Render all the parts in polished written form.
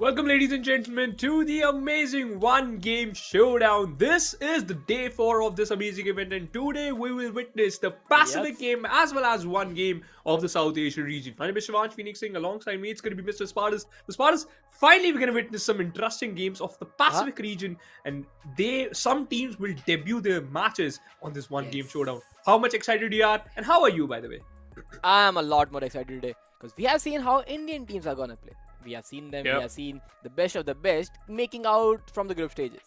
Welcome, ladies and gentlemen, to the amazing OneGame Showdown. This is the day 4 of this amazing event, and today we will witness the Pacific Yes. game as well as one game of the South Asian region. My name is Shivansh Phoenix Singh. Alongside me, it's going to be Mr. Spartus. The Spartus, finally, we're going to witness some interesting games of the Huh? Pacific region, and some teams will debut their matches on this OneGame Yes. Showdown. How much excited you are, and how are you, by the way? I am a lot more excited today because we have seen how Indian teams are gonna play. We have seen them, we Yep. have seen the best of the best making out from the group stages.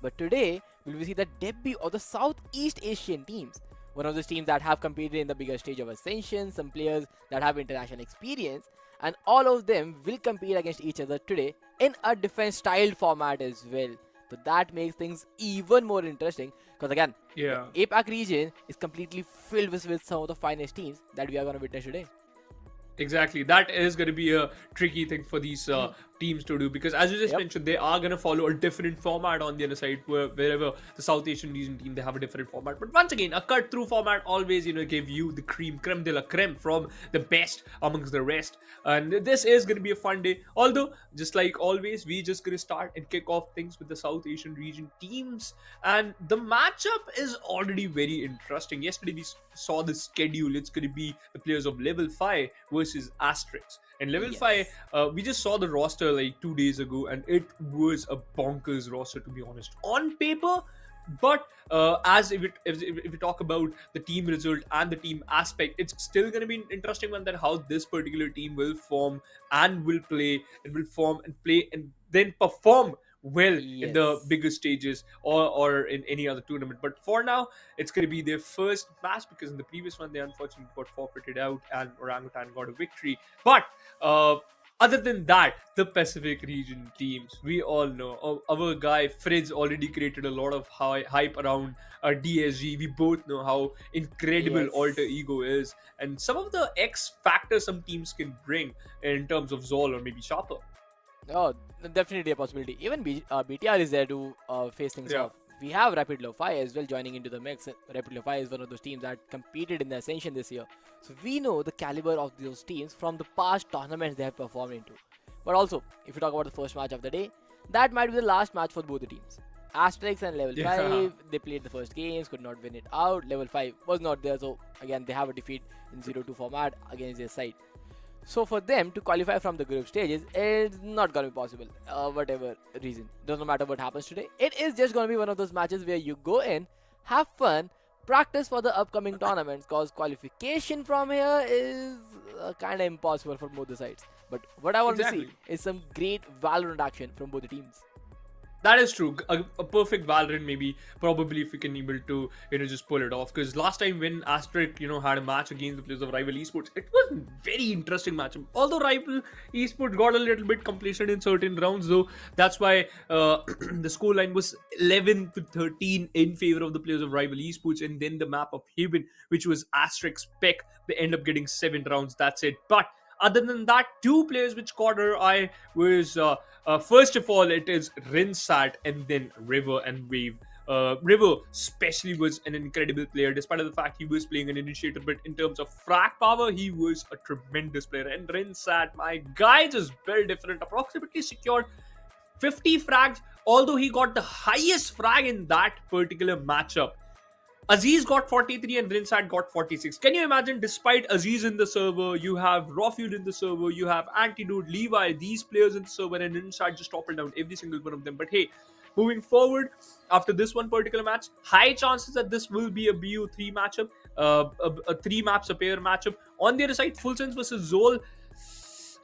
But today, we will see the debut of the Southeast Asian teams. One of those teams that have competed in the bigger stage of Ascension, some players that have international experience, and all of them will compete against each other today in a defense styled format as well. So that makes things even more interesting because again, Yeah. the APAC region is completely filled with some of the finest teams that we are going to witness today. Exactly. That is going to be a tricky thing for these teams to do because, as you just Yep. mentioned, they are going to follow a different format on the other side. Wherever the South Asian region team, they have a different format. But once again, a cut-through format always, give you the creme de la creme from the best amongst the rest. And this is going to be a fun day. Although, just like always, we just going to start and kick off things with the South Asian region teams. And the matchup is already very interesting. Yesterday, we saw the schedule. It's going to be the players of level 5 versus ASTERISK. And level 5, Yes. we just saw the roster like 2 days ago, and it was a bonkers roster, to be honest. On paper, but as if we talk about the team result and the team aspect, it's still going to be an interesting one that how this particular team will form and will play and will form and play and then perform well in the Yes. bigger stages or in any other tournament. But for now, it's going to be their first match because in the previous one they unfortunately got forfeited out and Orangutan got a victory. But uh, other than that, the Pacific region teams, we all know our guy Fridz already created a lot of hype around DSG. We both know how incredible Alter Yes. Ego is, and some of the X factors some teams can bring in terms of Zol or maybe Sharper. Oh, definitely a possibility. Even BTR is there to face things Yeah. off. We have Rapid LOFI as well joining into the mix. Rapid LOFI is one of those teams that competed in the Ascension this year. So we know the caliber of those teams from the past tournaments they have performed into. But also, if you talk about the first match of the day, that might be the last match for both the teams. Asterix and Level Yeah. 5, they played the first games, could not win it out. Level 5 was not there, so again, they have a defeat in 0-2 format against their side. So for them to qualify from the group stages, it's not gonna be possible. Whatever reason, doesn't matter what happens today. It is just gonna be one of those matches where you go in, have fun, practice for the upcoming tournaments. Cause qualification from here is kind of impossible for both the sides. But what I want to see Exactly. is some great Valorant action from both the teams. That is true. A perfect Valorant, maybe, probably if we can able to, just pull it off. Because last time when Asterisk, had a match against the players of Rival Esports, it was a very interesting match. Although Rival Esports got a little bit complacent in certain rounds, though, that's why the scoreline was 11-13 in favor of the players of Rival Esports. And then the map of Haven, which was Asterisk's pick, they end up getting 7 rounds. That's it. But other than that, two players which caught her eye was first of all it is Rinsat and then River and Wave. River especially was an incredible player despite of the fact he was playing an initiator, but in terms of frag power he was a tremendous player. And Rinsat, my guy, just built different, approximately secured 50 frags, although he got the highest frag in that particular matchup. Aziz got 43 and Rinsat got 46. Can you imagine, despite Aziz in the server, you have Rawfuel in the server, you have Antidote, Levi, these players in the server, and Rinsat just toppled down every single one of them. But hey, moving forward, after this one particular match, high chances that this will be a BO3 matchup, a 3 maps, a pair matchup. On the other side, FULLSENSE versus Zol.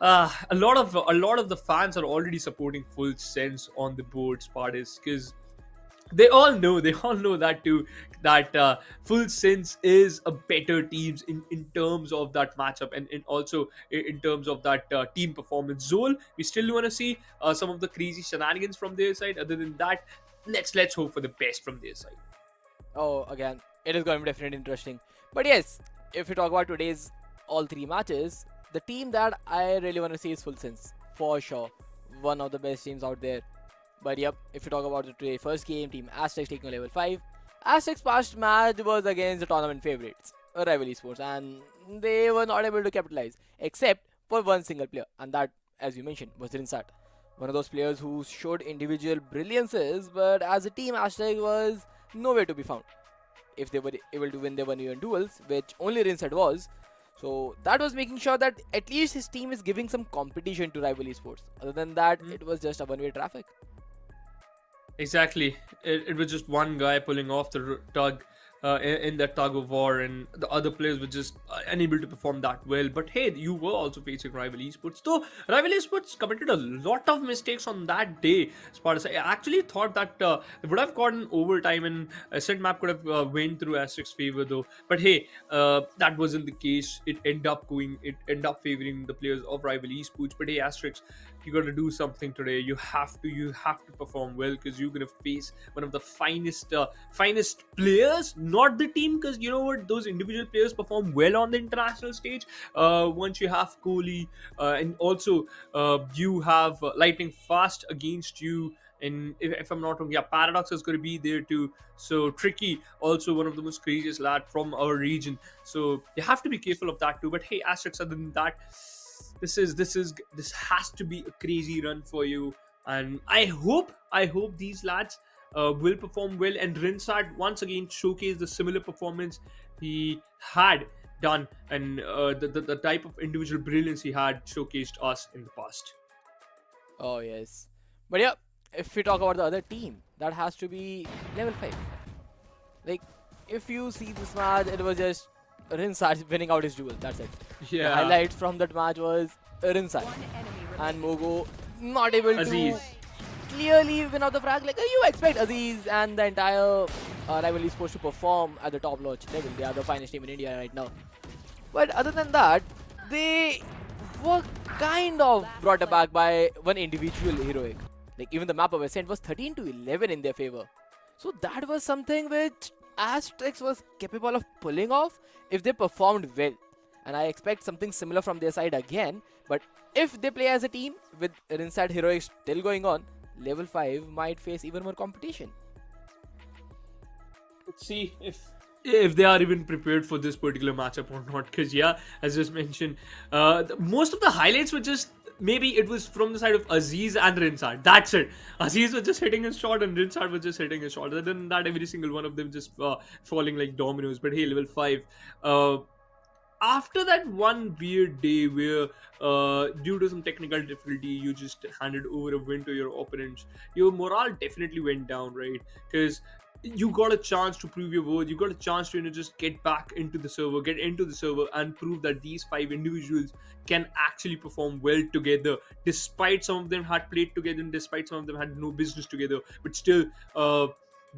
A lot of the fans are already supporting FULLSENSE on the board, Spartus, because they all know that too, that FULLSENSE is a better teams in terms of that matchup and also in terms of that team performance. Zol, we still want to see some of the crazy shenanigans from their side. Other than that, let's hope for the best from their side. Oh, again, it is going to be definitely interesting. But yes, if you talk about today's all 3 matches, the team that I really want to see is FULLSENSE for sure. One of the best teams out there. But yep, if you talk about the today first game, Team Aztecs taking on level 5. Aztecs' past match was against the tournament favorites, Rival Esports, and they were not able to capitalize, except for one single player, and that, as you mentioned, was Rinsat. One of those players who showed individual brilliances, but as a team, Asterix was nowhere to be found. If they were able to win their 1v1 duels, which only Rinsat was. So that was making sure that at least his team is giving some competition to rival esports. Other than that, it was just a one-way traffic. Exactly. It was just one guy pulling off the tug in that tug of war, and the other players were just unable to perform that well. But hey, you were also facing rival esports. Though rival esports committed a lot of mistakes on that day. Spartus, I actually thought that they would have gotten overtime and set map could have went through Asterix's favor though. But hey, that wasn't the case. It ended up favoring the players of rival esports. But hey, Asterix, you got to do something today. You have to perform well, because you're gonna face one of the finest players, not the team, because you know what, those individual players perform well on the international stage. Once you have Kohli, and also you have Lightning Fast against you. And if I'm not wrong, yeah, Paradox is going to be there too. So Tricky, also one of the most craziest lad from our region. So you have to be careful of that too. But hey, Asterix, other than that, this has to be a crazy run for you. And I hope these lads will perform well. And Rinsat once again showcased the similar performance he had done, and the type of individual brilliance he had showcased us in the past. Oh yes, but yeah, if we talk about the other team, that has to be level 5. Like, if you see this match, it was just Rinsat winning out his duel. That's it. Yeah. The highlights from that match was Rinsat and Mogo not able Aziz. to clearly win out the frag. Like, you expect Aziz and the entire rival esports to perform at the top notch level. They are the finest team in India right now. But other than that, they were kind of brought aback by one individual heroic. Like, even the map of Ascent was 13 to 11 in their favor. So that was something which Asterix was capable of pulling off if they performed well. And I expect something similar from their side again. But if they play as a team with Rinsat heroics still going on, level 5 might face even more competition. Let's see if they are even prepared for this particular matchup or not. Because yeah, as just mentioned, most of the highlights were just, maybe it was from the side of Aziz and Rinsat. That's it. Aziz was just hitting his shot and Rinsat was just hitting his shot. Other than that, every single one of them just falling like dominoes. But hey, level 5. After that one weird day where due to some technical difficulty you just handed over a win to your opponents, your morale definitely went down, right? Because you got a chance to prove your worth. You got a chance to just get into the server and prove that these 5 individuals can actually perform well together, despite some of them had played together and despite some of them had no business together. But still,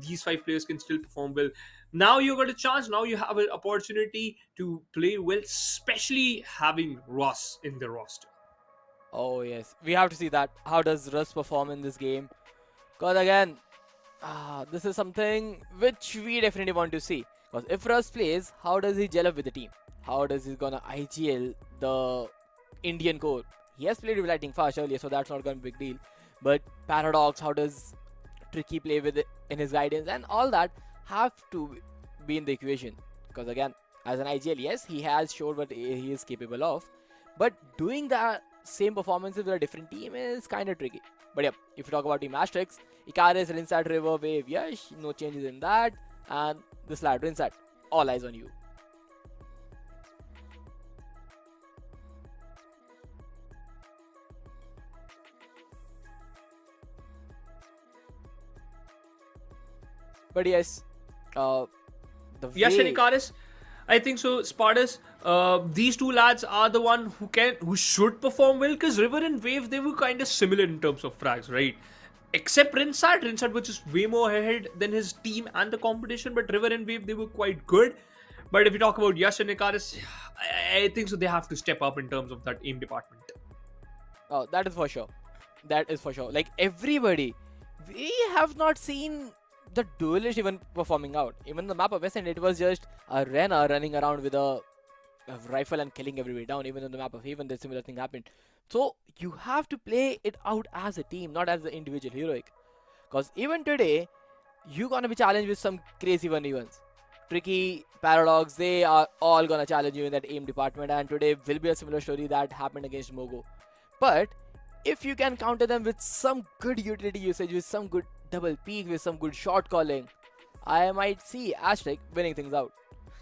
these 5 players can still perform well. Now you got a chance. Now you have an opportunity to play well, especially having Ross in the roster. Oh yes, we have to see that. How does Russ perform in this game? Because again, this is something which we definitely want to see. Because if Russ plays, how does he gel up with the team? How does he gonna IGL the Indian core? He has played with Lightning Fast earlier, so that's not gonna be a big deal. But Paradox, how does Tricky play with it in his guidance, and all that have to be in the equation. Because again, as an IGL, yes, he has showed what he is capable of, but doing the same performances with a different team is kind of tricky. But yeah, if you talk about Team Asterix, Icarus, Rinsat, River, Wave, Yash, no changes in that, and this lad, Rinsat, all eyes on you. But yes, the Yash and way... Icarus, I think so. Spartus, these 2 lads are the one who should perform well, because River and Wave, they were kind of similar in terms of frags, right? Except Rinsat was just way more ahead than his team and the competition. But River and Wave, they were quite good. But if you talk about Yash and Icarus, I think so they have to step up in terms of that aim department. Oh, that is for sure. That is for sure. Like, everybody, we have not seen the duelist even performing out. Even the map of Ascent, it was just a Rena running around with a rifle and killing everybody down. Even on the map of Haven, the similar thing happened. So you have to play it out as a team, not as the individual heroic. Because even today, you're gonna be challenged with some crazy 1v1s. Tricky, Paradox, they are all gonna challenge you in that aim department. And today will be a similar story that happened against Mogo. But if you can counter them with some good utility usage, with some good double peek, with some good shot calling, I might see Asterisk winning things out.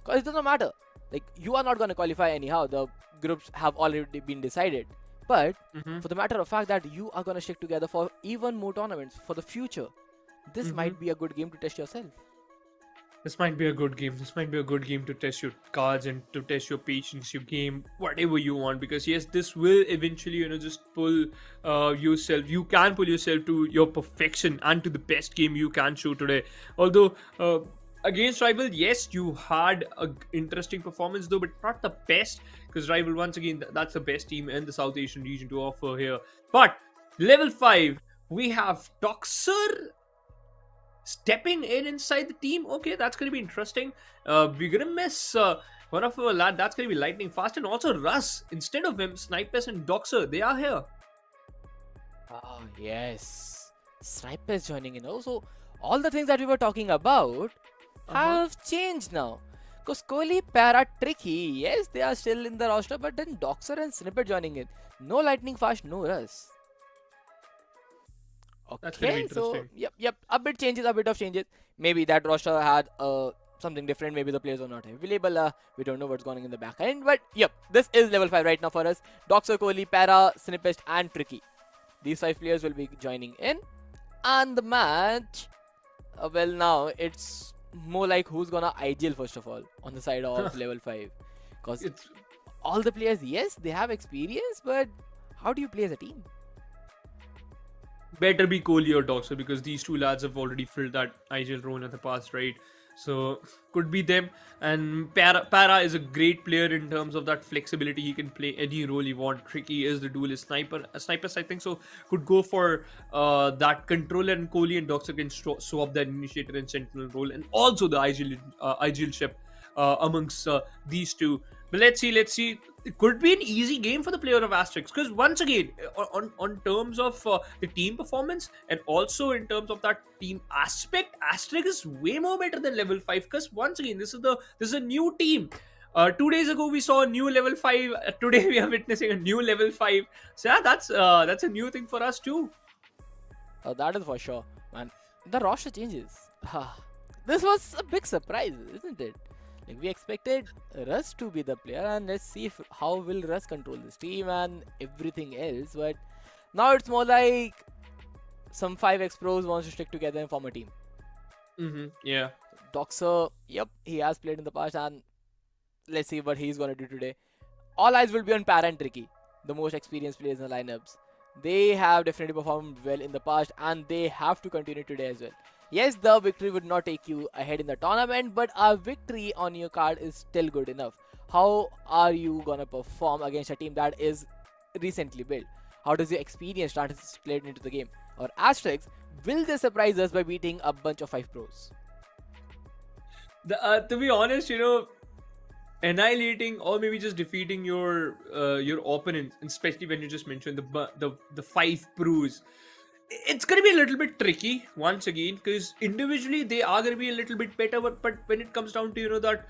Because it doesn't matter. Like, you are not going to qualify anyhow. The groups have already been decided. But for the matter of fact that you are going to stick together for even more tournaments for the future, this might be a good game to test yourself. This might be a good game. This might be a good game to test your cards and to test your patience, your game, whatever you want. Because yes, this will eventually, just pull yourself. You can pull yourself to your perfection and to the best game you can show today. Although against Rival, yes, you had an interesting performance though, but not the best. Because Rival, once again, that's the best team in the South Asian region to offer here. But level 5, we have Doxer stepping in inside the team. Okay, that's going to be interesting. We're going to miss one of our lad. That's going to be lightning fast. And also Russ, instead of him, Snipers and Doxer, they are here. Oh, yes. Snipers joining in. Also, all the things that we were talking about have changed now. Because Kohli, Para, Tricky, yes, they are still in the roster. But then Doxer and Snippet joining in. No lightning fast, no Russ. Okay, so yep, a bit of changes. Maybe that roster had something different. Maybe the players are not available. We don't know what's going on in the back end. But yep, this is level 5 right now for us. Doxer, Kohli, Para, Snippest, and Tricky. These 5 players will be joining in. And the match, well, now it's more like who's gonna IGL first of all on the side of level 5. Because all the players, yes, they have experience, but how do you play as a team? Better be Kohli or Doxer, because these two lads have already filled that IGL role in the past, right? So could be them. And Para is a great player in terms of that flexibility. He can play any role he wants. Tricky is the duelist sniper. Snipers, I think so, could go for that controller, and Kohli and Doxer can swap that initiator and sentinel role, and also the IGL ship amongst these two. But let's see. It could be an easy game for the player of Asterix, because once again, on terms of the team performance and also in terms of that team aspect, Asterix is way more better than level 5. Because once again, this is a new team. 2 days ago we saw a new level 5. Today we are witnessing a new level 5. So yeah, that's a new thing for us too. That is for sure, man. The roster changes. This was a big surprise, isn't it? Like, we expected Russ to be the player, and let's see how will Russ control this team and everything else. But now it's more like some 5x pros wants to stick together and form a team. Yeah. Doxer, yep, he has played in the past, and let's see what he's gonna do today. All eyes will be on Para and Tricky, the most experienced players in the lineups. They have definitely performed well in the past, and they have to continue today as well. Yes, the victory would not take you ahead in the tournament, but a victory on your card is still good enough. How are you gonna perform against a team that is recently built? How does your experience translate into the game? Or Asterix, will they surprise us by beating a bunch of 5 pros? To be honest, annihilating or maybe just defeating your opponent, especially when you just mentioned the 5 pros, it's going to be a little bit tricky once again, because individually they are going to be a little bit better, but when it comes down to that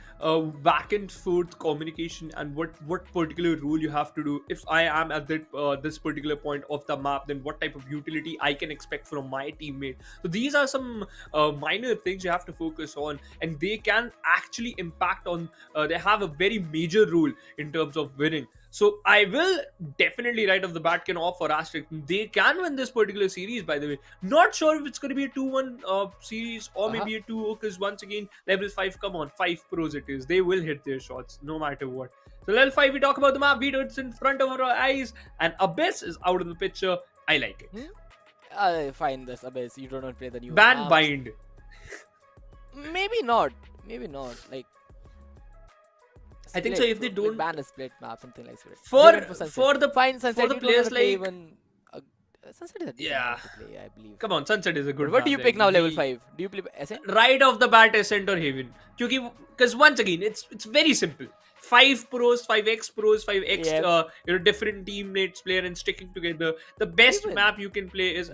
back and forth communication and what particular rule you have to do, if I am at that this particular point of the map, then what type of utility I can expect from my teammate. So these are some minor things you have to focus on, and they can actually impact on they have a very major role in terms of winning. So I will definitely right off the bat can offer Asterisk. They can win this particular series, by the way. Not sure if it's going to be a 2-1 series or maybe a 2-0, because once again, level 5, come on, 5 pros it is. They will hit their shots no matter what. So level 5, we talk about the map. It's in front of our eyes, and Abyss is out of the picture. I like it. Fine, this Abyss. You don't play the new Ban bind. Maybe not. Like, I think so. If they don't ban a split map, something like that. For the players like even, Sunset is a decent map to play, I believe. Come on, Sunset is a good. What do you pick now? Level 5. Do you play Ascent? Right off the bat, Ascent or Haven. Because once again, it's very simple. 5 pros, 5x pros, 5x different teammates player and sticking together. The best map you can play is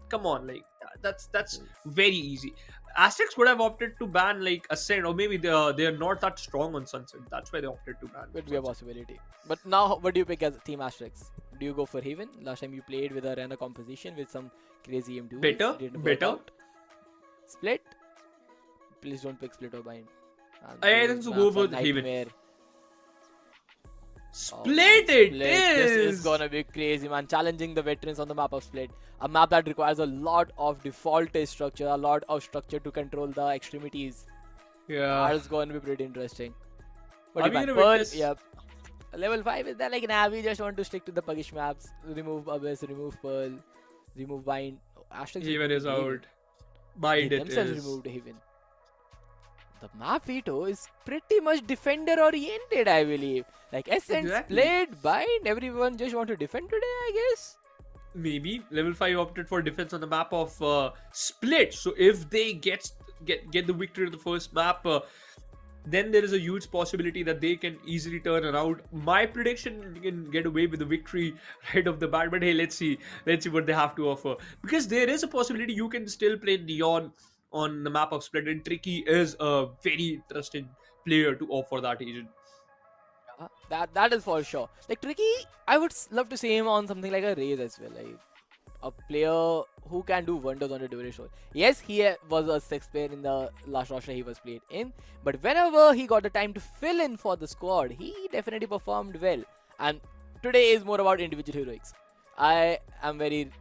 come on, like that's very easy. Asterix would have opted to ban like Ascent, or maybe they're not that strong on Sunset. That's why they opted to ban. Could be a possibility. But now, what do you pick as Team Asterix? do you go for Haven? Last time you played with a Rena composition with some crazy M2s. Better. Split? Please don't pick Split or Bind. I think so. Go for Haven. Split it is! This is gonna be crazy, man. Challenging the veterans on the map of Split. A map that requires a lot of default structure, a lot of structure to control the extremities. Yeah. That's gonna be pretty interesting. What Are do you we gonna Pearl? witness? Yep. Level 5 is that like nah, we just want to stick to the puggish maps. Remove Abyss, remove Pearl, remove Bind. Asterix Haven is out. Bind they it themselves is. removed Haven. The map veto is pretty much defender oriented, I believe. Like Ascent, Split, Bind, everyone just want to defend today, I guess. Maybe level 5 opted for defense on the map of Split. So if they get the victory of the first map, then there is a huge possibility that they can easily turn around. My prediction, can get away with the victory right off the bat. But hey, let's see what they have to offer, because there is a possibility you can still play Neon on the map of Split, and Tricky is a very interesting player to offer that agent. That is for sure. Like Tricky, I would love to see him on something like a Raze as well. Like a player who can do wonders on the duration. Yes, he was a 6th player in the last roster he was played in, but whenever he got the time to fill in for the squad, he definitely performed well. And today is more about individual heroics. I am very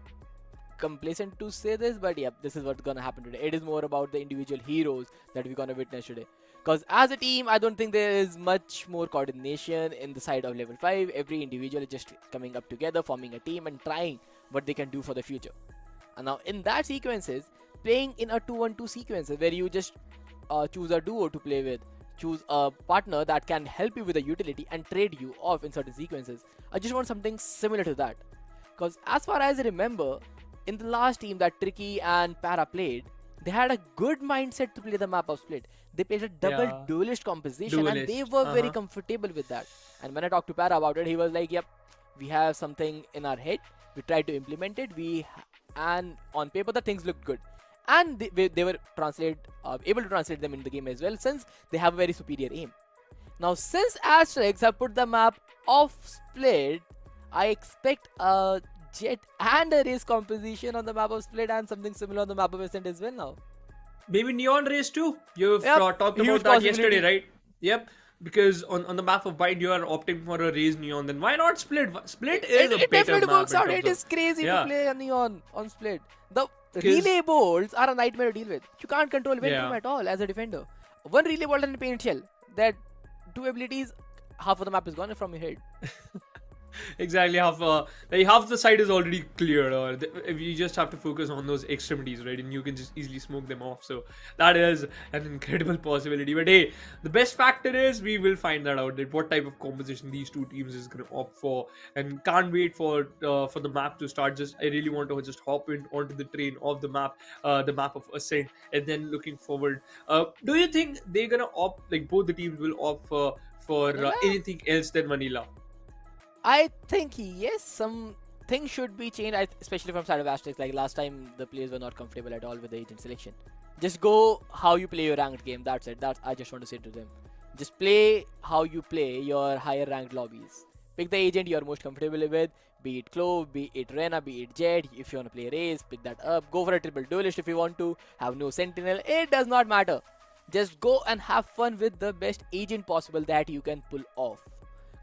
complacent to say this, but yeah, this is what's gonna happen today. It is more about the individual heroes that we're gonna witness today. Because as a team, I don't think there is much more coordination in the side of level 5. Every individual is just coming up together, forming a team and trying what they can do for the future. And now in that sequences, playing in a 2-1-2 sequences where you just choose a duo to play with, choose a partner that can help you with a utility and trade you off in certain sequences. I just want something similar to that. Because as far as I remember, in the last team that Tricky and Para played, they had a good mindset to play the map of Split. They played a double duelist composition and they were very comfortable with that. And when I talked to Para about it, he was like, yep, we have something in our head. We tried to implement it. And on paper, the things looked good. And they were able to translate them in the game as well, since they have a very superior aim. Now, since ASTERISK have put the map of Split, I expect a Jet and a Race composition on the map of Split and something similar on the map of Ascent as well now. Maybe Neon Race too. You've talked about that yesterday, right? Yep. Because on the map of Bind, you are opting for a Raze Neon. Then why not Split? Split is a better map. It definitely works out. It is crazy to play a Neon on Split. The relay bolts are a nightmare to deal with. You can't control event room at all as a defender. One relay bolt and a paint shell. That two abilities, half of the map is gone from your head. Exactly, half the side is already cleared, or if you just have to focus on those extremities, right, and you can just easily smoke them off. So that is an incredible possibility. But hey, the best factor is we will find that out, that what type of composition these two teams is going to opt for, and can't wait for the map to start. I really want to just hop in onto the train of the map of Ascent, and then looking forward. Do you think they're gonna opt, like both the teams will opt for anything else than vanilla? I think yes, some things should be changed, especially from side of ASTERISK. Like last time, the players were not comfortable at all with the agent selection. Just go how you play your ranked game. That's it. I just want to say to them. Just play how you play your higher ranked lobbies. Pick the agent you are most comfortable with. Be it Clove, be it Rena, be it Jet. If you want to play Raze, pick that up. Go for a triple duelist if you want to. Have no Sentinel. It does not matter. Just go and have fun with the best agent possible that you can pull off.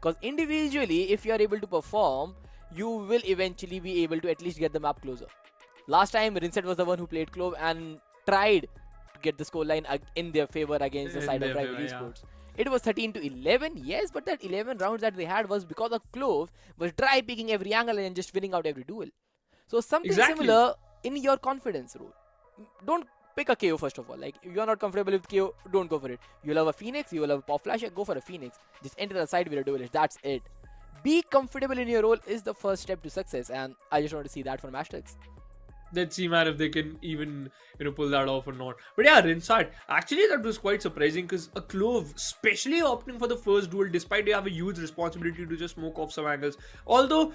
Because individually, if you are able to perform, you will eventually be able to at least get the map closer. Last time, Rinset was the one who played Clove and tried to get the scoreline in their favor against the side of rival Esports. It was 13-11, yes, but that 11 rounds that they had was because of Clove was dry picking every angle and just winning out every duel. So something similar in your confidence role. Don't pick a KO first of all. Like, if you are not comfortable with KO, don't go for it. You love a Phoenix, you love a Pop Flasher, go for a Phoenix. Just enter the side with a duelist. That's it. Be comfortable in your role is the first step to success, and I just want to see that from ASTERISK. Let's see, man, if they can even pull that off or not. But yeah, Rinsard, actually that was quite surprising because a Clove, especially opting for the first duel, despite they have a huge responsibility to just smoke off some angles. Although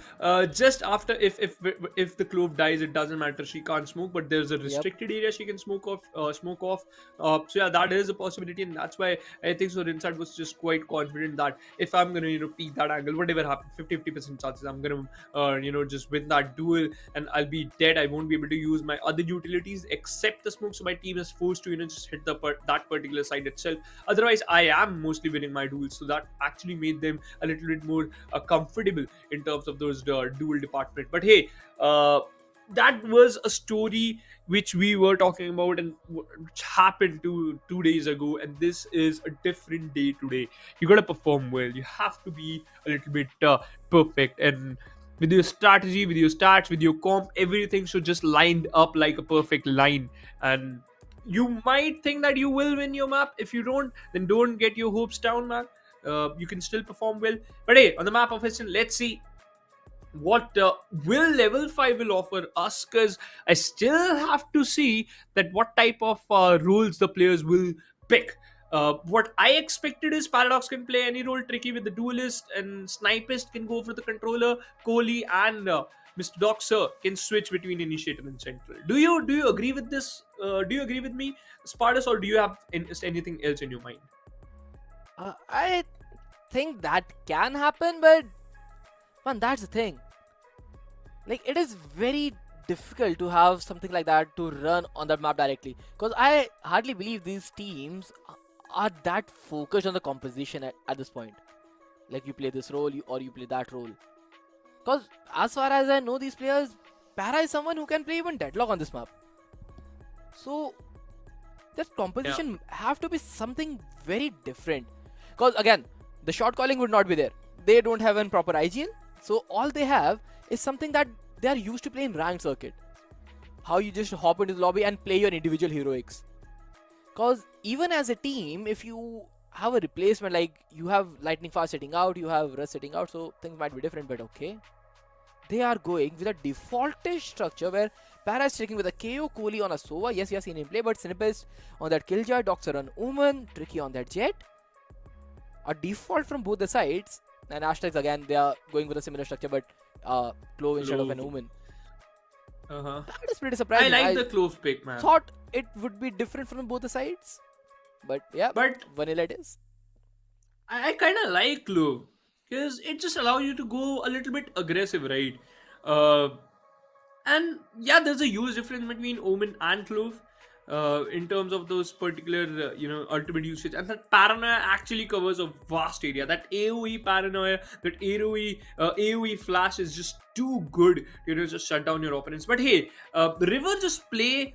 just after, if the Clove dies, it doesn't matter. She can't smoke, but there's a Yep. restricted area she can smoke off. So yeah, that is a possibility, and that's why I think so. Rinsard was just quite confident that if I'm gonna peak that angle, whatever happens, 50% chances I'm gonna just win that duel, and I'll be dead. I won't be able to use my other utilities except the smoke, so my team is forced to just hit that particular side itself. Otherwise, I am mostly winning my duels, so that actually made them a little bit more comfortable in terms of those duel department. But hey, that was a story which we were talking about and which happened 2 days ago, and this is a different day today. You gotta perform well, you have to be a little bit perfect, and with your strategy, with your stats, with your comp, everything should just line up like a perfect line. And you might think that you will win your map. If you don't, then don't get your hopes down, man. You can still perform well. But hey, on the map of Heston, let's see what will level 5 will offer us, because I still have to see that what type of rules the players will pick. What I expected is Paradox can play any role, Tricky with the duelist, and Snipist can go for the controller, Kohli and Mr. Doxer can switch between initiator and central. Do you agree with this? Do you agree with me, Spartus, or do you have anything else in your mind? I think that can happen, but man, that's the thing. Like, it is very difficult to have something like that to run on that map directly, because I hardly believe these teams are that focused on the composition at this point. Like, you play this role or you play that role. Because as far as I know, these players, Para is someone who can play even Deadlock on this map. So that composition have to be something very different. Because again, the shot calling would not be there. They don't have a proper IGL. So all they have is something that they are used to play in ranked circuit. How you just hop into the lobby and play your individual heroics. Because even as a team, if you have a replacement, like you have Lightning Fast sitting out, you have Rust sitting out, so things might be different, but okay. They are going with a defaultish structure where Para is sticking with a KO, Kohli on a Sova. Yes, you have seen him play, but Snippest on that Killjoy, Doxer on Omen, Tricky on that Jet. A default from both the sides. And Asterix again, they are going with a similar structure, but Clove instead of an Omen. That is pretty surprising. I like the Clove pick, man. Thought it would be different from both the sides. But yeah, vanilla it is. I kind of like Clove because it just allows you to go a little bit aggressive, right? And yeah, there's a huge difference between Omen and Clove in terms of those particular, ultimate usage. And that Paranoia actually covers a vast area. That AoE Paranoia, that AoE Flash is just too good, just shut down your opponents. But hey, River just play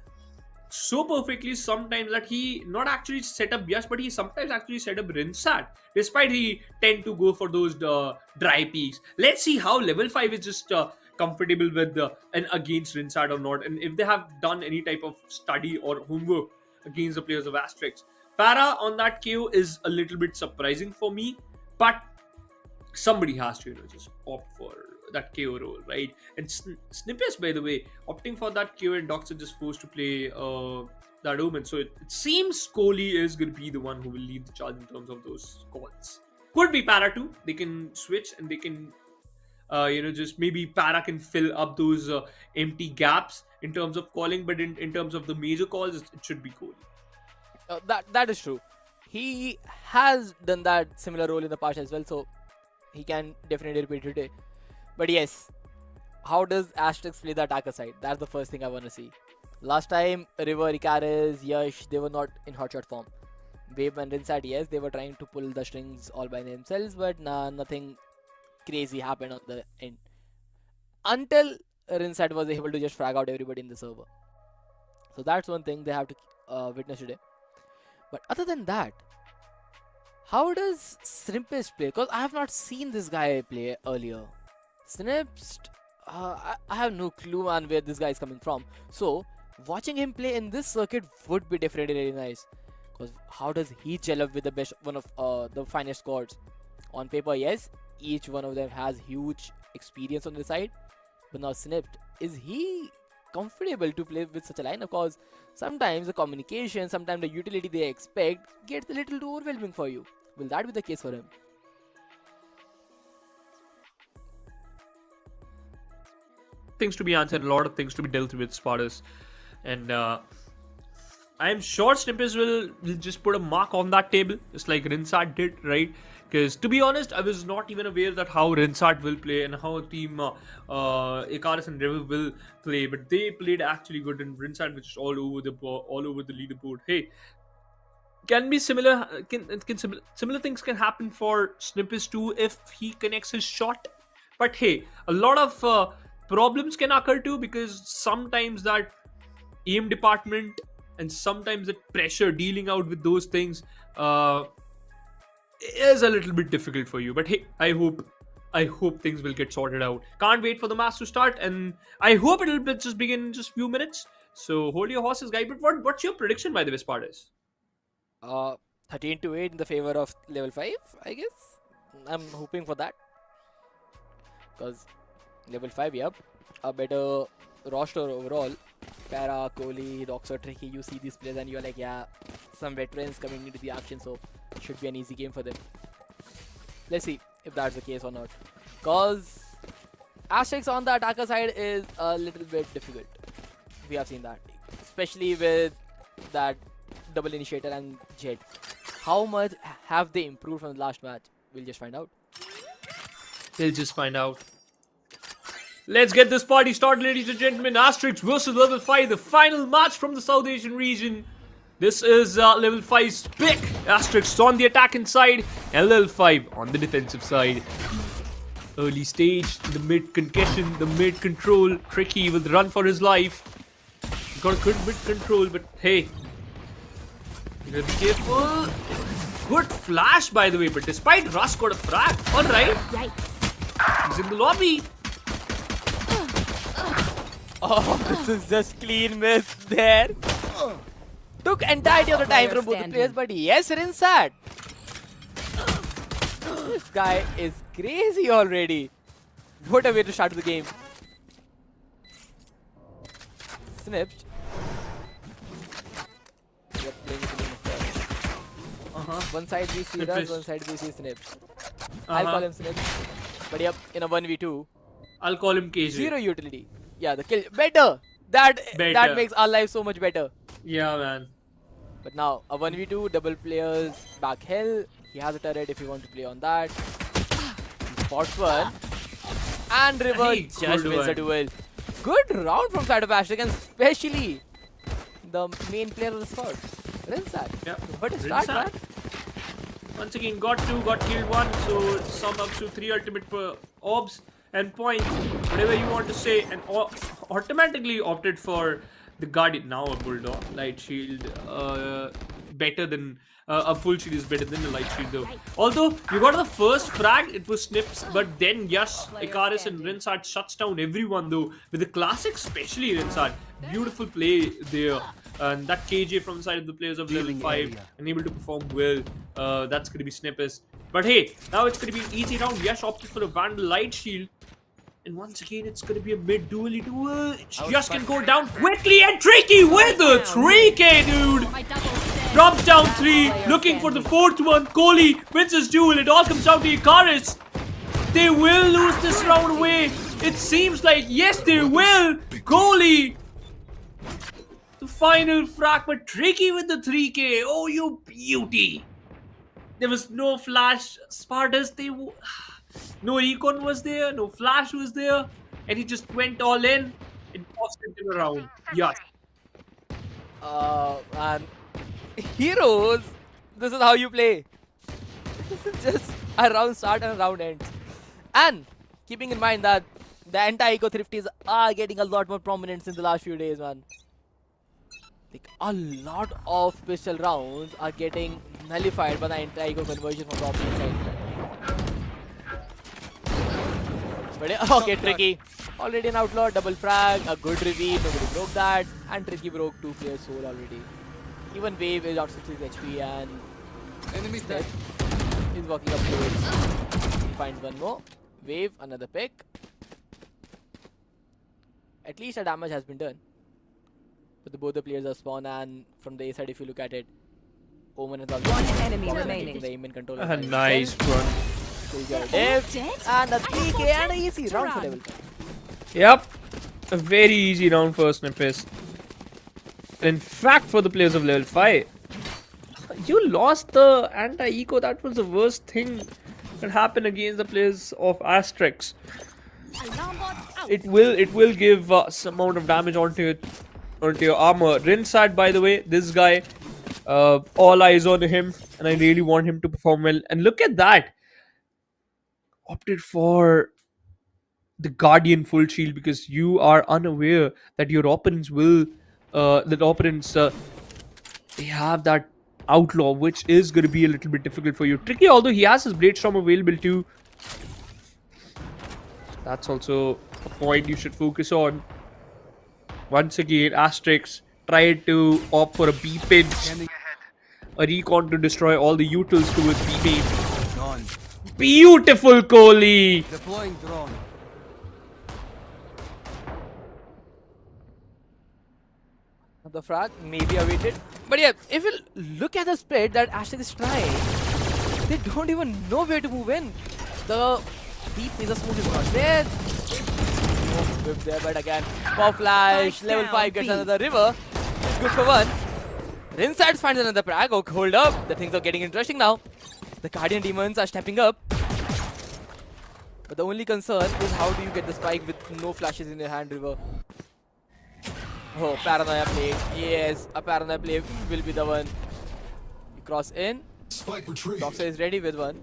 so perfectly sometimes that he not actually set up Yash, but he sometimes actually set up Rinsat, despite he tend to go for those dry peaks. Let's see how level 5 is just comfortable with and against Rinsat or not, and if they have done any type of study or homework against the players of Asterix. Para on that KO is a little bit surprising for me, but somebody has to just opt for that KO role, right? And Snippets, by the way, opting for that KO, and Docs are just forced to play that Omen. So it seems Kohli is going to be the one who will lead the charge in terms of those calls. Could be Para too. They can switch and they can, just maybe Para can fill up those empty gaps in terms of calling, but in terms of the major calls, it should be Kohli. That is true. He has done that similar role in the past as well, so he can definitely repeat it today. But yes, how does Asterix play the attacker side? That's the first thing I want to see. Last time, River, Icarus, Yash, they were not in hotshot form. Babe and Rinsat, yes, they were trying to pull the strings all by themselves, but nothing crazy happened on the end. Until Rinsat was able to just frag out everybody in the server. So that's one thing they have to witness today. But other than that, how does Snippest play? Because I have not seen this guy play earlier. Snippest, I have no clue on where this guy is coming from. So, watching him play in this circuit would be definitely really nice. Because how does he gel up with the best, one of the finest squads? On paper, yes, each one of them has huge experience on the side. But now Snipped, is he comfortable to play with such a lineup, because sometimes the communication, sometimes the utility they expect gets a little too overwhelming for you. Will that be the case for him? Things to be answered, a lot of things to be dealt with, Spartans. And I'm sure Snippers will just put a mark on that table, just like Rinsat did, right? Because to be honest, I was not even aware that how Rinsat will play and how team Ikaris and Revel will play, but they played actually good, and Rinsat was all over the leaderboard. Hey, can be similar. Similar things can happen for Snippers too if he connects his shot. But hey, a lot of problems can occur too, because sometimes that aim department and sometimes the pressure dealing out with those things is a little bit difficult for you. But hey, I hope things will get sorted out. Can't wait for the match to start, and I hope it'll just begin in just few minutes. So hold your horses, guys. But what's your prediction, by the way, Spartans? 13-8 in the favor of level 5, I guess. I'm hoping for that, because level 5, yep, a better roster overall. Para, Kohli, Roxor, Tricky, you see these players and you're like, yeah, some veterans coming into the action, so it should be an easy game for them. Let's see if that's the case or not, because Asterix on the attacker side is a little bit difficult. We have seen that, especially with that double initiator and Jet. How much have they improved from the last match? We'll just find out. We'll just find out. Let's get this party started, ladies and gentlemen. Asterix versus level 5, the final match from the South Asian region. This is level 5's pick. Asterix on the attacking side and level 5 on the defensive side. Early stage, the mid concussion, the mid control. Tricky will run for his life. Got a good mid control, but hey, you gotta be careful. Good flash, by the way, but despite Russ got a frag. Alright. He's in the lobby. Oh, this is just clean miss there. Took entirety of the time from both the players, but yes, Rinsat. This guy is crazy already. What a way to start the game. Snipped. Yep, playing with him. One side we see Russ, one side we see Snipped. I'll call him Snipped. But yep, in a 1v2. I'll call him KJ. Zero utility. Yeah, the kill. Better! That makes our life so much better. Yeah, man. But now, a 1v2, double players, back hill. He has a turret if you want to play on that. He spots one. And River just wins the duel. Good round from side of Asterix, and especially the main player of the squad, Rinsat. Yeah. What a start, man. Once again, got killed one, so sum up to 3 ultimate per orbs and points, whatever you want to say, and automatically opted for the Guardian. Now a Bulldog Light Shield, better than a full shield is better than the Light Shield though. Although you got the first frag, it was Snips, but then yes, Ikaris and Rinsat shuts down everyone though with the classic, especially Rinsat. Beautiful play there, and that KJ from the side of the players of level 5 unable to perform well. That's gonna be Snippers. But hey, now it's gonna be an easy round. Yash opted for a Vandal Light Shield. And once again, it's gonna be a mid-duely duel. It just can go down quickly, and Tricky with the 3K, dude! Drops down 3, looking for the 4th one. Kohli wins his duel. It all comes down to Ikaris. They will lose this round away. It seems like, yes, they will. Kohli. The final frag, but Tricky with the 3K. Oh, you beauty. There was no flash. Spartans, no recon was there, no flash was there, and he just went all in and tossed him around. Yes. And heroes, this is how you play. This is just a round start and a round ends. And keeping in mind that the anti-eco thrifties are getting a lot more prominence in the last few days, man. Like, a lot of pistol rounds are getting nullified by the anti-eco conversion from the opposite side. But okay, Tricky. Already an outlaw, double frag, a good reveal, nobody broke that, and Tricky broke 2 players' soul already. Even Wave is out 66 HP, and enemies dead. He's walking up towards. He finds one more. Wave, another pick. at least a damage has been done. But both the players are spawn, and from the A side, if you look at it, Omen is also One enemy remaining. the aim and control. A nice one. And a 3K and a easy round for level 5. Yep. A very easy round for Snippers. In fact, for the players of level 5, you lost the anti-eco. That was the worst thing that happened against the players of ASTERISK. It will give some amount of damage onto your armor. Rinsat, by the way, this guy, all eyes on him, and I really want him to perform well. And look at that. Opted for the Guardian full shield because you are unaware that your opponents will, they have that outlaw, which is going to be a little bit difficult for you. Tricky, although he has his Blade Storm available too. That's also a point you should focus on. Once again, ASTERISK tried to opt for a B pinch, a recon to destroy all the utils towards B main. Gone. Beautiful, Kohli! Deploying drone. The frag maybe awaited. But yeah, if you look at the split that ASTERISK is trying, they don't even know where to move in. The deep is a smooth is not there. No whip there, but again, power flash, level 5 gets another river. It's good for one. Rinsat finds another frag. Oh, hold up. The things are getting interesting now. The Guardian Demons are stepping up. But the only concern is how do you get the spike with no flashes in your hand, River. Oh, paranoia play. Yes, a paranoia play will be the one. You cross in. Spike retrieved. Doxa is ready with one.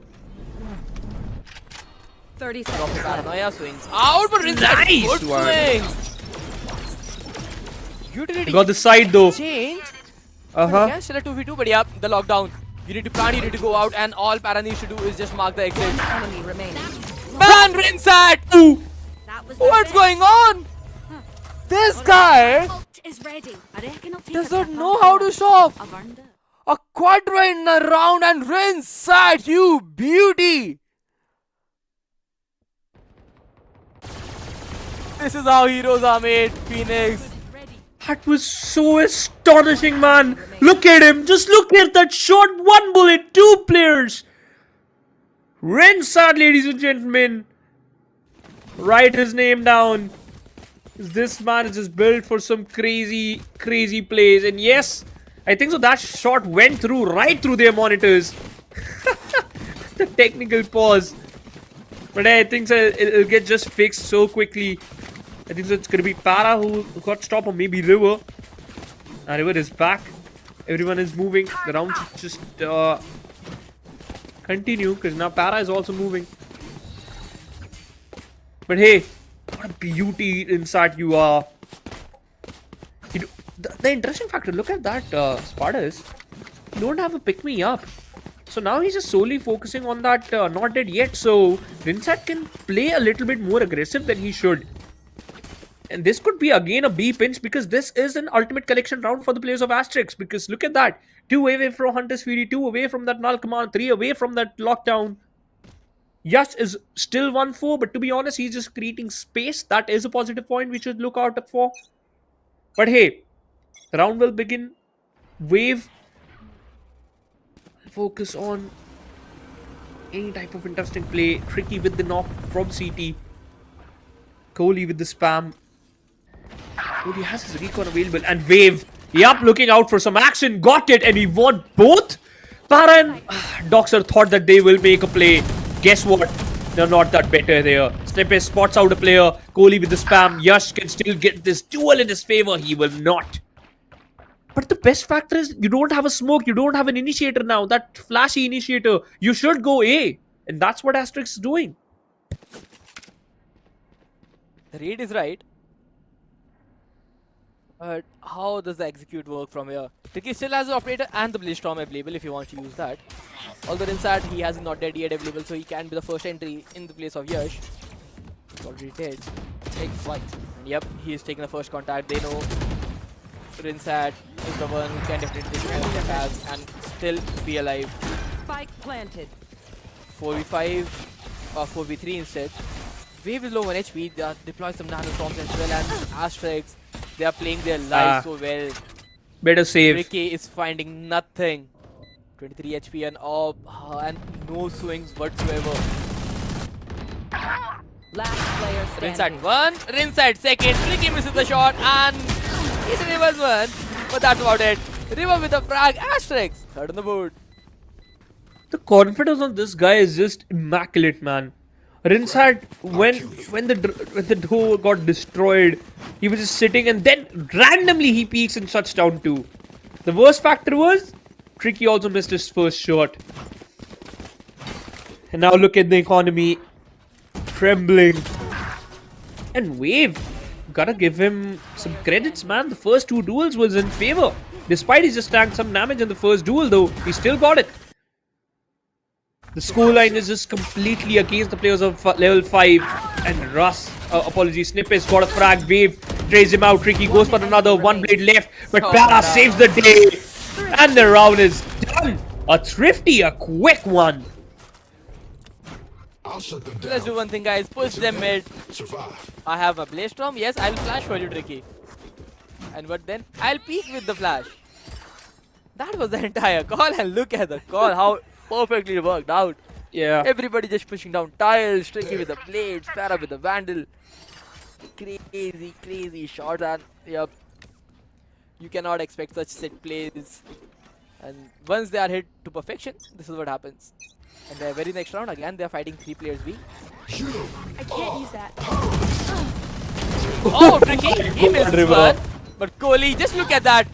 30 Drop seconds. the paranoia, swings out, but Rinsat, Nice good one. swing. Utility Got the side though. change. Uh-huh. Again, still a 2v2, but yeah, the lockdown. You need to plan, you need to go out, and all Para needs to do is just mark the exit. Enemy remaining. Ban Rinsat! Ooh. That was What's going on? This guy is ready. I reckon I'll take doesn't know how to shop. I've earned it. A quadra in a round and Rinsat, you beauty! This is how heroes are made, Phoenix. That was so astonishing, man. Look at him. Just look at that shot. One bullet, two players. Rinsat, ladies and gentlemen. Write his name down. This man is just built for some crazy, crazy plays. And yes, I think so. That shot went through, right through their monitors. The technical pause. But I think so it'll get just fixed so quickly. I think so it's going to be Para who got stopped, or maybe River. River is back. Everyone is moving. The round should just continue because now Para is also moving. But hey, what a beauty inside you are. You know, the interesting factor, look at that Sparta is, you don't have a pick me up. So now he's just solely focusing on that not dead yet. So Rinsat can play a little bit more aggressive than he should. And this could be again a B pinch because this is an ultimate collection round for the players of ASTERISK. Because look at that. 2 away from Hunter's Fury, 2 away from that Null Command, 3 away from that lockdown. Yash is still 1-4, but to be honest, he's just creating space. That is a positive point we should look out for. But hey, the round will begin. Wave. Focus on any type of interesting play. Tricky with the knock from CT. Kohli with the spam. Kohli has his recon available. And Wave. Yup, looking out for some action. Got it. And he won both. Paran. Doxer thought that they will make a play. Guess what? They're not that better there. Snippet spots out a player. Kohli with the spam. Yash can still get this duel in his favor. He will not. But the best factor is you don't have a smoke. You don't have an initiator now. That flashy initiator. You should go A. And that's what ASTERISK is doing. The read is right. But how does the execute work from here? Tricky still has the operator and the Blade Storm available if you want to use that. Although inside he has not dead yet available, so he can be the first entry in the place of Yash. He's already dead. Take flight. And yep, he is taking the first contact. They know Rinsat is the one who can definitely take the first attack and still be alive. Spike planted. 4v5 or 4v3 instead. Wave is low on HP. They are deploying some nano storms as well, and ASTERISK, they are playing their lives so well. Better save. Ricky is finding nothing. 23 HP and up, and no swings whatsoever. Last player Rinse standing. at one, rinse at second. Ricky misses the shot, and he's in reverse one. But that's about it. River with a frag. ASTERISK, third on the board. The confidence on this guy is just immaculate, man. Rinsat, when the door got destroyed, he was just sitting, and then randomly he peeks and shuts down two. The worst factor was Tricky also missed his first shot. And now look at the economy trembling. And Wave, gotta give him some credits, man. The first two duels was in favor. Despite he just tanked some damage in the first duel, though, he still got it. The scoreline is just completely against the players of level 5. And Russ, apologies, Snippet's got a frag. Wave trays him out. Tricky goes for another. One blade left. But Para saves the day. And the round is done. A thrifty, a quick one. Let's do one thing, guys. Push them mid. I have a Blaze Storm. Yes, I'll flash for you, Tricky. And what then? I'll peek with the flash. That was the entire call. And look at the call. How perfectly it worked out. Yeah. Everybody just pushing down tiles. Tricky with the blades. Para with the vandal. Crazy, crazy shots. And yep, you cannot expect such set plays. And once they are hit to perfection, this is what happens. And the very next round, again, they are fighting 3 players B. I can't use that. Oh, Tricky! He missed River. one. But Kohli, just look at that.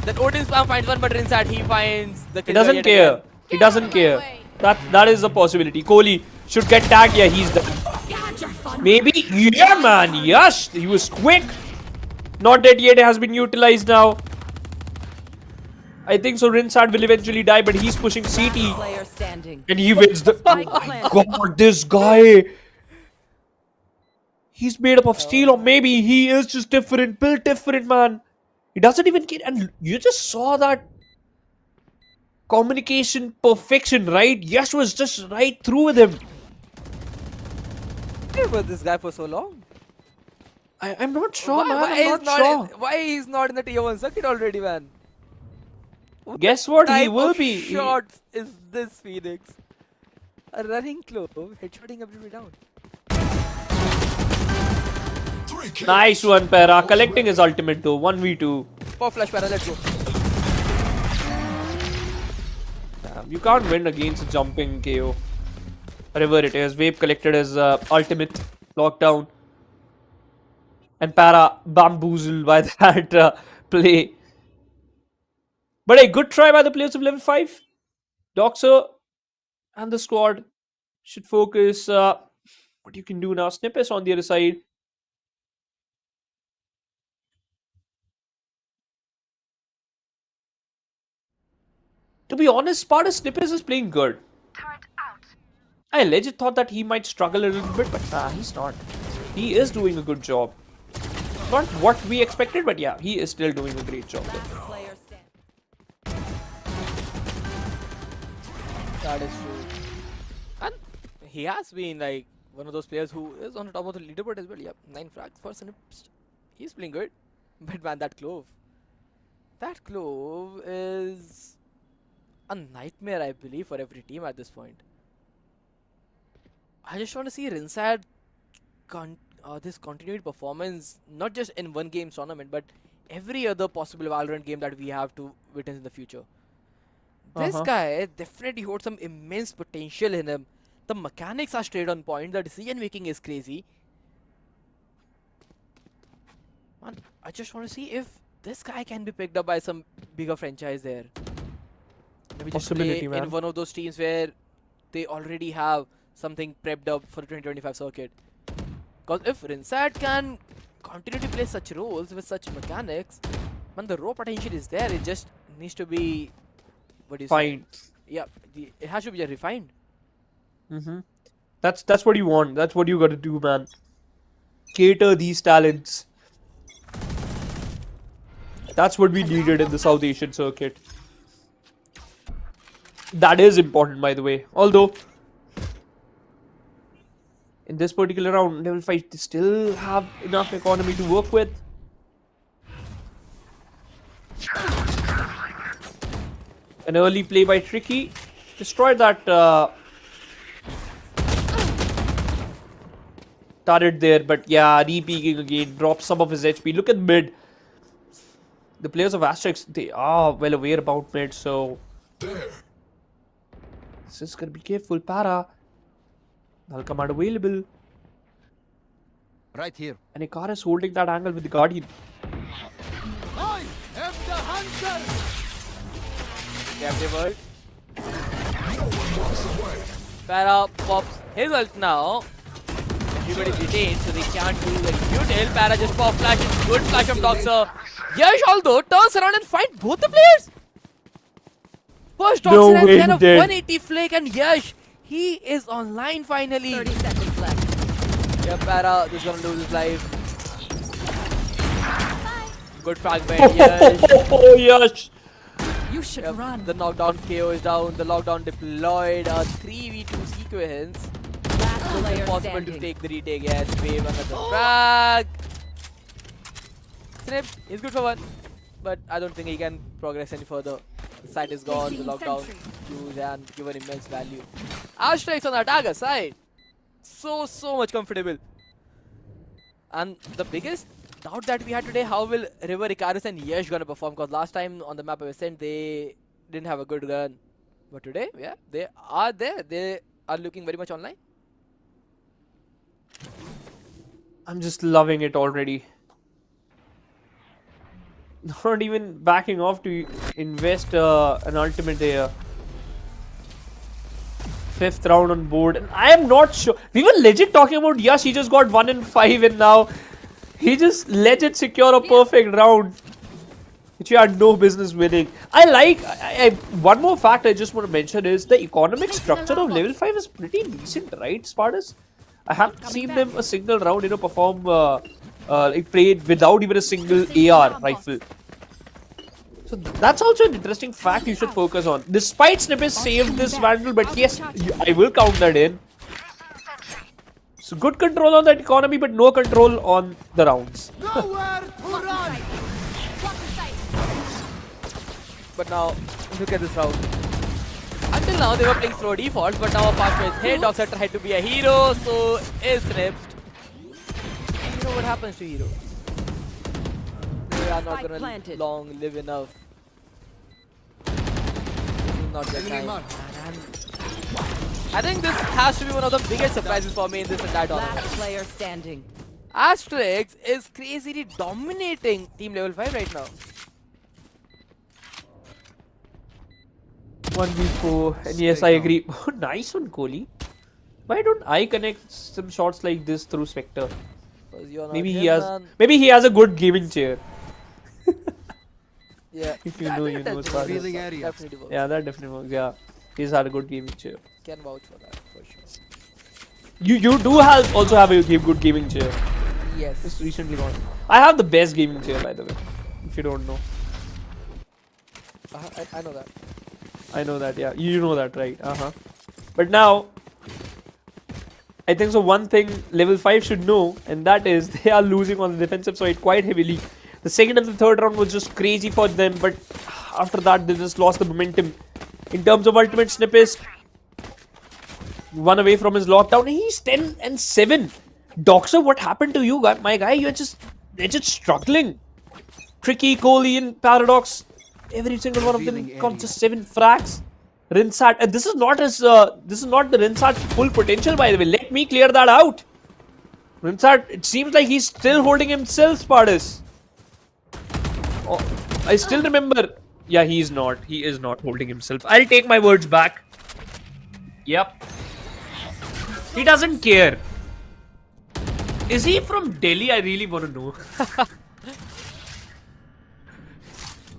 That Odin Spam finds one, but Rinsat, he finds the He kill doesn't yet care. again. He doesn't care. That is a possibility. Kohli should get tagged. Yeah, he's done. Maybe. Yeah, man. Yes. He was quick. Not dead yet. Has been utilized now. I think so. Rinsat will eventually die, but he's pushing CT. Player standing. And he wins the... Oh my god, this guy. He's made up of steel, or maybe he is just different. Built different, man. He doesn't even care. And you just saw that communication perfection, right? Yash was just right through with him. Where was this guy for so long? I'm not sure, man. Why I'm not sure. why he's not in the tier 1 circuit already, man? Guess what? He Type will of be. shots is this, Phoenix? A running clove, headshotting everybody down. Nice one, Para. Collecting his ultimate though. 1v2. Pop flash, Para, let's go. Damn, you can't win against a jumping KO. Whatever it is. Vape collected his ultimate lockdown. And Para bamboozled by that play. But a good try by the players of level 5. Doxer and the squad should focus. What you can do now. Snippets on the other side. To be honest, Sparta Snippets is playing good. I legit thought that he might struggle a little bit, but nah, he's not. He is doing a good job. Not what we expected, but yeah, he is still doing a great job. Last player standing. That is true. And he has been like one of those players who is on the top of the leaderboard as well. Yep, 9 frags for Snips. He's playing good. But man, that clove. That clove is a nightmare, I believe, for every team at this point. I just want to see Rinsat this continued performance, not just in OneGame tournament, but every other possible Valorant game that we have to witness in the future. This guy definitely holds some immense potential in him. The mechanics are straight on point. The decision making is crazy. Man, I just want to see if this guy can be picked up by some bigger franchise there. Maybe just play in one of those teams where they already have something prepped up for the 2025 circuit. Because if Rinsat can continue to play such roles with such mechanics, man, the raw potential is there. It just needs to be, what do you say? Yeah, it has to be refined. That's what you want. That's what you got to do, man. Cater these talents. That's what we needed in the South Asian circuit. That is important, by the way. Although, in this particular round, level 5 they still have enough economy to work with. An early play by Tricky destroyed that turret there, but yeah, re-peeking again, drops some of his HP. Look at mid. The players of ASTERISK, they are well aware about mid, so this is gonna be careful. Para, that'll come out available. Right here. And Ikar is holding that angle with the Guardian. I am the hunter. Captive world. Para pops his ult now. Everybody's detained, so they can't do very futile. Para just pop flashes. Good flash from Doxer. Yash, although, turns around and fight both the players. First No Doxer way and then a he did. 180 flick, and Yash, he is online finally. 30 seconds left. Yeah, Para, this is gonna lose his life. Good fragment, Yash. Oh, yes. You should Yep, run. the knockdown KO is down, the lockdown deployed, a 3v2 sequence. Last It's player impossible to standing. take the retake, yes, wave another frag. Snip, he's good for one, but I don't think he can progress any further. The site is gone, the lockdown used and given immense value. ASTERISK on the attacker side, so much comfortable. And the biggest doubt that we had today, how will River, Icarus and Yash gonna perform? Because last time on the map of Ascent, they didn't have a good run. But today, yeah, they are there. They are looking very much online. I'm just loving it already. Not even backing off to invest an ultimate there. 5th round on board, and I am not sure. We were legit talking about Yash. He just got 1 in 5, and now he just legit secure a perfect round, which he had no business winning. I like. One more fact I just want to mention is the economic structure of level 5 is pretty decent, right, Spartus? I haven't seen them a single round, perform like played without even a single AR rifle. So that's also an interesting fact you should focus on. Despite Snippet saved this Vandal, but yes, I will count that in. So good control on that economy, but no control on the rounds. Nowhere to run. But now, look at this round. Until now, they were playing slow default, but now a partner is hit. Doxer tried to be a hero, so is snipped. And you know what happens to heroes? They are not gonna planted. long live enough. This is not their time. I think this has to be one of the biggest surprises for me in this entire tournament. Last player standing. ASTERISK is crazily dominating Team Level 5 right now. 1v4, and yes, I agree. Oh, nice one, Kohli. Why don't I connect some shots like this through Spectre? Because you're not Maybe him, he has. man. Maybe he has a good gaming chair. Yeah. If you know, you know. That Spartus. Revealing area. definitely works. Yeah, that definitely works. Yeah, he's had a good gaming chair. Can vouch for that for sure. You do have also have a good gaming chair. Yes. Just recently gone. I have the best gaming chair, by the way. If you don't know, I know that. I know that. Yeah, you know that, right? But now, I think so. One thing level 5 should know, and that is they are losing on the defensive side quite heavily. The second and the third round was just crazy for them, but after that they just lost the momentum. In terms of ultimate snippets, 1 away from his lockdown. He's 10 and 7. Doxer, what happened to you, my guy? They're just struggling. Tricky, Kohli, and Paradox. Every single one of them got just 7 frags. Rinsat, and this is not the Rinsat full potential, by the way. Let me clear that out. Rinsat, it seems like he's still holding himself, Spartus. Oh, I still remember. Yeah, he is not. He is not holding himself. I'll take my words back. Yep. He doesn't care. Is he from Delhi? I really want to know.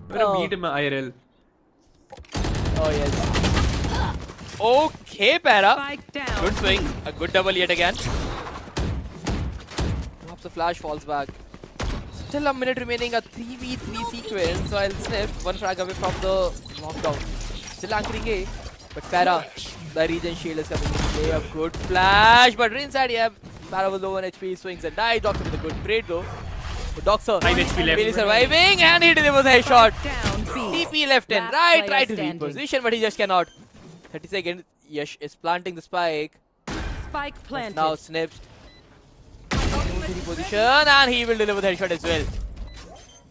I'm gonna meet him IRL. Oh yes. Okay, Para. Spike down. Good swing. A good double yet again. Drops the flash, falls back. Still a minute remaining. A 3v3 sequence. So I'll snip 1 frag away from the knockdown. Still anchoring A. But Para The regen shield is coming into play. A good flash, but inside, yeah, Para was low on HP, swings and dies. Doxer with a good trade though. The Doxer 5 HP left. really surviving, and he delivers a headshot. Down B. TP left and Last right, player try to standing. reposition, but he just cannot. 30 seconds. Yash is planting the spike. Spike planted. Now Snips moves to reposition, and he will deliver the headshot as well.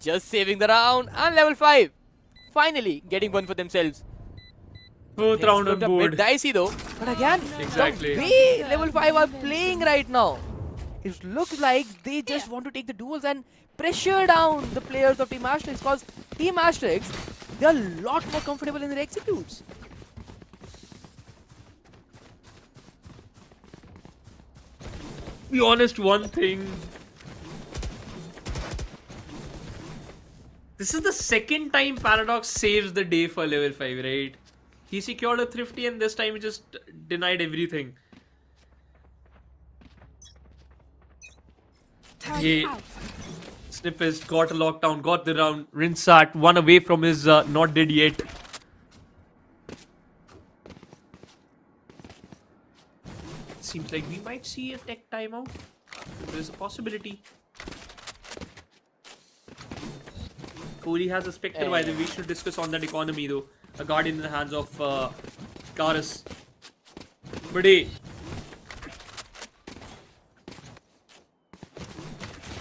Just saving the round, and level 5 finally getting one for themselves. 4th Things round on looked a bit board. dicey though, but again, Exactly. the way level 5 are playing right now, it looks like they just want to take the duels and pressure down the players of Team Asterix, because Team Asterix, they are a lot more comfortable in their executes. Be honest, one thing. This is the second time Paradox saves the day for level 5, right? He secured a thrifty and this time he just denied everything. Yeah. Snippest got a lockdown, got the round. Rinsat, one away from his not dead yet. Seems like we might see a tech timeout. There's a possibility. Kohli has a Spectre, by the way. We should discuss on that economy though. A Guardian in the hands of Karas. But hey,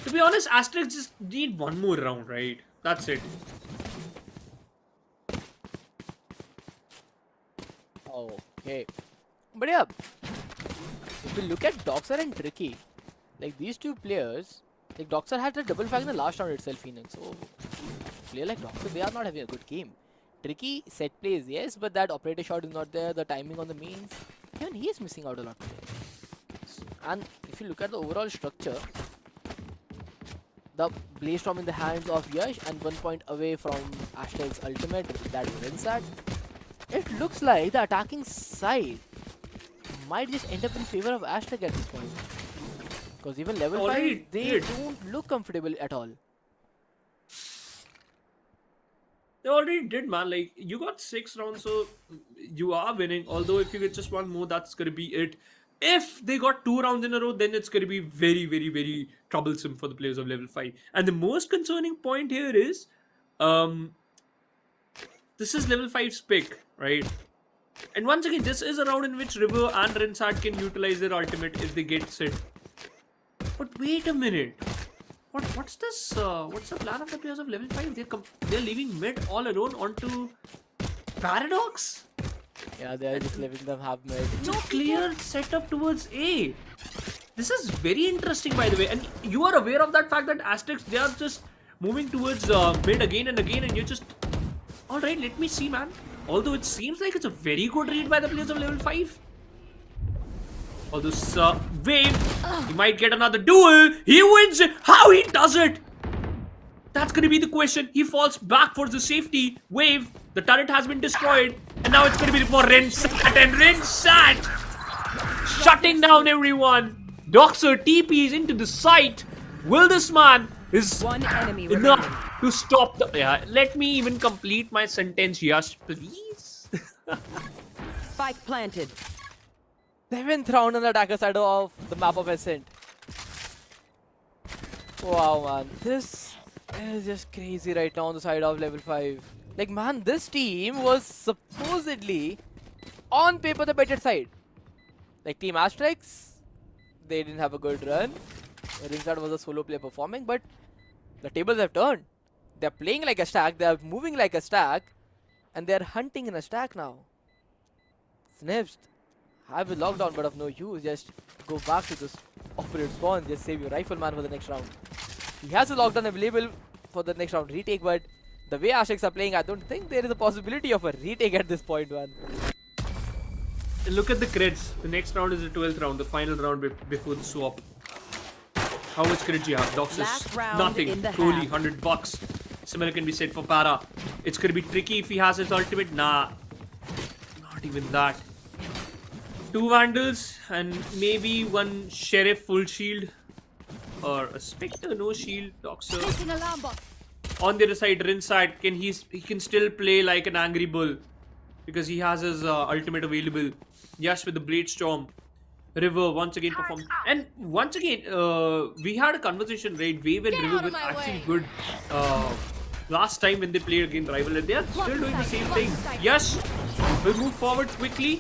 to be honest, Asterix just need one more round, right? That's it. Okay. But yeah, if we look at Doxer and Tricky, like these two players, like Doxer had a double flag in the last round itself, Phoenix. So, player like Doxer, they are not having a good game. Tricky set plays, yes, but that operator shot is not there. The timing on the mains, even he is missing out a lot today. And if you look at the overall structure, the Blaze Storm in the hands of Yash and 1 point away from Asterix's ultimate, that Rinsat. It looks like the attacking side might just end up in favor of Asterix at this point. Because even level 5, Already they did. don't look comfortable at all. They already did, man. Like, you got 6 rounds, so you are winning. Although, if you get just one more, that's going to be it. If they got 2 rounds in a row, then it's going to be very, very, very troublesome for the players of level 5. And the most concerning point here is, this is level 5's pick, right? And once again, this is a round in which River and Rinsat can utilize their ultimate if they get set. But wait a minute. What's this? What's the plan of the players of level 5? They're leaving mid all alone onto Paradox? Yeah, they're just letting them have mid. It's a clear setup towards A. This is very interesting, by the way. And you are aware of that fact that Asterix, they are just moving towards mid again and again, and you're just... Alright, let me see, man. Although it seems like it's a very good read by the players of level 5. Although, Wave, he might get another duel. He wins it. How he does it? That's going to be the question. He falls back for the safety. Wave, the turret has been destroyed. And now it's going to be for Rinsat. And Rinsat shutting down everyone. Doxer TPs into the site. Will this man is One enemy enough remaining. to stop the... Yeah, let me even complete my sentence, Yash, please. Spike planted. 7th round on the attacker side of the map of Ascent. Wow, man. This is just crazy right now on the side of level 5. Like, man, this team was supposedly on paper the better side. Like, Team Asterix, they didn't have a good run. Rinsat was a solo player performing, but the tables have turned. They're playing like a stack, they're moving like a stack, and they're hunting in a stack now. Snips. Have a lockdown, but of no use. Just go back to this operative spawn. Just save your rifleman for the next round. He has a lockdown available for the next round retake, but the way Asterix are playing, I don't think there is a possibility of a retake at this point, man. Look at the creds. The next round is the 12th round, the final round before the swap. How much cred do you have? Doxus, Last round nothing. in the Kohli, half. $100. Similar can be said for Para. It's going to be tricky if he has his ultimate. Nah, not even that. 2 Vandals and maybe 1 Sheriff full shield. Or a Spectre, no shield. Doxer. On the other side, Rinsat, he can still play like an angry bull. Because he has his ultimate available. Yash with the Blade Storm. River once again performed. And once again, we had a conversation, right? Wave and River were actually good last time when they played against Rival, and they are still doing the same thing. Yash will move forward quickly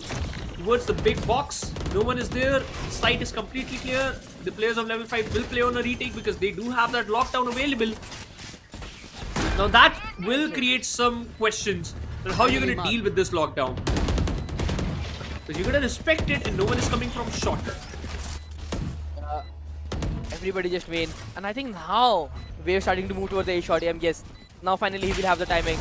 towards the big box. No one is there. Sight is completely clear. The players of level 5 will play on a retake because they do have that lockdown available. Now that will create some questions on how you're going to deal with this lockdown. Because you're going to respect it and no one is coming from short. Everybody just win. And I think now we're starting to move towards the A shot. Yes, now finally he will have the timing.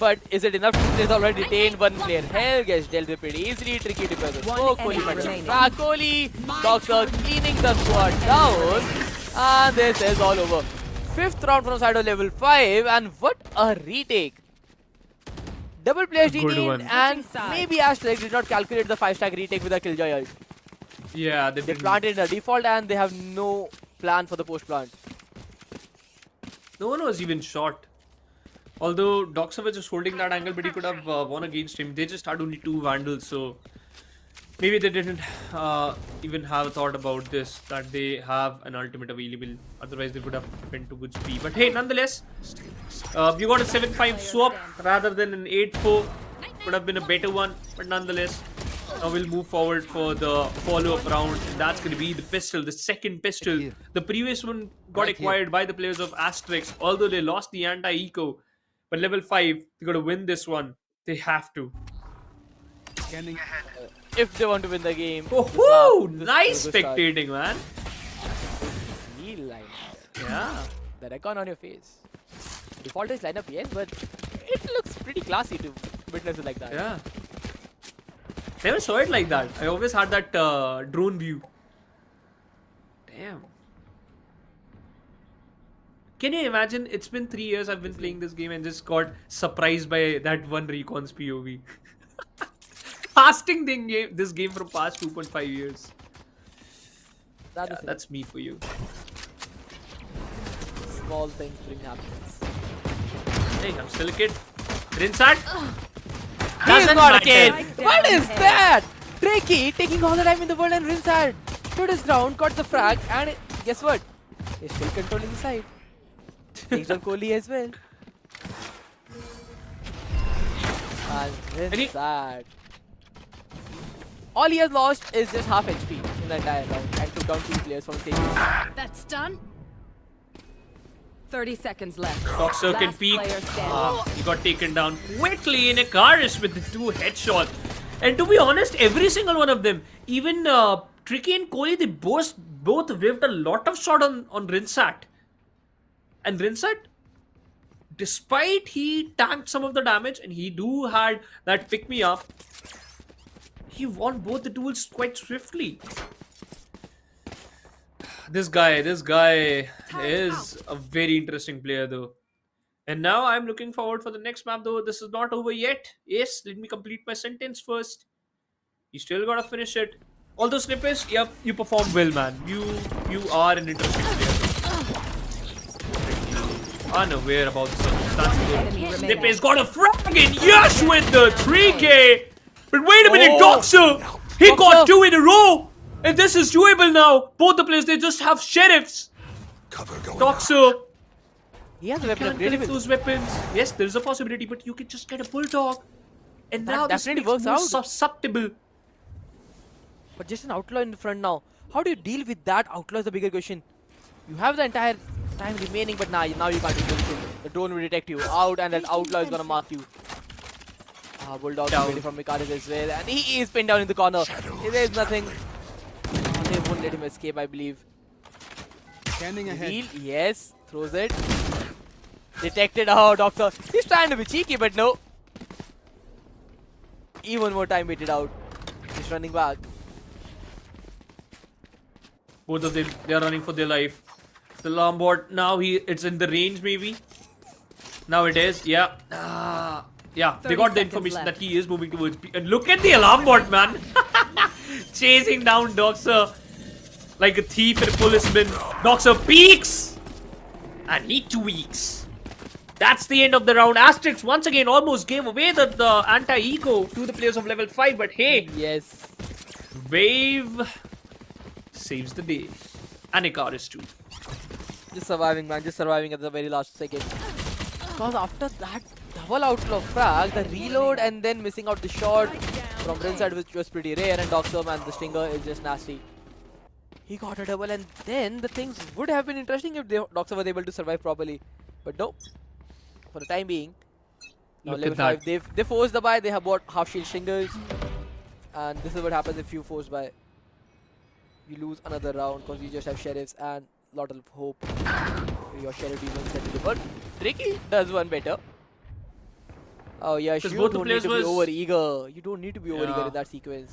But is it enough? He's already detained one player. Hell gets dealt with pretty easily. Tricky to play. Oh, Kohli remaining. Kohli. Doctor cleaning the squad down. And this is all over. 5th round from side of level 5. And what a retake. Double players Good detained. one. And Switching sides. maybe ASTERISK did not calculate the 5-stack retake with a Killjoy ult. Yeah, They planted in the default and they have no plan for the post plant. no one was even shot. Although Doxa was just holding that angle, but he could have won against him. They just had only 2 Vandals, so maybe they didn't even have thought about this, that they have an ultimate available. Otherwise, they would have went towards B. But hey, nonetheless, you got a 7-5 swap rather than an 8-4. Could have been a better one, but nonetheless, now we'll move forward for the follow-up round. And that's going to be the pistol, the second pistol. The previous one got acquired by the players of ASTERISK, although they lost the anti-eco. But level 5, they got to win this one. They have to. Scanning ahead. If they want to win the game. Oh, this nice is a good start. spectating, man. Real line. Yeah. The recon on your face. Default is lineup, yes, but it looks pretty classy to witness it like that. Yeah. Never saw it like that. I always had that drone view. Damn. Can you imagine? It's been 3 years I've been playing this game and just got surprised by that one Recon's POV. Casting this game from past 2.5 years. That Yeah, is that's me for you. small things bring happiness. Hey, I'm still a kid. Rinsat? He's not a kid! matter. What is Down that? Tricky taking all the time in the world and Rinsad. Stood his ground, got the frag, and guess what? He's still controlling the side. Takes on Kohli as well. And Rinsad. All he has lost is just half HP in the entire round and took down 2 players from stage. That's done. 30 seconds left. Doxa can Last peek. player standing. He got taken down quickly in a Karis with the 2 headshots. And to be honest, every single one of them, even Tricky and Kohli, they both whiffed a lot of shot on Rinsat. And Rinsat, despite he tanked some of the damage and he had that pick me up, he won both the duels quite swiftly. This guy is a very interesting player though. And now I'm looking forward for the next map though. This is not over yet. Yes, let me complete my sentence first. You still gotta finish it. Although Snippets, yep, you perform well, man. You are an interesting player. Unaware about the circumstances. Enemy remaining. Snippets got a frag in Yash with the 3K. But wait a minute, Doxa! He got 2 in a row! And this is doable now. Both the players, they just have sheriffs. Cover going Doxa He has a weapon can't upgraded collect with. those weapons. Yes, there is a possibility, but you can just get a bulldog. And That now this definitely makes works more out. susceptible. But just an outlaw in the front now. How do you deal with that outlaw is the bigger question. You have the entire time remaining, but now you can't do anything. The drone will detect you out, and that outlaw is gonna mark you. Bulldog is Down. waiting from Mikaris as well, and he is pinned down in the corner. There is nothing. They won't let him escape, I believe. Scanning ahead. Heal, yes, throws it. Detected. Oh, Doctor. He's trying to be cheeky, but no. Even more time waited out. He's running back. Both of them, they are running for their life. The Lombard, now it's in the range maybe. Now it is, yeah. Yeah, they 30 got the seconds information left. that he is moving towards B. And look at the alarm bot, man. Chasing down Doxa like a thief and a policeman. Doxa peeks. And he tweaks. That's the end of the round. ASTERISK once again almost gave away the anti-eco to the players of level 5. But hey, Yes. Wave saves the day. And Icarus too. Just surviving, man. Just surviving at the very last second. Because after that double outlaw frag, the reload and then missing out the shot from Rinside, which was pretty rare, and Doxer, man, the stinger is just nasty. He got a double, and then the things would have been interesting if Doxer was able to survive properly. But no. For the time being, now Look level at 5, they forced the buy, they have bought half shield stingers. And this is what happens if you force buy. You lose another round because you just have sheriffs and lot of hope. Your sheriff demons get delivered. Tricky does one better. Oh yeah, you both the don't need players to be was- over eager. You don't need to be over eager Yeah. in that sequence.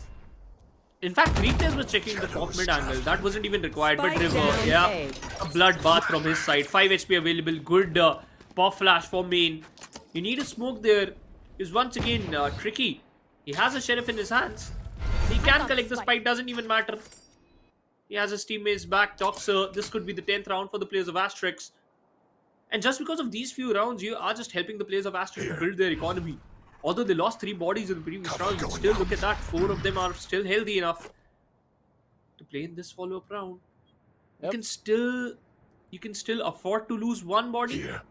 In fact, 3 players were checking the top mid angle. That wasn't even required. But Spike River, down yeah, A. a bloodbath from his side. 5 HP available. Good pop flash for main. You need a smoke there. Is once again tricky. He has a sheriff in his hands. He can collect the spike. Doesn't even matter. He has his teammates back. Doxer. This could be the 10th round for the players of ASTERISK. And just because of these few rounds, you are just helping the players of ASTERISK to build their economy. Although they lost 3 bodies in the previous round, but still look at that. 4 of them are still healthy enough to play in this follow-up round. Yep. You can still afford to lose 1 body. Here.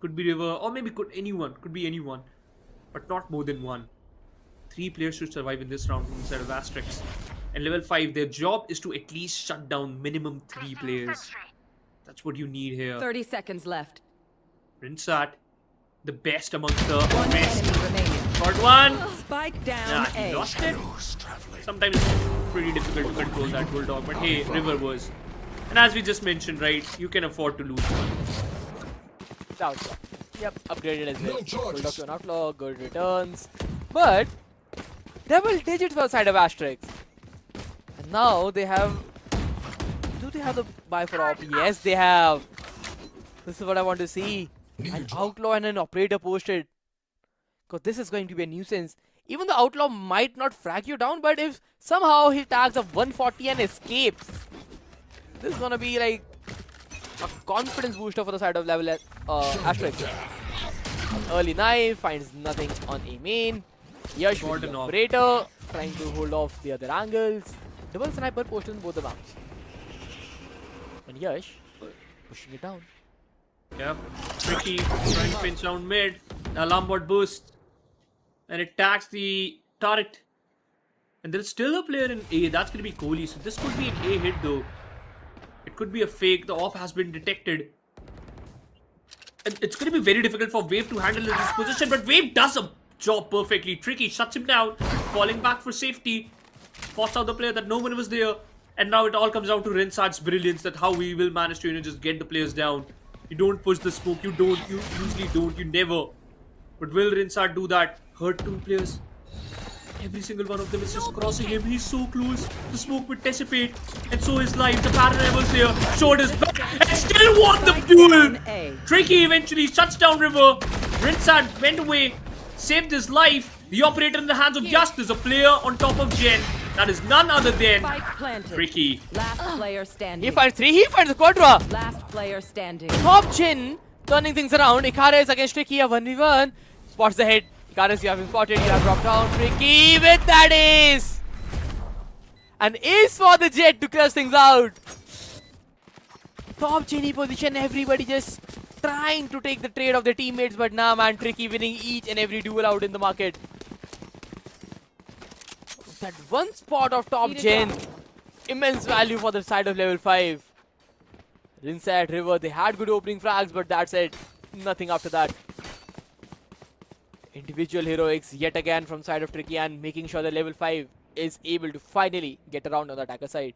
Could be River, or maybe could be anyone, but not more than 1. 3 players should survive in this round instead of ASTERISK. And level 5, their job is to at least shut down minimum 3 players. That's what you need here. 30 seconds left. Rinsat, the best amongst the One best. enemy remaining. Got one. Spike down Yeah, he A. lost it. Who's traveling? Sometimes it's pretty difficult to control that bulldog, but hey, River was. And as we just mentioned, right, you can afford to lose one. Outlaw. Yep, upgraded as well. No charges. Bulldog to an outlaw, good returns. But double digits for the side of ASTERISK. And now they have. Do they have the buy for op? Yes, they have. This is what I want to see. An outlaw and an operator posted. Because this is going to be a nuisance. Even the outlaw might not frag you down, but if somehow he tags a 140 and escapes, this is gonna be like a confidence booster for the side of level ASTERISK. Early knife finds nothing on a main. Yash with the Gordon off. operator trying to hold off the other angles. Double sniper posted in both the rounds. And Yash pushing it down. Yep. Tricky trying to pinch down mid. The alarm bot bursts. And it tags the turret. And there's still a player in A. That's going to be Kohli. So this could be an A hit though. It could be a fake. The op has been detected. And it's going to be very difficult for Wave to handle this position. But Wave does a job perfectly. Tricky shuts him down. Falling back for safety. Spots out the player that no one was there. And now it all comes down to Rinsat's brilliance. That how we will manage to just get the players down. You don't push the smoke. You usually don't. You never. But will Rinsat do that? Hurt 2 players. Every single one of them is just crossing him. He's so close. The smoke would dissipate. And so his life. The parallel was there. Showed his back. And still won the duel. down A. Tricky eventually shuts down River. Rinsat went away. Saved his life. The operator in the hands of Justice. A player on top of Jen. That is none other than Spike planted. Tricky. Last player standing. He finds 3, he finds the quadra. Last player standing. Top Chin turning things around. Icarus against Tricky, a 1v1. Spots the hit. Icarus, you have been spotted. You have dropped down. Tricky with that ace. An ace for the Jet to close things out. Top Chinny position. Everybody just trying to take the trade of their teammates. But nah, man. Tricky winning each and every duel out in the market. That one spot of top gen. Immense value for the side of level 5. Rinsat, River, they had good opening frags, but that's it. Nothing after that. Individual heroics yet again from side of Tricky and making sure that level 5 is able to finally get around on the attacker side.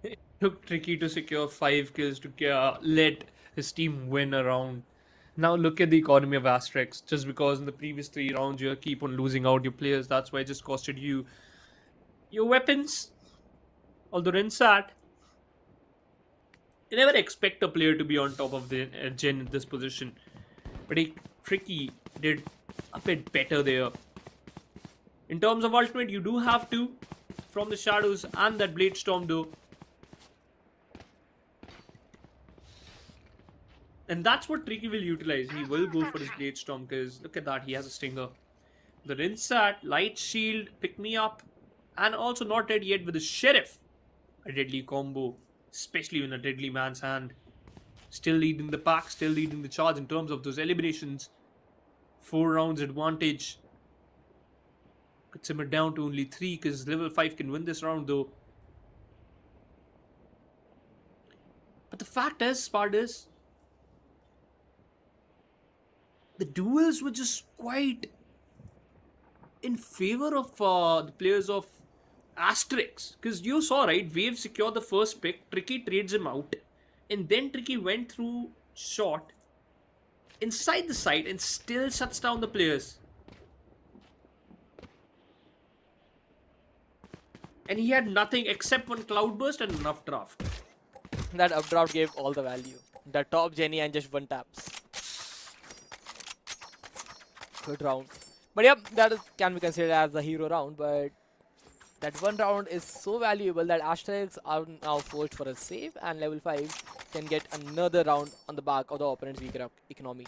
It took Tricky to secure 5 kills to let his team win a round. Now look at the economy of ASTERISK. Just because in the previous 3 rounds you keep on losing out your players, that's why it just costed you your weapons. Although Rinsat, you never expect a player to be on top of the Gen in this position. But Tricky did a bit better there. In terms of ultimate, you do have to from the shadows and that Blade Storm though. And that's what Tricky will utilize. He will go for his Blade Storm because look at that, he has a stinger. The Rinsat, Light Shield, Pick Me Up, and also not dead yet with the Sheriff. A deadly combo, especially in a deadly man's hand. Still leading the pack, still leading the charge in terms of those eliminations. 4 rounds advantage. Could simmer down to only 3 because level 5 can win this round though. But the fact is, Spartus, the duels were just quite in favor of the players of Asterix. Because you saw, right? Wave secured the first pick. Tricky trades him out. And then Tricky went through shot inside the site and still shuts down the players. And he had nothing except one cloudburst and enough draft. That updraft gave all the value. The top Jenny and just 1 taps. Good round. But yep, can be considered as a hero round. But that 1 round is so valuable that Asterix are now forced for a save, and level 5 can get another round on the back of the opponent's weaker economy.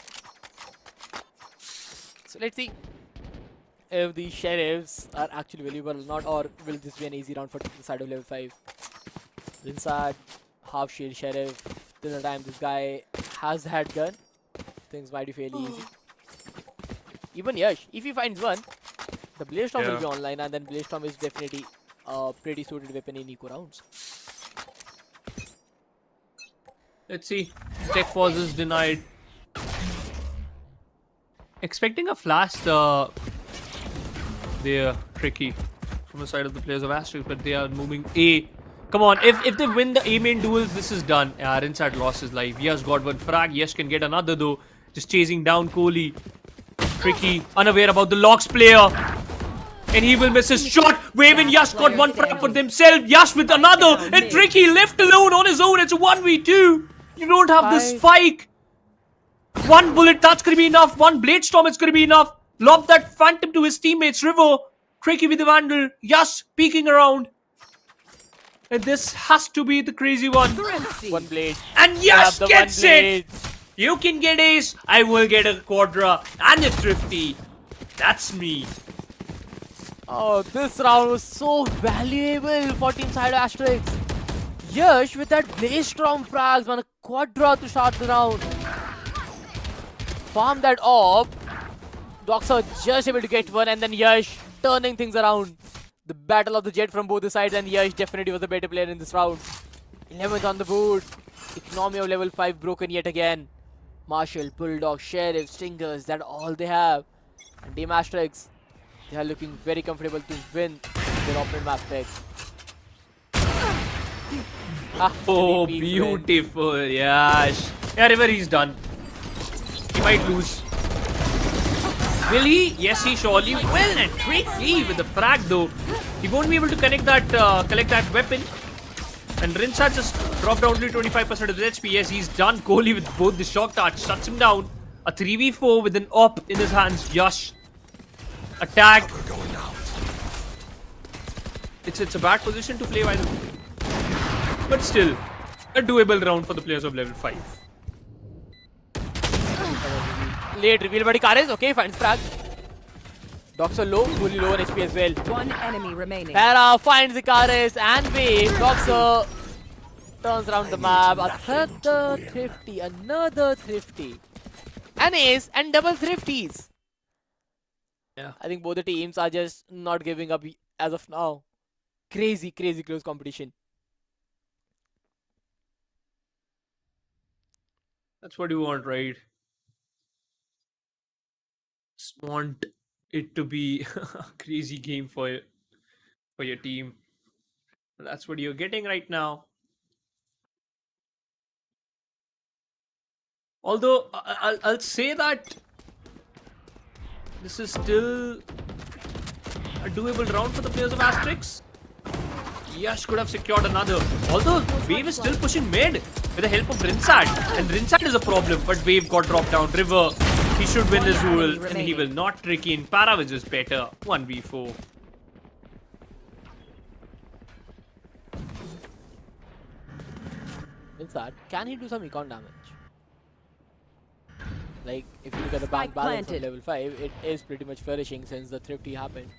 So let's see if the sheriffs are actually valuable or not, or will this be an easy round for the side of level 5. Rinsat, half shield sheriff. Till the time this guy has that gun, things might be fairly easy. Even Yash, if he finds one, the Blaze Storm will be online, and then Blaze Storm is definitely a pretty suited weapon in eco rounds. Let's see. Tech pause is denied. Expecting a flash, they're tricky from the side of the players of Asterix, but they are moving A. Come on, if they win the A main duels, this is done. Rinsat lost his life. Yash got one frag. Yash can get another though. Just chasing down Kohli. Tricky, unaware about the Locks player. And he will miss his shot. Wave and Yash got one frag for themselves. Yash with another. And Tricky left alone on his own. It's a 1v2. You don't have the spike. One bullet, that's gonna be enough. One blade storm, it's gonna be enough. Lob that phantom to his teammates. River, Tricky with the vandal. Yash peeking around. And this has to be the crazy one. One blade. And Yash gets it. You can get ace. I will get a quadra and a thrifty. That's me. Oh, this round was so valuable for team side of Asterix. Yash with that Blaze Storm frags, man, a quadra to start the round. Farm that off. Docs are just able to get one, and then Yash turning things around. The battle of the jet from both the sides, and Yash definitely was the better player in this round. 11th on the board. Economy of level 5 broken yet again. Marshall, Bulldog, Sheriff, Stingers, that's all they have. And Team Asterix, they are looking very comfortable to win their open map pick. Oh, beautiful, Yash. Yeah, River, he's done. He might lose. Will he? Yes, he surely will. And Tricky with the frag though. He won't be able to collect that weapon. And Rinsat just dropped down only 25% of his HP. Yes, he's done. Kohli with both the shock darts shuts him down. A 3v4 with an op in his hands. Yash. Attack. It's a bad position to play by the way. But still, a doable round for the players of level 5. Late reveal, but Ikaris, okay, finds frag. Docs are low, fully low on HP as well. One enemy remaining. Para finds Ikaris and Wave. Docs turns around the map. Another thrifty, another thrifty. An ace and double thrifties. Yeah. I think both the teams are just not giving up as of now. Crazy, crazy close competition. That's what you want, right? Just want it to be a crazy game for your team. That's what you're getting right now. Although I'll say that this is still a doable round for the players of Asterix. Yash could have secured another. Although Wave is still pushing mid with the help of Rinsat. And Rinsat is a problem, but Wave got dropped down. River, he should win this duel, and he will not. Tricky in Para, which is better. 1v4. Rinsat, can he do some econ damage? Like, if you look at the bank Spike balance on planted. level 5, it is pretty much flourishing since the thrifty happened.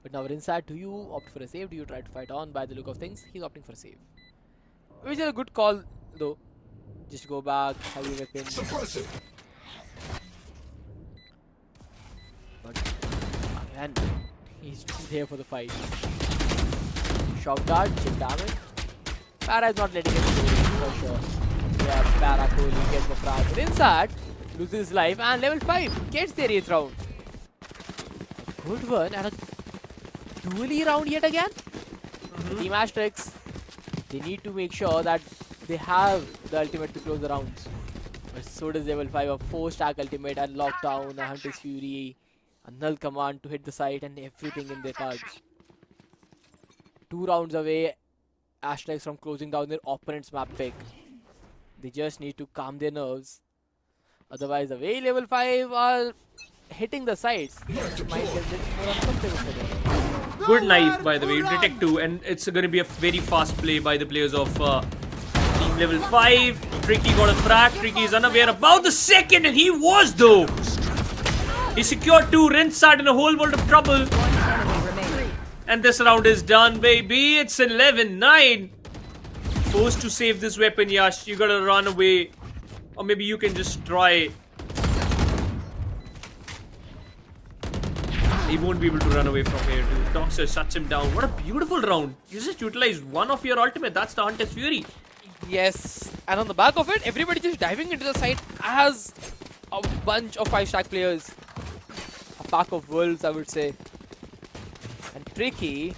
But now Rinsat, do you opt for a save? Do you try to fight on? By the look of things, he's opting for a save. Which is a good call, though. Just go back, have your weapon. Suppressive. But again, he's there for the fight. Shock dart, chip damage. Para is not letting him go for sure. Yeah, Para Kohli gets the frag. Rinsat loses his life and level 5 gets their 8th round. A good one and a dually round yet again. Team Asterix, they need to make sure that they have the ultimate to close the rounds. But so does level 5, a 4-stack ultimate and lockdown, a Hunter's Fury, a null command to hit the site and everything in their cards. 2 rounds away, Asterix from closing down their opponent's map pick. They just need to calm their nerves. Otherwise, the way level 5 are hitting the sites, it might get a bit more uncomfortable for them. Good knife, by the way. Detect 2, and it's going to be a very fast play by the players of team level 5. Tricky got a frag. Tricky is unaware about the second, and he was though. He secured 2. Rinsat in a whole world of trouble. Enemy remaining. And this round is done, baby. It's 11-9. Forced to save this weapon, Yash. You gotta run away. Or maybe you can just try. He won't be able to run away from here, dude. Doxer shuts him down. What a beautiful round. You just utilized one of your ultimate. That's the Hunter's Fury. Yes, and on the back of it, everybody just diving into the site as a bunch of 5-stack players. A pack of wolves, I would say. And Tricky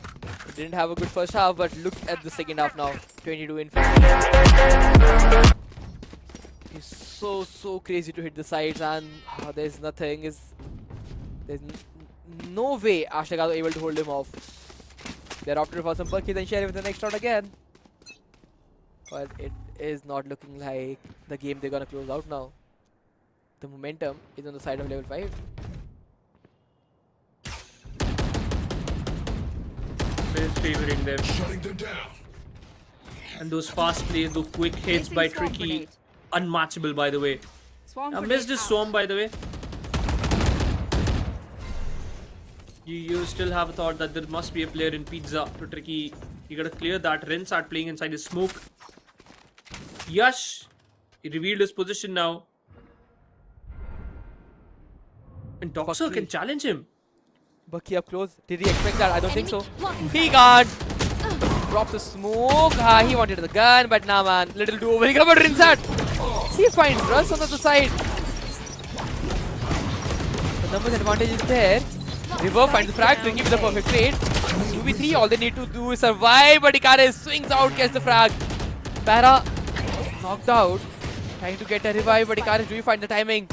didn't have a good first half, but look at the second half now. 22 in 50. He's so crazy to hit the sides, and there's nothing. There's no way Ashtaga was able to hold him off. They're opting for some buckets and sharing with the next round again. But it is not looking like the game they're gonna close out now. The momentum is on the side of level 5. Is favoring them. Shutting them down. And those fast plays, those quick hits by Tricky. Unmatchable, by the way. I missed his swarm, by the way. You still have a thought that there must be a player in pizza to Tricky. You gotta clear that. Rinsat playing inside his smoke. Yash, he revealed his position now. And Doxer can challenge him. Bucky up close. Did he expect that? I don't think so. He can't. Drops the smoke. He wanted the gun, but nah, man. Little too over. He covered Rinsat. He finds Russ on the other side. The numbers advantage is there. River finds the frag, Tricky with the perfect trade. 2v3, all they need to do is survive, but Icarus swings out, gets the frag. Para knocked out, trying to get a revive, but Icarus, do you find the timing?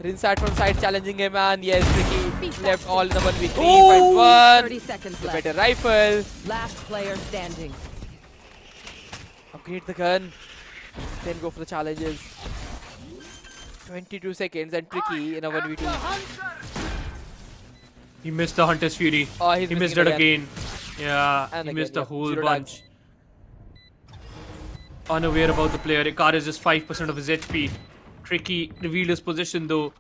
Rinsat from side challenging him, and yes, Tricky left all in the 1v3. Finds one. 30 seconds The left. better rifle. Last player standing. Upgrade the gun. Then go for the challenges. 22 seconds and Tricky in a 1v2. He missed the Hunter's Fury. Oh, he's He missing missed it it again. Yeah, And he again, missed a yeah. whole 0 bunch. Unaware about the player. Icarus is just 5% of his HP. Tricky revealed his position though.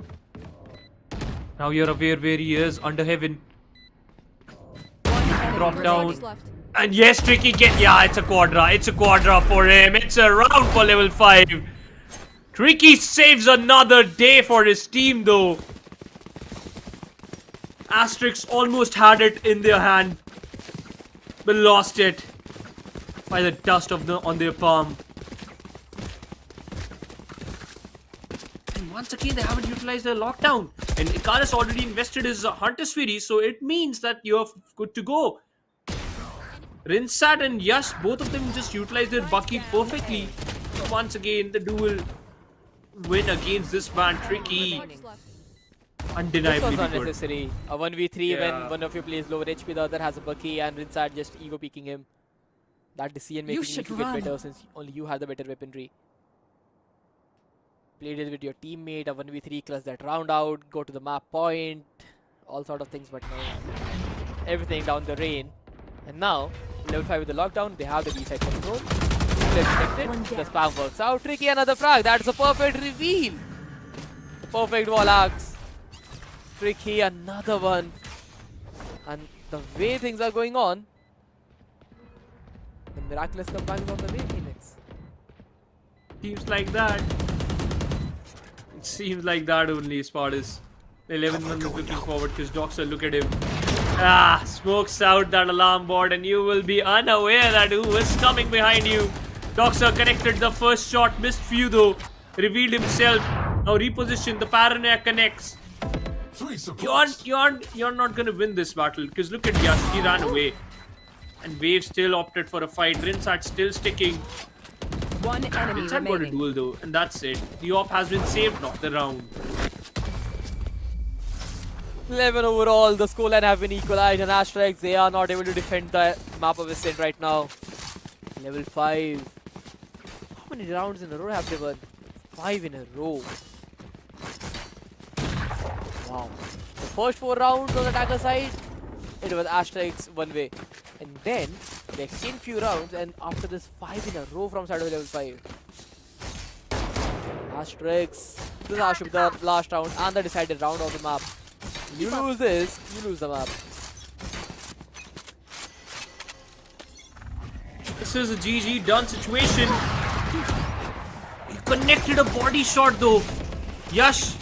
Now you're aware where he is, under heaven. Drop down. And yes, Tricky yeah, it's a quadra. It's a quadra for him. It's a round for level 5. Tricky saves another day for his team though. Asterix almost had it in their hand, but lost it by the dust on their palm. And once again, they haven't utilized their lockdown. And Icarus already invested his Hunter's Fury, so it means that you're good to go. Rinsat and Yash, both of them just utilized their Bucky perfectly. Once again, the duel win against this man, Tricky. This Undeniably was good. unnecessary. A 1v3 Yeah. when one of you plays lower HP, the other has a Bucky, and Rinsat just ego peeking him. That decision making needs to get better since only you have the better weaponry. Played it with your teammate, a 1v3, clutch that round out, go to the map point, all sort of things, but no. Everything down the rain. And now, level 5 with the lockdown, they have the B-side control. Clear detected, the spam works out. Tricky, another frag, that's a perfect reveal. Perfect wall axe. Tricky, another one. And the way things are going on, the miraculous comeback is on the way, Phoenix. Seems like that. It seems like that only, Spartus. The 11th one is looking forward because Doxer, look at him. Smokes out that alarm board and you will be unaware that who is coming behind you. Doxer connected the first shot, missed few though. Revealed himself. Now repositioned, the paranoia connects. You're not gonna win this battle because look at Yash, he ran away. And Wave still opted for a fight. Rinsat still sticking. One enemy Rinsat got a remaining. duel though, and that's it. The op has been saved, not the round. 11 overall, the scoreline have been equalized and ASTERISK, they are not able to defend the map of Ascent right now. Level 5. How many rounds in a row have they won? 5 in a row. Wow. The first 4 rounds on the attacker side, it was ASTERISK one way. And then, they exchanged few rounds and after this 5 in a row from side of level 5. ASTERISK, this has to be the last round and the decided round of the map. You lose this, you lose the map. This is a GG done situation. He connected a body shot though. Yash.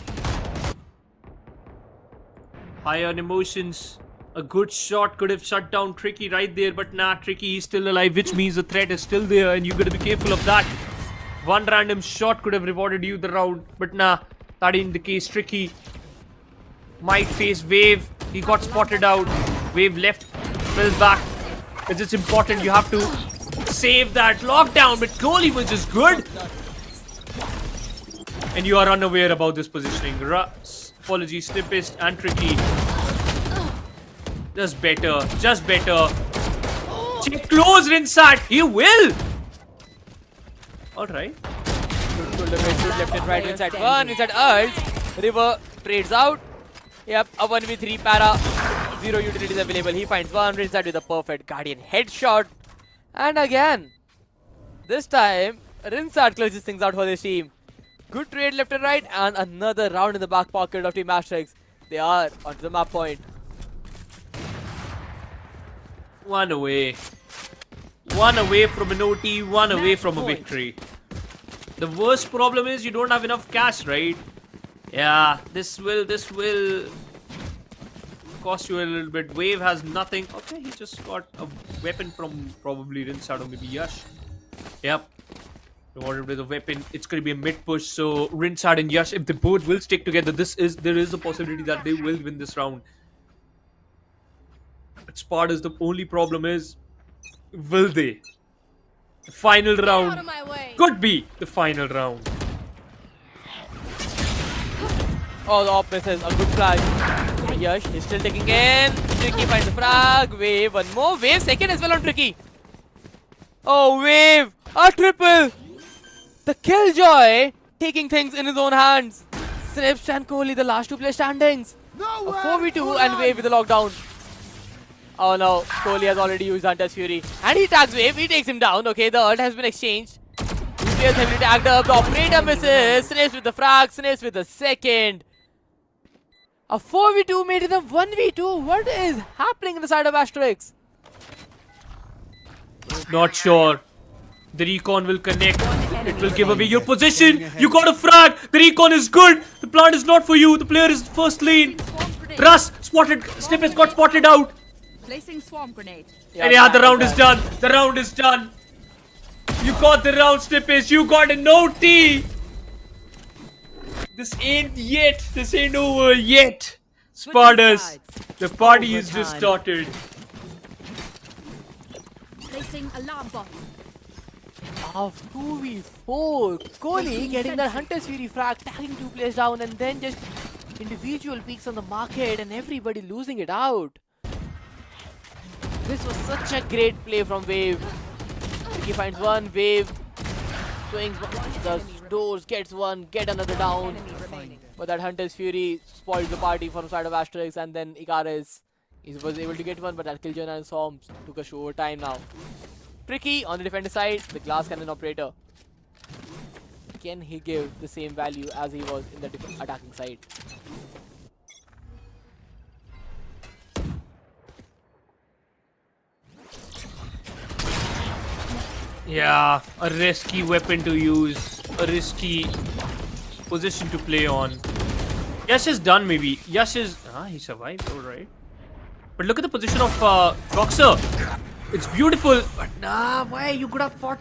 High on emotions. A good shot could have shut down Tricky right there, but nah, Tricky is still alive, which means the threat is still there and you gotta be careful of that. One random shot could have rewarded you the round, but nah, that ain't the case. Tricky might face Wave. He got spotted out. Wave left, fell back. It's just important. You have to save that lockdown. But goalie was just good. And you are unaware about this positioning. Apologies, Snippist and Tricky. Just better. Just better. Check close, Rinsat. He will. Alright. Shoulder mid, left and right, inside one, inside ult. River trades out. Yep, a 1v3 para. 0 utilities available. He finds one, Rinsat with a perfect Guardian headshot. And again, this time, Rinsat clutches things out for this team. Good trade left and right, and another round in the back pocket of Team ASTERISK. They are onto the map point. One away. One away from an OT, one away from a victory. The worst problem is you don't have enough cash, right? Yeah, this will cost you a little bit. Wave has nothing. Okay, he just got a weapon from probably Rinsat or maybe Yash. Yep. Rewarded with a weapon. It's gonna be a mid push. So Rinsat and Yash, if they both will stick together, there is a possibility that they will win this round. But Spartus, the only problem is, will they? The final round could be the final round. Oh, the op misses. A good flag. Yash is still taking in. Tricky finds the frag. Wave, one more. Wave second as well on Tricky. Oh, Wave. A triple. The Killjoy taking things in his own hands. Snips and Kohli, the last two players standings. A 4v2 and Wave with the lockdown. Oh no, Kohli has already used Hunter's Fury. And he tags Wave, he takes him down. Okay, the ult has been exchanged. Two players heavily tagged up. The operator misses. Snips with the frag, Snips with the second. A 4v2 made it a 1v2. What is happening in the side of ASTERISK? Not sure. The recon will connect. It will give away your position. You got a frag. The recon is good. The plant is not for you. The player is first lane. Russ spotted. Snippets got spotted out. Placing swarm grenade. And yeah, the round is done. The round is done. You got the round, Snippets. You got an OT. This ain't yet. This ain't over yet. Spartus. The party is just started. Placing alarm bot. Of 2v4. Kohli getting that Hunter's Fury frag, tagging two players down, and then just individual peaks on the market and everybody losing it out. This was such a great play from Wave. He finds one, Wave swings the doors, gets one, get another down. But that Hunter's Fury spoiled the party from side of ASTERISK, and then Icarus was able to get one, but that Killjoy and Storms took us to overtime now. Tricky on the defender side, the glass cannon operator. can he give the same value as he was in the attacking side? Yeah, a risky weapon to use, a risky position to play on. Yash is done maybe. Yash is... he survived, alright. But look at the position of Boxer. It's beautiful. But nah, why? You could have fought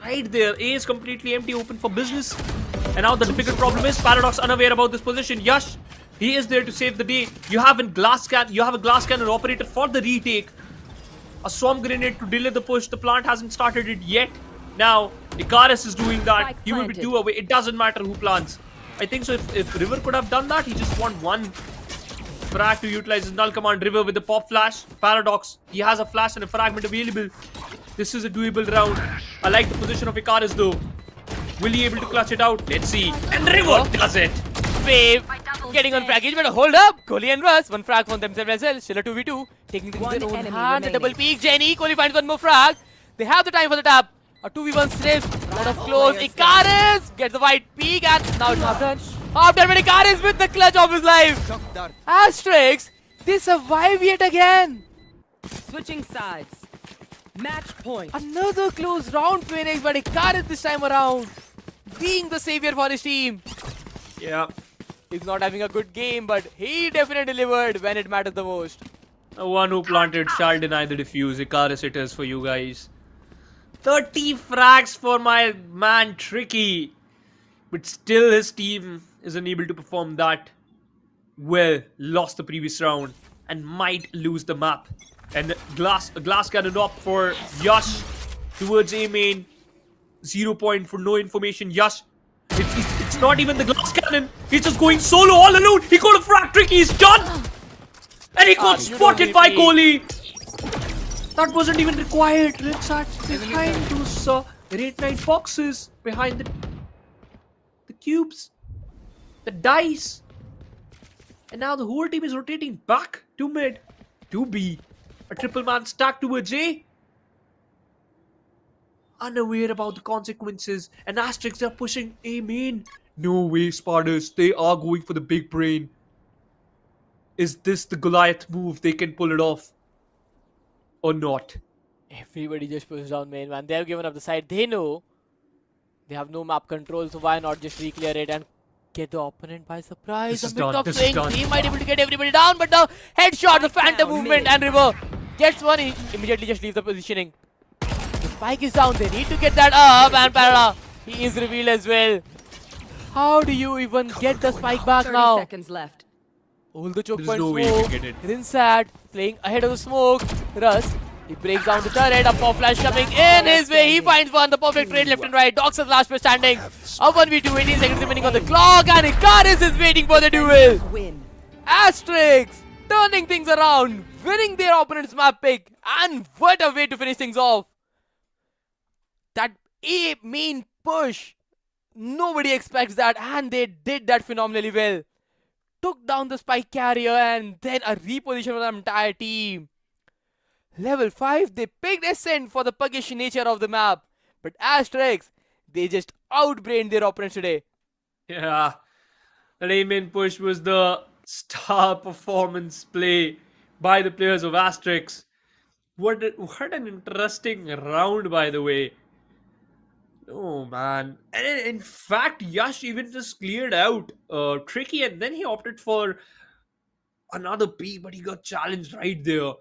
right there. A is completely empty, open for business. And now the difficult problem is Paradox unaware about this position. Yash, he is there to save the day. You have a glass cannon operator for the retake. A swarm grenade to delay the push. The plant hasn't started it yet. Now, Icarus is doing that. Spike He will be planted. 2 away. It doesn't matter who plants. I think so. If River could have done that, he just want one frag to utilize his null command. River with the pop flash. Paradox. He has a flash and a fragment available. This is a doable round. I like the position of Icarus though. Will he able to clutch it out? Let's see. And River does it. Wave getting on fraggage, but hold up. Kohli and Russ, one frag from themselves as well. Still a 2v2. Taking things in their own enemy hand. The double remaining. peek. Jenny. Kohli finds one more frag. They have the time for the tap. A 2v1 sniff. Out of close. players Icarus gets the white peak, and now it's half done. Half done, but Icarus with the clutch of his life. Shock dart. Asterix, they survive yet again. Switching sides. Match point. Another close round, Phoenix, but Icarus this time around, being the savior for his team. Yeah. He's not having a good game, but he definitely delivered when it mattered the most. The one who planted shall deny the defuse. Icarus it is for you guys. 30 frags for my man Tricky. But still his team is unable to perform that well. Lost the previous round and might lose the map. And a glass cannon up for Yash towards A main. 0 point for no information. Yash, it's not even the glass cannon. He's just going solo all alone. He got a frag. Tricky is done. And he got you spotted don't by need Kohli. That wasn't even required. Let's behind those Great Knight boxes. Behind the cubes. The dice. And now the whole team is rotating back to mid. To B. A triple man stack towards A. Unaware about the consequences. And Asterix are pushing A main. No way, Spartans. They are going for the big brain. Is this the Goliath move? They can pull it off. Or not. Everybody just pushed down main, man. They have given up the side. They know they have no map control, so why not just re-clear it and get the opponent by surprise? This is A bit done, of this is swing. done. He might able to get everybody down, but the headshot, the phantom down, movement, mid. and River gets one. He immediately just leaves the positioning. The spike is down. They need to get that up, and Parada, he is revealed as well. How do you even get the spike back 30 now? seconds left. Hold the choke There's point no way you smoke. can get it. Rinsat playing ahead of the smoke. Russ, he breaks down the turret. A pop flash coming in his way. He finds one. The perfect trade left and right. Dox is last man standing. A 1v2, 18 seconds remaining on the clock. And Icarus is waiting for the duel. Win. Asterix turning things around. Winning their opponent's map pick. And what a way to finish things off. That A main push. Nobody expects that. And they did that phenomenally well. Took down the spike carrier and then a reposition for the entire team. Level 5, they picked Ascent for the puggish nature of the map. But Asterix, they just outbrained their opponents today. Yeah. That A-main push was the star performance play by the players of Asterix. What an interesting round, by the way. Oh man. And in fact, Yash even just cleared out Tricky and then he opted for another P, but he got challenged right there.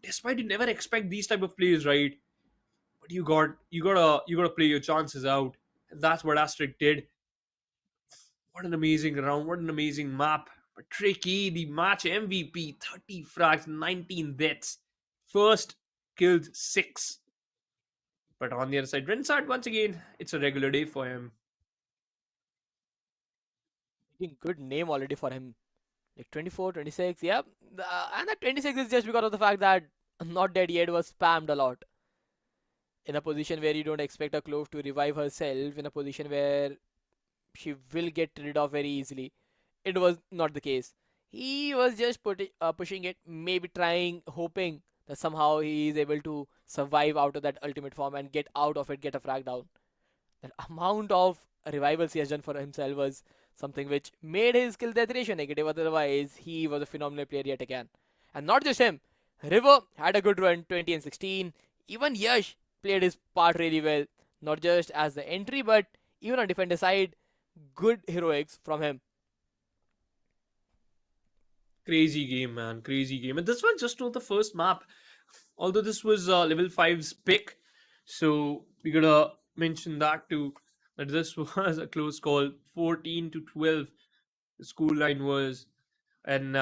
Despite you never expect these type of plays, right? But you gotta play your chances out. And that's what Asterix did. What an amazing round, what an amazing map. But Tricky, the match MVP, 30 frags, 19 deaths. First killed 6. But on the other side, Rinsat, once again, it's a regular day for him. Good name already for him. Like 24, 26, yep. And that 26 is just because of the fact that Not Dead Yet was spammed a lot. In a position where you don't expect a Clove to revive herself, in a position where she will get rid of very easily. It was not the case. He was just pushing it, maybe trying, hoping that somehow he is able to survive out of that ultimate form and get out of it, get a frag down. That amount of revival he has done for himself was something which made his kill death ratio negative. Otherwise, he was a phenomenal player yet again. And not just him, River had a good run 20 and 16. Even Yash played his part really well, not just as the entry, but even on defender side, good heroics from him. Crazy game, man. Crazy game. And this was just not the first map. Although this was level five's pick, so we gotta mention that too. That this was a close call, 14-12. The score line was, and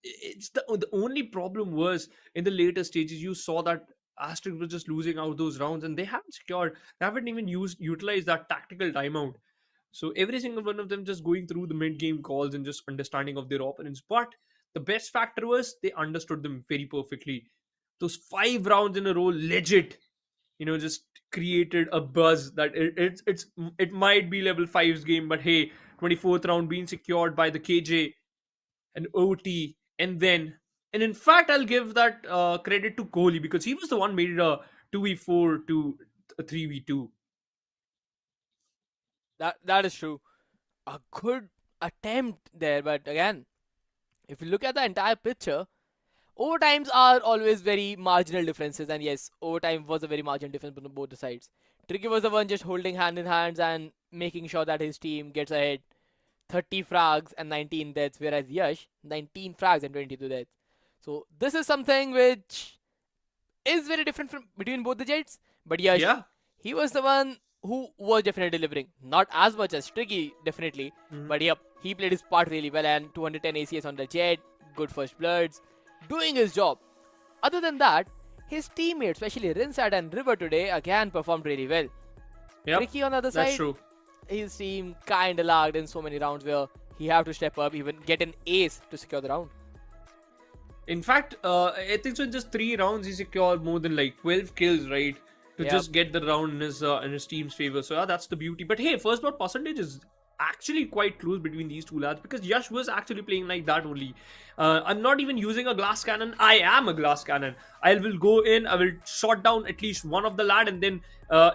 it's the only problem was in the later stages you saw that Asterisk was just losing out those rounds, and they haven't secured, they haven't even utilized that tactical timeout. So every single one of them just going through the mid game calls and just understanding of their opponents. But the best factor was they understood them very perfectly. Those 5 rounds in a row, legit, just created a buzz that it might be level five's game, but hey, 24th round being secured by the KJ and OT, and in fact, I'll give that credit to Kohli because he was the one made it a 2v4 to a 3v2. That is true. A good attempt there, but again, if you look at the entire picture, overtimes are always very marginal differences, and yes, overtime was a very marginal difference on both the sides. Tricky was the one just holding hand in hands and making sure that his team gets ahead. 30 frags and 19 deaths, whereas Yash, 19 frags and 22 deaths. So this is something which is very different from between both the Jets. But Yash, Yeah. he was the one who was definitely delivering. Not as much as Tricky, definitely. But yep, he played his part really well, and 210 ACS on the Jet, good first bloods, doing his job. Other than that, his teammates, especially Rinsat and River today, again performed really well. Yep, Tricky on the other that's side, true. his team kinda lagged in so many rounds where he have to step up, even get an ace to secure the round. In fact, I think so in just 3 rounds he secured more than like 12 kills, right? To Yep. just get the round in his team's favor. So yeah, that's the beauty. But hey, first blood percentage is actually quite close between these two lads because Yash was actually playing like that only. I'm not even using a glass cannon. I am a glass cannon. I will go in. I will shot down at least one of the lad, and then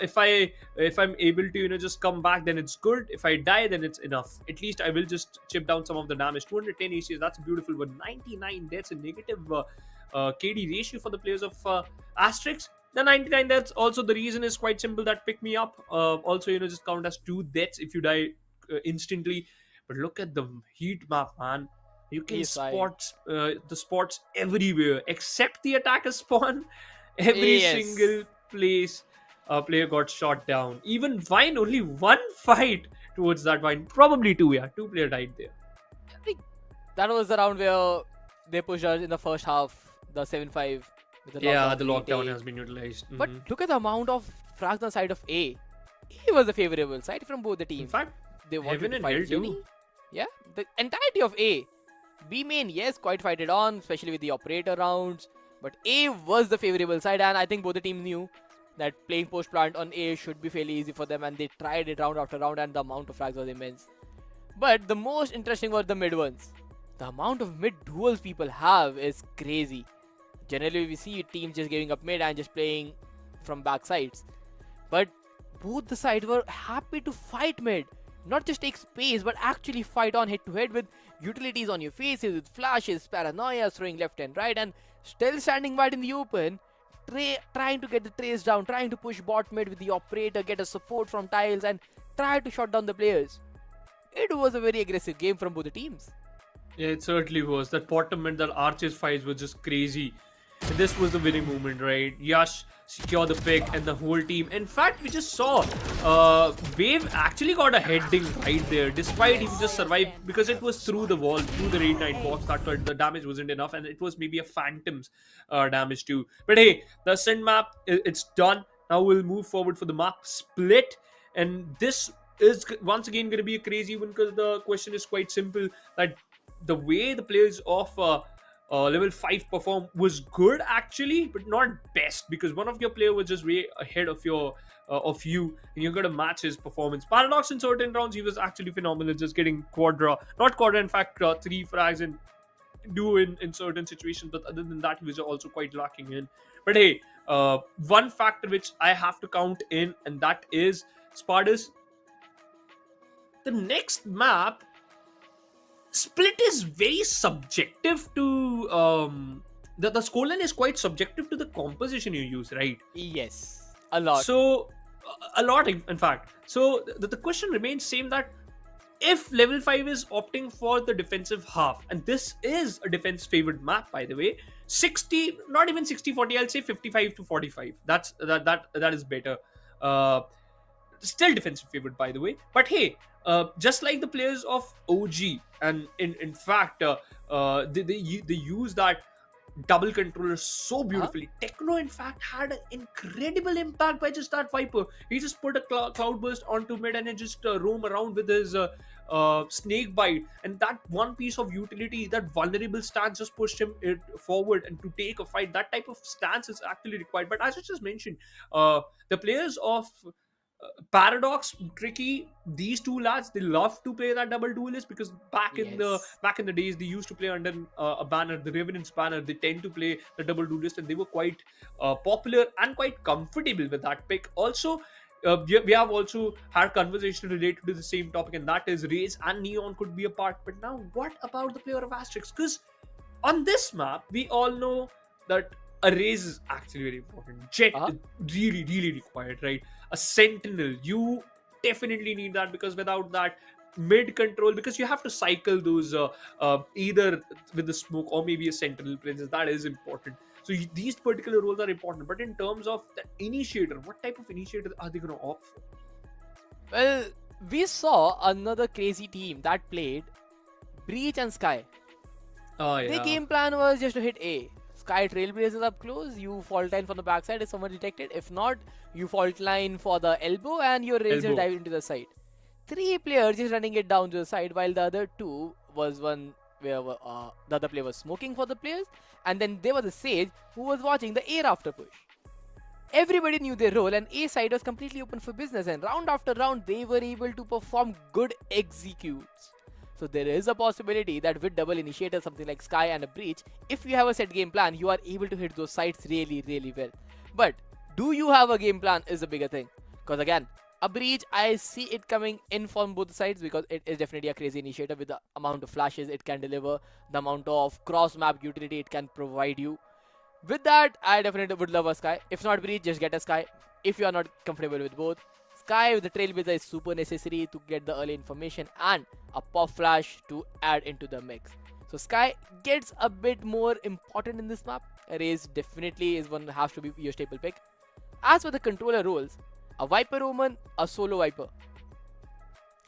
if I'm able to just come back, then it's good. If I die, then it's enough. At least I will just chip down some of the damage. 210 ACs. That's beautiful. But 99. That's a negative KD ratio for the players of Asterix. The 99 deaths, also the reason is quite simple, that pick me up. Also, just count as 2 deaths if you die instantly. But look at the heat map, man. You can Yes, spot the spots everywhere except the attacker spawn. Every Yes. single place a player got shot down. Even Vine, only one fight towards that Vine. Probably 2, yeah. 2 player died there. I think that was the round where they pushed us in the first half, the 7-5. With the Yeah, lockdown the being lockdown A. has been utilized. But look at the amount of frags on the side of A. A was the favorable side from both the In teams. fact, They wanted Heaven to and fight Hell too. Genie. Yeah, the entirety of A. B main, yes, quite fighted on, especially with the operator rounds. But A was the favorable side, and I think both the teams knew that playing post plant on A should be fairly easy for them, and they tried it round after round, and the amount of frags was immense. But the most interesting were the mid ones. The amount of mid duels people have is crazy. Generally, we see teams just giving up mid and just playing from back sides. But both the sides were happy to fight mid. Not just take space, but actually fight on head to head with utilities on your faces, with flashes, paranoia, throwing left and right, and still standing wide in the open, trying to get the trace down, trying to push bot mid with the operator, get a support from tiles, and try to shut down the players. It was a very aggressive game from both the teams. Yeah, it certainly was. That bottom mid, that Arches fights were just crazy. And this was the winning moment, right? Yash secured the pick and the whole team. In fact, we just saw Wave actually got a heading right there, despite him just survived because it was through the wall, through the raid night box. That the damage wasn't enough, and it was maybe a Phantom's damage too. But hey, the Sin map, it's done. Now we'll move forward for the map split, and this is once again going to be a crazy one because the question is quite simple, that the way the players of level 5 perform was good actually, but not best, because one of your player was just way ahead of your of you, and you got to match his performance. Paradox in certain rounds he was actually phenomenal, just getting not quadra, in fact 3 frags and do in certain situations, but other than that he was also quite lacking in. But hey, one factor which I have to count in, and that is Spartus. the next map, split is very subjective to the scoreline is quite subjective to the composition you use, right? Yes, a lot. So a lot in fact. So the question remains same, that if level 5 is opting for the defensive half, and this is a defense favored map, by the way, 60, not even 60-40, I'll say 55 to 45. That is better. Still defensive favored, by the way, but hey, just like the players of OG, and in fact they use that double controller so beautifully. Techno in fact had an incredible impact by just that Viper. He just put a cloud burst onto mid and he just roam around with his snake bite, and that one piece of utility, that vulnerable stance, just pushed him forward and to take a fight. That type of stance is actually required. But as I just mentioned, the players of Paradox, Tricky, these two lads, they love to play that double duelist, because back in the days they used to play under a banner, the Revenant's banner. They tend to play the double duelist, and they were quite popular and quite comfortable with that pick. Also, we have also had conversation related to the same topic, and that is Raze and Neon could be a part. But now, what about the player of Asterix? Because on this map, we all know that a Raze is actually very important. Jet is really, really required, right? A Sentinel, you definitely need that, because without that mid control, because you have to cycle those either with the smoke or maybe a Sentinel Princess, that is important. So these particular roles are important. But in terms of the initiator, what type of initiator are they going to opt for? Well, we saw another crazy team that played Breach and Sky. Oh yeah. Their game plan was just to hit A. Sky trailblazes up close, you fault line from the backside if someone detected. If not, you fault line for the elbow and your Razor dive into the side. 3 players just running it down to the side, while the other 2 was one where the other player was smoking for the players, and then there was a Sage who was watching the A after push. Everybody knew their role, and A side was completely open for business, and round after round they were able to perform good executes. So there is a possibility that with double initiator, something like Sky and a Breach, if you have a set game plan, you are able to hit those sites really, really well. But do you have a game plan is a bigger thing. Because again, a Breach, I see it coming in from both sides, because it is definitely a crazy initiator with the amount of flashes it can deliver, the amount of cross-map utility it can provide you. With that, I definitely would love a Sky. If not Breach, just get a Sky. If you are not comfortable with both, Sky with the Trailblazer is super necessary to get the early information and a pop flash to add into the mix. So Sky gets a bit more important in this map. Raze definitely is one that has to be your staple pick. As for the controller roles, a Viper Omen, a Solo Viper.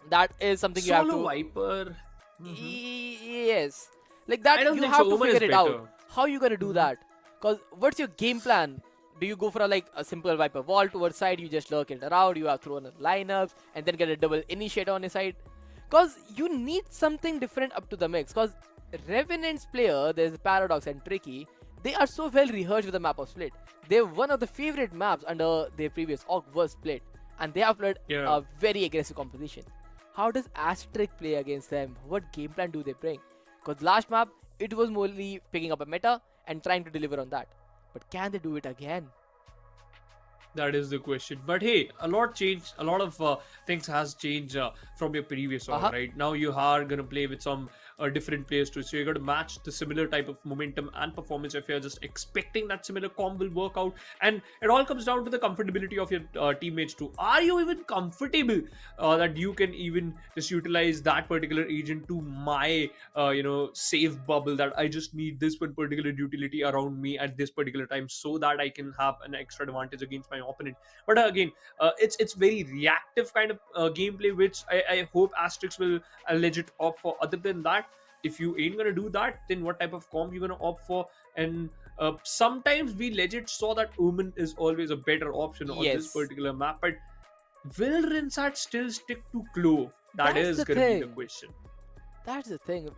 That is something you have to... Solo Viper? Yes. Like that, you have to figure it out. How you gonna do that? Because what's your game plan? Do you go for a simple Viper wall towards side, you just lurk it around, you have thrown lineups, and then get a double initiator on your side? Because you need something different up to the mix. Because Revenant's player, there's Paradox and Tricky, they are so well rehearsed with the map of Split. They're one of the favorite maps under their previous org was Split. And they have played a very aggressive composition. How does Asterisk play against them? What game plan do they bring? Because last map, it was mostly picking up a meta and trying to deliver on that. But can they do it again? That is the question. But hey, a lot changed. A lot of things has changed from your previous org, right? Now you are going to play with some different players too. So you're going to match the similar type of momentum and performance if you're just expecting that similar comp will work out. And it all comes down to the comfortability of your teammates too. Are you even comfortable that you can even just utilize that particular agent to my, safe bubble, that I just need this one particular utility around me at this particular time so that I can have an extra advantage against my opponent? But again, it's very reactive kind of gameplay, which I hope Asterix will legit opt for. Other than that, if you ain't gonna do that, then what type of comp you gonna opt for? And sometimes we legit saw that Omen is always a better option on this particular map. But will Rinsat still stick to Claw? That is gonna be the question. That's the thing.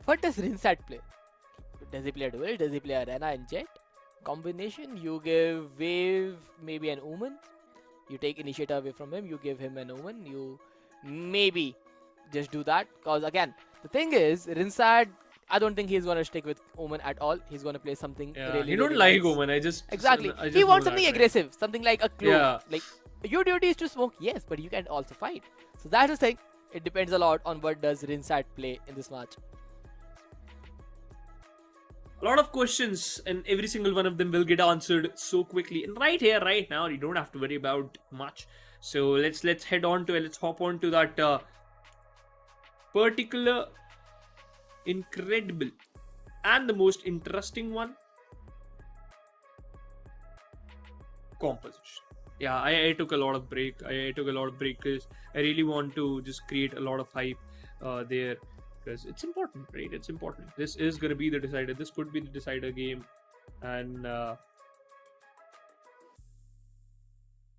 What does Rinsat play? Does he play a duel? Does he play Arena and Jet? Combination, you give Wave maybe an Omen, you take initiator away from him, you give him an Omen, you maybe just do that. Because again, the thing is, Rinsat, I don't think he's going to stick with Omen at all. He's going to play something really, he don't like Omen. Exactly. He wants something aggressive, something like a Claw. Like, your duty is to smoke, yes, but you can also fight. So that's the thing. it depends a lot on what does Rinsat play in this match. A lot of questions, and every single one of them will get answered so quickly. And right here, right now, you don't have to worry about much. So let's head on to it. Let's hop on to that particular, incredible, and the most interesting one. Composition. Yeah, I took a lot of break. I took a lot of break because I really want to just create a lot of hype there. Because it's important, right? It's important. This is going to be the decider. This could be the decider game. And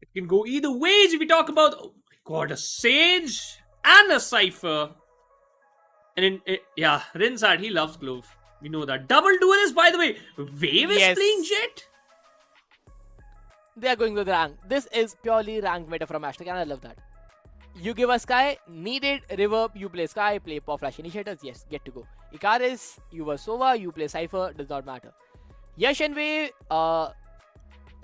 it can go either ways if we talk about, oh my god, a Sage and a Cypher. And yeah, Rinsat, he loves Glove. We know that. Double duelist, by the way. Wave is playing Jet. They are going with rank. This is purely rank meta from Asterisk, and I love that. You give a Sky, needed reverb, you play Sky, play Pop Flash Initiators, yes, get to go. Icarus, you were Sova, you play Cypher, does not matter. Yash and Wave,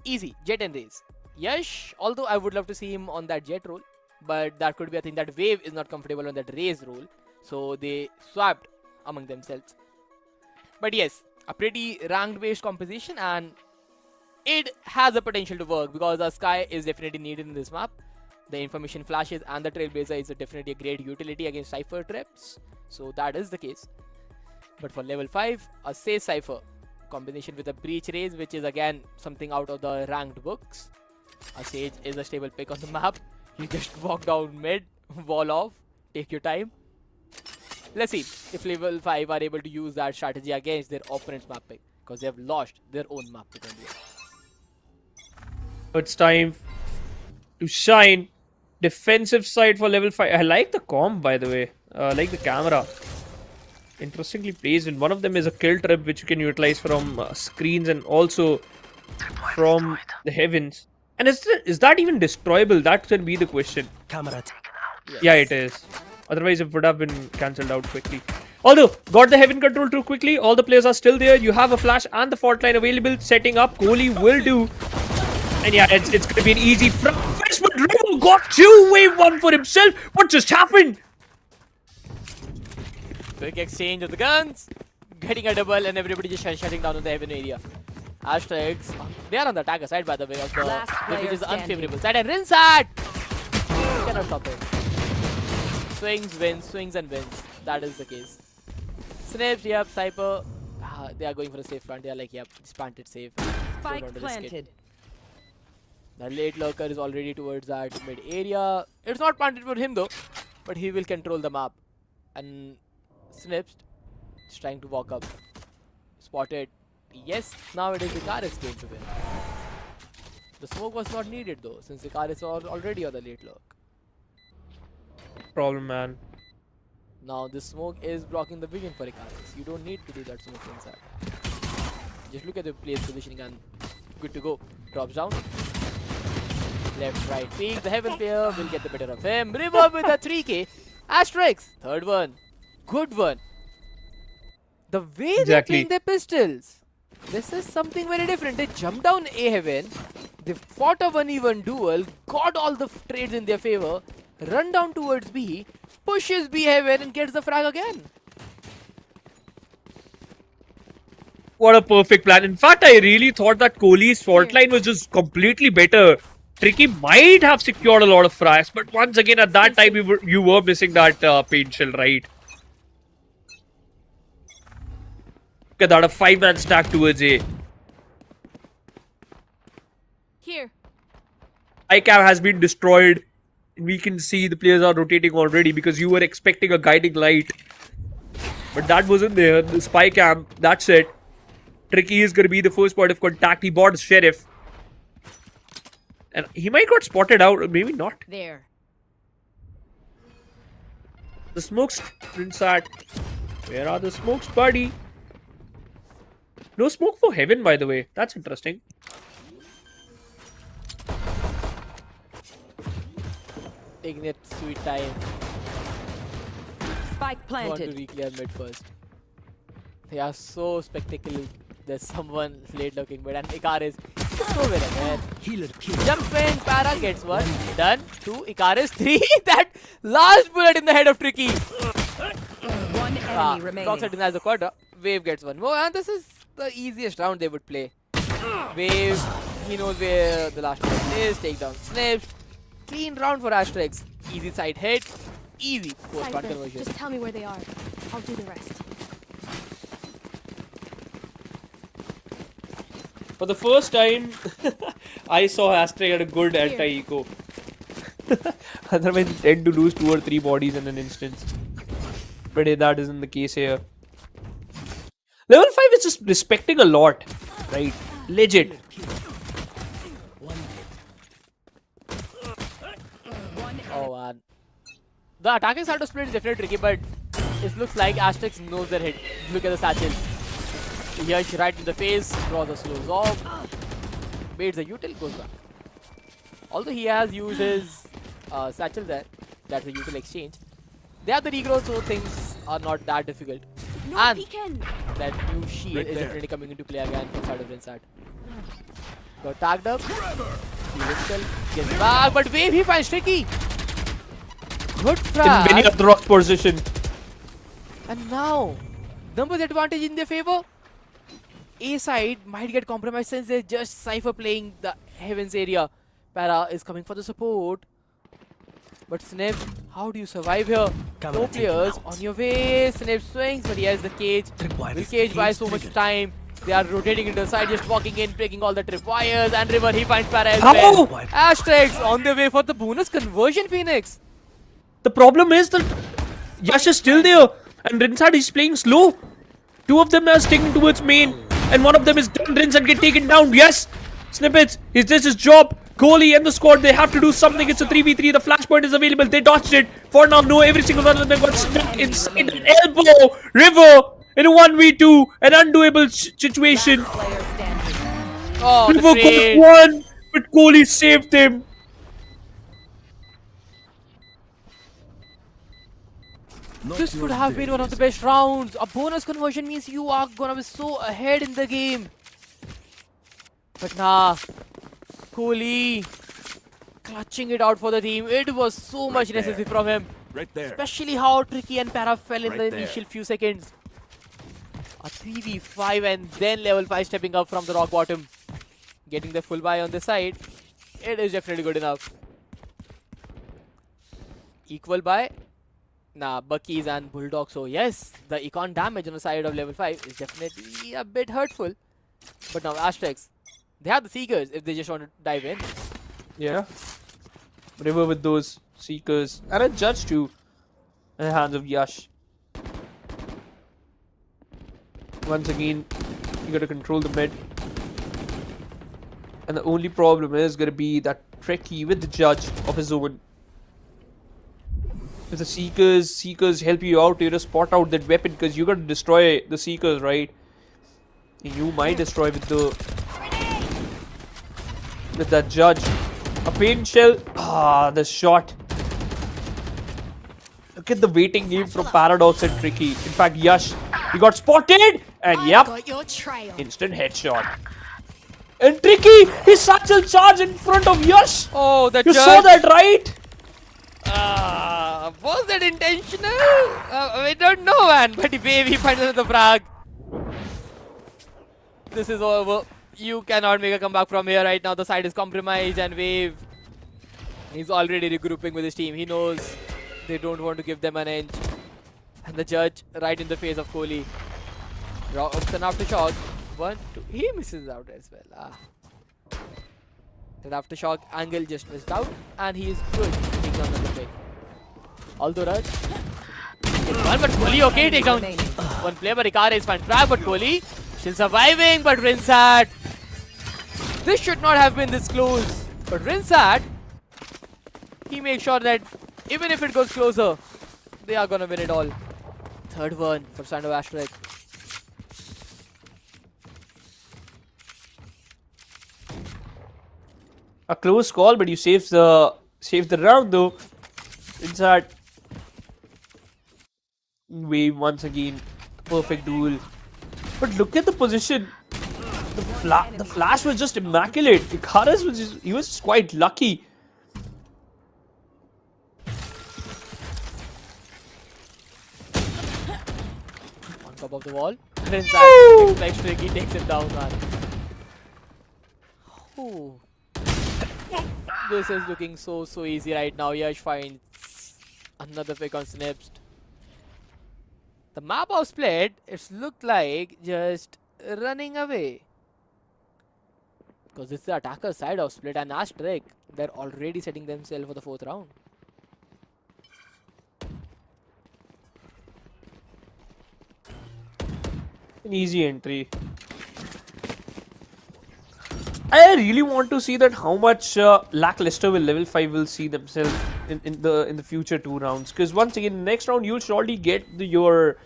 easy, Jet and Raze. Yash, although I would love to see him on that Jet role, but that could be a thing that Wave is not comfortable on that Raze role, so they swapped among themselves. But yes, a pretty ranked based composition, and it has the potential to work because the Sky is definitely needed in this map. The information flashes and the Trailblazer is definitely a great utility against Cypher traps. So that is the case. But for level 5, a Sage Cypher combination with a Breach Raze, which is again something out of the ranked books. A Sage is a stable pick on the map. You just walk down mid, wall off, take your time. Let's see if level 5 are able to use that strategy against their opponent's map pick, because they have lost their own map pick. It's time to shine. Defensive side for level 5. I like the comp, by the way. I like the camera. Interestingly placed. And one of them is a kill trip, which you can utilize from screens and also from the heavens. And is that even destroyable? That can be the question. Camera taken out. Yes. Yeah, it is. Otherwise, it would have been cancelled out quickly. Although, got the heaven control too quickly. All the players are still there. You have a flash and the fault line available. Setting up. Kohli will do. And yeah, it's going to be an easy front. But Rivo got 2 wave 1 for himself. What just happened? Quick exchange of the guns. Getting a double and everybody just shutting down on the heaven area. Asterix, they are on the attacker side, by the way, of the which is the unfavorable side. And Rinsat! Cannot stop it. Swings, wins, swings and wins. That is the case. Snips, yep, Cypher. They are going for a safe front. They are like, yep, just plant it safe. Spike planted. The late lurker is already towards that mid area. It's not planted for him though, but he will control the map. And Snips is trying to walk up. Spotted. Yes, now it is Icarus game to win. The smoke was not needed though, since Icarus was already on the late lurk. Problem, man. Now this smoke is blocking the vision for Icarus. You don't need to do that smoke inside. Just look at the player's positioning and good to go. Drops down. Left, right, peek. The heaven player will get the better of him. Reverb with a 3k. Asterix. Third one. Good one. The way they're playing their pistols. This is something very different. They jumped down A heaven. They fought a 1v1 duel. Got all the trades in their favor. Run down towards B. Pushes B heaven and gets the frag again. What a perfect plan. In fact, I really thought that Kohli's fault line was just completely better. Tricky might have secured a lot of frags, but once again, at that time, you were missing that paint shell, right? Look at that, a 5-man stack towards A. Here. ICAM has been destroyed. We can see the players are rotating already because you were expecting a guiding light. But that wasn't there. The spy cam, that's it. Tricky is going to be the first point of contact. He bought Sheriff. And he might got spotted out, or maybe not. There. The smokes, Rinsat. Where are the smokes, buddy? No smoke for heaven, by the way. That's interesting. Taking that sweet time. Spike Want to planted. re-clear mid first. They are so spectacular. There's someone late looking mid and Icarus So well again. Healer kill. Jump in, Para gets one. Done. 2, Icarus 3. That last bullet in the head of Tricky. One enemy remaining. Toxic denies the quarter. Wave gets one more, and this is the easiest round they would play. Wave, he knows where the last one is. Takedown snips. Clean round for Asterix. Easy side hit. Easy post-part Cypher, conversion. just tell me where they are. I'll do the rest. For the first time, I saw Asterix at a good anti-eco. Otherwise, you tend to lose 2 or 3 bodies in an instance. But that isn't the case here. Level 5 is just respecting a lot, right? Legit. Oh man. The attacking side of split is definitely tricky, but it looks like Asterix knows their hit. Look at the satchel. Yash right in the face, draws a slow off. Baits the util, goes back. Although he has used his satchel there, that's a util exchange. They have the regrowth, so things are not that difficult. No And peeking. that new shield Right is there. definitely coming into play again from side of Rinsat. Got tagged up. He still gets back, but Wave he finds Tricky. Good In frag. many of the rock position. And now, numbers advantage in their favor. A side might get compromised since they're just Cypher playing the Heavens area. Para is coming for the support. But Snip, how do you survive here? No players on your way. Snip swings, but he has the cage. Will cage buy so much time. They are rotating into the side, just walking in, breaking all the tripwires. And River, he finds Para as well. Asterix on the way for the bonus conversion, Phoenix. The problem is that Yash is still there, and Rinsat is playing slow. 2 of them are sticking towards main, and 1 of them is done. Rinsat get taken down. Yes, Snippets, is this his job? Kohli and the squad, they have to do something. It's a 3v3. The flashpoint is available. They dodged it. For now, no, every single one of them got stuck inside an elbow. River in a 1v2, an undoable situation. Player standing. Oh, the River trade. got 1, but Kohli saved him. This could have been one of the best rounds. A bonus conversion means you are gonna be so ahead in the game. But nah, Kohli clutching it out for the team. It was so much necessary from him. Right there. Especially how Tricky and Para fell in Right the there. initial few seconds. A 3v5 and then level 5 stepping up from the rock bottom. Getting the full buy on the side. It is definitely good enough. Equal buy. Nah, Buckies and Bulldog. So yes, the econ damage on the side of level 5 is definitely a bit hurtful. But now Asterix, they have the Seekers if they just want to dive in. Yeah. River with those Seekers. And a Judge too. In the hands of Yash. Once again, you gotta control the mid. And the only problem is gonna be that Tricky with the Judge of his own. If the Seekers help you out, you know, spot out that weapon because you gotta destroy the Seekers, right? And you might destroy with that Judge. A paint shell. Ah, the shot. Look at the waiting game from Paradox and Tricky. In fact, Yash, he got spotted, and yep, Got your trail. instant headshot. And Tricky, his satchel charge in front of Yash. Oh, the You judge. saw that, right? Was that intentional? I don't know, man. But Wave, he finds another frag. This is over. You cannot make a comeback from here right now. The side is compromised, and Wave, he's already regrouping with his team. He knows they don't want to give them an inch. And the judge right in the face of Kohli. Drops an aftershock. 1, 2. He misses out as well. That aftershock angle just missed out, and he is good to take down another pick. Although Raj, one, but Kohli okay, take down one player, but Ikara is fine track, but Kohli still surviving, but Rinsat. This should not have been this close, but Rinsat, he makes sure that even if it goes closer, they are gonna win it all. Third one for Sando Asterix. A close call, but you save the round though. Inside. Wave once again. Perfect duel. But look at the position. The the flash was just immaculate. Icarus he was just quite lucky. On top of the wall. And inside, expects Tricky, takes him down, man. Ooh. This is looking so easy right now. Yash finds another pick on Snips. The map of Split, it's looked like just running away. Because this is the attacker side of Split and ASTERISK. They're already setting themselves for the 4th round. An easy entry. I really want to see that how much lackluster will level 5 will see themselves in the future 2 rounds. Because once again, next round you'll surely get your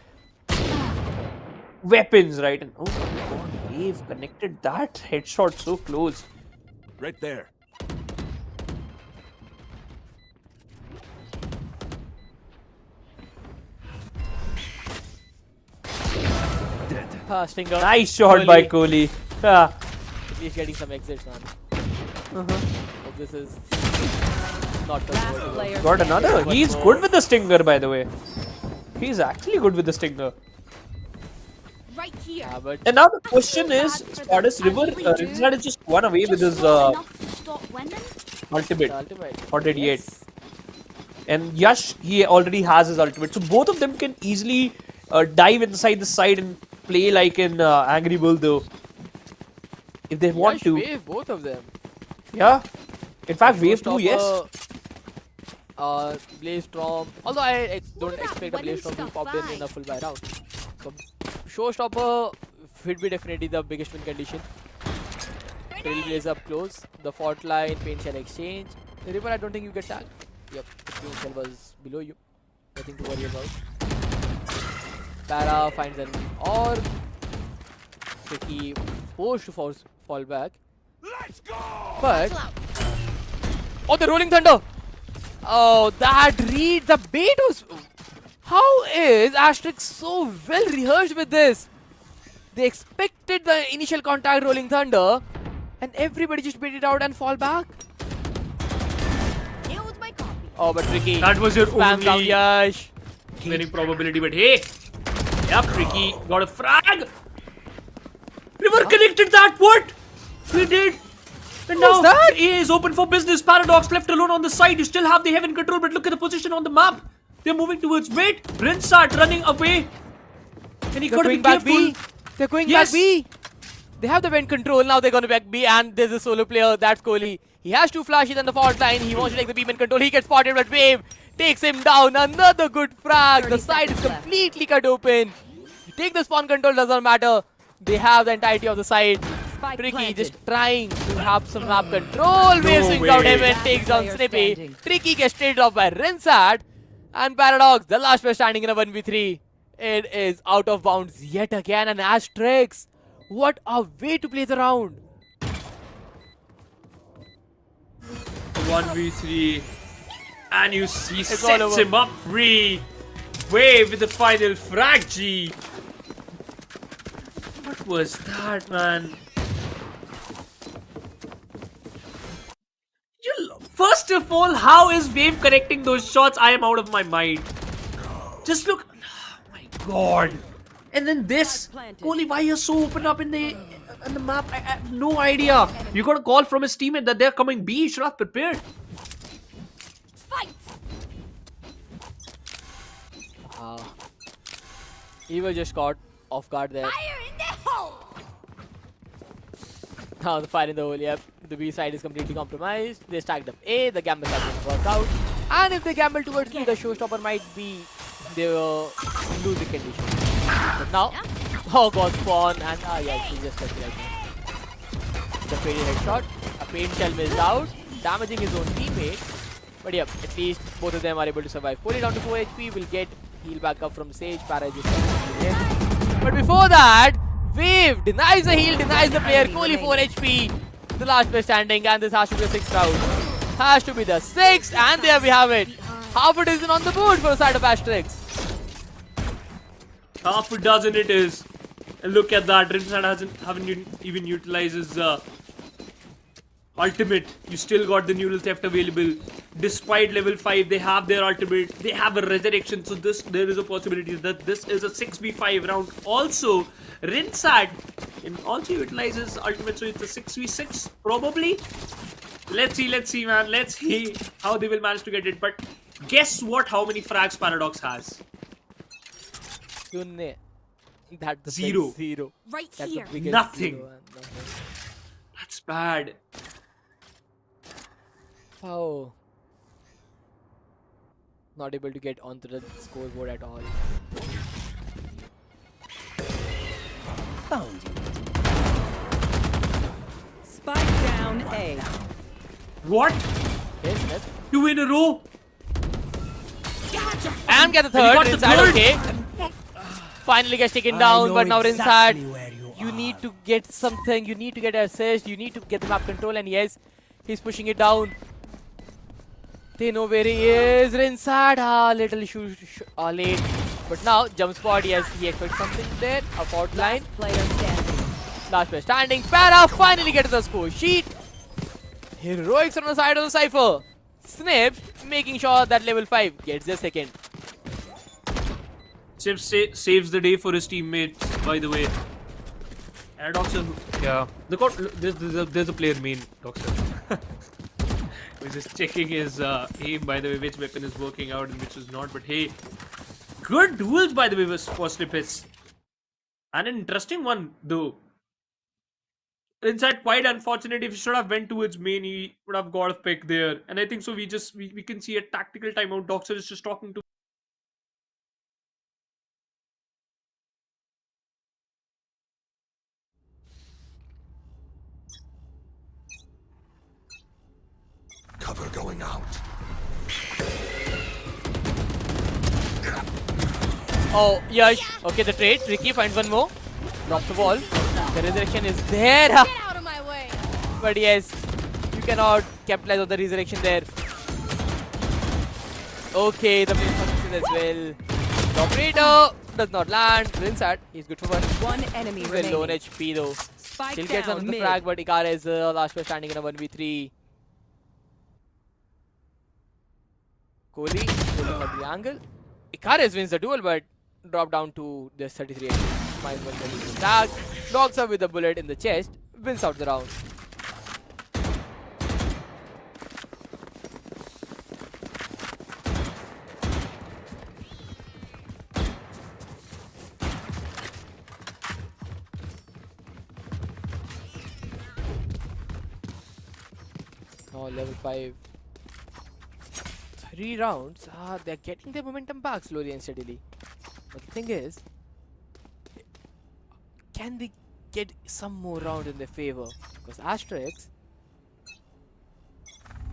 weapons, right? And oh my god, Wave connected that headshot so close. Right there. Stinger. Nice shot by Kohli. Ah. At least getting some exits, man. But this is not the Last goal. player Got standing. another. He's good with the stinger, by the way. He's actually good with the stinger. Right here. But And now the question is, Spartus River, Rinzad is just one away with his enough to stop winning. ultimate, the ultimate. 188. Yes. And Yash, he already has his ultimate. So both of them can easily dive inside the side and play like an Angry Bull though. If they want Yash to. Wave, both of them. Yeah. In fact, Wave 2, yes. Blaze Storm. Although I don't expect a Blaze Storm to pop in a full buy round. So, Showstopper would be definitely the biggest win condition. Trailblaze up close. The fault line, paint shell exchange. The River, I don't think you get tagged. Yep, the paint shell was below you. Nothing to worry about. Para finds an or Tricky forced to fall back. Let's go! But oh, the Rolling Thunder! Oh, that read, the bait was. How is ASTERISK so well rehearsed with this? They expected the initial contact Rolling Thunder, and everybody just bait it out and fall back. Nailed my copy. Oh, but Tricky. That was your Spam down only Yash. winning probability. But hey, yeah, Tricky got a frag. River connected that. What? He did. And now that? A is open for business. Paradox left alone on the side. You still have the heaven control, but look at the position on the map. They're moving towards mid. Rinsart running away. And he They're got to be going back careful. B. They're going Yes. back B. They have the vent control. Now they're going to back B, and there's a solo player. That's Kohli. He has 2 flashes on the fault line. He wants to take the beam in control. He gets spotted, but Wave takes him down. Another good frag. The 30 side is seconds left. completely cut open. You take the spawn control, doesn't matter. They have the entirety of the side. Spike Tricky planted. just trying to have some map control. Wave swings out way. heaven, takes down Player Snippy. standing. Tricky gets traded off by Rinsat. And Paradox, the last player standing in a 1v3. It is out of bounds yet again. And ASTERISK, what a way to play the round. 1v3. And you see, It's all sets over. him up free. Wave with the final frag G. What was that, man? First of all, how is Wave connecting those shots? I am out of my mind. Just look. Oh my god. And then this. Kohli, why you're so open up in the map? I have no idea. You got a call from his teammate that they're coming B. You should have prepared. Fight. He was just caught off guard there. Fire in the hole. Now the fire in the hole, yep. The B side is completely compromised. They stacked up A, the gamble hasn't worked out. And if they gamble towards B, the showstopper might be the losing condition. But now, oh god, spawn and yeah, he just touched it right now. The faded headshot, a paint shell missed out, damaging his own teammate. But yep, at least both of them are able to survive. Kohli down to 4 HP, will get heal back up from Sage, Para just but before that, Wave denies the heal, denies the player. Kohli 4 HP, the last player standing, and this has to be the 6th round. Has to be the 6th, and there we have it. Half a dozen on the board for the side of ASTERISK. Half a dozen it is. And look at that. Rinsat haven't even utilized his ultimate. You still got the neural theft available. Despite level 5, they have their ultimate. They have a resurrection. So there is a possibility that this is a 6v5 round. Also, Rinsat also utilizes ultimate, so it's a 6v6 probably. Let's see, man. Let's see how they will manage to get it. But guess what? How many frags Paradox has? Shunne. That's the Zero. big zero. Right That's here. the biggest Nothing. zero and nothing. That's bad. Oh. Not able to get onto the scoreboard at all. Found you. Spike down A. What? Okay, Smith. 2 in a row? And get the And third. he got the Rinsat, third. okay. Finally gets taken I down, know but now exactly Rinsat, where you you are. need to get something. You need to get assist. You need to get the map control, and yes, he's pushing it down. They know where he is. Rinsat, little late. But now, jump spot, yes, he expects something there. A fault line. Player standing. Last player standing. Para finally gets the score sheet. Heroics on the side of the Cypher. Snips making sure that level 5 gets their second. Chips saves the day for his teammates, by the way. And Doxer, yeah. There's a player main, Doxer. We're just checking his aim, by the way, which weapon is working out and which is not. But hey, good duels, by the way, for Snippets. And an interesting one, though. Inside, quite unfortunate. If he should have went towards main, he would have got a pick there. And I think so. We can see a tactical timeout. Doxer is just talking to. Cover going out. Oh, Yash. Okay, the trade. Tricky finds one more. Drops the ball. The resurrection is there. Get out of my way. But yes, you cannot capitalize on the resurrection there. Okay, the main function as well. The operator does not land. Rinsat, he's good for one. One enemy He's well low on remaining. HP though. Spike Still gets down another mid. frag, but Ikara is last player standing in a 1v3. Kohli pulling up the angle. Ikaris wins the duel, but drop down to just 33 HP. Minus 120 tag. Logs up with a bullet in the chest. Wins out the round. Oh, level 5. 3 rounds. They're getting their momentum back slowly and steadily. But the thing is, can they get some more rounds in their favor? Because ASTERISK,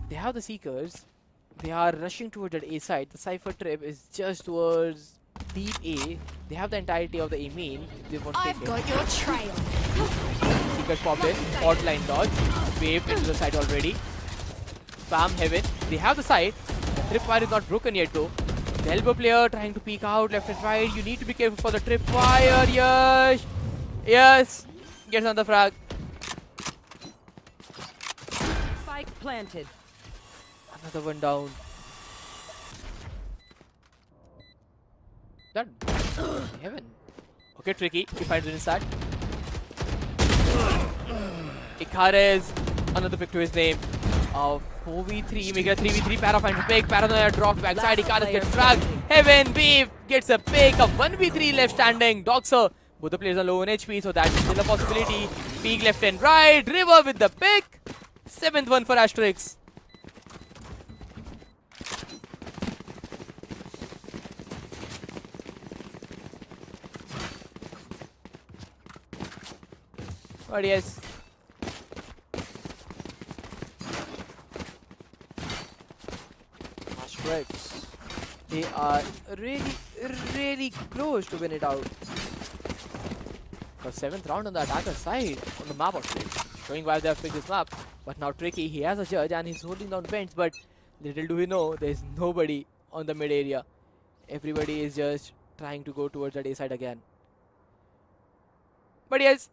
they have the Seekers. They are rushing towards that A side. The Cypher trip is just towards deep A. They have the entirety of the A main. They want to take I've it. got your trail. Seekers popped in. Fault line dodge. Wave into the side already. Spam heaven. They have the side. The tripwire is not broken yet though. The elbow player trying to peek out left and right. You need to be careful for the tripwire. Yes. Yes. Gets another frag. Spike planted. Another one down. That heaven. Okay, tricky. He finds it inside. Ikares. Another pick to his name. 4v3, make it a 3v3. Para finds a pick. Paranoia dropped backside. Ikaris gets fragged. Heaven Wave gets a pick. A 1v3 left standing. Doxer. Both the players are low on HP, so that's still a possibility. Peek left and right. River with the pick. 7th one for ASTERISK. But yes. ASTERISK. They are really close to win it out. The 7th round on the attacker side on the map actually. Showing why they have picked this map. But now Tricky, he has a judge and he's holding down vents, but little do we know there's nobody on the mid area. Everybody is just trying to go towards that A side again. But yes,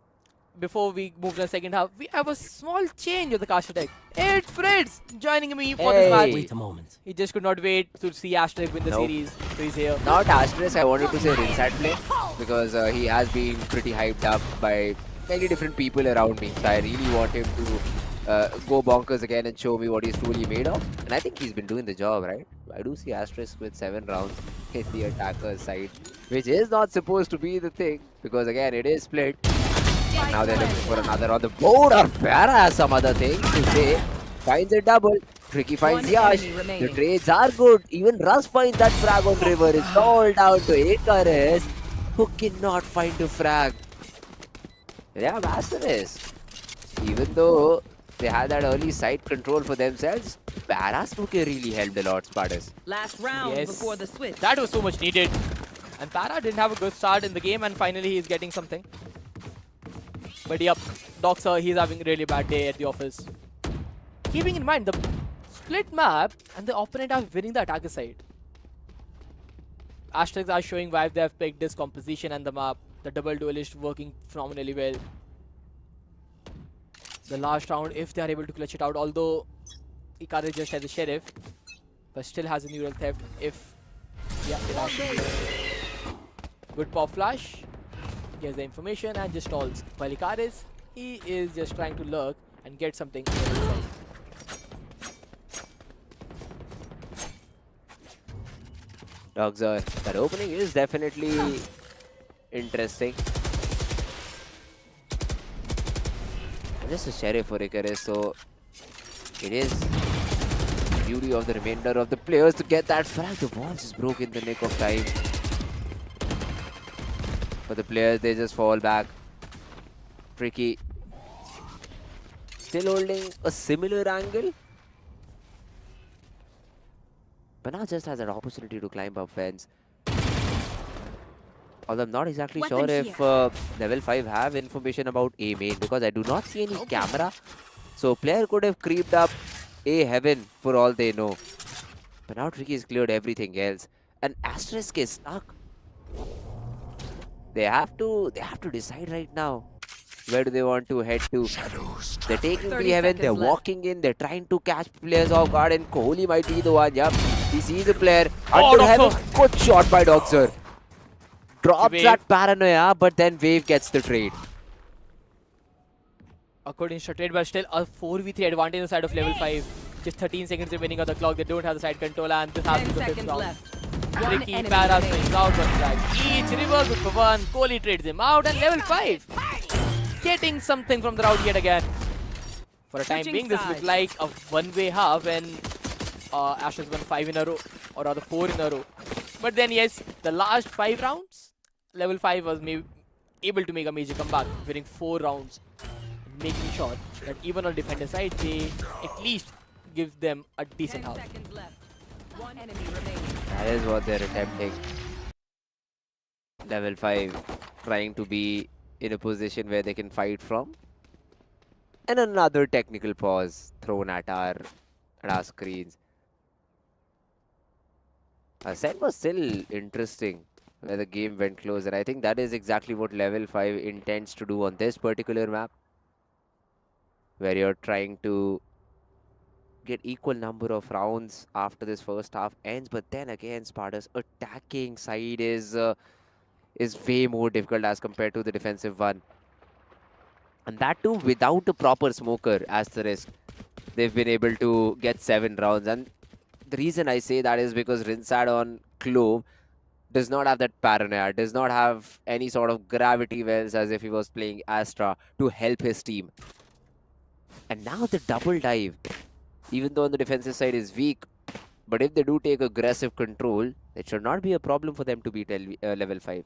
before we move to the second half, we have a small change of the caster deck. It's Fritz joining me for this match. Wait a moment. He just could not wait to see Asterisk win the Nope. series, so he's here. Not Asterisk, I wanted to say Rinsat play because he has been pretty hyped up by many different people around me. So I really want him to go bonkers again and show me what he's truly made of. And I think he's been doing the job, right? I do see Asterisk with 7 rounds in the attacker's side, which is not supposed to be the thing because again it is split. And now they're looking for another on the board, or Para has some other thing to say. Finds a double. Tricky finds One Yash. enemy The remaining. trades are good. Even Russ finds that frag on River. It's all down to Icarus, who cannot find a frag. Yeah, Asterisk. Even though they had that early side control for themselves, Para's bouquet really helped a lot, Spartus. Last round Yes. before the switch. That was so much needed. And Para didn't have a good start in the game, and finally he's getting something. But yep, Doxer, he's having a really bad day at the office. Keeping in mind, the split map and the opponent are winning the attacker side. Asterisks are showing why they have picked this composition and the map. The double duelist working phenomenally well. The last round, if they are able to clutch it out, although Icarus just has the sheriff, but still has a neural theft. If yeah, it has good pop flash, gets the information and just stalls. While Icarus, he is just trying to lurk and get something on the other side. Doxer, that opening is definitely interesting. Just a sheriff for Icarus, so it is the beauty of the remainder of the players to get that frag. The wall just broke in the nick of time. For the players, they just fall back. Tricky. Still holding a similar angle. But now just has an opportunity to climb up fence. Although I'm not exactly sure Weapon if level 5 have information about A main because I do not see any camera. So player could have creeped up A heaven for all they know. But now Tricky has cleared everything else. And Asterisk is stuck. They have to decide right now. Where do they want to head to? Shadows They're taking 30 B heaven, they're seconds left. walking in, they're trying to catch players off guard, and Kohli might be the one. Yup, he sees a player. Oh, Under heaven, Doxer. good shot by Doxer. Drops Wave. that paranoia, but then Wave gets the trade. Awkward instructed, but still a 4v3 advantage on the side of level 5. Just 13 seconds remaining on the clock. They don't have the side control, and this has 10 to be the 5th seconds round. left. One Tricky, enemy Para remaining. swings out one flag. Each river good for one. Kohli trades him out, and level 5 getting something from the round yet again. For a time Switching being, this looks sides. like a one-way half when Ashes won 5 in a row, or rather 4 in a row. But then yes, the last 5 rounds, level 5 was able to make a major comeback, winning 4 rounds, making sure that even on defender side, they at least give them a 10 decent half. seconds left. One enemy remaining. That is what they're attempting. Level 5 trying to be in a position where they can fight from. And another technical pause thrown at our screens. Set was still interesting where the game went close, and I think that is exactly what level 5 intends to do on this particular map, where you're trying to get equal number of rounds after this first half ends. But then again, Sparta's attacking side is way more difficult as compared to the defensive one, and that too without a proper smoker. Asterisk, they've been able to get 7 rounds, and the reason I say that is because Rinsad on Clove does not have that paranoia, does not have any sort of gravity wells as if he was playing Astra to help his team. And now the double dive, even though on the defensive side is weak, but if they do take aggressive control, it should not be a problem for them to beat level 5.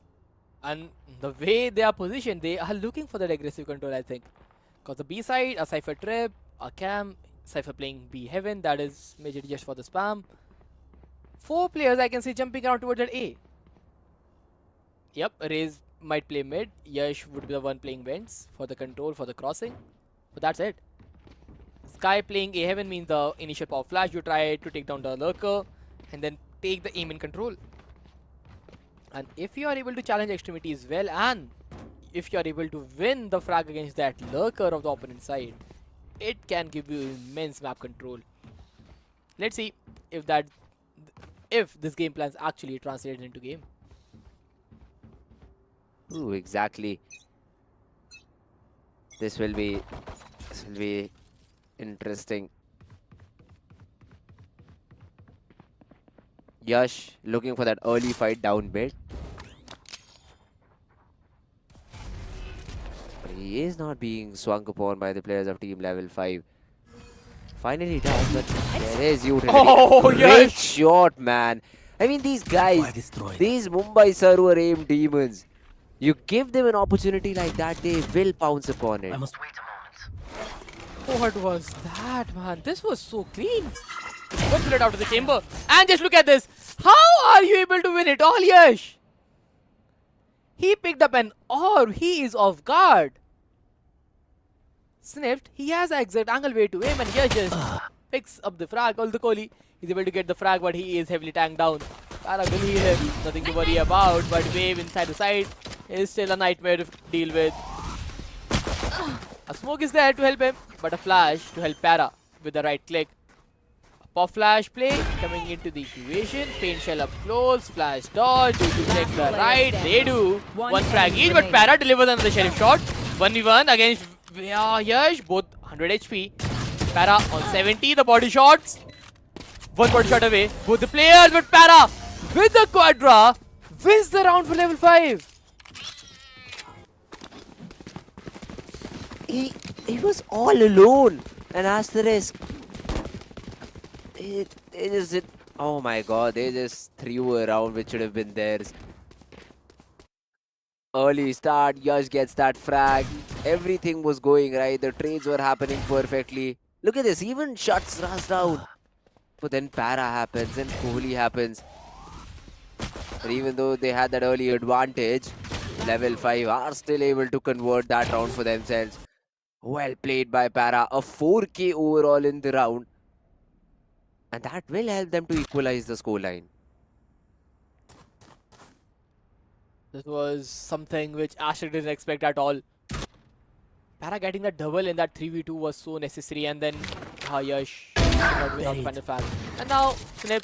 And the way they are positioned, they are looking for that aggressive control, I think. Because the B side, a Cypher trip, a cam, Cypher playing B heaven, that is majorly just for the spam. 4 players I can see jumping around towards that A. Yep, Raze might play mid, Yash would be the one playing vents for the control, for the crossing. But that's it. Sky playing A heaven means the initial power flash, you try to take down the lurker and then take the aim in control. And if you are able to challenge extremity as well, and if you're able to win the frag against that lurker of the opponent side, it can give you immense map control. Let's see if this game plan is actually translated into game. Ooh, exactly. This will be interesting. Yash looking for that early fight down bit. But he is not being swung upon by the players of team level 5. Finally does, but there is utility. Oh, Great Yash! shot, man. I mean, these guys, these Mumbai server aim demons, you give them an opportunity like that, they will pounce upon it. What was that, man? This was so clean. Good bullet out of the chamber. And just look at this. How are you able to win it all, Yash? He picked up an orb. He is off guard. Sniffed. He has an exact angle way to aim, and Yash just picks up the frag. Although Kohli is able to get the frag, but he is heavily tanked down. Para will heal him. Nothing to worry about. But wave inside the side is still a nightmare to deal with. A smoke is there to help him, but a flash to help Para with the right click. A pop flash play coming into the equation. Paint shell up close, flash dodge, do to check the right. They do. One frag each, but Para delivers another sheriff shot. 1v1 against Yash, both 100 HP. Para on 70, the body shots. One body shot away. Both the players, but Para with the quadra wins the round for level 5. He was all alone, and Asterisk. Oh my god, they just threw a round which should have been theirs. Early start, Yash gets that frag. Everything was going right, the trades were happening perfectly. Look at this, even shots rush down. But then Para happens and Kohli happens. And even though they had that early advantage, level 5 are still able to convert that round for themselves. Well played by Para, a 4K overall in the round. And that will help them to equalize the scoreline. This was something which Asher didn't expect at all. Para getting that double in that 3v2 was so necessary, and then Yash not win out the final flag. And now Snip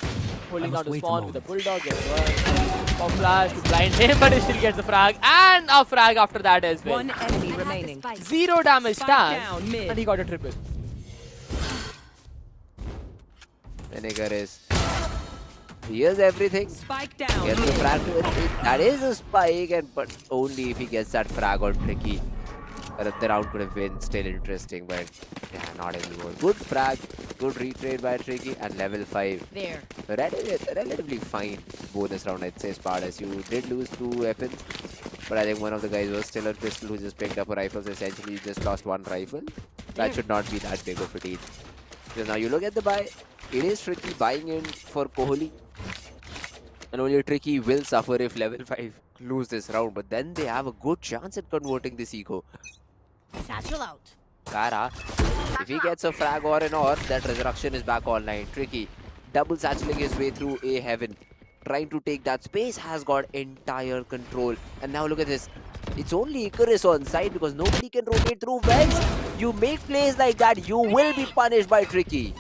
holding down the spawn with a bulldog. Gets one. Pop flash to blind him, but he still gets the frag. And a frag after that as well. One enemy remaining. 0 damage Spike stand, down mid. and he got a triple. Vinegar is. Here's everything. Spike down. Gets the mid. frag to it. That is a spike, but only if he gets that frag on Tricky. The round could have been still interesting, but yeah, not anymore. Good frag, good retrade by Tricky, and level 5. There. Relatively fine bonus round, I'd say, Spartus. You did lose 2 weapons, but I think one of the guys was still a pistol who just picked up a rifle, so essentially you just lost 1 rifle. That should not be that big of a deal. Because now you look at the buy, it is Tricky buying in for Kohli. And only Tricky will suffer if level 5 lose this round, but then they have a good chance at converting this eco. Satchel out. Para, if he gets a frag or an orb, that resurrection is back online. Tricky, double satcheling his way through A heaven, trying to take that space, has got entire control. And now look at this. It's only Icarus on side because nobody can rotate through vents. You make plays like that, you will be punished by Tricky.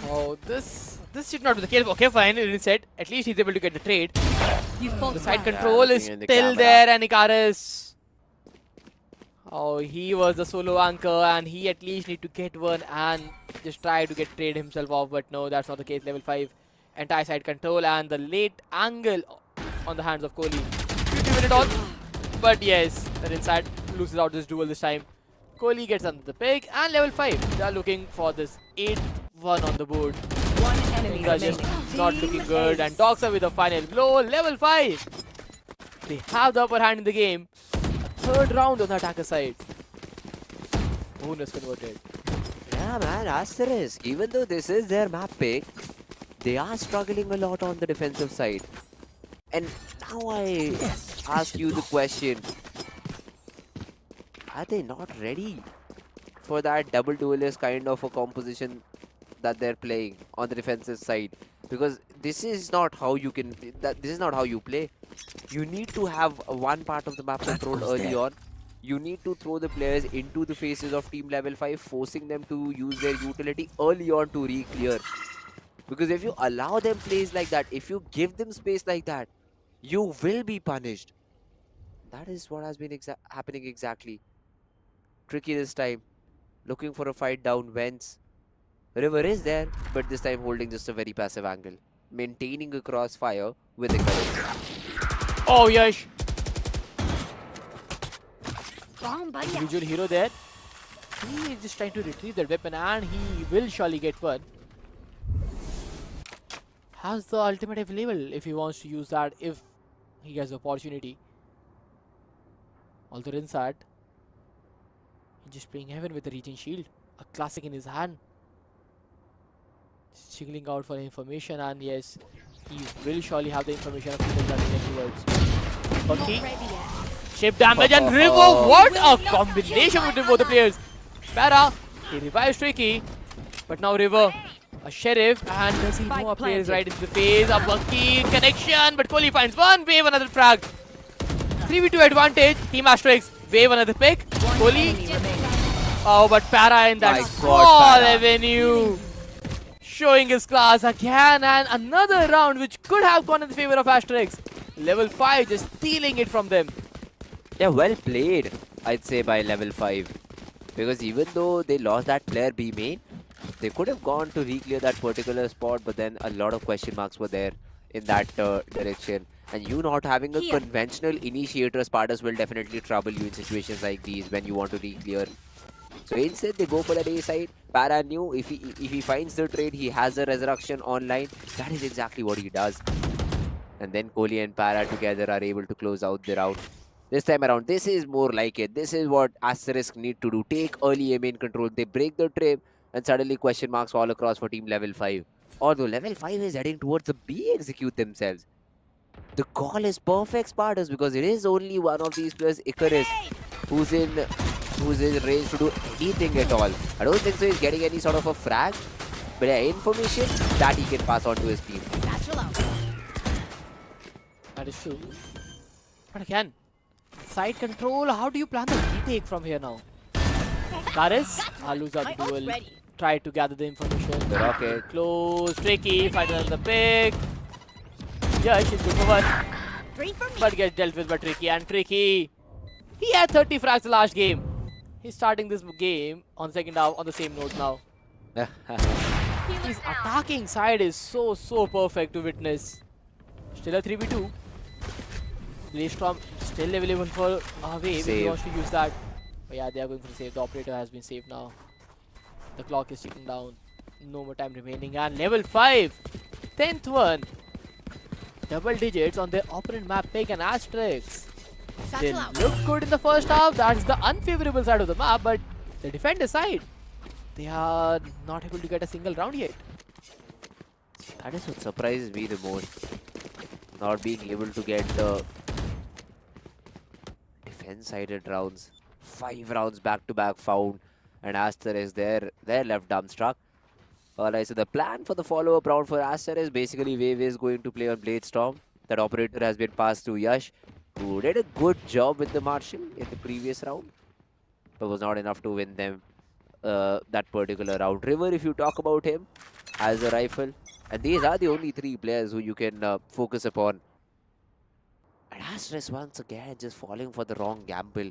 Oh, this should not be the case. Okay, fine, it is set. At least he's able to get the trade. You fought The side well. control is looking in the still camera. there, and Icarus. Oh, he was the solo anchor, and he at least need to get one and just try to get trade himself off. But no, that's not the case. Level 5, entire side control, and the late angle on the hands of Kohli. Beauty with it all. But yes, the inside loses out this duel this time. Kohli gets under the pick, and level 5. They are looking for this 8th one on the board. One enemy They're just remaining. not looking good, and Dogs are with a final blow. Level 5. They have the upper hand in the game. A 3rd round on the attacker side. Bonus converted. Yeah, man, Asterisk. Even though this is their map pick, they are struggling a lot on the defensive side. And now I ask you the question. Are they not ready for that double duelist kind of a composition that they're playing on the defensive side? Because this is not how you can. This is not how you play. You need to have one part of the map controlled early on. You need to throw the players into the faces of team level 5, forcing them to use their utility early on to re-clear. Because if you allow them plays like that, if you give them space like that, you will be punished. That is what has been happening exactly. Tricky this time. Looking for a fight down Vents. River is there, but this time holding just a very passive angle. Maintaining a crossfire with the courage. Oh, Yash. Bomb buddy out. Individual hero there. He is just trying to retrieve that weapon and he will surely get one. Has the ultimate available if he wants to use that, if he has the opportunity. Although Rinsat, he's just playing heaven with the Regen Shield. A classic in his hand. Just jiggling out for information, and yes, he will surely have the information of people running towards. Not Okay. ready yet. Chip damage and River. What a combination between both the players. Para, he revives Tricky, but now River, a sheriff, and does he Spike know a player is planted. right into the face? A Bucky connection, but Kohli finds one. Wave another frag. 3v2 advantage. Team Asterix. Wave another pick. Kohli. Enemy remaining. Oh, but Para in that My God, small Para. avenue. Showing his class again, and another round which could have gone in the favor of Asterix. Level 5 just stealing it from them. Yeah, well played, I'd say, by level 5. Because even though they lost that player B main, they could have gone to re-clear that particular spot, but then a lot of question marks were there in that direction. And you not having a Here. conventional initiator, Spartans will definitely trouble you in situations like these when you want to re-clear. So instead, they go for that A side. Para knew if he finds the trade, he has a resurrection online. That is exactly what he does. And then Kohli and Para together are able to close out the round. This time around, this is more like it. This is what Asterisk need to do. Take early aim in control. They break the trip, and suddenly question marks all across for team level 5. Although level 5 is heading towards the B execute themselves. The call is perfect, Spartans, because it is only one of these players, Icarus, who's in range to do anything at all. I don't think so he's getting any sort of a frag, but yeah, information that he can pass on to his team. Satchel out. That is true. But again, side control, how do you plan the retake from here now? Karis, I'll lose out My the ult's duel. ready. Try to gather the information. The rocket. Close, tricky, find another pick. Yeah, she's good for one. Green for me. But gets dealt with by Tricky, and Tricky, he had 30 frags the last game. He's starting this game on second half on the same note now. His attacking side is so perfect to witness. Still a 3v2. Blaystorm still available for a wave if he Save. wants to use that. But yeah, they are going for the save. The operator has been saved now. The clock is ticking down. No more time remaining. And level 5. 10th one. Double digits on their opponent map pick and Asterix. They Satchel out. look good in the first half. That's the unfavorable side of the map. But the defender side, they are not able to get a single round yet. That is what surprises me the most. Not being able to get the defense-sided rounds. 5 rounds back-to-back found, and Aster is there. They're left dumbstruck. Alright, so the plan for the follow-up round for Aster is basically Wave is going to play on Bladestorm. That operator has been passed to Yash, who did a good job with the Marshal in the previous round, but was not enough to win them that particular round. River, if you talk about him, has a rifle. And these are the only 3 players who you can focus upon. And Asterisk once again just falling for the wrong gamble.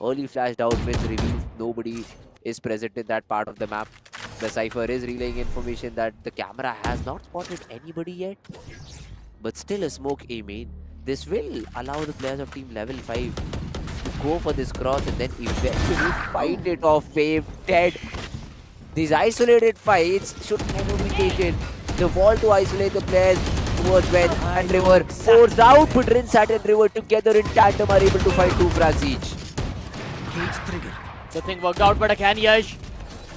Early flash down mid reveals nobody is present in that part of the map. The Cypher is relaying information that the camera has not spotted anybody yet. But still a smoke A main. This will allow the players of team level 5 to go for this cross and then eventually fight it off. Wave dead. These isolated fights should never be taken. The wall to isolate the players towards Ven and River forced out, but Rinsat and River together in tandem are able to find 2 frags each. The thing worked out, but again Yash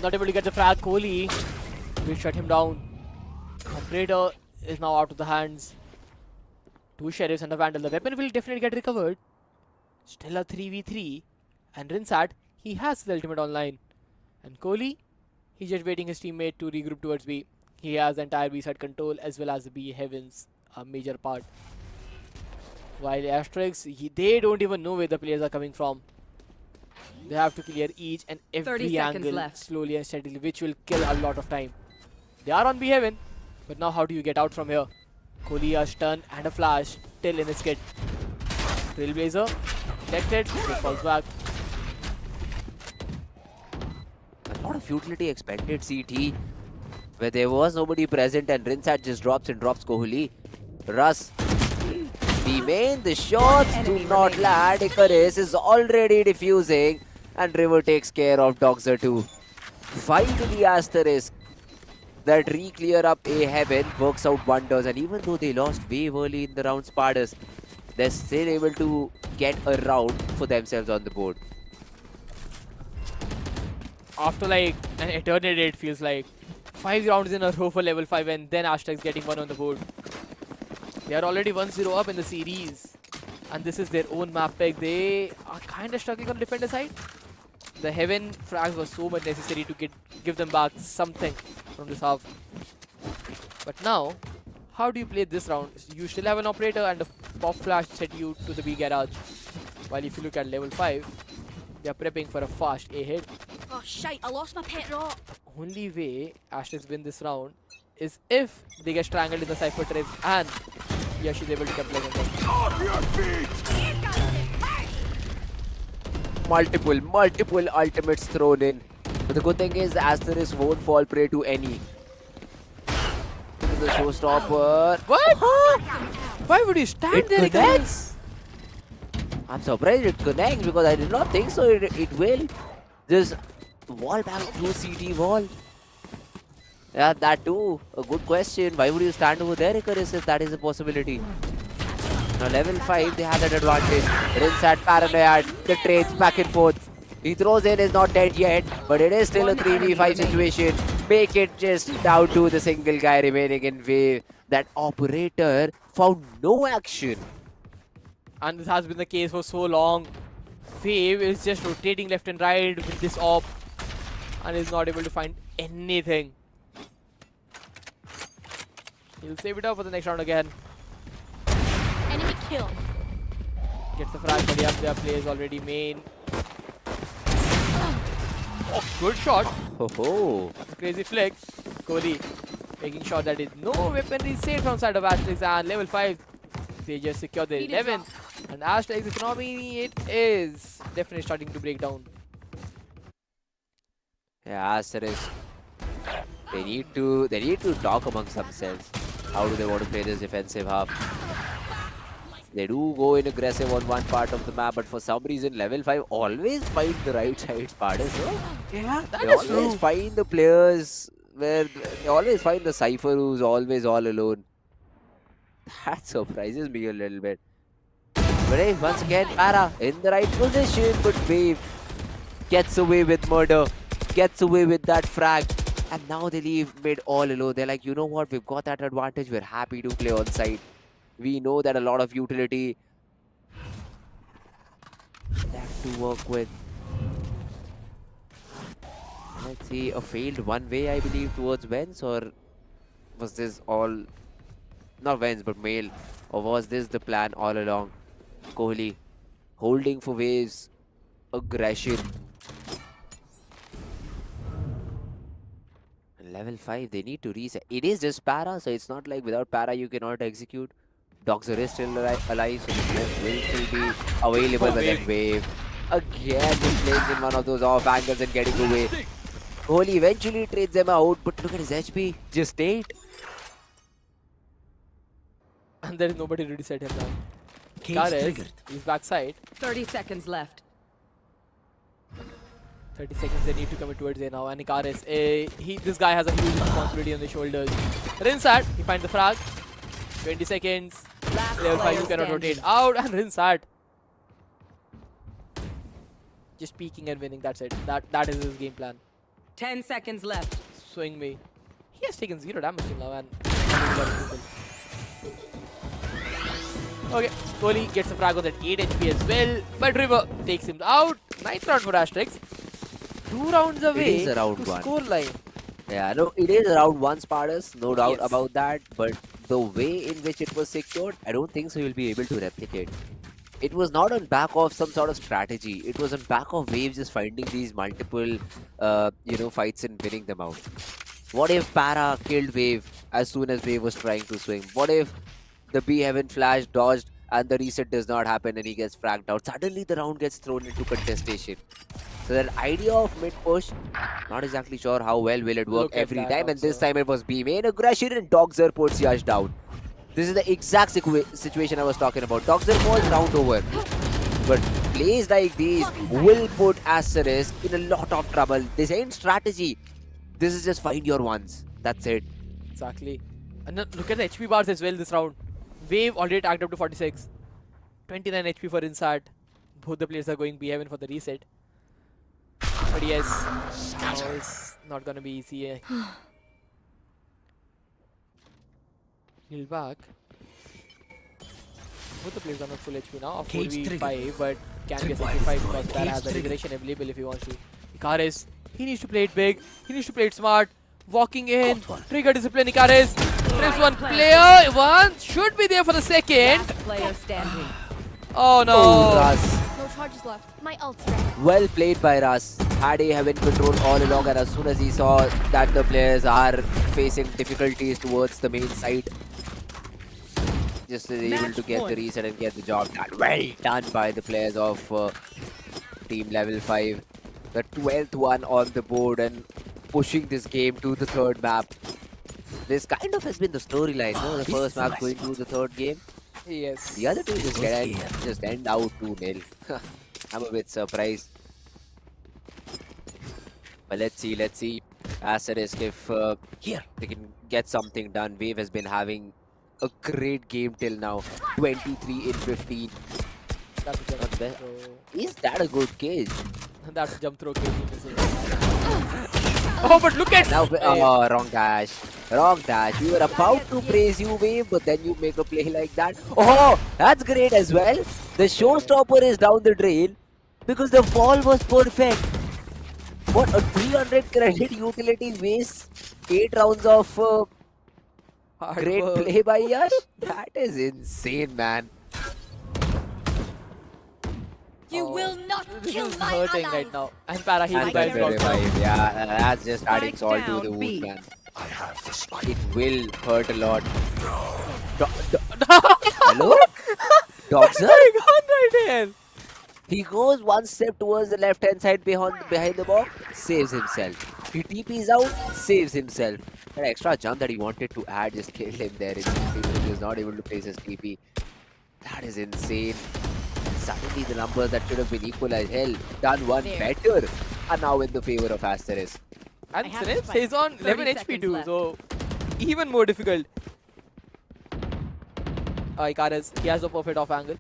not able to get the frag. Kohli will shut him down. Operator is now out of the hands. 2 sheriffs and a vandal. The weapon will definitely get recovered. Still a 3v3. And Rinsat, he has the ultimate online. And Kohli, he's just waiting his teammate to regroup towards B. He has the entire B side control as well as the B heavens, a major part. While Asterix, they don't even know where the players are coming from. They have to clear each and 30 every seconds angle left. slowly and steadily, which will kill a lot of time. They are on B heaven, but now how do you get out from here? Kohli, a stun and a flash, still in his kit. Trailblazer, detected, he falls back. A lot of utility expected CT, where there was nobody present and Rinsat just drops and drops Kohli. Russ, the main, the shots do enemy not remaining. land. Icarus is already defusing and River takes care of Doxer too. Finally Asterisk, that re-clear up A heaven works out wonders, and even though they lost wave early in the round Spartus, they're still able to get a round for themselves on the board. After like an eternity, it feels like 5 rounds in a row for level 5 and then Asterix getting one on the board. They are already 1-0 up in the series. And this is their own map pick. They are kind of struggling on the defender side. The heaven frags was so much necessary to give them back something from this half. But now, how do you play this round? You still have an operator and a pop flash set you to the B garage. While if you look at level 5, they are prepping for a fast A hit. Oh shite, I lost my pet rock. Only way Asterix win this round is if they get strangled in the Cypher traps and Yash is able to capitalize on them. Off your feet! Multiple ultimates thrown in. But the good thing is Asterisk won't fall prey to any. This is the showstopper. What? Why would you stand It there? connects. I'm surprised it connects because I did not think so. It will. Just wall back through CT wall. Yeah, that too. A good question. Why would you stand over there, Icarus, if that is a possibility? Now level 5, they have that advantage. Rinsat paranoid. The trades back and forth. He throws in, is not dead yet, but it is still a 3v5 situation. Make it just down to the single guy remaining in wave. That operator found no action. And this has been the case for so long. Wave is just rotating left and right with this op and is not able to find anything. He'll save it up for the next round again. Enemy kill. Gets the frag, but yeah, their play is already main. Oh, good shot. Ho ho. That's a crazy flick. Kohli making sure that is no weaponry saved from side of Asterix, and level 5. They just secure the 11th. And Asterix economy, it is definitely starting to break down. Yeah, Asterisk. They need to talk amongst themselves. How do they want to play this defensive half? They do go in aggressive on one part of the map, but for some reason, level 5 always find the right side Spartus. No? Yeah, that They always find the players where they always find the Cypher who's always all alone. That surprises me a little bit. But hey, once again, Para in the right position, but Wave gets away with murder, gets away with that frag, and now they leave mid all alone. They're like, you know what, we've got that advantage, we're happy to play on site. We know that a lot of utility left to work with. Let's see, a failed one way, I believe, towards Vens, or was this all, not Vens, but Mail, or was this the plan all along? Kohli holding for waves, aggression. Level 5, they need to reset. It is just Para, so it's not like without Para you cannot execute. Doxer is still alive, so the defense will still be available, but then Wave again just playing in one of those off angles and getting away. Kohli eventually trades them out, but look at his HP, just 8. And there is nobody to reset him now. Cage Kares, triggered. he's backside. 30 seconds left. 30 seconds they need to commit towards A now. And Ikaris, this guy has a huge responsibility on the shoulders. Rinsat, he finds the frag. 20 seconds. Last Level 5, player you cannot standing. rotate out. And Rinsat just peeking and winning. That's it. That is his game plan. 10 seconds left. Swing me. He has taken 0 damage till now. And okay, Kohli gets a frag on that 8 HP as well. But River takes him out. 9th round for Asterix. 2 rounds away is around to one. score line. Yeah, no, it is around 1 Spartus, no doubt Yes. about that, but the way in which it was secured, I don't think so you'll be able to replicate. It was not on back of some sort of strategy. It was on back of Wave just finding these multiple, fights and winning them out. What if Para killed Wave as soon as Wave was trying to swing? What if the B Heaven flash dodged and the reset does not happen and he gets fragged out? Suddenly the round gets thrown into contestation. So that idea of mid push, not exactly sure how well will it work Look at every that time. And this also. time it was B main aggression and Dogzer puts Yash down. This is the exact situation I was talking about. Dogzer falls round over. But plays like these will put Asterisk in a lot of trouble. This ain't strategy. This is just find your ones. That's it. Exactly. And then look at the HP bars as well this round. Wave already tagged up to 46. 29 HP for Insat. Both the players are going B7 for the reset. But yes, now it's not gonna be easy. He'll back. Both the players are not full HP now. A Cage 4v5, but can be a sacrifice because Tara has the Cage regeneration available if he wants to. Icarus, he needs to play it big. He needs to play it smart. Walking in. Trigger discipline, Icarus. Trips one player. One should be there for the second. Last player standing. Oh no. Oh, Ras. No charges left. My ult's ready. Well played by Ras. Had a heaven control all along, and as soon as he saw that the players are facing difficulties towards the main site, just is able to get the reset and get the job done. Well done by the players of team level 5. The 12th one on the board and pushing this game to the third map. This kind of has been the storyline, no? The first map going to the third game. Yes. The other two just end out 2-0. I'm a bit surprised. But let's see. Asterisk if they can get something done. Wave has been having a great game till now. 23 in 15. That's a Not jump bad. throw. Is that a good cage? That's a jump throw. Oh, but look at Now, oh, wrong dash. Wrong dash. We were about to praise you, Wave, but then you make a play like that. Oh, that's great as well. The showstopper is down the drain because the fall was perfect. What a 300 credit utility waste. 8 rounds of hard great work. play by Yash. That is insane, man. You Oh, will not This kill is my hurting allies. right now. And Para heal And by that's very fine. Yeah, that's just adding Spike salt to the down, wound, B. man. I have the spike. It will hurt a lot. Hello? Dogzer? Going on right here. He goes one step towards the left hand side behind the box, saves himself. He TPs out, saves himself. That extra jump that he wanted to add just killed him there. He was not able to place his TP. That is insane. Suddenly the numbers that should have been equal as hell, done one better, are now in the favor of Asterisk. And I have Sinead the spike. stays on 11 30 HP seconds too, left. so even more difficult. Icarus, he has the perfect off angle.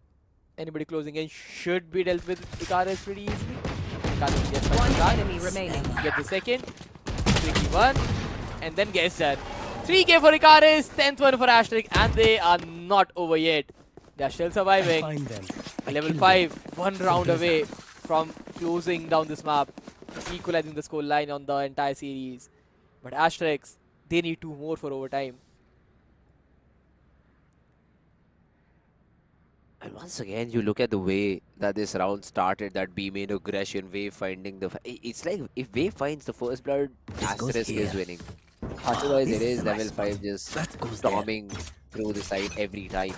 Anybody closing in should be dealt with Icarus pretty easily. Icarus gets One that. enemy remaining. Get the second. Tricky one. And then gets that. 3k for Icarus, 10th one for Asterisk, and they are not over yet. They are still surviving. Find them. Level 5, one round away from closing down this map, equalizing the score line on the entire series. But Asterisk, they need 2 more for overtime. And once again, you look at the way that this round started, that B main aggression, Wave finding the... It's like, if Wave finds the first blood, This goes Asterisk is here. winning. Otherwise, this it is is a level nice 5 spot. just That goes there. storming through the site every time.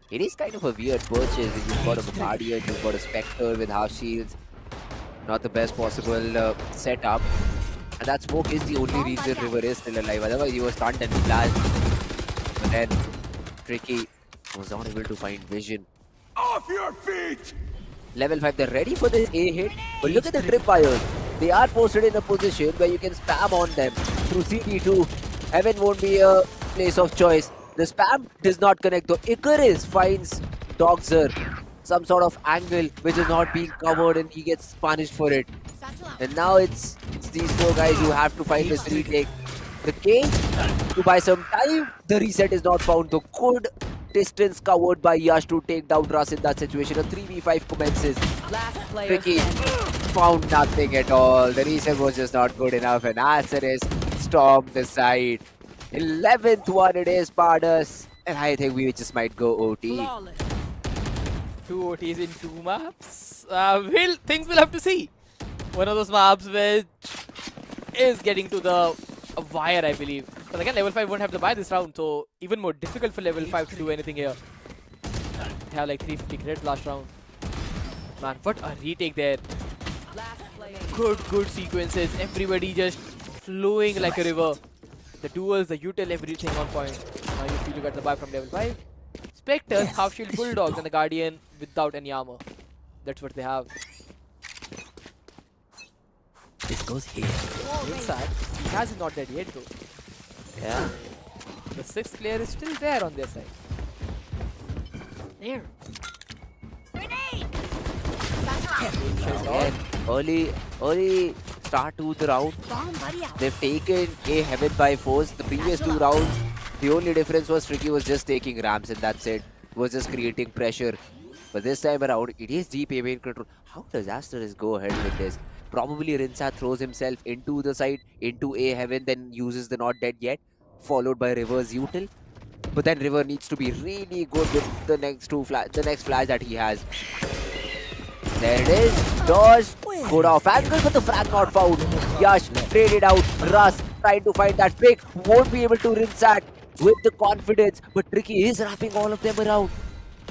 It is kind of a weird purchase. You've got a Guardian, you've got a Spectre with half shields. Not the best possible setup. And that smoke is the only reason River is still alive. Otherwise, he was stunned and flashed. But then, Tricky was not able to find vision. Off your feet! Level 5, they're ready for this A hit. But look at the tripwires. They are posted in a position where you can spam on them through CT2. Heaven won't be a place of choice. The spam does not connect though. Icarus finds Dogzer some sort of angle which is not being covered and he gets punished for it. And now it's these 4 guys who have to find this retake. The cage to buy some time. The reset is not found. The good distance covered by Yash to take down Russ in that situation. A 3v5 commences. Last player Tricky standing. found nothing at all. The reset was just not good enough and Asterisk stormed the side. 11th one it is, Pardas. And I think we just might go OT. Flawless. 2 OTs in 2 maps. Things we'll have to see. One of those maps which is getting to the wire, I believe. But again, level 5 won't have to buy this round, so even more difficult for level 5 to do anything here. They have like 350 credits last round. Man, what a retake there. Last player. Good sequences. Everybody just flowing like a river. The duels, the util, everything on point. Now you feel you got the buy from level 5. Spectres, half shield bulldogs, and the Guardian without any armor. That's what they have. This goes here. Inside, he has it not dead yet though. Yeah. The 6th player is still there on their side. There. Again, early start to the round. They've taken a heaven by force. The previous 2 rounds, the only difference was Tricky was just taking ramps and that's it. Was just creating pressure. But this time around, it is deep main control. How does ASTERISK go ahead with this? Probably Rinsat throws himself into the side, into a heaven, then uses the not dead yet, followed by River's util. But then River needs to be really good with the next flash that he has. There it is. Dodge. Good off angle, but the frag not found. Yash traded out. Russ trying to find that pick. Won't be able to Rinsat with the confidence. But Tricky is wrapping all of them around.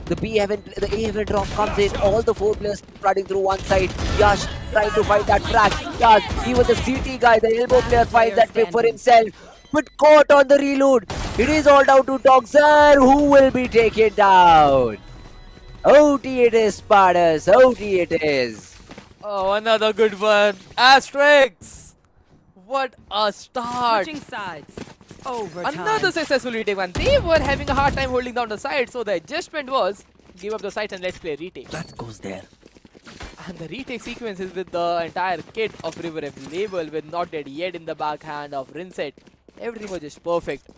The A heaven drop comes in. All the 4 players running through one side. Yash trying to find that frag. Yash, even the CT guy, the elbow player finds that pick for himself. But caught on the reload. It is all down to Doxer, who will be taken down. OT it is, Spartans. OT it is. Oh, another good one. ASTERISK! What a start. Switching sides. Overtime. Another successful retake one. They were having a hard time holding down the side, so the adjustment was give up the site and let's play retake. That goes there. And the retake sequences with the entire kit of River available with not dead yet in the backhand of Rinset. Everything was just perfect.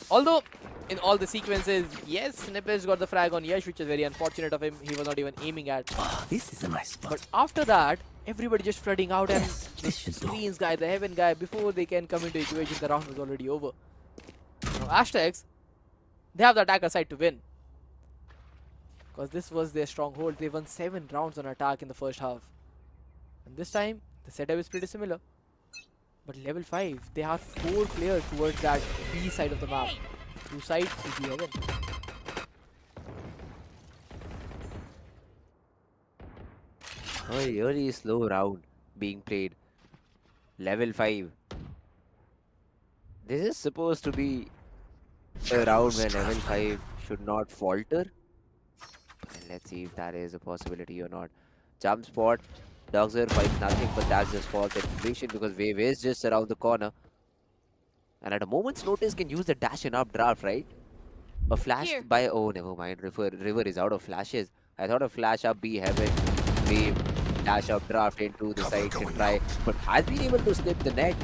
Although, in all the sequences, yes, Snippets got the frag on Yash, which is very unfortunate of him. He was not even aiming at. Oh, this is a nice spot. But after that, everybody just flooding out and Yes, the this should do. screens guy, the heaven guy, before they can come into equation, the round was already over. Now, ASTERISK, they have the attacker side to win. Because this was their stronghold. They won 7 rounds on attack in the first half. And this time, the setup is pretty similar. But level 5, they are 4 players towards that B side of the map. 2 sides to be heaven. A really slow round being played. Level 5. This is supposed to be a round where level 5 should not falter. And let's see if that is a possibility or not. Jump spot. Doxer finds nothing, but that's just false information because Wave is just around the corner. And at a moment's notice can use the dash and updraft, right? A flash Here. by... Oh, never mind. River is out of flashes. I thought a flash up B heaven. Wave. Dash up draft into the side to try. But has been able to slip the net.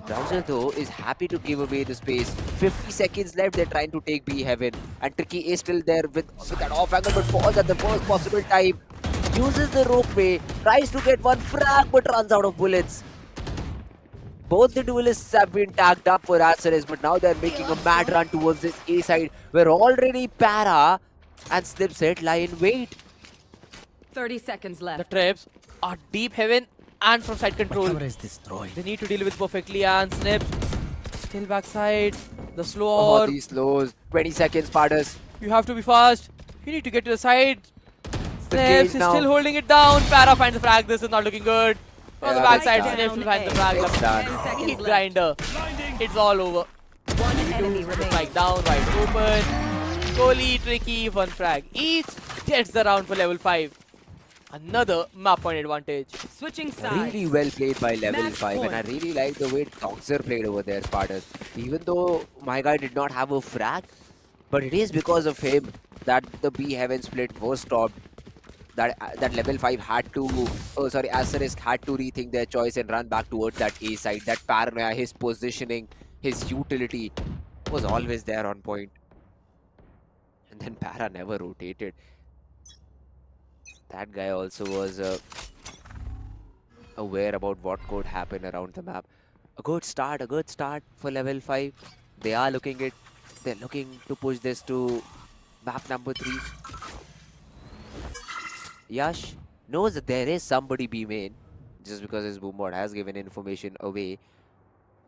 Browser though is happy to give away the space. 50 seconds left. They're trying to take B heaven. And Tricky is still there with that off angle but falls at the first possible time. Uses the ropeway, tries to get one frag but runs out of bullets. Both the duelists have been tagged up for ASTERISK, but now they're making a mad run towards this A side where already Para and Snipset lie in wait. 30 seconds The left. traps are deep heaven and from side control. Camera is destroyed. They need to deal with perfectly and Snips still backside. The slow Oh, orb. these slows. 20 seconds, Pardas. You have to be fast. You need to get to the side. The Snips cage is now. still holding it down. Para finds the frag. This is not looking good. On the Yeah, backside, it's Snips done. will find the frag. It's done. 10 seconds Heat left. grinder. It's all over. One enemy Two, remains. strike down, wide open. Kohli, Tricky, one frag. Each gets the round for level 5. Another map point advantage. Switching sides. Really well played by level Match 5 and I point. really like the way Doxer played over there, Spartans. Even though my guy did not have a frag, but it is because of him that the B heaven split was stopped. That level 5 had to, ASTERISK had to rethink their choice and run back towards that A side. That paranoia, his positioning, his utility was always there on point. And then Para never rotated. That guy also was aware about what could happen around the map. A good start for level 5. They're looking to push this to map number 3. Yash knows that there is somebody B main just because his boombot has given information away.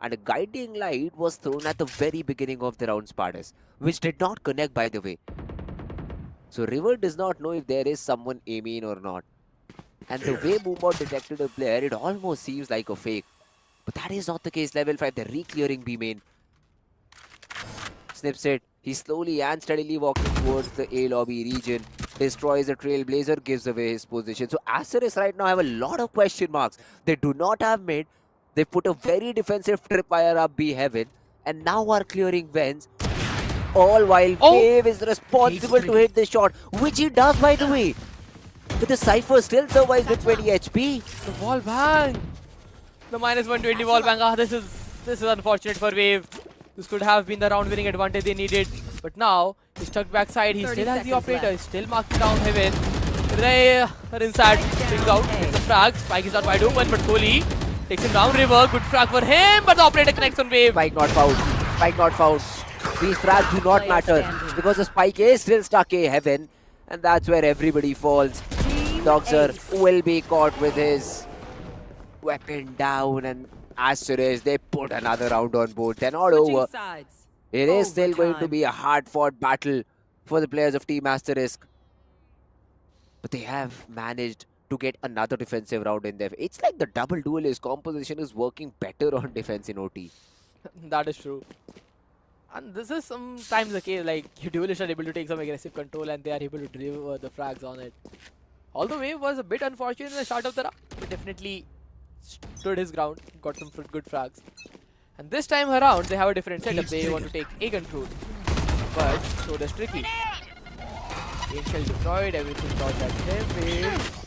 And a guiding light was thrown at the very beginning of the round, Spartus, which did not connect, by the way. So River does not know if there is someone A main or not. And the way boombot detected a player, it almost seems like a fake. But that is not the case. Level 5, they're re-clearing B main. Snips it. He's slowly and steadily walking towards the A lobby region. Destroys the Trailblazer, gives away his position. So Asterisk right now have a lot of question marks. They do not have mid. They put a very defensive tripwire up B heaven. And now are clearing vents. All while Cave is responsible to hit the shot. Which he does, by the way. But the Cypher still survives with 20 HP. The wall bang. The minus 120 wall bang. Ah, this is unfortunate for Wave. This could have been the round winning advantage they needed. But now, he's stuck backside. He 30 still has the seconds operator. left. He's still marking down heaven. They are inside. Brings out. It's a frag. Spike is not wide open, but Kohli takes him down. River. Good frag for him. But the operator connects on Wave. Spike not found. Spike not found. These frags do not matter because the spike is still stuck A heaven. And that's where everybody falls. Doxer will be caught with his weapon down, and Asterisk, they put another round on board. They're not over. Sides. It is still going to Overtime. be a hard-fought battle for the players of Team Asterisk. But they have managed to get another defensive round in there. It's like the double duelist composition is working better on defense in OT. That is true. And this is sometimes the case. Like, your duelists are able to take some aggressive control and they are able to deliver the frags on it. Although Wave was a bit unfortunate in the start of the round, he definitely stood his ground, got some good frags. And this time around, they have a different setup. They want to take A control. But so does Tricky. Aim shell deployed, everything got at him. Wave.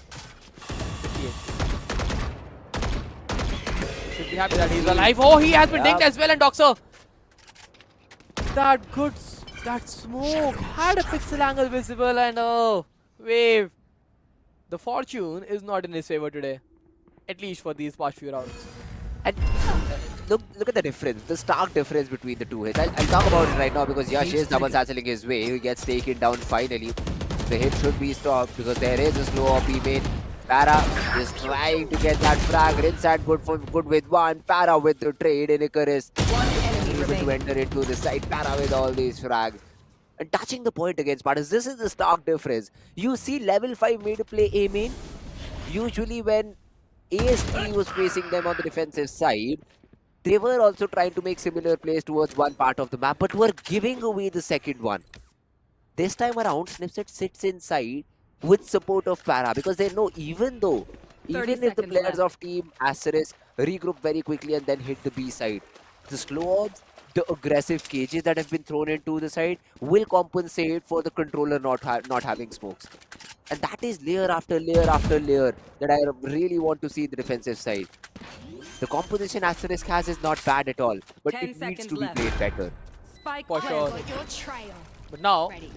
Should be happy that he's alive. Oh, he has been dinged as well, and Doxer. That smoke had a pixel angle visible, and oh, Wave. The fortune is not in his favor today, at least for these past few rounds. And look at the difference, the stark difference between the two hits. I'll talk about it right now because Yash is double satcheling his way. He gets taken down finally. The hit should be stopped because there is a slow off B main. Para is trying to get that frag. Rinsat good with one. Para with the trade. And Icarus able to enter into the side. Para with all these frags. And touching the point against Spartans, this is the stark difference. You see level 5 made to play A main. Usually when AST was facing them on the defensive side, they were also trying to make similar plays towards one part of the map, but were giving away the second one. This time around, Snipset sits inside with support of Para because they know even if the players left. of Team Asterisk regroup very quickly and then hit the B side, the slow orbs, the aggressive cages that have been thrown into the side will compensate for the controller not having smokes. And that is layer after layer after layer that I really want to see the defensive side. The composition Asterisk has is not bad at all, but 10 it needs seconds to be left. played better. Spike For sure. For your trail. But now, Ready.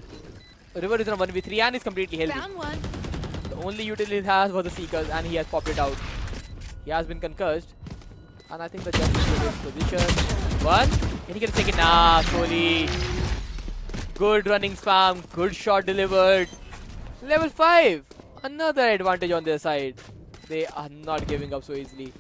River is in a 1v3 and is completely healthy. Found one. The only utility he has was the Seekers, and he has popped it out. He has been concussed, and I think the judge is in his position. One, can he get a second? Nah, Kohli. Good running spam, good shot delivered. Level 5, another advantage on their side. They are not giving up so easily.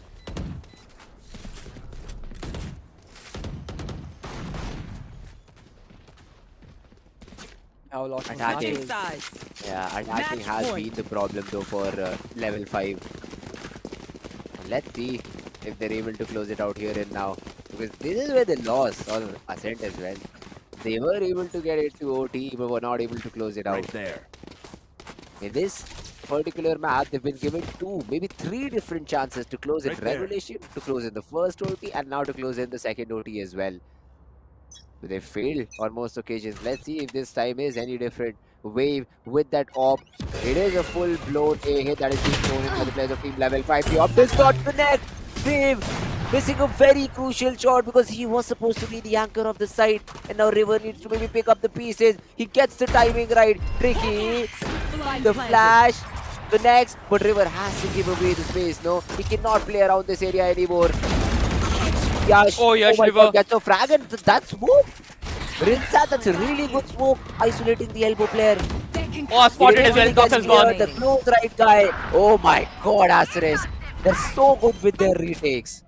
Have lost some Attacking. matches. Sides. Yeah, attacking Match has point. been the problem though for level 5. And let's see if they're able to close it out here and now. Because this is where they lost on Ascent as well. They were able to get it to OT, but were not able to close it out. Right there. In this particular map, they've been given 2, maybe 3 different chances to close Right in there. Revelation, to close in the first OT, and now to close in the second OT as well. But they failed on most occasions. Let's see if this time is any different. Wave with that op. It is a full-blown A hit that is being thrown in by the players of Team Level 5. The op does not connect. Wave missing a very crucial shot because he was supposed to be the anchor of the side. And now River needs to maybe pick up the pieces. He gets the timing right. Tricky. The flash connects, but River has to give away the space. No, he cannot play around this area anymore. Yash. Oh, Yash, my River. God, gets a frag and that smoke. Rinsat, that's a really good smoke, isolating the elbow player. Oh, spotted as well. Eventually gets Doctor's gone. near the close right guy. Oh my God, Asterisk. They're so good with their retakes.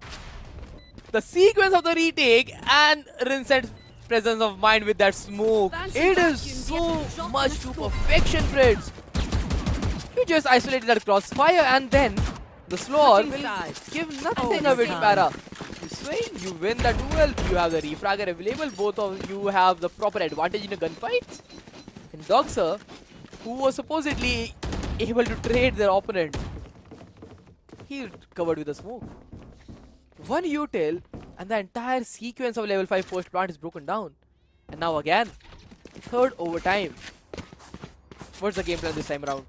The sequence of the retake and Rinset's presence of mind with that smoke. It is so much to perfection, friends. You just isolated that crossfire and then the slower Switching will sides. give nothing away to Overtime. Para. You swing, you win that duel, you have the refragger available, both of you have the proper advantage in a gunfight. And Doxer, who was supposedly able to trade their opponent, he covered with a smoke. One util and the entire sequence of level 5 post plant is broken down. And now again, third overtime. What's the game plan this time around?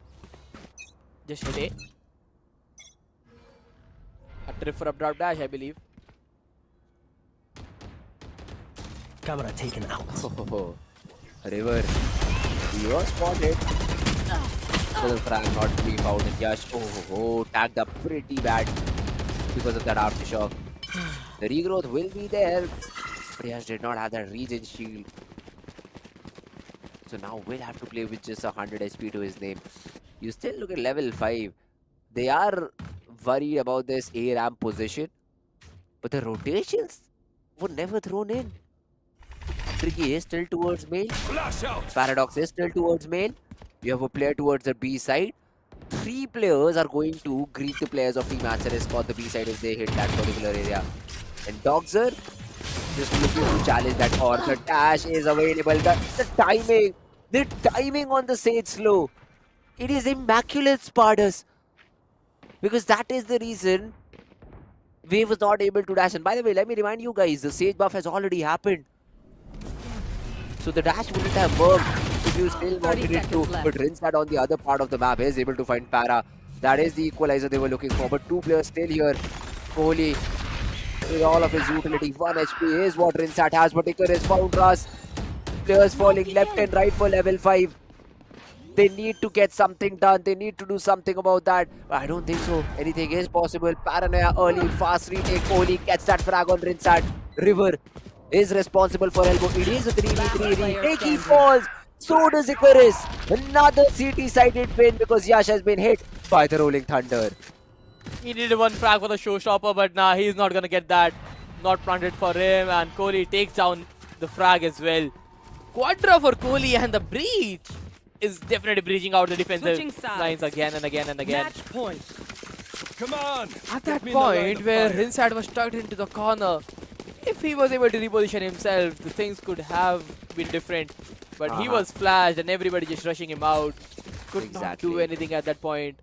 Just hit A. A trip for a drop dash, I believe. Camera taken out. Oh, River. He was spotted. So the frag not being out and Yash. Tagged up pretty bad because of that aftershock. The regrowth will be there, but Yash did not have that regen shield. So now we'll have to play with just 100 HP to his name. You still look at level 5. They are worried about this A ramp position, but the rotations were never thrown in. Tricky is still towards main. Flash out. Paradox is still towards main. You have a player towards the B side. 3 players are going to greet the players of Team Asterisk on the B side if they hit that particular area. And Doxer just looking to challenge that, or the dash is available. The timing on the Sage slow. It is immaculate, Spartus. Because that is the reason Wave was not able to dash. And by the way, let me remind you guys, the Sage buff has already happened. So the dash wouldn't have worked if you still wanted it to. seconds But Rinsat on the other part of the map is able to find Para. That is the equalizer they were looking for. But 2 players still here. Kohli with all of his utility. 1 HP is what Rinsat has. But Icar has found Ras. Players falling left and right for level 5. They need to get something done. They need to do something about that. But I don't think so. Anything is possible. Paranoia early, fast retake. Kohli gets that frag on Rinsat. River is responsible for elbow. It is a 3v3 retake. He falls. So does Icarus. Another CT-sided win because Yash has been hit by the Rolling Thunder. He needed one frag for the showstopper, but nah, he's not gonna get that. Not planted for him, and Kohli takes down the frag as well. Quadra for Kohli, and the breach is definitely breaching out the defensive Switching sides. lines again and again and again. Match point. Come on. At Get that me in the line point of where fire. Rinsat was tucked into the corner, if he was able to reposition himself, the things could have been different. But he was flashed and everybody just rushing him out. Could not do Exactly. anything at that point.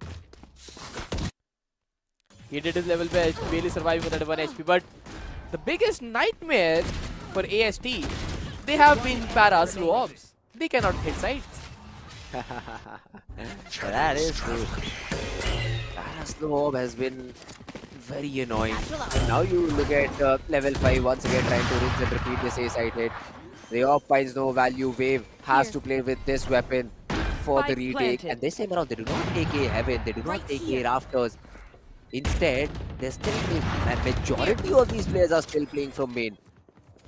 He did his level best, barely surviving with that 1 HP. But the biggest nightmare for AST, they have been para slow ops. They cannot hit sides. That is true. Para slow orb has been very annoying. And now you look at level 5 once again trying to rinse and repeat this A-side hit. The orb finds no value. Wave has to play with this weapon for the Spike retake. planted. And this time around, they do not take A heaven. They do not take A rafters. Instead, they're still playing. And majority of these players are still playing from main.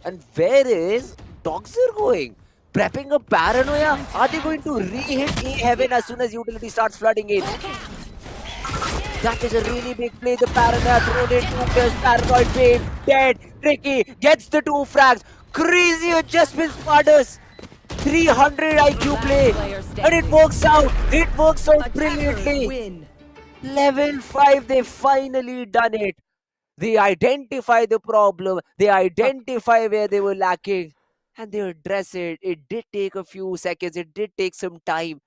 And where is Doxer going? Prepping a paranoia? Are they going to re-hit A heaven as soon as utility starts flooding in? That is a really big play. The paranoia thrown in 2 players. Paranoid pain. Dead. Tricky. Gets the 2 frags. Crazy adjustments, Spartus. 300 IQ play. And it works out. It works out brilliantly. Win. Level 5, they finally done it. They identify the problem. They identify where they were lacking. And they address it. It did take a few seconds. It did take some time.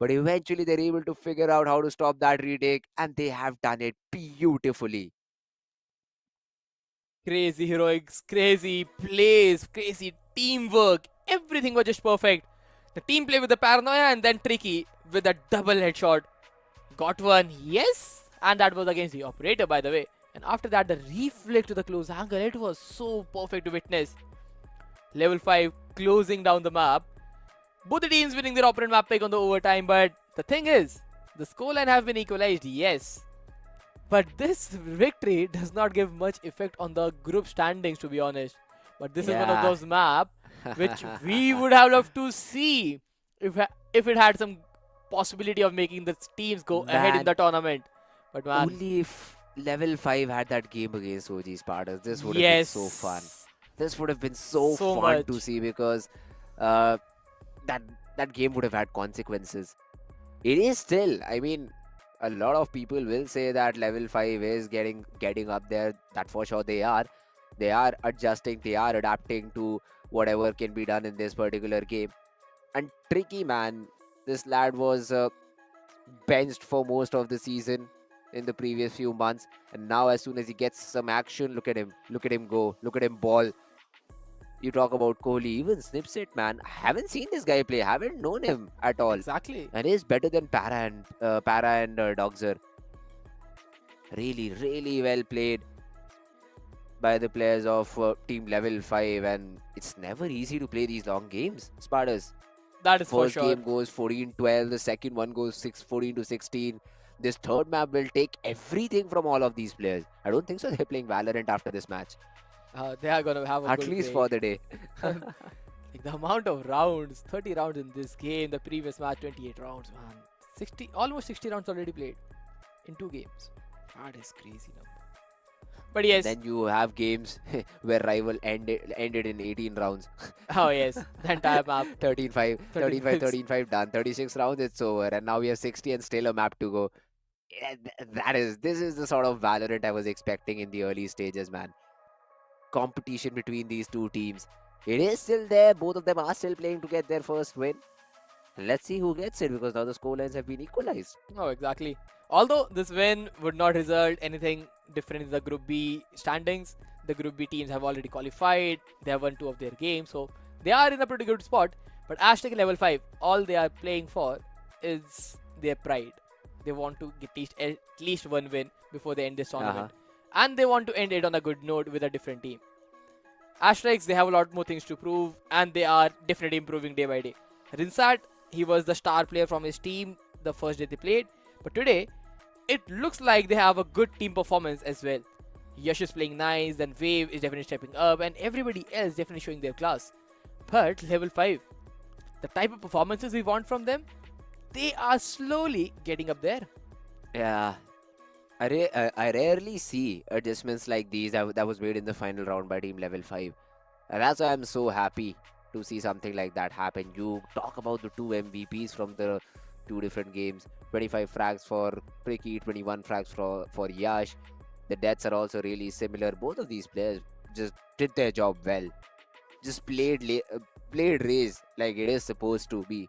But eventually they're able to figure out how to stop that retake. And they have done it beautifully. Crazy heroics, crazy plays, crazy teamwork. Everything was just perfect. The team play with the paranoia and then Tricky with a double headshot. Got one, yes. And that was against the operator, by the way. And after that, the reflect to the close angle. It was so perfect to witness. Level 5 closing down the map. Both the teams winning their opponent map pick on the overtime. But the thing is, the scoreline have been equalized, yes. But this victory does not give much effect on the group standings, to be honest. But this is one of Yeah. those maps which we would have loved to see if it had some possibility of making the teams go ahead in Man, the tournament. But man, only if level 5 had that game against OG Spartans, this would have been so fun. yes, This would have been so so fun to much. see because uh, that that game would have had consequences. It is still, I mean, a lot of people will say that level 5 is getting up there. That for sure they are. They are adjusting, they are adapting to whatever can be done in this particular game. And Tricky, man, this lad was benched for most of the season in the previous few months, and now as soon as he gets some action, look at him go, look at him ball. You talk about Kohli, even Snipset, man. I haven't seen this guy play, haven't known him at all, Exactly. and he's better than Para and Dogzer. Really, really well played by the players of team level 5, and it's never easy to play these long games, Spartans. That is for First sure. game goes 14-12, the second one goes 14-16. This third map will take everything from all of these players. I don't think so they're playing Valorant after this match, They are gonna have a at good least break. for the day. Like the amount of rounds, 30 rounds in this game. The previous match, 28 rounds, man. 60, almost 60 rounds already played in 2 games. That is crazy number. But yes, Then you have games where rival ended in 18 rounds. oh yes, the entire map. 13-5, 13 13-5, 13-5 done. 36 rounds, it's over. And now we have 60 and still a map to go. Yeah, this is the sort of Valorant I was expecting in the early stages, man. Competition between these two teams. It is still there. Both of them are still playing to get their first win. Let's see who gets it, because now the scorelines have been equalized. Oh, exactly. Although this win would not result anything different in the Group B standings, the Group B teams have already qualified. They have won 2 of their games, so they are in a pretty good spot. But Aztec level 5, all they are playing for is their pride. They want to get at least one win before they end this tournament. And they want to end it on a good note with a different team. Asterix, they have a lot more things to prove, and they are definitely improving day by day. Rinsat, he was the star player from his team the first day they played, but today it looks like they have a good team performance as well. Yash is playing nice, then Wave is definitely stepping up, and everybody else definitely showing their class. But level 5, the type of performances we want from them, they are slowly getting up there. Yeah. I rarely see adjustments like these that was made in the final round by team level 5. And that's why I'm so happy to see something like that happen. You talk about the 2 MVPs from the 2 different games. 25 frags for Pricky, 21 frags for Yash. The deaths are also really similar. Both of these players just did their job well. Just played Raze like it is supposed to be.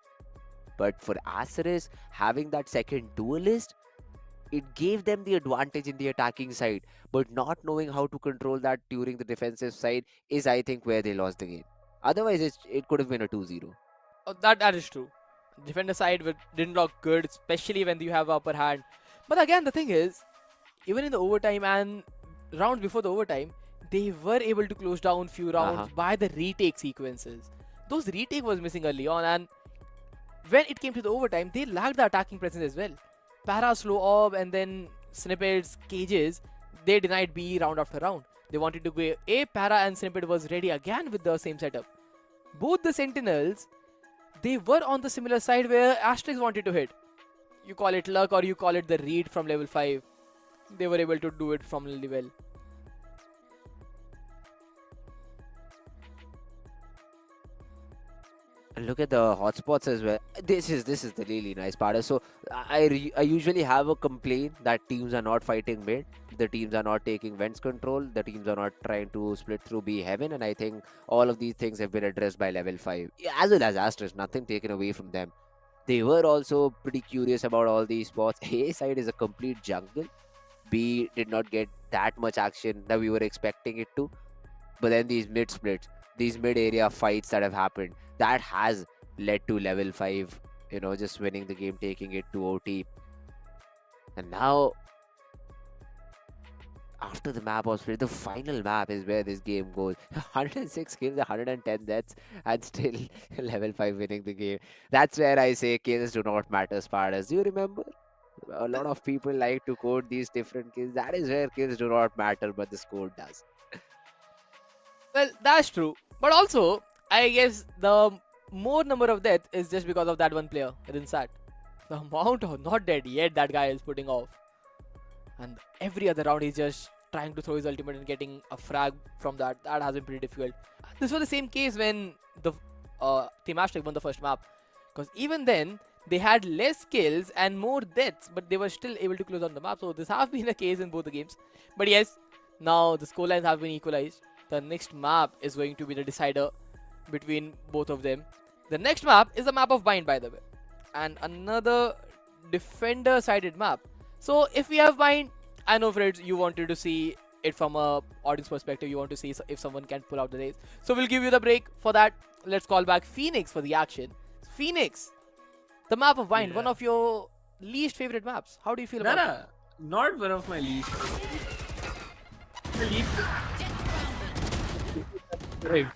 But for Asterisk, having that second duelist, it gave them the advantage in the attacking side, but not knowing how to control that during the defensive side is, I think, where they lost the game. Otherwise, it could have been a 2-0. Oh, that is true. Defender side didn't look good, especially when you have upper hand. But again, the thing is, even in the overtime and rounds before the overtime, they were able to close down few rounds by the retake sequences. Those retake was missing early on, and when it came to the overtime, they lacked the attacking presence as well. Para slow up, and then Snippet's cages, they denied B round after round. They wanted to go A. Para and Snippet was ready again with the same setup. Both the Sentinels, they were on the similar side where Asterix wanted to hit. You call it luck or you call it the read from level 5. They were able to do it from really well. And look at the hotspots as well. This is the really nice part. So I usually have a complaint that teams are not fighting mid. The teams are not taking vents control. The teams are not trying to split through B heaven. And I think all of these things have been addressed by level 5. As well as Asterisk, nothing taken away from them. They were also pretty curious about all these spots. A side is a complete jungle. B did not get that much action that we were expecting it to. But then these mid splits, these mid area fights that have happened, that has led to level 5, just winning the game, taking it to OT. And now, after the map was played, the final map is where this game goes. 106 kills, 110 deaths, and still level 5 winning the game. That's where I say kills do not matter, Spartans. Do you remember? A lot of people like to quote these different kills. That is where kills do not matter, but the score does. Well, that's true. But also, I guess the more number of deaths is just because of that one player, Rinsat. The amount of not dead yet that guy is putting off. And every other round he's just trying to throw his ultimate and getting a frag from that. That has been pretty difficult. This was the same case when the Team Aztec won the first map. Because even then, they had less kills and more deaths, but they were still able to close on the map. So this has been a case in both the games. But yes, now the scorelines have been equalized. The next map is going to be the decider between both of them. The next map is the map of Bind, by the way. And another defender-sided map. So if we have Bind, I know Fred, you wanted to see it from a audience perspective. You want to see if someone can pull out the race. So we'll give you the break for that. Let's call back Phoenix for the action. Phoenix, the map of Bind, one of your least favorite maps. How do you feel about it? Not one of my least. Right.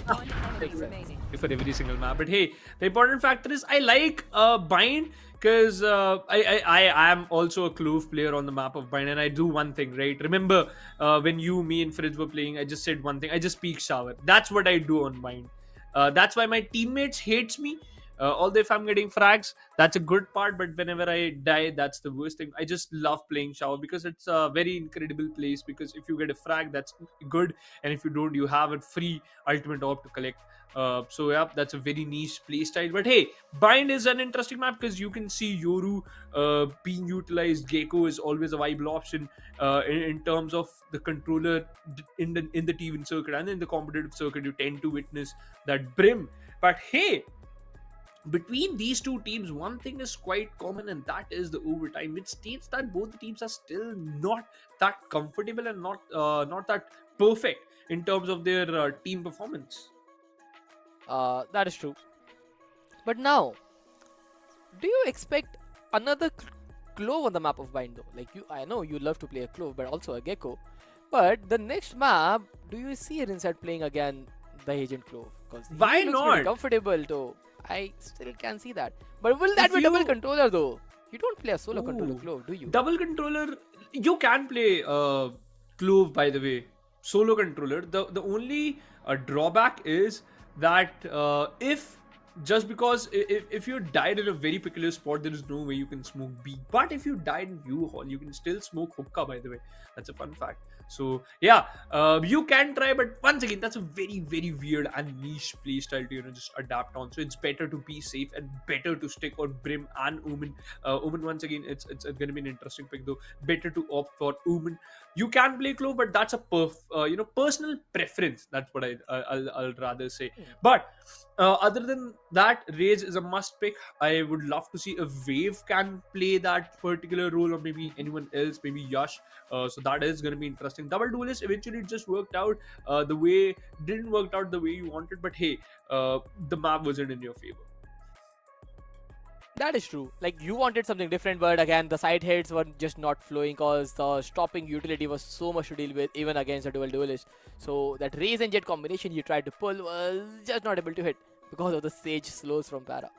One enemy remaining. For every single map. But hey, the important factor is I like Bind because I am also a Clove player on the map of Bind, and I do one thing, right? Remember when me and Fritz were playing, I just said one thing. I just peek shower. That's what I do on Bind. That's why my teammates hates me. Although if I'm getting frags, that's a good part, but whenever I die, that's the worst thing. I just love playing shower because it's a very incredible place, because if you get a frag, that's good, and if you don't, you have a free ultimate orb to collect. So yeah, that's a very niche play style. But hey, Bind is an interesting map because you can see Yoru being utilized. Gecko is always a viable option in terms of the controller in the TV circuit, and in the competitive circuit, you tend to witness that Brim. But hey, between these two teams, one thing is quite common, and that is the overtime, which states that both the teams are still not that comfortable and not that perfect in terms of their team performance. That is true. But now, do you expect another Clove on the map of Bind though? Like I know you love to play a Clove, but also a Gecko. But the next map, do you see Rinsat playing again the Agent Clove? Because Why looks not? pretty comfortable though. I still can see that. But will that If be double you- controller though? You don't play a solo controller Ooh. Clove, do you? Double controller, you can play Clove, by the way. Solo controller. The only drawback is that if just because if you died in a very peculiar spot, there is no way you can smoke B. But if you died in U-Hall, you can still smoke hookah, by the way. That's a fun fact. So yeah, you can try, but once again, that's a very, very weird and niche playstyle to just adapt on. So it's better to be safe and better to stick on Brim and Omen. Omen, once again, it's going to be an interesting pick though. Better to opt for Omen. You can play Clove, but that's a personal preference. That's what I'll rather say. But other than that, Rage is a must pick. I would love to see if Wave can play that particular role, or maybe anyone else, maybe Yash. So that is going to be interesting. Double Duelist eventually just worked out didn't work out the way you wanted, but hey, the map wasn't in your favor. That is true. Like you wanted something different, but again, the side hits were just not flowing because the stopping utility was so much to deal with, even against a dual duelist. So that Raze and Jet combination you tried to pull was just not able to hit because of the Sage slows from Para.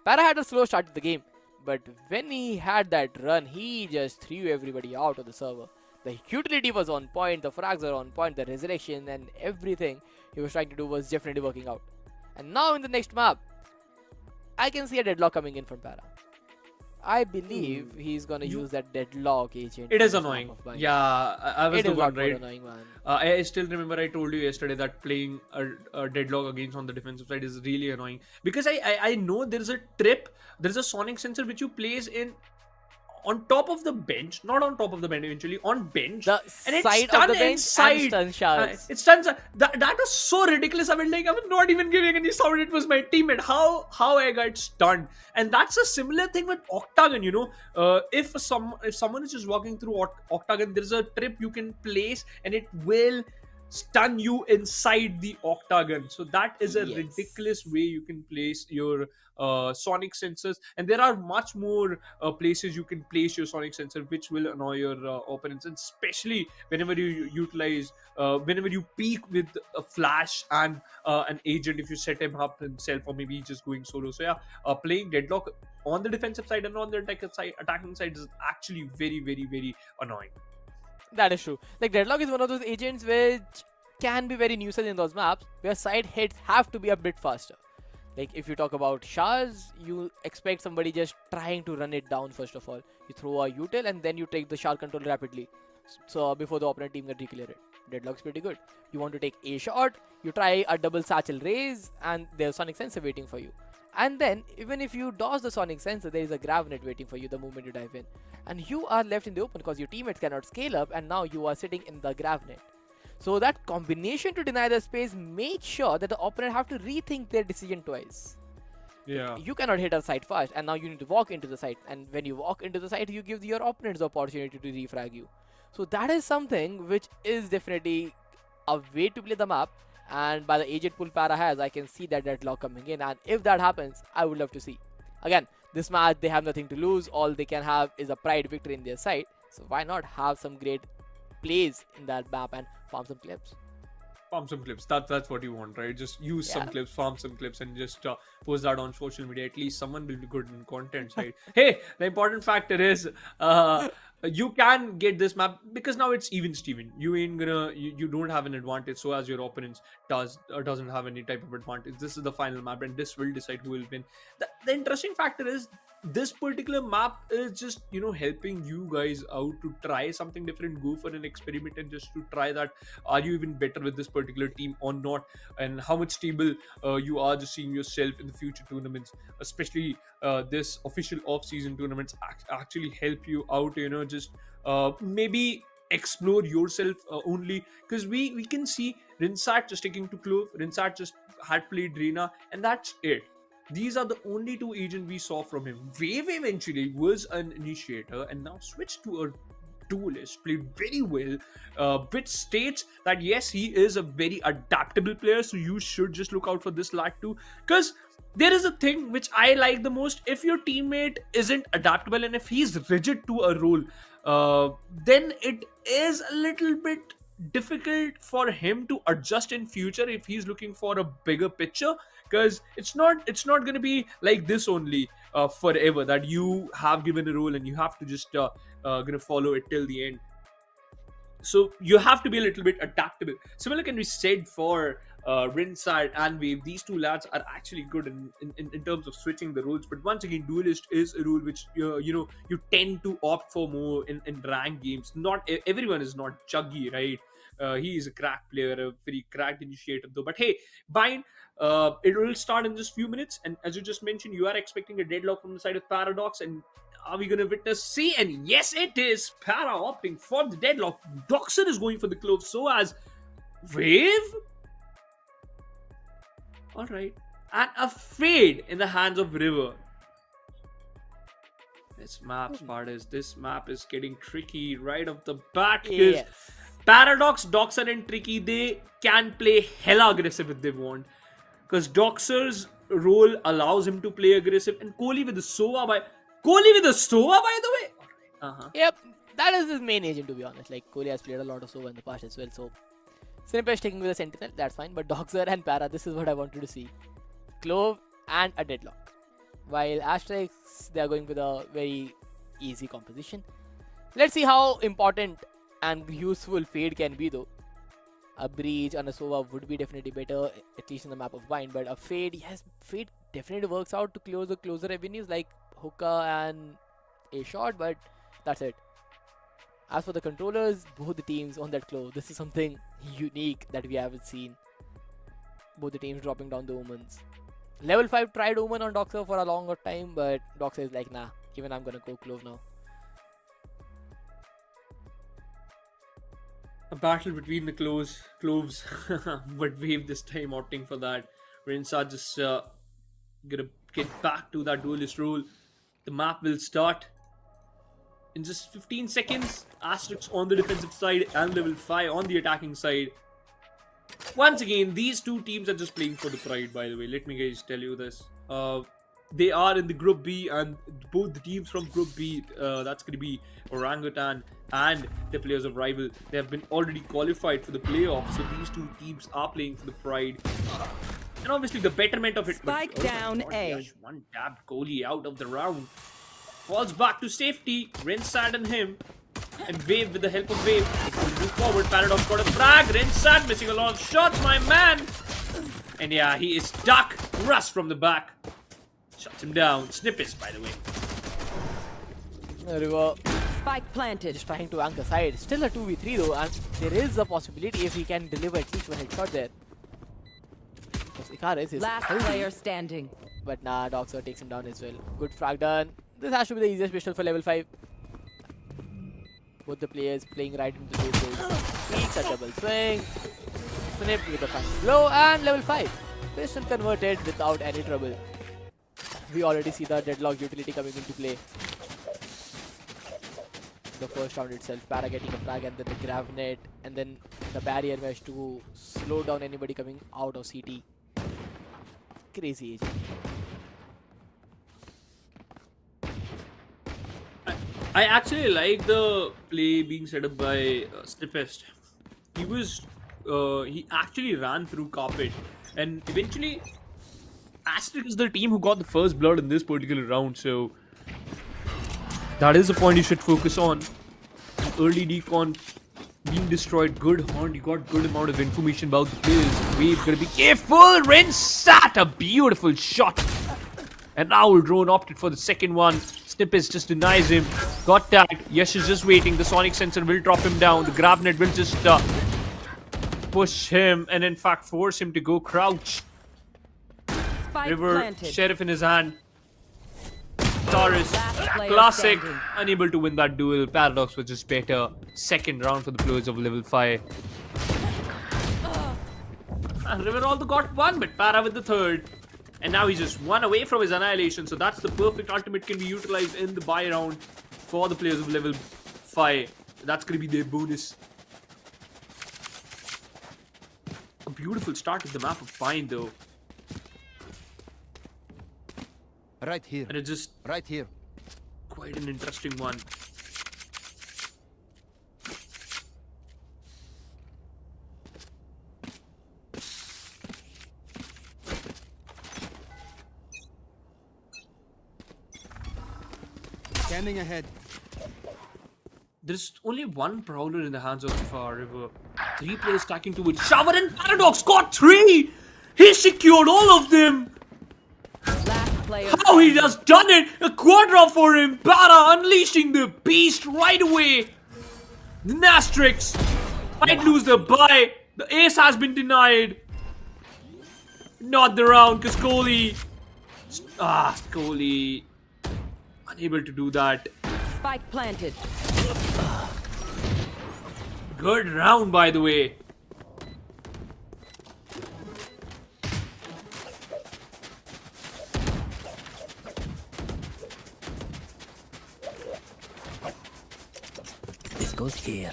Para had a slow start to the game, but when he had that run, he just threw everybody out of the server. The utility was on point, the frags were on point, the resurrection and everything he was trying to do was definitely working out. And now in the next map, I can see a deadlock coming in from Para. I believe he's gonna use that deadlock agent. It is on this annoying. map of Bind. Yeah, I was It the is one, not more right? annoying, man. I still remember I told you yesterday that playing a deadlock against on the defensive side is really annoying, because I know there's a sonic sensor which you place in on top of the bench, not on top of the bench, eventually on bench, The and it's side of stun the bench inside. and stun shards. It stuns. That was so ridiculous. I was not even giving any sound. It was my teammate. How I got stunned. And that's a similar thing with Octagon. If someone is just walking through Octagon, there's a trip you can place, and it will stun you inside the octagon. So that is a Yes. ridiculous way you can place your sonic sensors, and there are much more places you can place your sonic sensor which will annoy your opponents, and especially whenever you utilize whenever you peek with a flash and an agent, if you set him up himself or maybe just going solo. So yeah, playing deadlock on the defensive side and on the attacking side is actually very, very, very annoying. That is true. Like Deadlock is one of those agents which can be very nuisance in those maps where side hits have to be a bit faster. Like if you talk about Shaz, you expect somebody just trying to run it down first of all. You throw a util and then you take the Shard control rapidly. So before the opponent team can declare it. Deadlock's pretty good. You want to take a shot, you try a double satchel raise and there's Sonic Sensor waiting for you. And then even if you dodge the Sonic Sensor, there is a Grav Net waiting for you the moment you dive in. And you are left in the open because your teammates cannot scale up and now you are sitting in the Grav Net. So that combination to deny the space makes sure that the opponent have to rethink their decision twice. Yeah. You cannot hit a site fast and now you need to walk into the site, and when you walk into the site you give your opponents the opportunity to refrag you. So that is something which is definitely a way to play the map, and by the agent pool Para has, I can see that Deadlock coming in, and if that happens I would love to see. Again, this match they have nothing to lose, all they can have is a pride victory in their side, so why not have some great plays in that map and farm some clips. Farm some clips. That's what you want, right? Just use some Yeah. clips, farm some clips, and just post that on social media. At least someone will be good in content, right? Hey, the important factor is you can get this map because now it's even Steven. You ain't gonna you don't have an advantage, so as your opponents doesn't have any type of advantage. This is the final map, and this will decide who will win. The interesting factor is this particular map is just helping you guys out to try something different, go for an experiment, and just to try that are you even better with this particular team or not, and how much stable you are just seeing yourself in the future tournaments, especially this official off-season tournaments actually help you out, just maybe explore yourself only, because we can see Rinsat just sticking to Clove. Rinsat just had played Reina, and that's it. These are the only two agents we saw from him. Wave eventually was an initiator and now switched to a duelist, played very well, which states that yes, he is a very adaptable player, so you should just look out for this lad too. Because there is a thing which I like the most: if your teammate isn't adaptable and if he's rigid to a role, then it is a little bit difficult for him to adjust in future if he's looking for a bigger picture, because it's not going to be like this only forever, that you have given a role and you have to just gonna follow it till the end. So you have to be a little bit adaptable. Similar can be said for Rinside and Wave. These two lads are actually good in terms of switching the roles. But once again, Duelist is a role which you tend to opt for more in ranked games. Not everyone is not Chuggy, right? He is a crack player, a very cracked initiator though. But hey, Bind, it will start in just few minutes. And as you just mentioned, you are expecting a deadlock from the side of Paradox, and are we going to witness C? And yes, it is. Para opting for the deadlock. Doxer is going for the clove. So as Wave. Alright. And a fade in the hands of River. This map's part is, this map is getting tricky right off the bat. Because Yes. Paradox, Doxer and Tricky, they can play hella aggressive if they want. Because Doxer's role allows him to play aggressive. And Kohli with the Sova by the way. Uh-huh. Yep, that is his main agent, to be honest. Like, Kohli has played a lot of Sova in the past as well, so Snipesh taking with a Sentinel, that's fine. But Doxer and Para, this is what I wanted to see. Clove and a deadlock. While Asterix, they are going with a very easy composition. Let's see how important and useful Fade can be though. A Breach and a Sova would be definitely better, at least in the map of Bind. But a Fade, yes, Fade definitely works out to close the closer avenues like Hookah and a shot, but that's it. As for the controllers, both the teams on that Clove, this is something unique that we haven't seen. Both the teams dropping down the Omens. Level 5 tried Omen on Doxer for a longer time, but Doxer is like, nah, even I'm gonna go Clove now. A battle between the cloves, but Wave this time opting for that. Rinsa just gonna get back to that duelist role. The map will start in just 15 seconds. Asterix on the defensive side and level 5 on the attacking side. Once again, these two teams are just playing for the pride, by the way. Let me guys tell you this. They are in the Group B, and both the teams from Group B, that's going to be Orangutan and the players of Rival, they have been already qualified for the playoffs. So these two teams are playing for the pride. And obviously the betterment of it. Spike down A. Yash, one tapped goalie out of the round. Falls back to safety. Rinsad and him. And Wave, with the help of Wave, is going to move forward. Paradox got a frag. Rinsad missing a lot of shots, my man. And yeah, he is stuck. Russ from the back. Shuts him down. Snippets, by the way. There we go. Spike planted. Just trying to anchor side. Still a 2v3 though, and there is a possibility if he can deliver at least one headshot there. Because Icarus is Last healthy. player standing. But nah, Doxer takes him down as well. Good frag done. This has to be the easiest pistol for level 5. Both the players playing right into the bases. Peaks a double swing. Snipped with a final blow, and level 5. Pistol converted without any trouble. We already see the deadlock utility coming into play. The first round itself, Para getting a frag, and then the grav net, and then the barrier mesh to slow down anybody coming out of CT. Crazy agent. I actually like the play being set up by Snippest. He actually ran through carpet, and eventually Asterisk is the team who got the first blood in this particular round, so that is the point you should focus on. Early decon being destroyed, good hunt, you got good amount of information about the players. Wave gonna be careful, Rinsat, a beautiful shot. And Owl drone opted for the second one. Snippets just denies him. Got tagged. Yash is just waiting. The sonic sensor will drop him down. The grab net will just push him and in fact force him to go crouch. Spike River, planted. Sheriff in his hand. Taurus, Last player classic. standing. Unable to win that duel. Paradox was just better. Second round for the players of level 5. And River also got one, but Para with the third. And now he's just one away from his annihilation. So that's the perfect ultimate can be utilized in the buy round for the players of level 5. That's going to be their bonus. A beautiful start to the map of Pine though. Right here. And it's just Right here. quite an interesting one. Scanning ahead. There's only one Prowler in the hands of River. 3 players stacking towards Shower, and Paradox got 3! He secured all of them! Last player How he standing. has done it! A quadra for him! Para unleashing the beast right away! The Nastrix might lose the buy. The ace has been denied. Not the round, because Scully. Scully. Unable to do that. Spike planted. Good round, by the way. This goes here.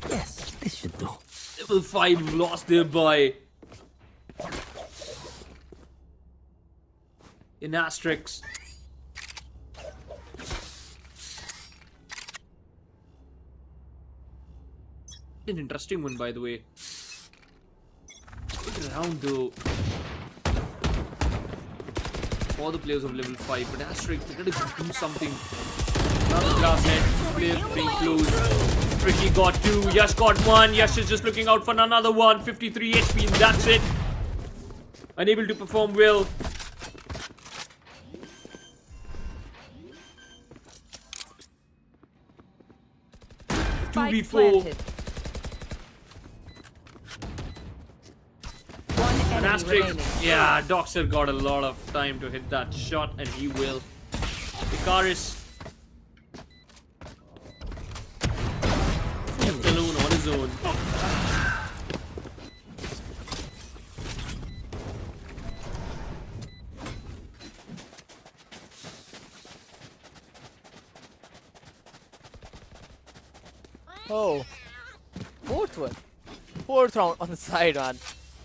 Yes, this should do. Level 5 lost their buy. In Asterix. An interesting one, by the way. Good round though. For the players of level 5, but Asterix, they gotta do something. Another grab net, players being close. Tricky got 2, Yash got 1. Yash is just looking out for another one. 53 HP, and that's it. Unable to perform well. Spike 2v4. planted. One And enemy Asterix, remaining. yeah, Doxer got a lot of time to hit that shot, and he will. Icarus left alone on his own. Oh, fourth one. Fourth round on the side, man.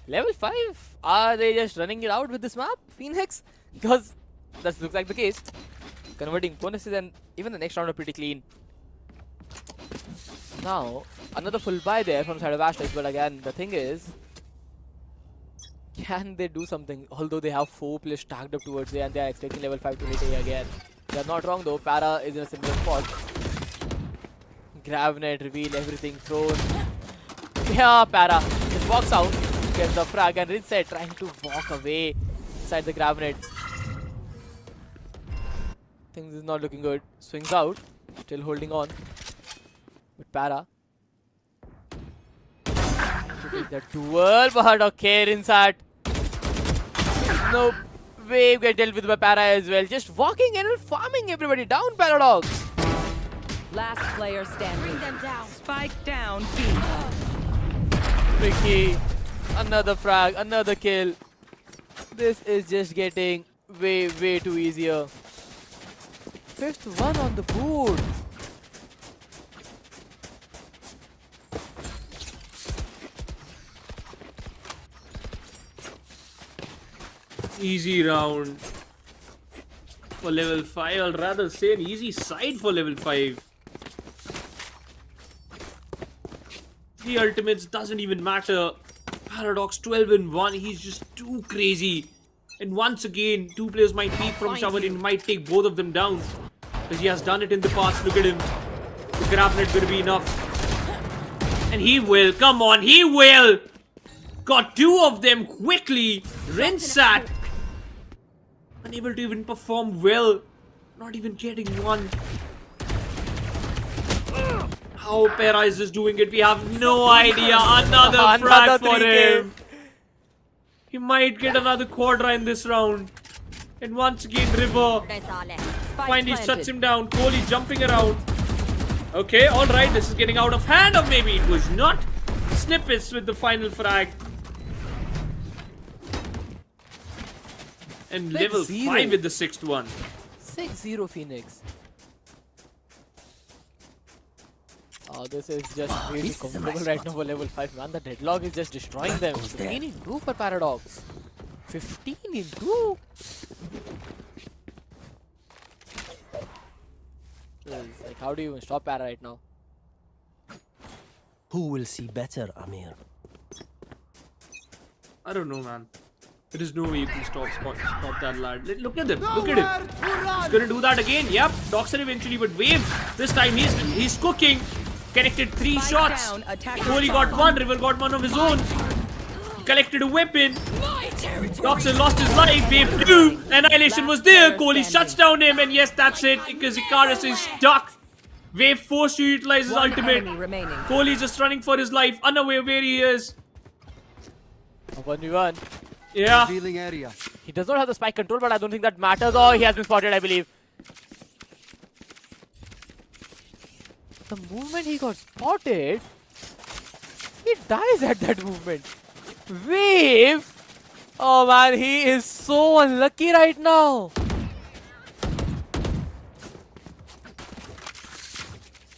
Level 5? Are they just running it out with this map, Phoenix? Because that looks like the case. Converting bonuses and even the next round are pretty clean. Now, another full buy there from side of ASTERISK, but again, the thing is, can they do something? Although they have 4 players stacked up towards A and they are expecting level 5 to hit A again. They are not wrong though, Para is in a similar spot. Grab net, reveal, everything thrown. Yeah, Para just walks out, gets the frag, and Rinset trying to walk away inside the grab net. Things is not looking good. Swings out, still holding on. But Para to take the duel, but okay, Rinset. Nope. Wave get dealt with by Para as well. Just walking in and farming everybody down, Paradox. Last player standing. Bring them down. Spike down. B. Tricky. Another frag, another kill. This is just getting way too easier. 5th one on the board. Easy round for level 5. I'll rather say an easy side for level 5. The ultimates doesn't even matter. Paradox 12 and 1. He's just too crazy. And once again, 2 players might peek from shower and might take both of them down. Because he has done it in the past. Look at him. The grab net will be enough. And he will. Come on, he will. Got 2 of them quickly. Rinsat. Unable to even perform well. Not even getting one. How Para is just doing it? We have no idea. Another frag for him. He might get another quadra in this round. And once again, River Spike finally planted. shuts him down. Kohli jumping around. Okay, alright. This is getting out of hand, or maybe it was not. Snippets with the final frag. And level 5 with the 6th one. 6-0 Phoenix. Oh, this is just really this is a comfortable nice right spot. now for level 5, man. The deadlock is just destroying them. goes there. 15 in 2 for Paradox. 15 in 2. Like, how do you even stop Para right now? Who will see better, Amir? I don't know, man. There is no way you can stop that lad. Look at him. Look at him. He's gonna do that again. Yep. Doxer eventually, but Wave. This time he's cooking. Connected 3 Spike shots. down, attacker Kohli got spawn. 1. River got 1 of his own. Collected a weapon. Doxer lost his life. Wave 2. Annihilation was there. Kohli shuts down him, and yes, that's it. Because Icarus is stuck. Wave forced to utilize his One ultimate. enemy remaining. Kohli just running for his life, unaware where he is. 1v1. Yeah. Revealing area. He does not have the spike control, but I don't think that matters. Oh, he has been spotted, I believe. The moment he got spotted, he dies at that movement. Wave! Oh man, he is so unlucky right now.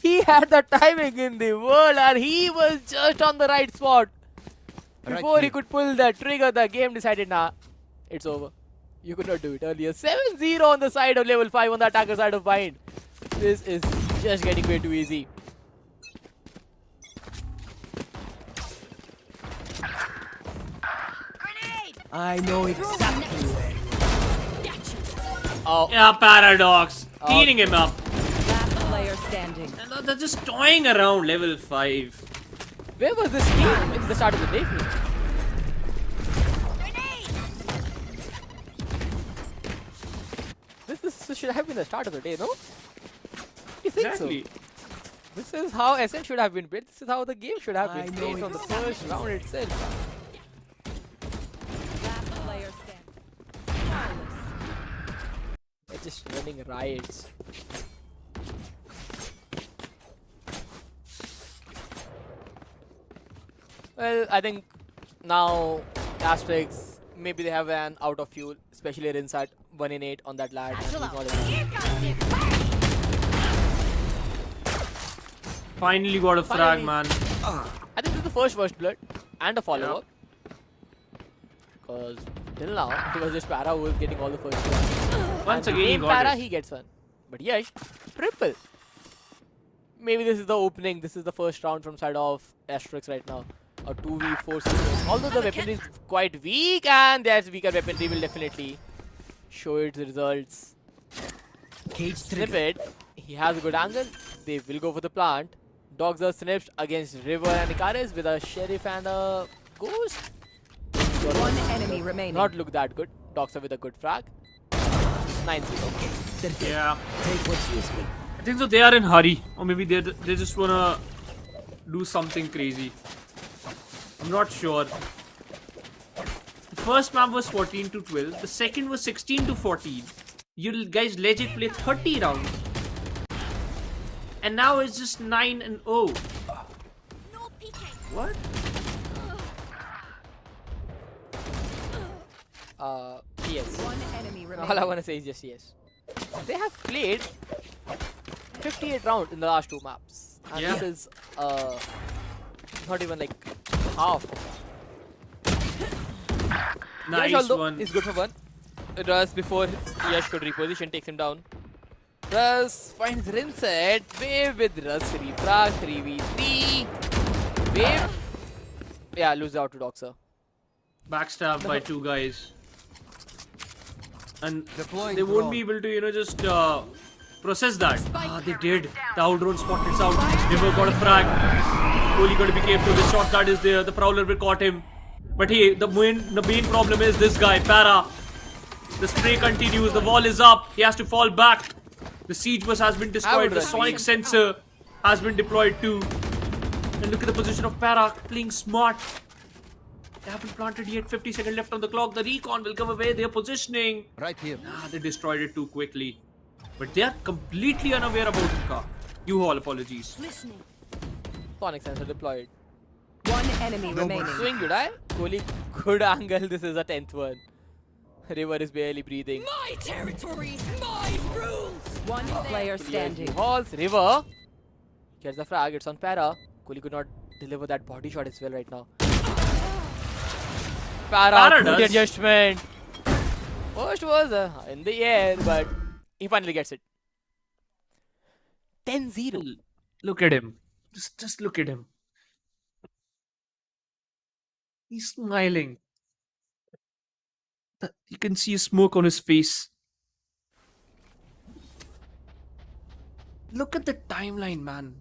He had the timing in the world and he was just on the right spot. Before he could pull the trigger, the game decided, nah, it's over. You could not do it earlier. 7-0 on the side of level 5 on the attacker side of Bind. This is just getting way too easy. I know exactly where you are. Oh, Yeah, Paradox. Cleaning him up. Last player standing. And they're just toying around level 5. where was this team at the start of the day? This should have been the start of the day, no? You think Exactly. so? This is how SN should have been built. This is how the game should have been I know played from the first round itself. Last player standing. They're just running riots. Well, I think now ASTERISK, maybe they have an out of fuel, especially Rinsat 1 in 8 on that lad. and he's not able- Finally got a frag, Finally. man. I think this is the first blood. and a follow-up. Because till now, it was just Para who was getting all the first kills. Once And again, he game got Para, it. he gets one. But Yash, triple. Maybe this is the opening. This is the first round from side of ASTERISK right now. A 2v4 situation. Although the weaponry is quite weak, and there's weaker weaponry will definitely show its results. Cage Snip trigger. it. He has a good angle. They will go for the plant. Dogs are snipped against River and Icarus with a Sheriff and a Ghost. One enemy remaining. Not look that good. Dogs are with a good frag. 9-0. They're dead. Yeah. Take what's useful. I think so. They are in hurry, or maybe they just wanna do something crazy. I'm not sure. The first map was 14 to 12. The second was 16 to 14. You guys legit play 30 rounds, and now it's just 9 and 0. No peeking. What? Yes. One enemy remaining. All I want to say is just yes. They have played 58 rounds in the last 2 maps. And Yeah. this is not even like half. Nice Yash although one. is good for one. Russ before Yash could reposition takes him down. Russ finds Rinset. Wave with Russ refrag 3v3. Wave. Yeah, lose out to Doxer. Backstabbed by 2 guys. And Deploying they won't drone. be able to, just process that. Ah, they did. The outdrone spotted us out. River got a frag. Only got to be careful. The shot guard is there. The Prowler will caught him. But hey, the main problem is this guy, Para. The spray continues. The wall is up. He has to fall back. The siege bus has been destroyed. The sonic sensor has been deployed too. And look at the position of Para playing smart. They haven't planted yet. 50 seconds left on the clock. The recon will come away. They're positioning. Right here. Ah, they destroyed it too quickly. But they are completely unaware about Hookah. You all apologies. Listening. Sonic sensor deployed. One enemy remaining. Swing, did I? Kohli, good angle. This is a 10th one. River is barely breathing. My territory. My rules. One player standing. Halls, River gets the frag. It's on Para. Kohli could not deliver that body shot as well right now. Para, good does. adjustment. First was in the air, but he finally gets it. 10-0. Look at him. Just look at him. He's smiling. You can see a smoke on his face. Look at the timeline, man.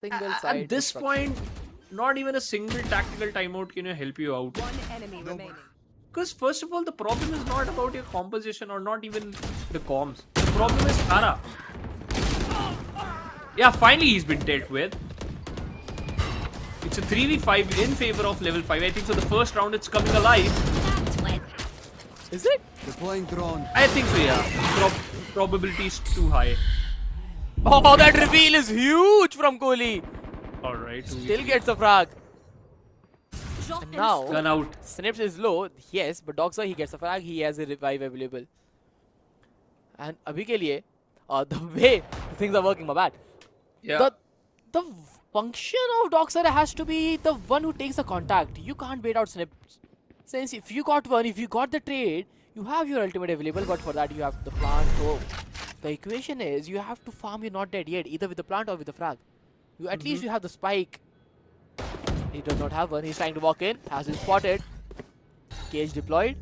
Single side. At this destruction. point, not even a single tactical timeout can help you out. One enemy remaining. Because first of all, the problem is not about your composition or not even the comms. The problem is Para. Yeah, finally he's been dealt with. It's a 3v5 in favor of level 5. I think so the first round it's coming alive. That's when. Is it? Deploying drone. I think so, yeah. Probability is too high. Oh, that reveal is huge from Kohli. Alright. Still gets a frag. Drop And in now, Gun out. Snips is low, yes, but Doxer he gets a frag, he has a revive available. And abhi ke liye, the way things are working, my bad. Yeah. The function of Doxer has to be the one who takes the contact. You can't bait out Snips. Since if you got one, if you got the trade, you have your ultimate available, but for that you have the plant. So the equation is you have to farm you're not dead yet, either with the plant or with the frag. You at least you have the spike. He does not have one. He's trying to walk in. Has been spotted. Cage deployed.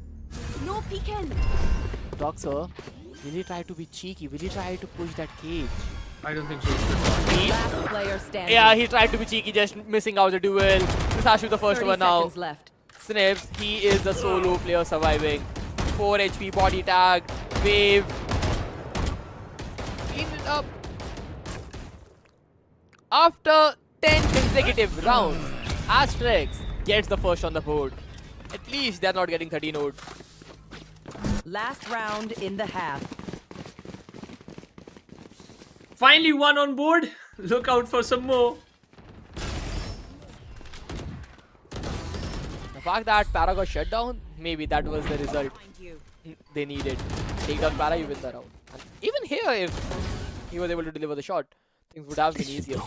No peeking. Doxer, will he try to be cheeky? Will he try to push that cage? I don't think so. Last player standing. Yeah, he tried to be cheeky, just missing out the duel. This has to be the first 30 one now. seconds left. Snips, he is the solo player surviving. 4 HP body tag. Wave. Clean it up. After 10 consecutive rounds, ASTERISK gets the first on the board. At least they're not getting 13 0'd. Last round in the half. Finally one on board. Look out for some more. The fact that Para got shut down, maybe that was the result they needed. Take down Para, you win the round. And even here, if he was able to deliver the shot, things would have been easier.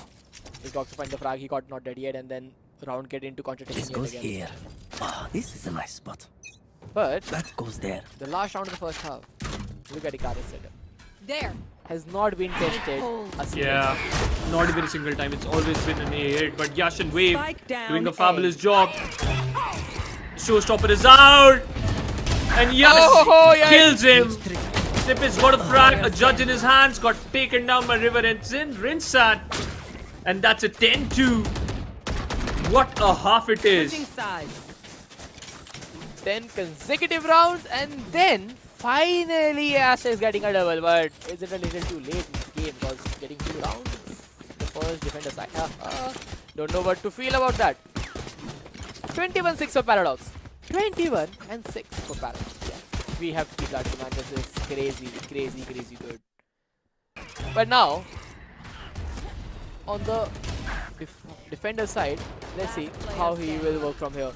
He got to find the frag, he got not dead yet, and then round get into This concentration yet goes again. here. This is a nice spot. But That goes there. the last round of the first half, look at Icarus setup. There. Has not been tested a single Yeah, time. not even a single time. It's always been an A hit. But Yash and Wave Spike down doing a A. fabulous job. Showstopper is out. And Yash Oh, yeah. kills him. Snippet's got a frag. A judge in his hands. Got taken down by River and Zin. Rinsat. And that's a 10-2. What a half it Switching is. sides. 10 consecutive rounds, and then finally Asta is getting a double, but is it a little too late in the game because getting 2 rounds? The first defender side. Don't know what to feel about that. 21-6 for Paradox. 21-6 for Paradox. Yeah. We have to keep that, man. This is crazy good. But now, on the defender side, let's see how he will work from here.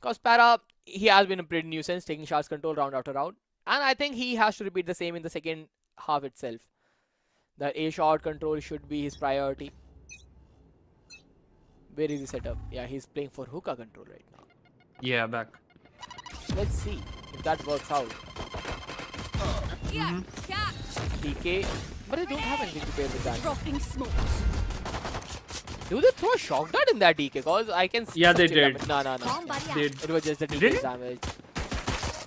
Because Para, he has been a pretty nuisance, taking shots control round after round. And I think he has to repeat the same in the second half itself. The A shot control should be his priority. Where is the setup? Yeah, he's playing for hookah control right now. Yeah, back. Let's see if that works out. Yeah. Catch. DK, but I don't have anything to pair with that. Dropping smokes. Do they throw a shock dart in that DK? Because I can see Yeah, they some did. damage. No. Bomb buddy out. Did. It was just the Did DK's it? damage.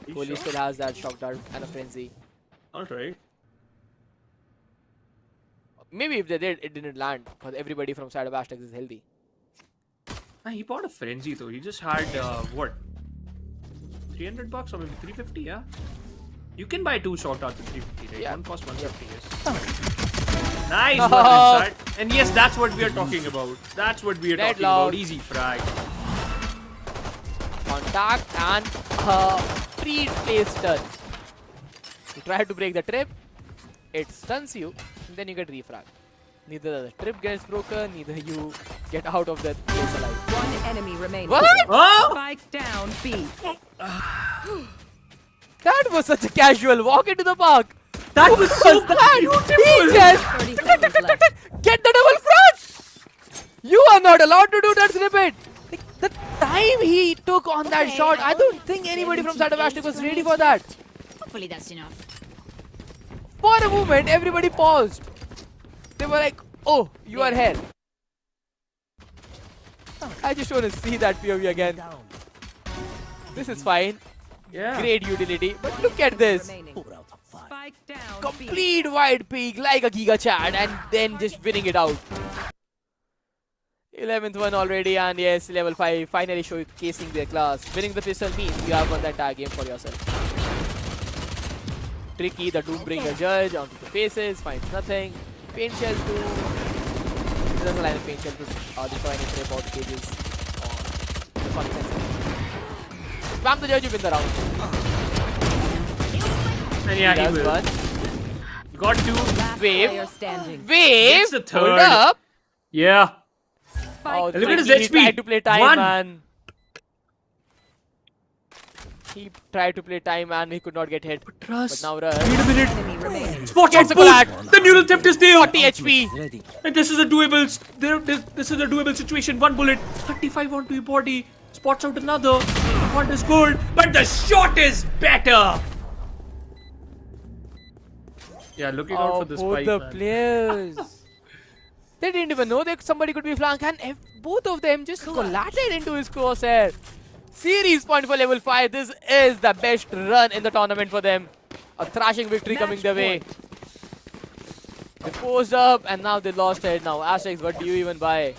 You Kohli sure? still has that shock dart and a frenzy. Alright. Maybe if they did, it didn't land because everybody from side of Aztecs is healthy. He bought a frenzy though. He just had what? $300 or maybe 350, yeah? You can buy 2 short darts at 350, right? Yeah. One cost 150, yes. Nice Oh. one, Rinsat. And yes, that's what we are talking about. That's what we are Red talking about. lock. Easy frag. Contact and pre-placed stun. You try to break the trip, it stuns you, and then you get refrag. Neither the trip gets broken, neither you get out of the place alive. One enemy remaining. What? Oh! Spike down B. That was such a casual walk into the park. That was so beautiful! He just 30 seconds left. get the double front! You are not allowed to do that, Snippet! Like, the time he took on that shot, I don't think anybody from side of Aztec was ready for that. Hopefully that's enough. For a moment, everybody paused. They were like, oh, you are here. I just want to see that POV again. This is fine. Yeah. Great utility. But look at this. Remaining. 4 out of 5. Spike down B. Complete wide peak like a Giga Chad and then just winning it out. 11th one already, and yes, level 5 finally showcasing their class. Winning the pistol means you have won the entire game for yourself. Tricky, the Doombringer judge onto the faces, finds nothing. Paint shell to... He doesn't line of paint shell to destroy any trip out cages on the FULLSENSE. Spam the judge, you win the round. And yeah, he That's will. one. Got 2. Last Wave. player standing. Wave! Gets the Hold third. up! Yeah. Spike Oh, Look at his Tricky, he HP. tried to play time, One. man. He tried to play time and he could not get hit. But Trust. now Rush. Wait a minute. enemy remaining. Spot Gets shot a flag. boom. The neural theft is there. 40 HP. Ready. And this is a doable. This is a doable situation. 1 bullet. 35 onto your body. Spots out another. One is gold. But the shot is better. Yeah, looking out Oh, for this both spike, the man. players. They didn't even know that somebody could be flanked, and both of them just collided into his crosshair. Series point for level 5. This is the best run in the tournament for them. A thrashing victory coming their way. They posed up and now they lost it. Now Aztecs, what do you even buy?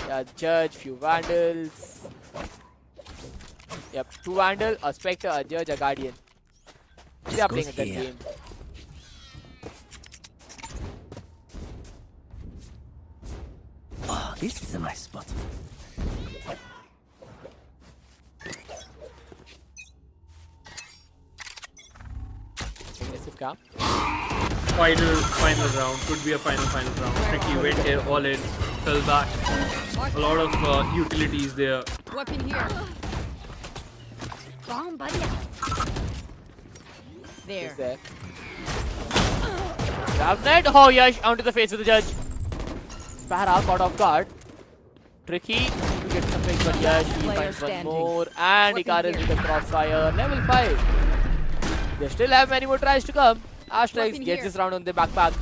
Yeah, Judge, few Vandals. Yep, 2 Vandal, a Spectre, a Judge, a Guardian. They are playing a good here. game. This is a nice spot. Aggressive cap. Final round. Could be a final round. Tricky went here all in. Fell back. A lot of utilities there. Weapon here. Bomb buddy out. Is There. there. Ravnet. Oh, Yash onto the face of the judge. Para caught off guard. Tricky to get some pick, but Yash he Player finds one standing. more. And Icarus with the crossfire. Level 5. They still have many more tries to come. ASTERISK Weapon gets here. this round on their backpack.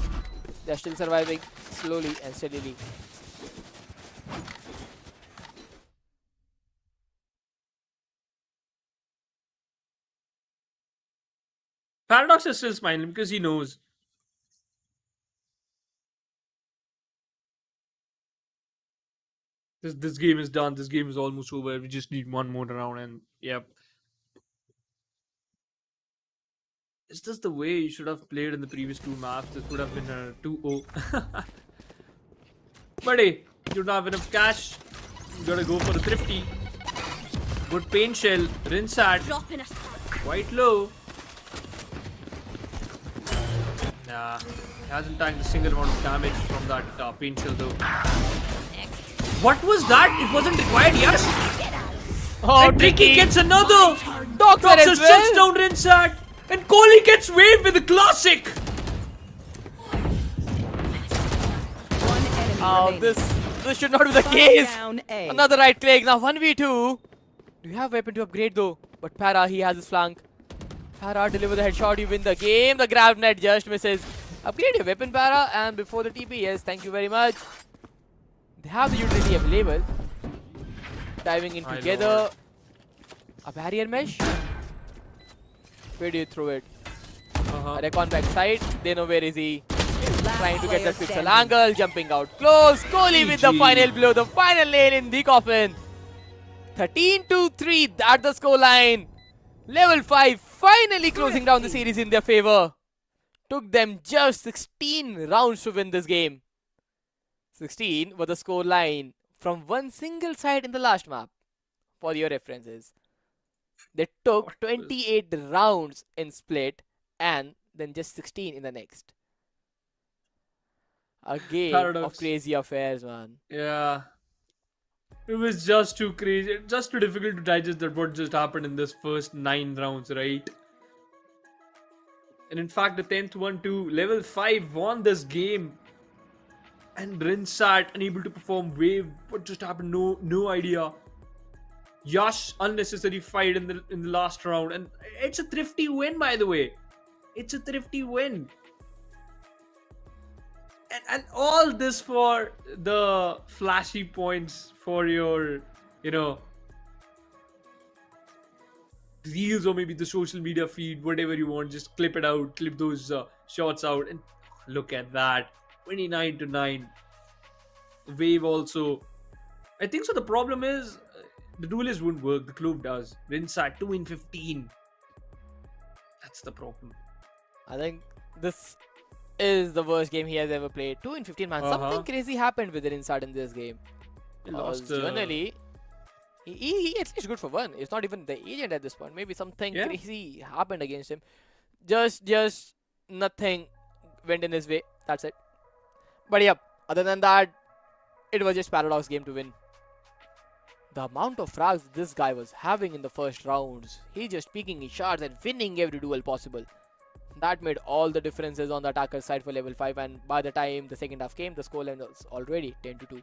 They're still surviving slowly and steadily. Paradox is still smiling because he knows. This game is done. This game is almost over. We just need one more round, and yep. Is this the way you should have played in the previous two maps? This would have been a 2-0. But hey, you don't have enough cash. You gotta go for a thrifty. Good paint shell. Rinsat. Drop in a Quite low. Nah, he hasn't tanked a single amount of damage from that paint shell though. What was that? It wasn't required, yes? Oh, And Tricky gets another! Doxer as Doxer well. shuts down Rinsat! And Kohli gets waved with a classic! One enemy Oh, remaining. this should not be the Spike case. down A. Another right click. Now 1v2. Do you have weapon to upgrade though? But Para, he has his flank. Para deliver the headshot. You win the game. The grab net just misses. Upgrade your weapon, Para. And before the TP, yes, thank you very much. They have the utility available. Diving in My together. lord. A barrier mesh. Where do you throw it? Uh-huh. Recon backside. They know where is he. Last Trying to get player the pixel standing. angle, jumping out close. Kohli with the GG. final blow, the final nail in the coffin. 13-3, that's the scoreline. Level 5 finally closing down the series in their favor. Took them just 16 rounds to win this game. 16 was the scoreline from one single side in the last map. For your references, they took 28 rounds in split and then just 16 in the next. A game of Paradox. crazy affairs, man. Yeah. It was just too crazy. Just too difficult to digest that what just happened in this first 9 rounds, right? And in fact, the 10th one too. Level 5 won this game. And Rinsat unable to perform wave. What just happened? No idea. Yash unnecessary fight in the last round. And it's a thrifty win, by the way. It's a thrifty win. And all this for the flashy points for your, reels or maybe the social media feed, whatever you want. Just clip it out, clip those shots out, and look at that. 29-9. Wave also. I think so. The problem is the duelist wouldn't work. The Clove does. Rinsat 2-15. That's the problem. I think this is the worst game he has ever played. 2-15, man. Something crazy happened with it inside in this game. He lost the... Generally, he at least good for one. It's not even the agent at this point. Maybe something crazy happened against him. Just nothing went in his way. That's it. But yep, other than that, it was just Paradox game to win. The amount of frags this guy was having in the first rounds, he just picking his shots and winning every duel possible. That made all the differences on the attacker side for level 5, and by the time the second half came, the scoreline was already 10-2.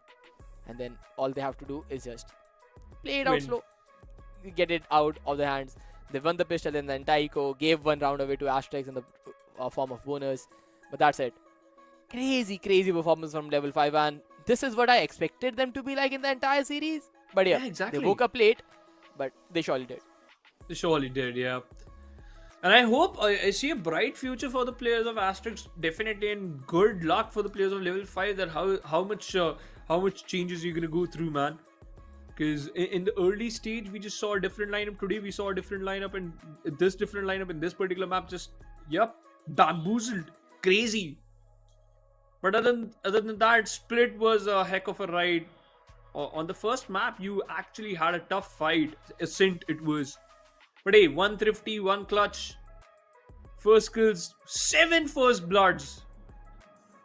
And then all they have to do is just play it out Win. slow, get it out of their hands. They won the pistol and then Taiko gave one round away to ASTERISK in the form of bonus. But that's it. Crazy performance from level 5, and this is what I expected them to be like in the entire series. But yeah, exactly. They woke up late, but they surely did. They surely did, yeah. And I hope I see a bright future for the players of ASTERISK, definitely, and good luck for the players of level 5. That how much changes you're gonna go through, man. Because in the early stage, we just saw a different lineup. Today, we saw a different lineup, and this different lineup in this particular map just, bamboozled, crazy. But other than that, split was a heck of a ride. On the first map, you actually had a tough fight. Ascent it was. But hey, 1 thrifty, 1 clutch. First kills, 7 first bloods.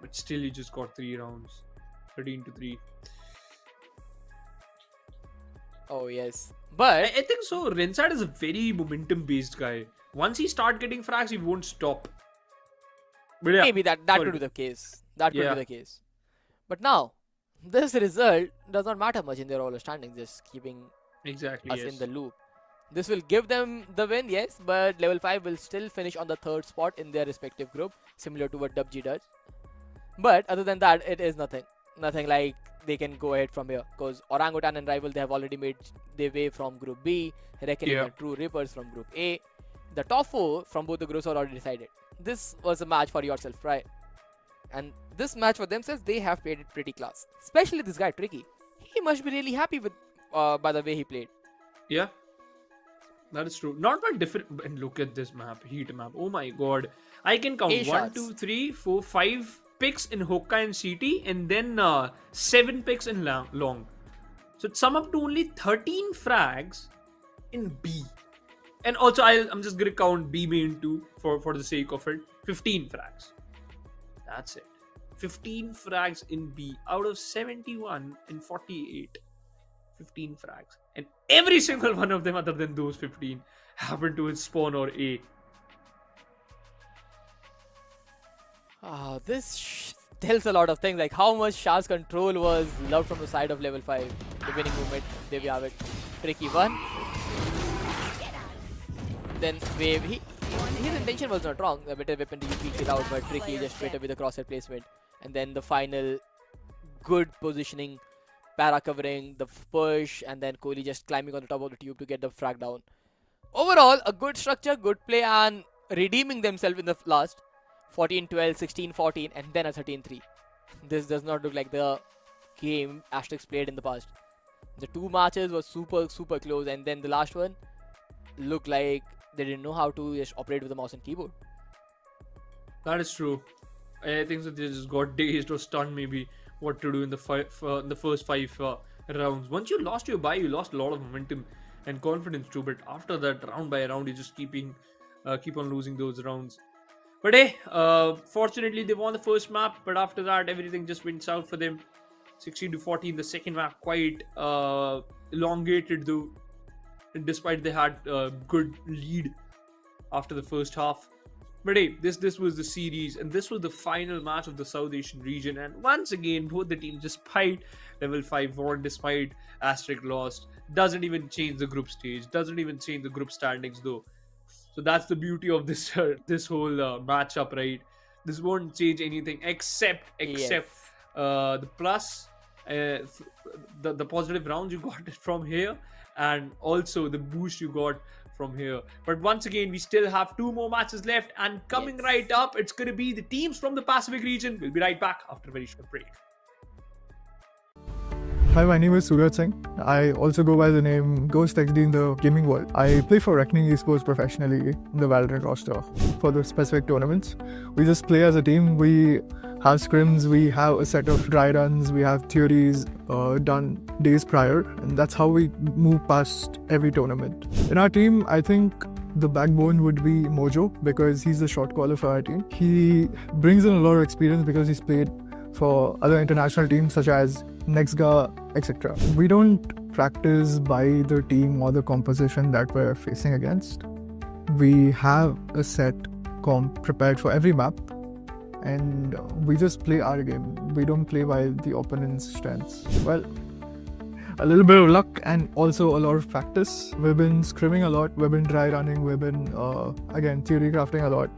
But still, you just got 3 rounds. 13-3. Oh yes, but I think so. Rinsat is a very momentum-based guy. Once he starts getting frags, he won't stop. But yeah, maybe that sorry. could be the case. That could Yeah. be the case. But now, this result does not matter much in their overall standings, just keeping Exactly. us Yes. in the loop. This will give them the win, yes, but level 5 will still finish on the 3rd spot in their respective group, similar to what WG does. But other than that, it is nothing. Nothing like they can go ahead from here. Because Orangutan and Rival, they have already made their way from Group B. Reckoning Yeah. and True Rippers from Group A. The top 4 from both the groups are already decided. This was a match for yourself, right? And this match for themselves, they have played it pretty class. Especially this guy, Tricky. He must be really happy with by the way he played. Yeah. That is true. Not that different. And look at this map, heat map. Oh my god. I can count A 1, shots. 2, 3, 4, 5 picks in Hoka and CT, and then 7 picks in long. So it sum up to only 13 frags in B. And also, I'm just gonna count B main too for the sake of it. 15 frags. That's it. 15 frags in B out of 71 in 48. 15 frags. And every single one of them, other than those 15, happened to spawn or A. This tells a lot of things, like how much Shah's control was loved from the side of level 5. The winning movement, there we have it. Tricky 1. Then Wave, his intention was not wrong. The better weapon to peek it out, but Tricky just straight away the crosshair placement. And then the final good positioning, para covering, the push, and then Kohli just climbing on the top of the tube to get the frag down. Overall, a good structure, good play, and redeeming themselves in the last. 14-12, 16-14, and then a 13-3. This does not look like the game Asterix played in the past. The 2 matches were super close, and then the last one looked like they didn't know how to just operate with the mouse and keyboard. That is true. I think that they just got dazed or stunned, maybe, what to do in the first 5 rounds. Once you lost your buy, you lost a lot of momentum and confidence too. But after that, round by round, you just keep on losing those rounds. But hey, fortunately, they won the first map. But after that, everything just went south for them. 16-14, the second map quite elongated though. And despite they had a good lead after the first half. But hey, this was the series, and this was the final match of the South Asian region. And once again, both the teams, despite level 5 won, despite Asterisk lost, doesn't even change the group stage, doesn't even change the group standings though. So that's the beauty of this this whole matchup, right? This won't change anything except the plus, the positive rounds you got from here, and also the boost you got from here. But once again, we still have 2 more matches left, and coming right up, it's going to be the teams from the Pacific region. We'll be right back after a very short break. Hi, my name is Suraj Singh. I also go by the name Ghost XD in the gaming world. I play for Reckoning Esports professionally in the Valorant roster for the specific tournaments. We just play as a team. We have scrims, we have a set of dry runs, we have theories done days prior, and that's how we move past every tournament. In our team, I think the backbone would be Mojo, because he's the shot caller for our team. He brings in a lot of experience because he's played for other international teams such as Nexga, etc. We don't practice by the team or the composition that we're facing against. We have a set comp prepared for every map, and we just play our game. We don't play by the opponent's strengths. Well, a little bit of luck and also a lot of practice. We've been scrimming a lot, we've been dry running, we've been, again, theory crafting a lot.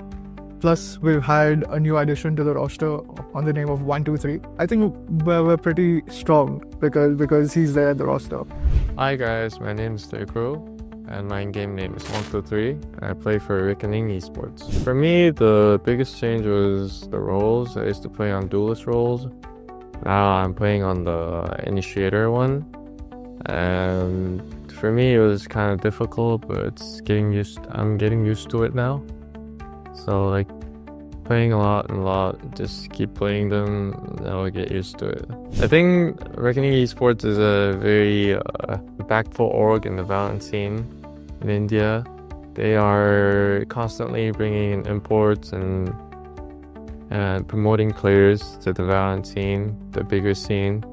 Plus, we've had a new addition to the roster on the name of 123. I think we're pretty strong because he's there at the roster. Hi guys, my name is Dekro, and my in-game name is 123, and I play for Reckoning Esports. For me, the biggest change was the roles. I used to play on duelist roles. Now I'm playing on the initiator one, and for me it was kind of difficult, but I'm getting used to it now. So like playing a lot, just keep playing them, and I'll get used to it. I think Reckoning Esports is a very impactful org in the Valorant scene in India. They are constantly bringing in imports and promoting players to the Valorant scene, the bigger scene.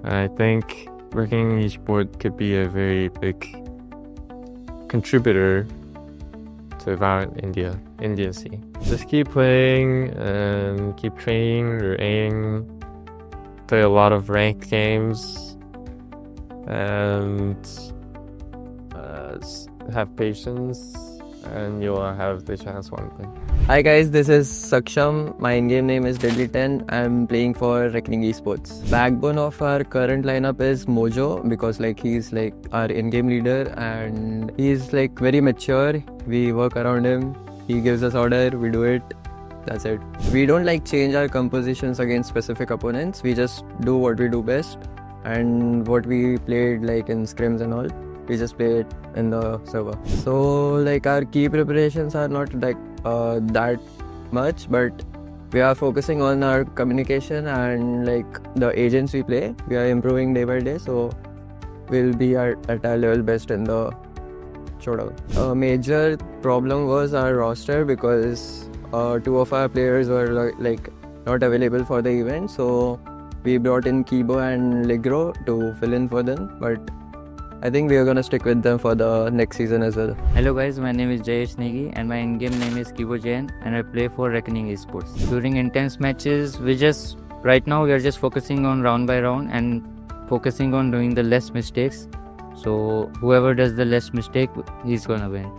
And I think Reckoning Esports could be a very big contributor to Valorant India. in DSC. Just keep playing and keep training your aim. Play a lot of ranked games and have patience, and you'll have the chance one day. Hi guys, this is Saksham. My in-game name is Deadly10. I'm playing for Reckoning Esports. Backbone of our current lineup is Mojo because he's our in-game leader and he's very mature. We work around him. He gives us order, we do it. That's it. We don't change our compositions against specific opponents. We just do what we do best, and what we played in scrims and all, we just play it in the server. So our key preparations are not that much, but we are focusing on our communication and the agents we play. We are improving day by day, so we'll be at our level best in the showdown. A major problem was our roster because 2 of our players were not available for the event, so we brought in Kibo and Ligro to fill in for them, but I think we are gonna stick with them for the next season as well. Hello guys, my name is Jayesh Negi and my in-game name is Kibo Jain and I play for Reckoning Esports. During intense matches, right now we are just focusing on round by round and focusing on doing the less mistakes. So whoever does the less mistake, he's gonna win.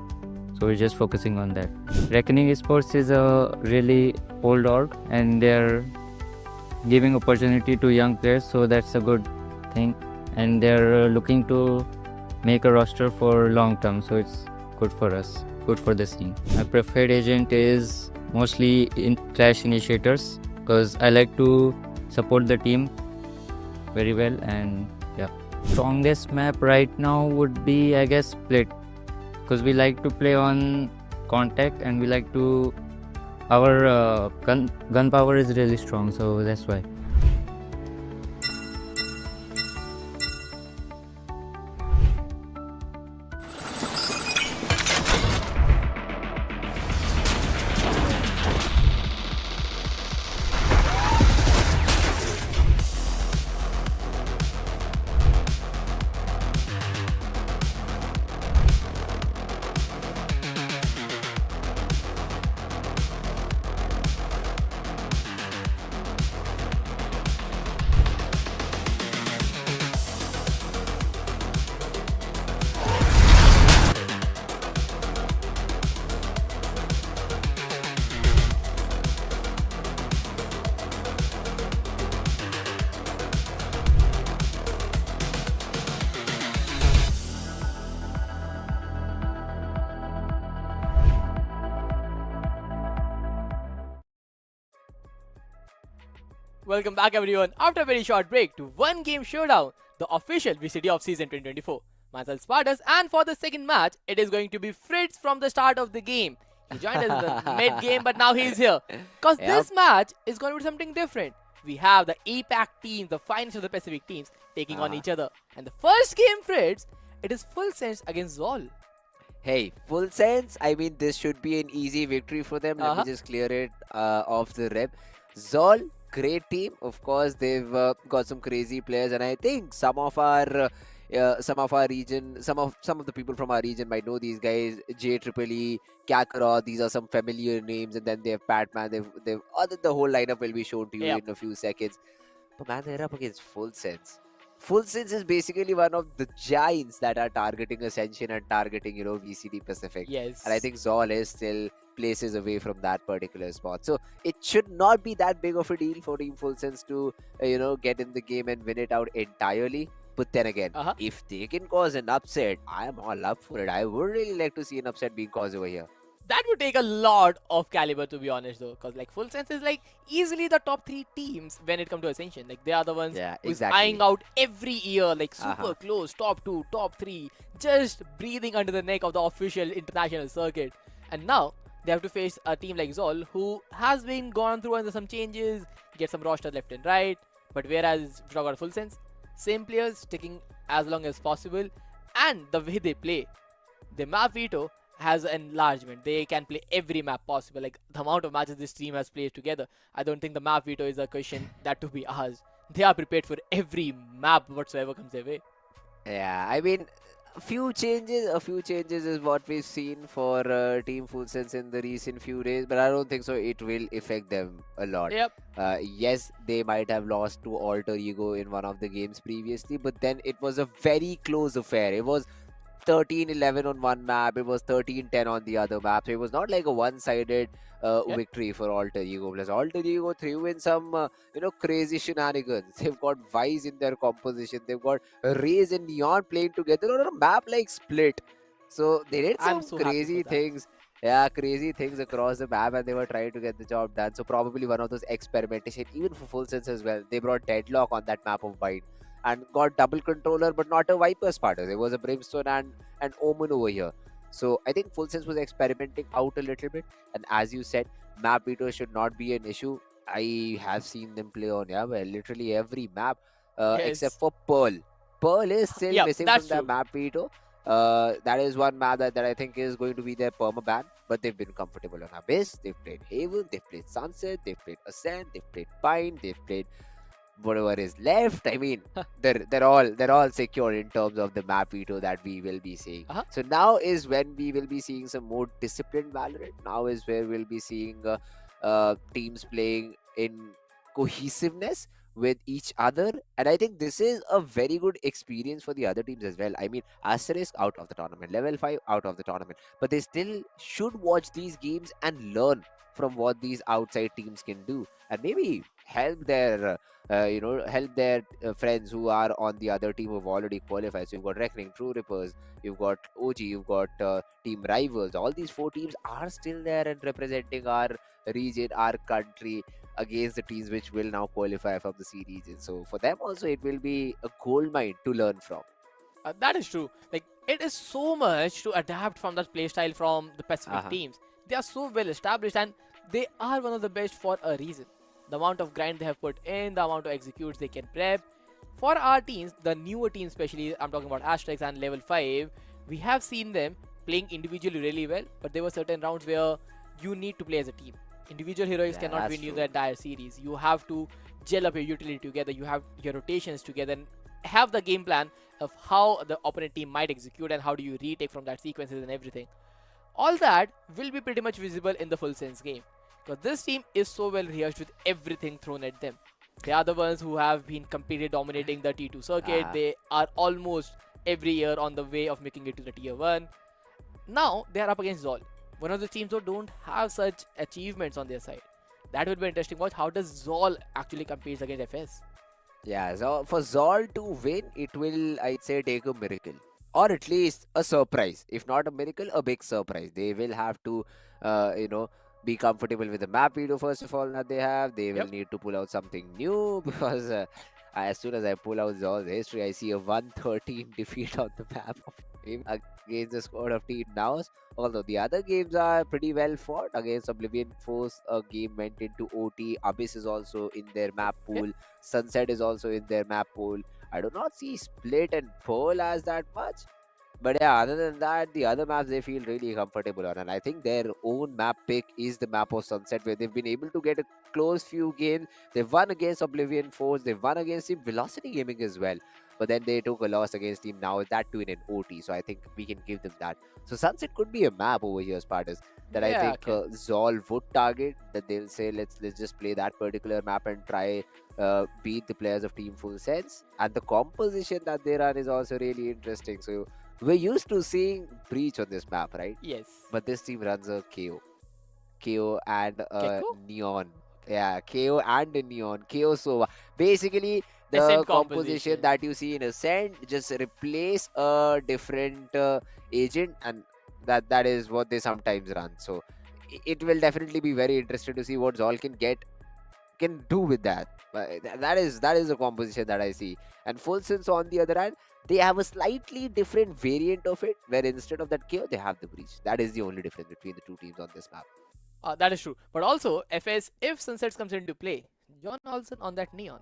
So we're just focusing on that. Reckoning Esports is a really old org and they're giving opportunity to young players, so that's a good thing. And they're looking to make a roster for long term, so it's good for us, good for the scene. My preferred agent is mostly in Clash Initiators because I like to support the team very well, and yeah. Strongest map right now would be, I guess, Split, because we like to play on contact and we like to, our gun power is really strong, so that's why. Welcome back everyone after a very short break to OneGame Showdown, the official VCT Off-Season 2024. Myself Spartus, and for the second match, it is going to be Fritz from the start of the game. He joined us in the mid-game, but now he's here. Because this match is going to be something different. We have the APAC teams, the finest of the Pacific teams, taking on each other. And the first game, Fritz, it is FULLSENSE against Zol. Hey, FULLSENSE, I mean, this should be an easy victory for them. Let me just clear it off the rip. Zol, great team. Of course, they've got some crazy players, and I think some of our region, some of the people from our region might know these guys. JEEE, Kakarot, these are some familiar names, and then they have Patman. They've the whole lineup will be shown to you in a few seconds. But man, they're up against FULLSENSE. FULLSENSE is basically one of the giants that are targeting Ascension and targeting, VCT Pacific. Yes. And I think Zol is still places away from that particular spot. So it should not be that big of a deal for Team FULLSENSE to, get in the game and win it out entirely. But then again, if they can cause an upset, I am all up for it. I would really like to see an upset being caused over here. That would take a lot of caliber, to be honest, though, because FULLSENSE is easily the top 3 teams when it comes to Ascension. They are the ones who's eyeing out every year, super close, top 2, top 3, just breathing under the neck of the official international circuit. And now they have to face a team like Zol, who has been gone through under some changes, get some roster left and right. But whereas if you talk about FULLSENSE, same players sticking as long as possible, and the way they play, the map veto has enlargement. They can play every map possible. The amount of matches this team has played together, I don't think the map veto is a question that to be asked. They are prepared for every map whatsoever comes their way. Yeah, I mean, A few changes is what we've seen for Team FULLSENSE in the recent few days, but I don't think so it will affect them a lot. Yep. Yes, they might have lost to Alter Ego in one of the games previously, but then it was a very close affair. It was 13-11 on one map, it was 13-10 on the other map. So it was not like a one-sided victory for Alter Ego. Plus, Alter Ego threw in some, crazy shenanigans. They've got Vice in their composition. They've got Raze and Neon playing together on a map like Split. So they did I'm some so happy crazy for that. things. Yeah, crazy things across the map, and they were trying to get the job done. So probably one of those experimentation, even for FULLSENSE as well. They brought Deadlock on that map of Bind and got double controller, but not a Viper Spartans. It was a Brimstone and an Omen over here. So I think FULLSENSE was experimenting out a little bit. And as you said, map veto should not be an issue. I have seen them play on literally every map except Yes. for Pearl. Pearl is still Yep, missing that's from that true. map veto. That is one map that I think is going to be their perma ban, but they've been comfortable on Abyss. They've played Haven, they've played Sunset, they've played Ascent, they've played Pine, they've played whatever is left. I mean, they're all secure in terms of the map veto that we will be seeing. So now is when we will be seeing some more disciplined Valorant. Now is where we'll be seeing teams playing in cohesiveness with each other, and I think this is a very good experience for the other teams as well. I mean, Asterisk out of the tournament, Level 5 out of the tournament, but they still should watch these games and learn from what these outside teams can do, and maybe help their friends who are on the other team who've already qualified. So you've got Reckoning, True Rippers, you've got OG, you've got Team Rivals. All these 4 teams are still there and representing our region, our country, against the teams which will now qualify from the C region. So for them also, it will be a gold mine to learn from. That is true. Like, it is so much to adapt from that playstyle from the Pacific teams. They are so well established, and they are one of the best for a reason. The amount of grind they have put in, the amount of executes they can prep. For our teams, the newer teams especially, I'm talking about Asterix and Level 5, we have seen them playing individually really well, but there were certain rounds where you need to play as a team. Individual heroics cannot win you the entire series. You have to gel up your utility together, you have your rotations together, and have the game plan of how the opponent team might execute and how do you retake from that sequences and everything. All that will be pretty much visible in the FULLSENSE game, because this team is so well rehearsed with everything thrown at them. They are the ones who have been completely dominating the T2 circuit. They are almost every year on the way of making it to the Tier 1. Now they are up against Zol, one of the teams who don't have such achievements on their side. That would be interesting. Watch how does Zol actually compete against FS. Yeah, so for Zol to win, it will, I'd say, take a miracle. Or at least a surprise. If not a miracle, a big surprise. They will have to, be comfortable with the map video first of all that they have. They will need to pull out something new because as soon as I pull out Zol's history, I see a 113 defeat on the map against the squad of Team Nows. Although the other games are pretty well fought. Against Oblivion Force, a game went into OT. Abyss is also in their map pool. Sunset is also in their map pool. I do not see Split and Pearl as that much. But yeah, other than that, the other maps they feel really comfortable on. And I think their own map pick is the map of Sunset, where they've been able to get a close few games. They've won against Oblivion Force. They've won against Team Velocity Gaming as well. But then they took a loss against Team Now, that too in an OT. So I think we can give them that. So Sunset could be a map over here, Spartans, that I think Zol would target. That they'll say, let's just play that particular map and try beat the players of Team FULLSENSE. And the composition that they run is also really interesting. So we're used to seeing Breach on this map, right? Yes. But this team runs a KO. KO and Neon. Yeah, KO and a Neon. KO Sova. Basically, the Ascent composition that you see in Ascent, just replace a different agent, and that is what they sometimes run. So it will definitely be very interesting to see what Zol can do with that. That is a composition that I see. And FULLSENSE on the other hand, they have a slightly different variant of it, where instead of that KO, they have the Breach. That is the only difference between the two teams on this map. That is true. But also, FS, if Sunsets comes into play, John Olsen on that Neon.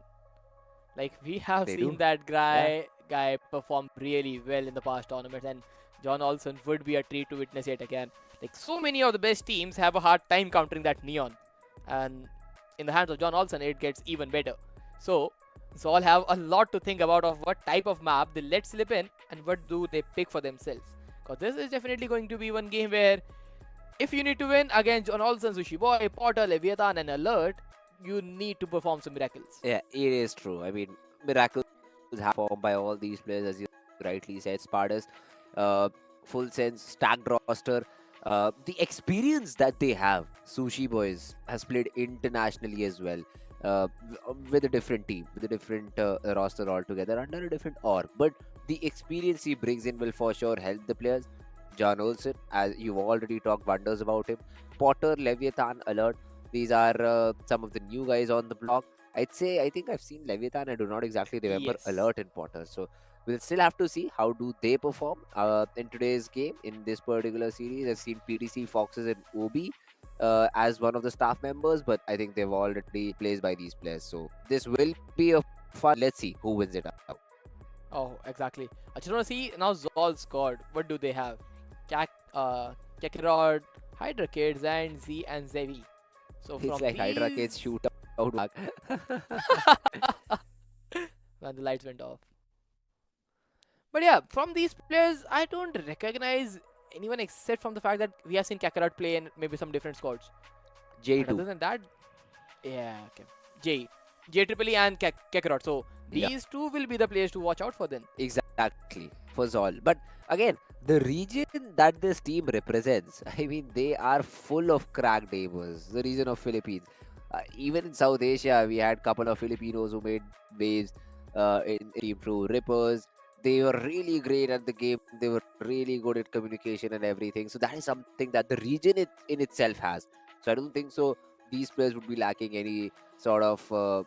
Like, we have seen that guy perform really well in the past tournaments, and John Olsen would be a treat to witness yet again. Like, so many of the best teams have a hard time countering that Neon. And in the hands of John Olsen, it gets even better. So, Zol have a lot to think about of what type of map they let slip in and what do they pick for themselves. Because this is definitely going to be one game where if you need to win against John Olsen, Sushi Boy, Potter, Leviathan and Alert, you need to perform some miracles. Yeah, it is true. I mean, miracles have formed by all these players, as you rightly said. Spartus, full sense, stacked roster. The experience that they have, Sushi Boys has played internationally as well. With a different team, with a different roster altogether, under a different org. But the experience he brings in will for sure help the players. John Olsen, as you've already talked wonders about him. Potter, Leviathan, Alert. These are some of the new guys on the block. I think I've seen Leviathan. I do not exactly remember Yes. Alert and Potter. So we'll still have to see how do they perform in today's game in this particular series. I've seen PTC, Foxes, and OB as one of the staff members, but I think they've already placed by these players. So this will be a fun. Let's see who wins it out. Oh, exactly. I just want to see now Zol scored. What do they have? Kakarot, Hydra Kids, and Z and Zevi. So It's from like Hydra these- Kids shoot out. when the lights went off. But yeah, from these players, I don't recognize anyone except from the fact that we have seen Kakarot play in maybe some different squads. But other J2. than that, yeah, okay. J Triple E and Kakarot. So Yeah. these two will be the players to watch out for then. Exactly, for Zol. But again, the region that this team represents, I mean, they are full of cracked neighbors. The region of Philippines. Even in South Asia, we had a couple of Filipinos who made waves in team through Rippers. They were really great at the game. They were really good at communication and everything. So that is something that the region in itself has. So I don't think so. These players would be lacking any sort of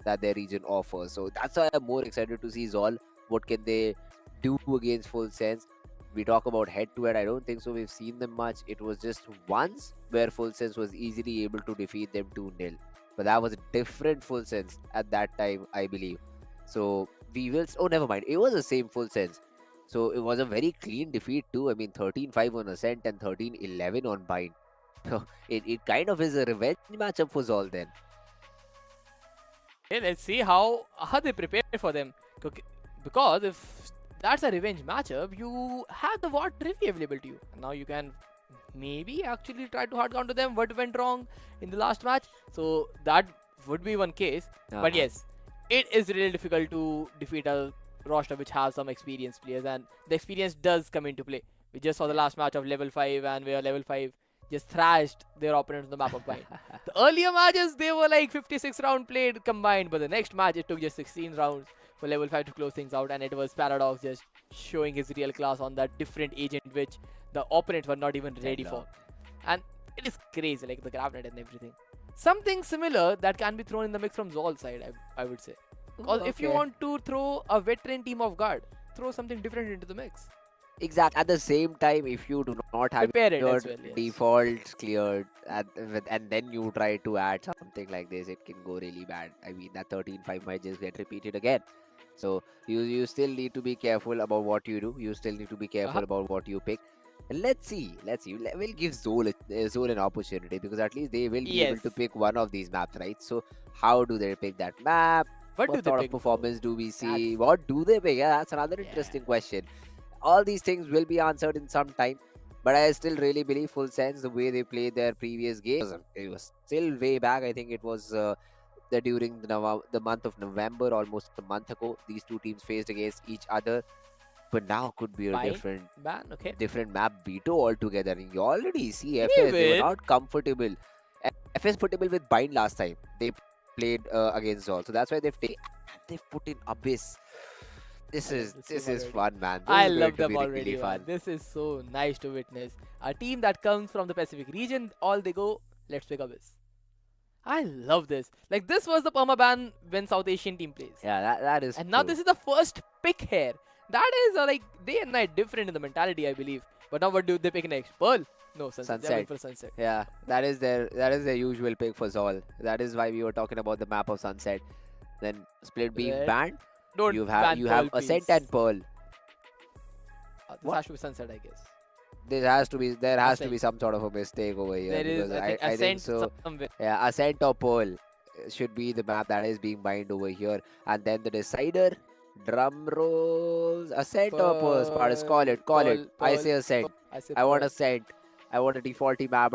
that their region offers. So that's why I'm more excited to see Zol. What can they do against Full Sense? We talk about head-to-head. I don't think so. We've seen them much. It was just once where Full Sense was easily able to defeat them 2-0. But that was a different Full Sense at that time, I believe. So we will. Oh, never mind. It was the same Full Sense. So it was a very clean defeat too. I mean, 13-5 on Ascent and 13-11 on Bind. So it kind of is a revenge matchup for Zol then. Okay, let's see how they prepare for them. Because if that's a revenge matchup, you have the Watt Revy available to you. And now you can maybe actually try to hard counter them what went wrong in the last match. So that would be one case. But yes, it is really difficult to defeat a roster which has some experienced players, and the experience does come into play. We just saw the last match of level 5, and where level 5 just thrashed their opponents on the map of Bind. The earlier matches, they were like 56 round played combined, but the next match, it took just 16 rounds for level 5 to close things out, and it was Paradox just showing his real class on that different agent which the opponents were not even ready for. And it is crazy, like the GrabNet and everything. Something similar that can be thrown in the mix from Zol's side, I would say. Because if you want to throw a veteran team of guard, throw something different into the mix. Exactly. At the same time, if you do not have Prepare it your as well, yes. defaults cleared and then you try to add something like this, it can go really bad. I mean, that 13-5 might just get repeated again. So you still need to be careful about what you do. You still need to be careful about what you pick. And let's see. We'll give Zol an opportunity, because at least they will be able to pick one of these maps, right? So how do they pick that map? What do they sort pick? of performance do we see? What do they pick? Yeah, that's another interesting question. All these things will be answered in some time, but I still really believe Full Sense, the way they played their previous games, it was still way back. I think it was during the month of November, almost a month ago, these two teams faced against each other. But now could be a different map veto altogether. And you already see FS, they were not comfortable. FS comfortable with Bind last time. They played against Zol. So that's why they've put in Abyss. This is fun, man. I love them already. Really this is so nice to witness. A team that comes from the Pacific region, all they go, let's pick Abyss. I love this. Like, this was the permaban when South Asian team plays. Yeah, that is. And now this is the first pick here. That is like day and night different in the mentality, I believe. But now what do they pick next? Pearl? No, Sunset. For Sunset. Yeah, that is their usual pick for Zol. That is why we were talking about the map of Sunset. Then Split being banned. You have Ascent and Pearl. This has to be Sunset, I guess. There has to be some sort of a mistake over here. There is, I think, I think so. Yeah, Ascent or Pearl. should be the map that is being mined over here. And then the decider, drum rolls, Ascent or Pearl? Spartans, call it, call it. I say Ascent. I say I want Pearl. Ascent. I want a defaulty map.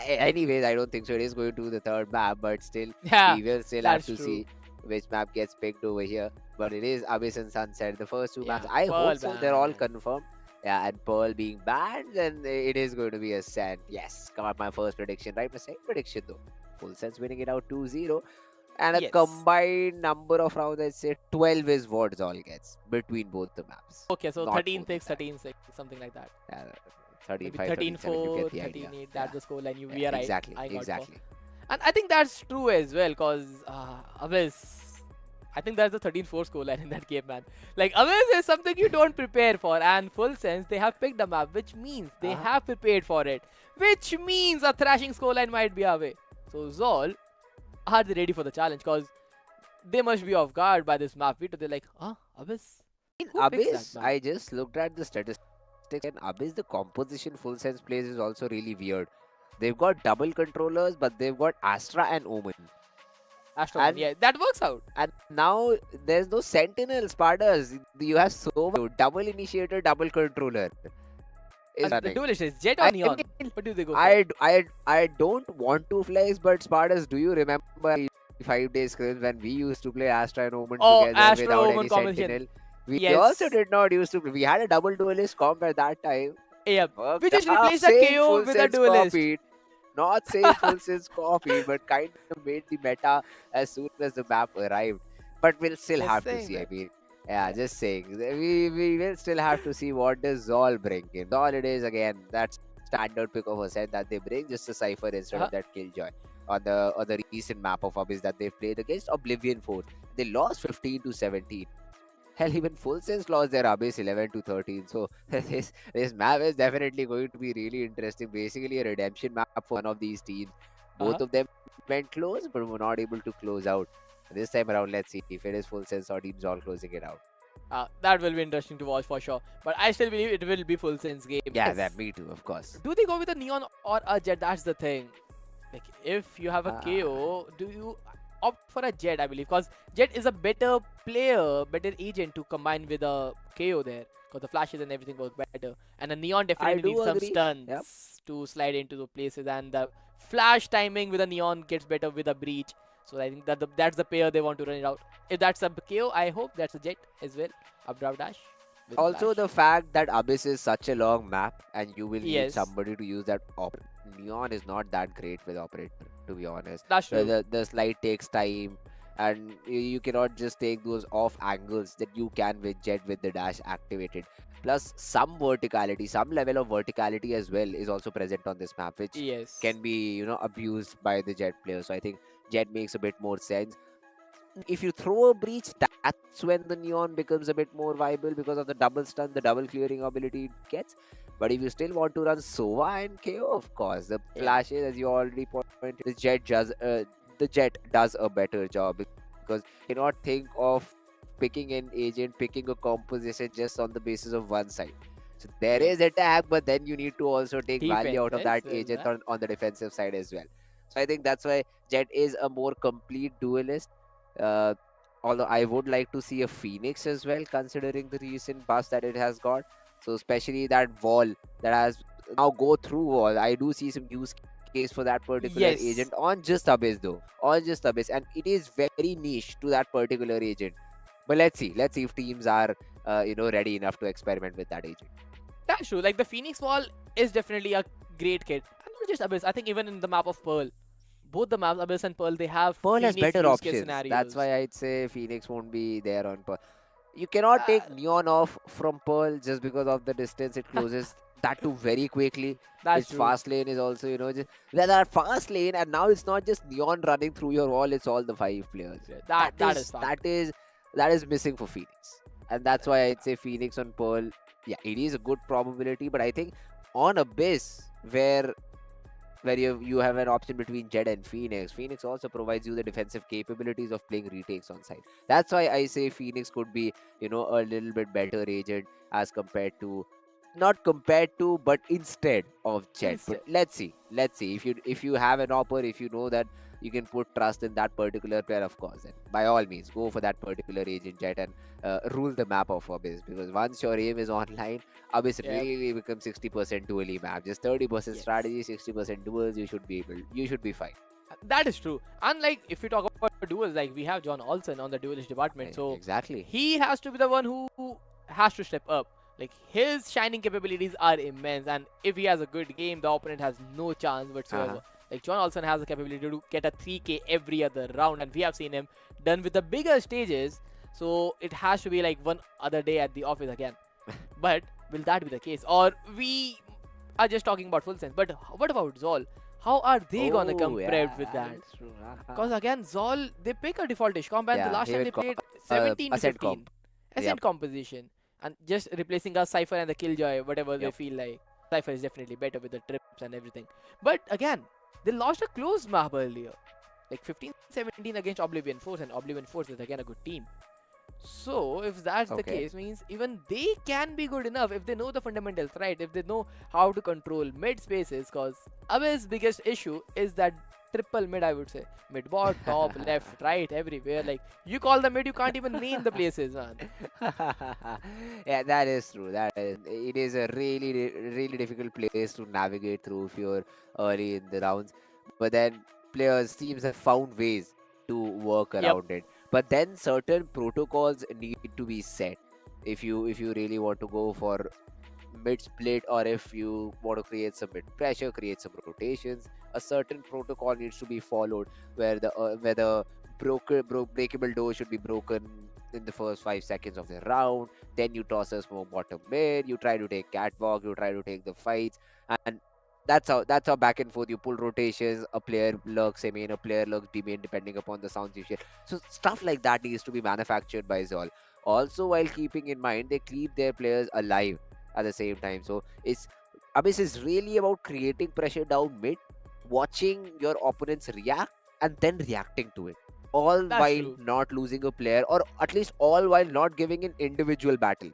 Anyways, I don't think so. It is going to the third map, but still, Yeah, we will still have that's to true. see which map gets picked over here. But it is Abyss and Sunset. The first two maps, Yeah, I Pearl hope so. They're all ban. confirmed. Yeah, and Pearl being banned, then it is going to be Ascent. Yes, come on, my first prediction, right? My second prediction, though. Full Sense winning it out 2-0. And a Yes. combined number of rounds, I'd say 12 is what Zol gets between both the maps. Okay, so Not 13 more than 6, that. 13 6, something like that. Yeah, 13 Maybe 5, 13 13 7, you 4, get the 13 idea. 8. That's the score line you Yeah, we are right. exactly, I got for. exactly. And I think that's true as well, because Abyss, I think that's the 13-4 scoreline in that game, man. Like, Abyss is something you don't prepare for, and Full Sense, they have picked a map, which means they have prepared for it, which means a thrashing scoreline might be away. So, Zol, are they ready for the challenge? Because they must be off guard by this map. They're like, huh? Abyss? Who picks Abyss, that map? I just looked at the statistics, and Abyss, the composition Full Sense plays is also really weird. They've got double controllers, but they've got Astra and Omen. Astro, And- yeah, that works out. And now there's no Sentinel Spartas. You have so much double initiator, double controller. Is And the running. duelist is Jet or I Neon? mean, What do they go for? I don't want to flex, but Spartas, do you remember 5 days scrims when we used to play Astra and Omen Oh, together Astra without Omen any combination. Sentinel? We Yes. also did not used to. We had a double duelist comp at that time. Yeah, Worked we just out. replaced the Saying KO Full with a Sense duelist. copied. Not saying Full Sense copied, but kind of made the meta as soon as the map arrived. But we'll still Just have to saying see. that. I mean, yeah, just saying. We will still have to see what does Zol bring in. Zol it is again that standard pick of a set that they bring, just a cipher instead of that Killjoy on the recent map of Abyss that they've played against Oblivion 4. They lost 15-17. Hell, even Full Sense lost their Abyss 11-13. So this map is definitely going to be really interesting. Basically, a redemption map for one of these teams. Both of them went close, but were not able to close out. This time around, let's see if it is Full Sense or teams all closing it out. That will be interesting to watch for sure. But I still believe it will be Full Sense game. Yeah, Yes. that me too, of course. Do they go with a Neon or a Jet? That's the thing. Like, if you have a KO, do you opt for a Jet, I believe? Because Jet is a better player, better agent to combine with a KO there. Because the flashes and everything work better. And a Neon definitely do needs some agree. stunts Yep. to slide into the places. And the flash timing with a Neon gets better with a Breach. So I think that that's the pair they want to run it out. If that's a KO, I hope that's a Jet as well. Updraft dash. with Also, flash. the fact that Abyss is such a long map and you will need Yes. somebody to use that Neon is not that great with operator, to be honest. That's true. The slide takes time, and you cannot just take those off angles that you can with Jet with the dash activated. Plus, some verticality, some level of verticality as well is also present on this map, which Yes. can be abused by the Jet player. So I think Jet makes a bit more sense. If you throw a breach, that's when the Neon becomes a bit more viable because of the double stun, the double clearing ability it gets. But if you still want to run Sova and KO, of course, the flashes, as you already pointed, the Jet does a better job because you cannot think of picking an agent, picking a composition just on the basis of one side. So there is attack, but then you need to also take value out of Defense that as well, agent huh? on the defensive side as well. So I think that's why Jet is a more complete duelist. Although I would like to see a Phoenix as well, considering the recent buffs that it has got. So especially that wall that has now go through wall. I do see some use case for that particular Yes. agent on just Abyss though. On just Abyss. And it is very niche to that particular agent. But let's see. Let's see if teams are ready enough to experiment with that agent. That's true. Like, the Phoenix Wall is definitely a great kit. And not just Abyss. I think even in the map of Pearl, both the maps, Abyss and Pearl, they have Pearl has Phoenix better use case options. scenarios. That's why I'd say Phoenix won't be there on Pearl. You cannot take Neon off from Pearl just because of the distance it closes. That too very quickly. That's Its true. fast lane is also, just that fast lane, and now it's not just Neon running through your wall, it's all the 5 players. Yeah, that is fact. That is missing for Phoenix. And that's why I'd say Phoenix on Pearl, yeah, it is a good probability, but I think on Abyss, where you have an option between Jet and Phoenix. Phoenix also provides you the defensive capabilities of playing retakes on site. That's why I say Phoenix could be, a little bit better agent as compared to, not compared to, but instead of Jet. But let's see. If you have an offer, if you know that you can put trust in that particular player, of course. And by all means, go for that particular agent jet and rule the map of Abyss. Because once your aim is online, Abyss Yep. really becomes 60% dually map. Just 30% Yes. strategy, 60% duels. You should be fine. That is true. Unlike if we talk about duels, like we have John Olsen on the duelist department, so Exactly. he has to be the one who has to step up. Like his shining capabilities are immense, and if he has a good game, the opponent has no chance whatsoever. Like John Olsen has the capability to get a 3K every other round, and we have seen him done with the bigger stages. So it has to be like one other day at the office again. But will that be the case, or we are just talking about full sense? But what about Zol? How are they gonna come prepped with that? That's true. Because again, Zol, they pick a defaultish comp, and the Yeah, last he time will they co- played 17 to Ascent 15. comp. Ascent Yep. composition. And just replacing a Cypher and the Killjoy, whatever they Yep. feel like. Cypher is definitely better with the trips and everything. But again, they lost a close map earlier. Like 15-17 against Oblivion Force, and Oblivion Force is again a good team. So if that's the Okay. case, means even they can be good enough if they know the fundamentals, right? If they know how to control mid spaces, because Abyss' biggest issue is that triple mid, I would say. Mid bot, top, left, right, everywhere. Like you call the mid, you can't even name the places, man. Yeah, that is true. It is a really difficult place to navigate through if you're early in the rounds. But then teams have found ways to work Yep. around it. But then certain protocols need to be set if you really want to go for mid split, or if you want to create some mid pressure, create some rotations. A certain protocol needs to be followed where the breakable door should be broken in the first 5 seconds of the round. Then you toss a smoke bottom mid. You try to take catwalk. You try to take the fights, and that's how back and forth you pull rotations. A player lurks A main, a player lurks B main, depending upon the sounds you share. So stuff like that needs to be manufactured by Zol. Also, while keeping in mind they keep their players alive at the same time. So Abyss is really about creating pressure down mid, watching your opponents react, and then reacting to it. All That's while true. not losing a player, or at least all while not giving an individual battle,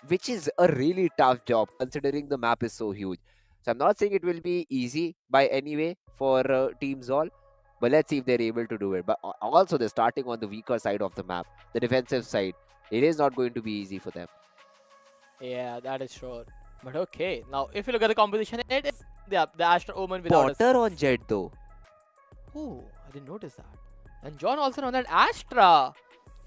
which is a really tough job considering the map is so huge. So I'm not saying it will be easy by any way for Team Zol, but let's see if they're able to do it. But also they're starting on the weaker side of the map, the defensive side. It is not going to be easy for them. Yeah, that is sure. But okay, now if you look at the composition, it is the Astra Omen without a Potter on Jet though. Oh, I didn't notice that. And John Olsen on that Astra.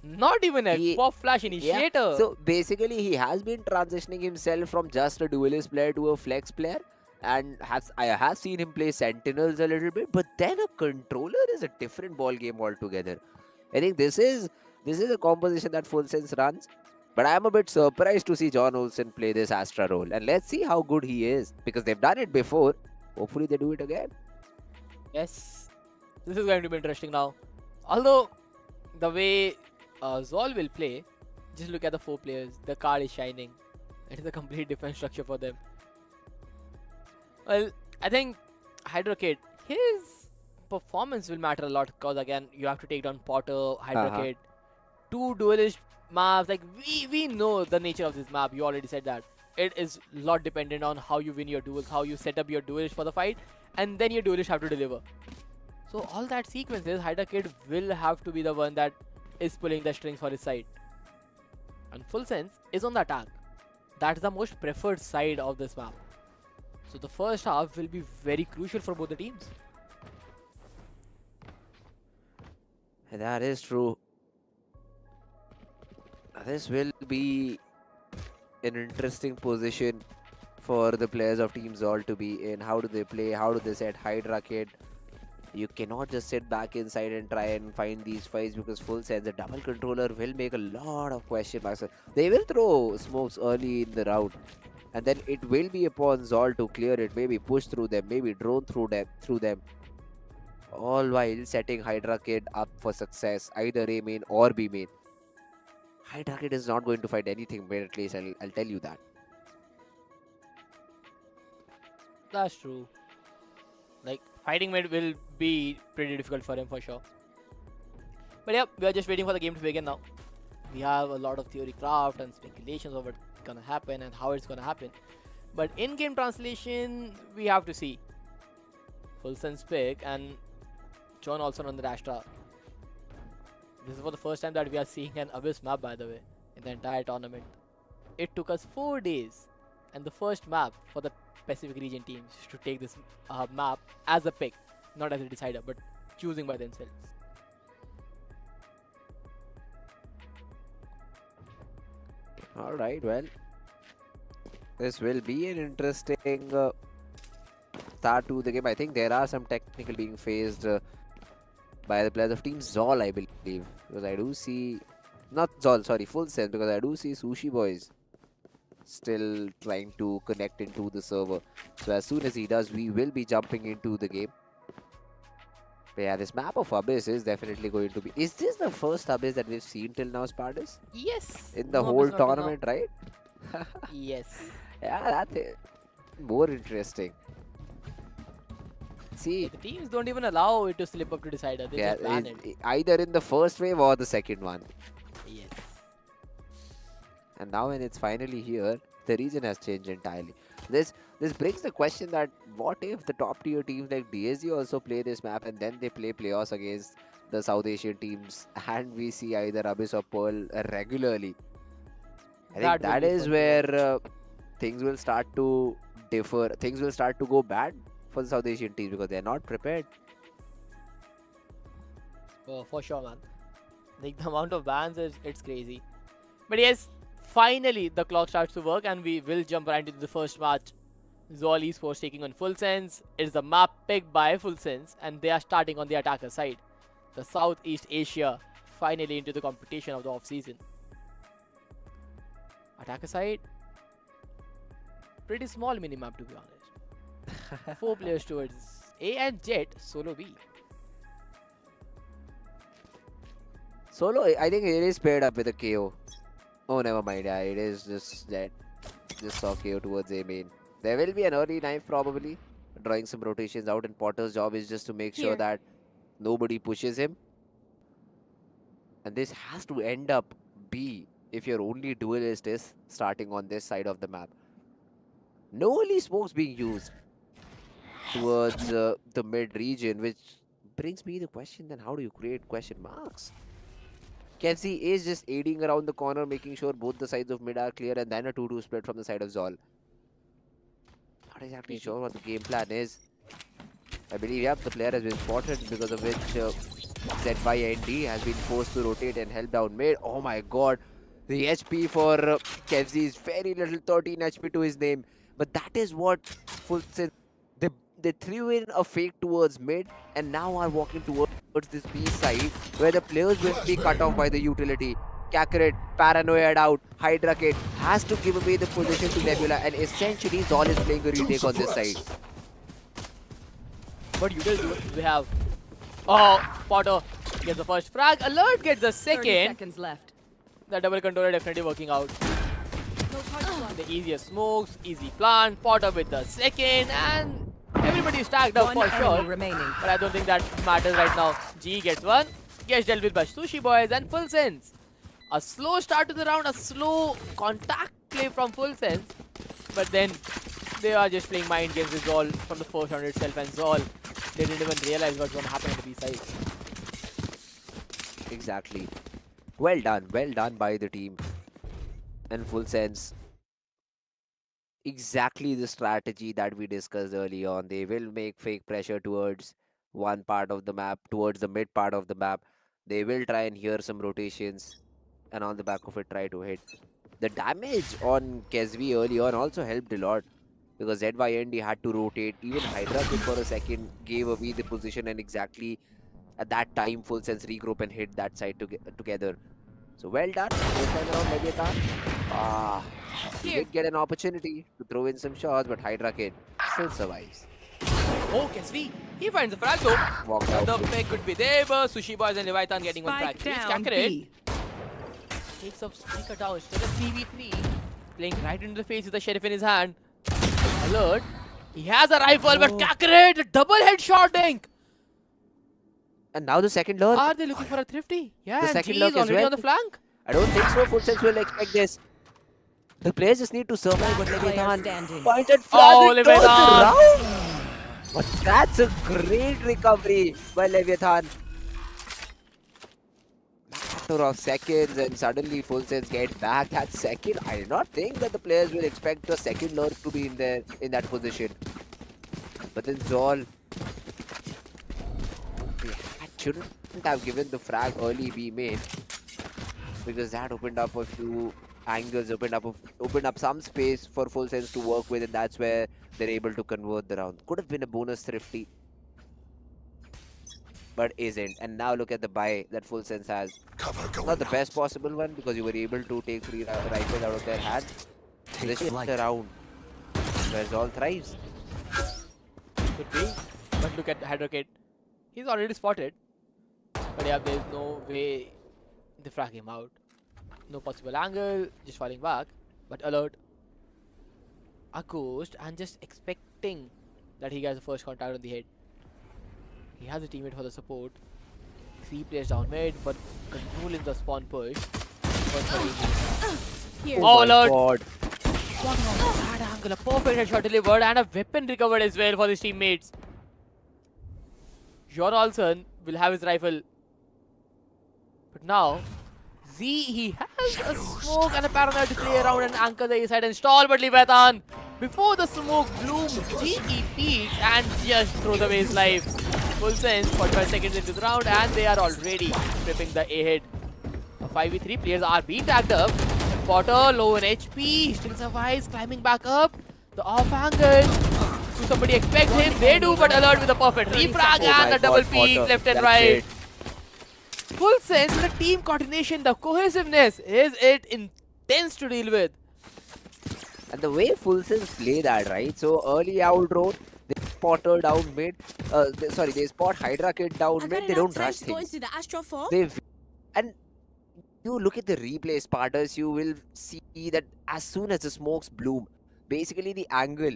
Not even a pop flash initiator. So basically, he has been transitioning himself from just a duelist player to a flex player, and I have seen him play Sentinels a little bit. But then a controller is a different ball game altogether. I think this is a composition that FULLSENSE runs. But I am a bit surprised to see John Olsen play this Astra role, and let's see how good he is, because they've done it before. Hopefully, they do it again. Yes, this is going to be interesting now. Although the way Zol will play, just look at the 4 players. The card is shining. It is a complete different structure for them. Well, I think Hydrocade, his performance will matter a lot, because again, you have to take down Potter, Hydrocade, 2 duelist maps. Like we know the nature of this map. You already said that. It is a lot dependent on how you win your duels, how you set up your duelist for the fight, and then your duelist have to deliver. So all that sequences, Hydrocade will have to be the one that is pulling the strings for his side. And FULLSENSE is on the attack. That's the most preferred side of this map. So the first half will be very crucial for both the teams. That is true. This will be an interesting position for the players of Team Zol to be in. How do they play? How do they set Hydra Kid? You cannot just sit back inside and try and find these fights, because FULLSENSE, the double controller, will make a lot of question marks. They will throw smokes early in the round, and then it will be upon Zol to clear it. Maybe push through them, maybe drone through them. All while setting Hydra Kid up for success, either A main or B main. Hydra Kid is not going to fight anything mid, at least I'll tell you that. That's true. Like, fighting mid will be pretty difficult for him for sure. But yeah, we are just waiting for the game to begin now. We have a lot of theory craft and speculations of what's gonna happen and how it's gonna happen. But in-game translation, we have to see FULLSENSE pick, and John also on the Astra. This is for the first time that we are seeing an Abyss map, by the way, in the entire tournament. It took us 4 days, and the first map for the Pacific region teams to take this map as a pick, not as a decider, but choosing by themselves. Alright, well, this will be an interesting start to the game. I think there are some technical being faced by the players of Team Zol, I believe. Because I do see, not Zol, sorry, FULLSENSE, because I do see Sushi Boys still trying to connect into the server. So as soon as he does, we will be jumping into the game. But yeah, this map of Abyss is definitely going to be... Is this the first Abyss that we've seen till now, Spartus? Yes. In the No whole Abyss not till tournament, right? Yes. Yeah, that's more interesting. See, The teams don't even allow it to slip up to decider. They yeah, just ban it. either in the first wave or the second one. Yes. And now when it's finally here, the region has changed entirely. This brings the question that what if the top tier teams like DSG also play this map and then they play playoffs against the South Asian teams and we see either Abyss or Pearl regularly. I think that is where things will start to differ. Things will start to go bad for the South Asian teams because they're not prepared. Oh, for sure, man. Like the amount of bans it's crazy. But yes, finally the clock starts to work and we will jump right into the first match. Zol Esports taking on FULLSENSE. It is a map picked by FULLSENSE and they are starting on the attacker side. The Southeast Asia finally into the competition of the off-season. Attacker side, pretty small minimap to be honest. 4 players towards A and Jet, solo B. Solo, I think it is paired up with a KO. Oh, never mind. Yeah, it is just that. Just saw KO towards A main. There will be an early knife probably. Drawing some rotations out, and Potter's job is just to make sure that nobody pushes him. And this has to end up B if your only duelist is starting on this side of the map. No early smokes being used towards the mid region, which brings me the question, then how do you create question marks? Kevzi is just aiding around the corner, making sure both the sides of mid are clear, and then a 2-2 split from the side of Zol. Not exactly sure what the game plan is. I believe, yeah, the player has been spotted, because of which ZYND has been forced to rotate and help down mid. Oh my god, the HP for Kevzi is very little, 13 HP to his name. But that is what FULLSENSE, they threw in a fake towards mid and now are walking towards this B side where the players will be cut off by the utility. Kakarot, Paranoid out, Hydra Kid has to give away the position to Nebula, and essentially Zol is playing a retake on this side. What you will do, we have... Oh, Potter gets the first frag, Alert gets the 30 second. seconds left. The double controller definitely working out. The easiest smokes, easy plant, Potter with the second, and everybody stacked up One for enemy sure. remaining. But I don't think that matters right now. G gets one, gets dealt with by Sushi Boys and FULLSENSE. A slow start to the round, a slow contact play from FULLSENSE, but then they are just playing mind games with Zol from the first round itself, and Zol, they didn't even realize what's going to happen on the B side. Exactly. Well done by the team. And FULLSENSE, exactly the strategy that we discussed early on. They will make fake pressure towards one part of the map, towards the mid part of the map. They will try and hear some rotations, and on the back of it try to hit. The damage on Kezvi early on also helped a lot, because ZYND had to rotate. Even Hydra Kid for a second gave away the position, and exactly at that time FULLSENSE regroup and hit that side together. So well done. This time around Leviathan. He did get an opportunity to throw in some shots, but Hydra Kid still survives. Oh, Kesvi, he finds the frag though. Walked out. The pick could be there, but Sushi Boys and Leviathan getting one frag. Spike Reach down Kakarot. B. Takes up Spiker down. Still a 3v3. Playing right into the face with the sheriff in his hand. Alert. He has a rifle, but Kakarot, double headshot dink. And now the second lurk. Are they looking for a thrifty? Yeah, The and second G lurk is as already well. on the flank. I don't think so. FULLSENSE will expect this. The players just need to survive, but Player Leviathan standing. pointed flag Oh, and turns Leviathan. around. But that's a great recovery by Leviathan. Matter of seconds and suddenly FULLSENSE get back that second. I do not think that the players will expect a second lurk to be in there in that position. But then Zol shouldn't have given the frag early B main because that opened up a few angles, opened up some space for FULLSENSE to work with, and that's where they're able to convert the round. Could have been a bonus thrifty, but isn't. And now look at the buy that FULLSENSE has. Not the best possible one because you were able to take 3 rifles out of their hand. This is the round where Zol thrives. Could be. But look at Hydrocate. He's already spotted. But yeah, there's no way they frag him out. No possible angle, just falling back. But alert. A ghost and just expecting that he gets the first contact on the head. He has a teammate for the support. 3 players down mid, but controlling the spawn push. Oh alert! God. Bad angle, a perfect headshot delivered and a weapon recovered as well for his teammates. John Olsen will have his rifle. But now, Z, he has a smoke and a paranoia to play around and anchor the A side and stall, but Leviathan, before the smoke bloom, GE peeks and just throws away his life. FULLSENSE, 45 seconds into the round, and they are already tripping the A hit. 5v3 players are being tagged up. Potter, low in HP, still survives, climbing back up. The off angle. Do somebody expect him? They do, but alert with a perfect refrag and the double peek left and right. FULLSENSE, the team coordination, the cohesiveness is it intense to deal with. And the way FULLSENSE play that, right? So early out road, they Potter down mid. They spot Hydra Kid down mid. They don't rush things. And you look at the replay, Spartans, you will see that as soon as the smokes bloom, basically the angle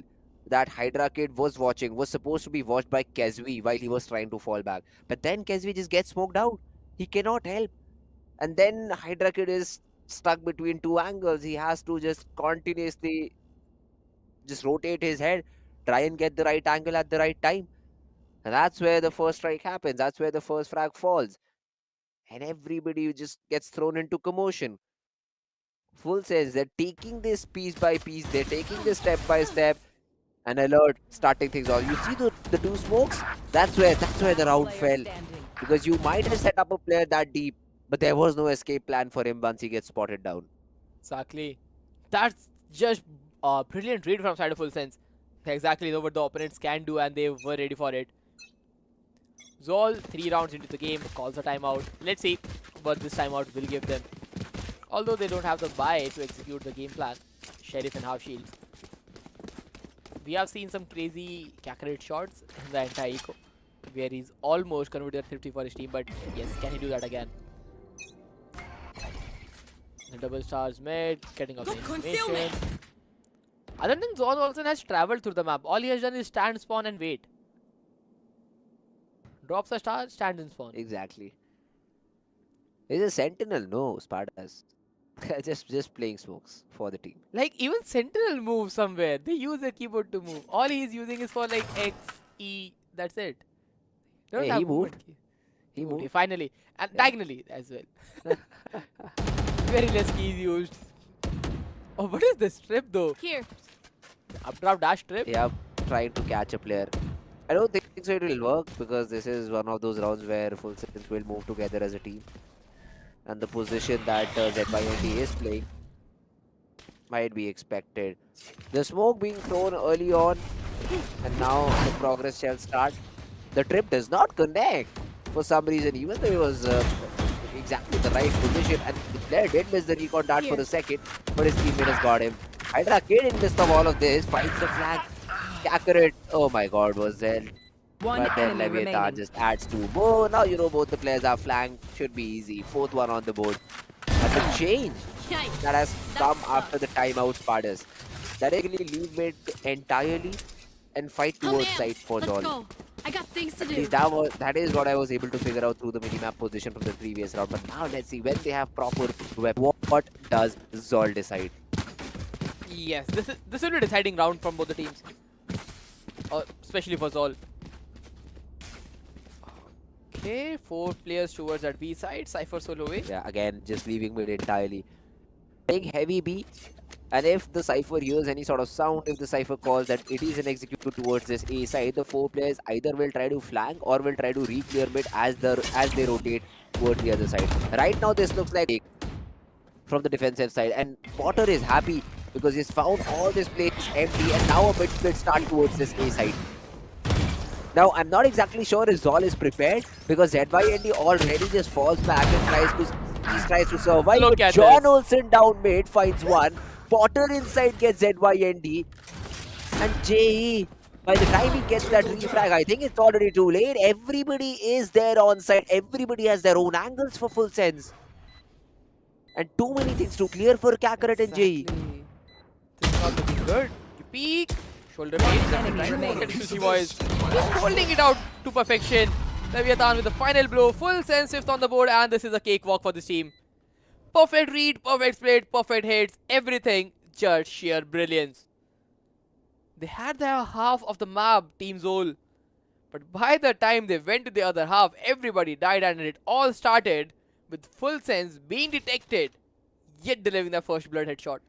that Hydra Kid was watching was supposed to be watched by Kezvi while he was trying to fall back. But then Kezvi just gets smoked out. He cannot help. And then Hydra Kid is stuck between 2 angles. He has to just continuously just rotate his head, try and get the right angle at the right time. And that's where the first strike happens. That's where the first frag falls. And everybody just gets thrown into commotion. FULLSENSE, they're taking this piece by piece. They're taking this step by step. And alert, starting things off. You see the 2 smokes? That's where the round fell. Because you might have set up a player that deep, but there was no escape plan for him once he gets spotted down. Exactly. That's just a brilliant read from side of FULLSENSE. They exactly know what the opponents can do and they were ready for it. Zol, 3 rounds into the game, calls a timeout. Let's see what this timeout will give them. Although they don't have the buy to execute the game plan. Sheriff and half shield. We have seen some crazy Kakarot shots in the entire eco, where he's almost converted 50 for his team, but yes, can he do that again? The double stars mid, getting up the information. Other than Zon Olsen has traveled through the map. All he has done is stand, spawn and wait. Drops a star, stand and spawn. Exactly. He's a sentinel, no, Spartas. just playing smokes for the team. Like even Sentinel moves somewhere. They use their keyboard to move. All he's using is for like X, E, that's it. Hey, he moved. He moved. Finally. And diagonally as well. Very less keys used. Oh, what is this trip though? Here. Updraft dash trip? Yeah, trying to catch a player. I don't think so it will work because this is one of those rounds where FULLSENSE will move together as a team. And the position that ZYNT is playing might be expected. The smoke being thrown early on, and now the progress shall start. The trip does not connect for some reason, even though it was exactly the right position. And the player did miss the recon dart for the second, but his teammate has got him. Hydra Kid in midst of all of this finds the flag. Kakarot, oh my god, was there. But then Leviathan just adds 2 more. Now you know both the players are flanked. Should be easy. 4th one on the board. But the change that has come after the timeout, Spartas. That actually leave mid entirely and fight towards side for Zol. I got things to At do. least that is what I was able to figure out through the minimap position from the previous round. But now let's see when they have proper weapon. What does Zol decide? Yes, this will be a deciding round from both the teams. especially for Zol. Okay, 4 players towards that B side. Cypher solo away. Yeah, again, just leaving mid entirely. Playing heavy B. And if the Cypher hears any sort of sound, if the Cypher calls that it is an execute towards this A side, the 4 players either will try to flank or will try to re-clear mid as they rotate towards the other side. Right now, this looks like from the defensive side. And Potter is happy because he's found all this place empty and now a mid split start towards this A side. Now, I'm not exactly sure if Zol is prepared because ZYND already just falls back and tries to survive. Look But at John this. Olsen down mid finds one. Potter inside gets ZYND. And JE, by the time he gets that refrag, I think it's already too late. Everybody is there on site. Everybody has their own angles for full sense. And too many things to clear for Kakarot and JE. This is not looking good. You peek. Shoulder pain. Look at Sushi boys. Just holding it out to perfection. Leviathan with the final blow. Full sense 5th on the board, and this is a cakewalk for this team. Perfect read, perfect split, perfect hits, everything. Just sheer brilliance. They had their half of the map, Team Zol. But by the time they went to the other half, everybody died and it all started with Full Sense being detected, yet delivering their first blood headshot.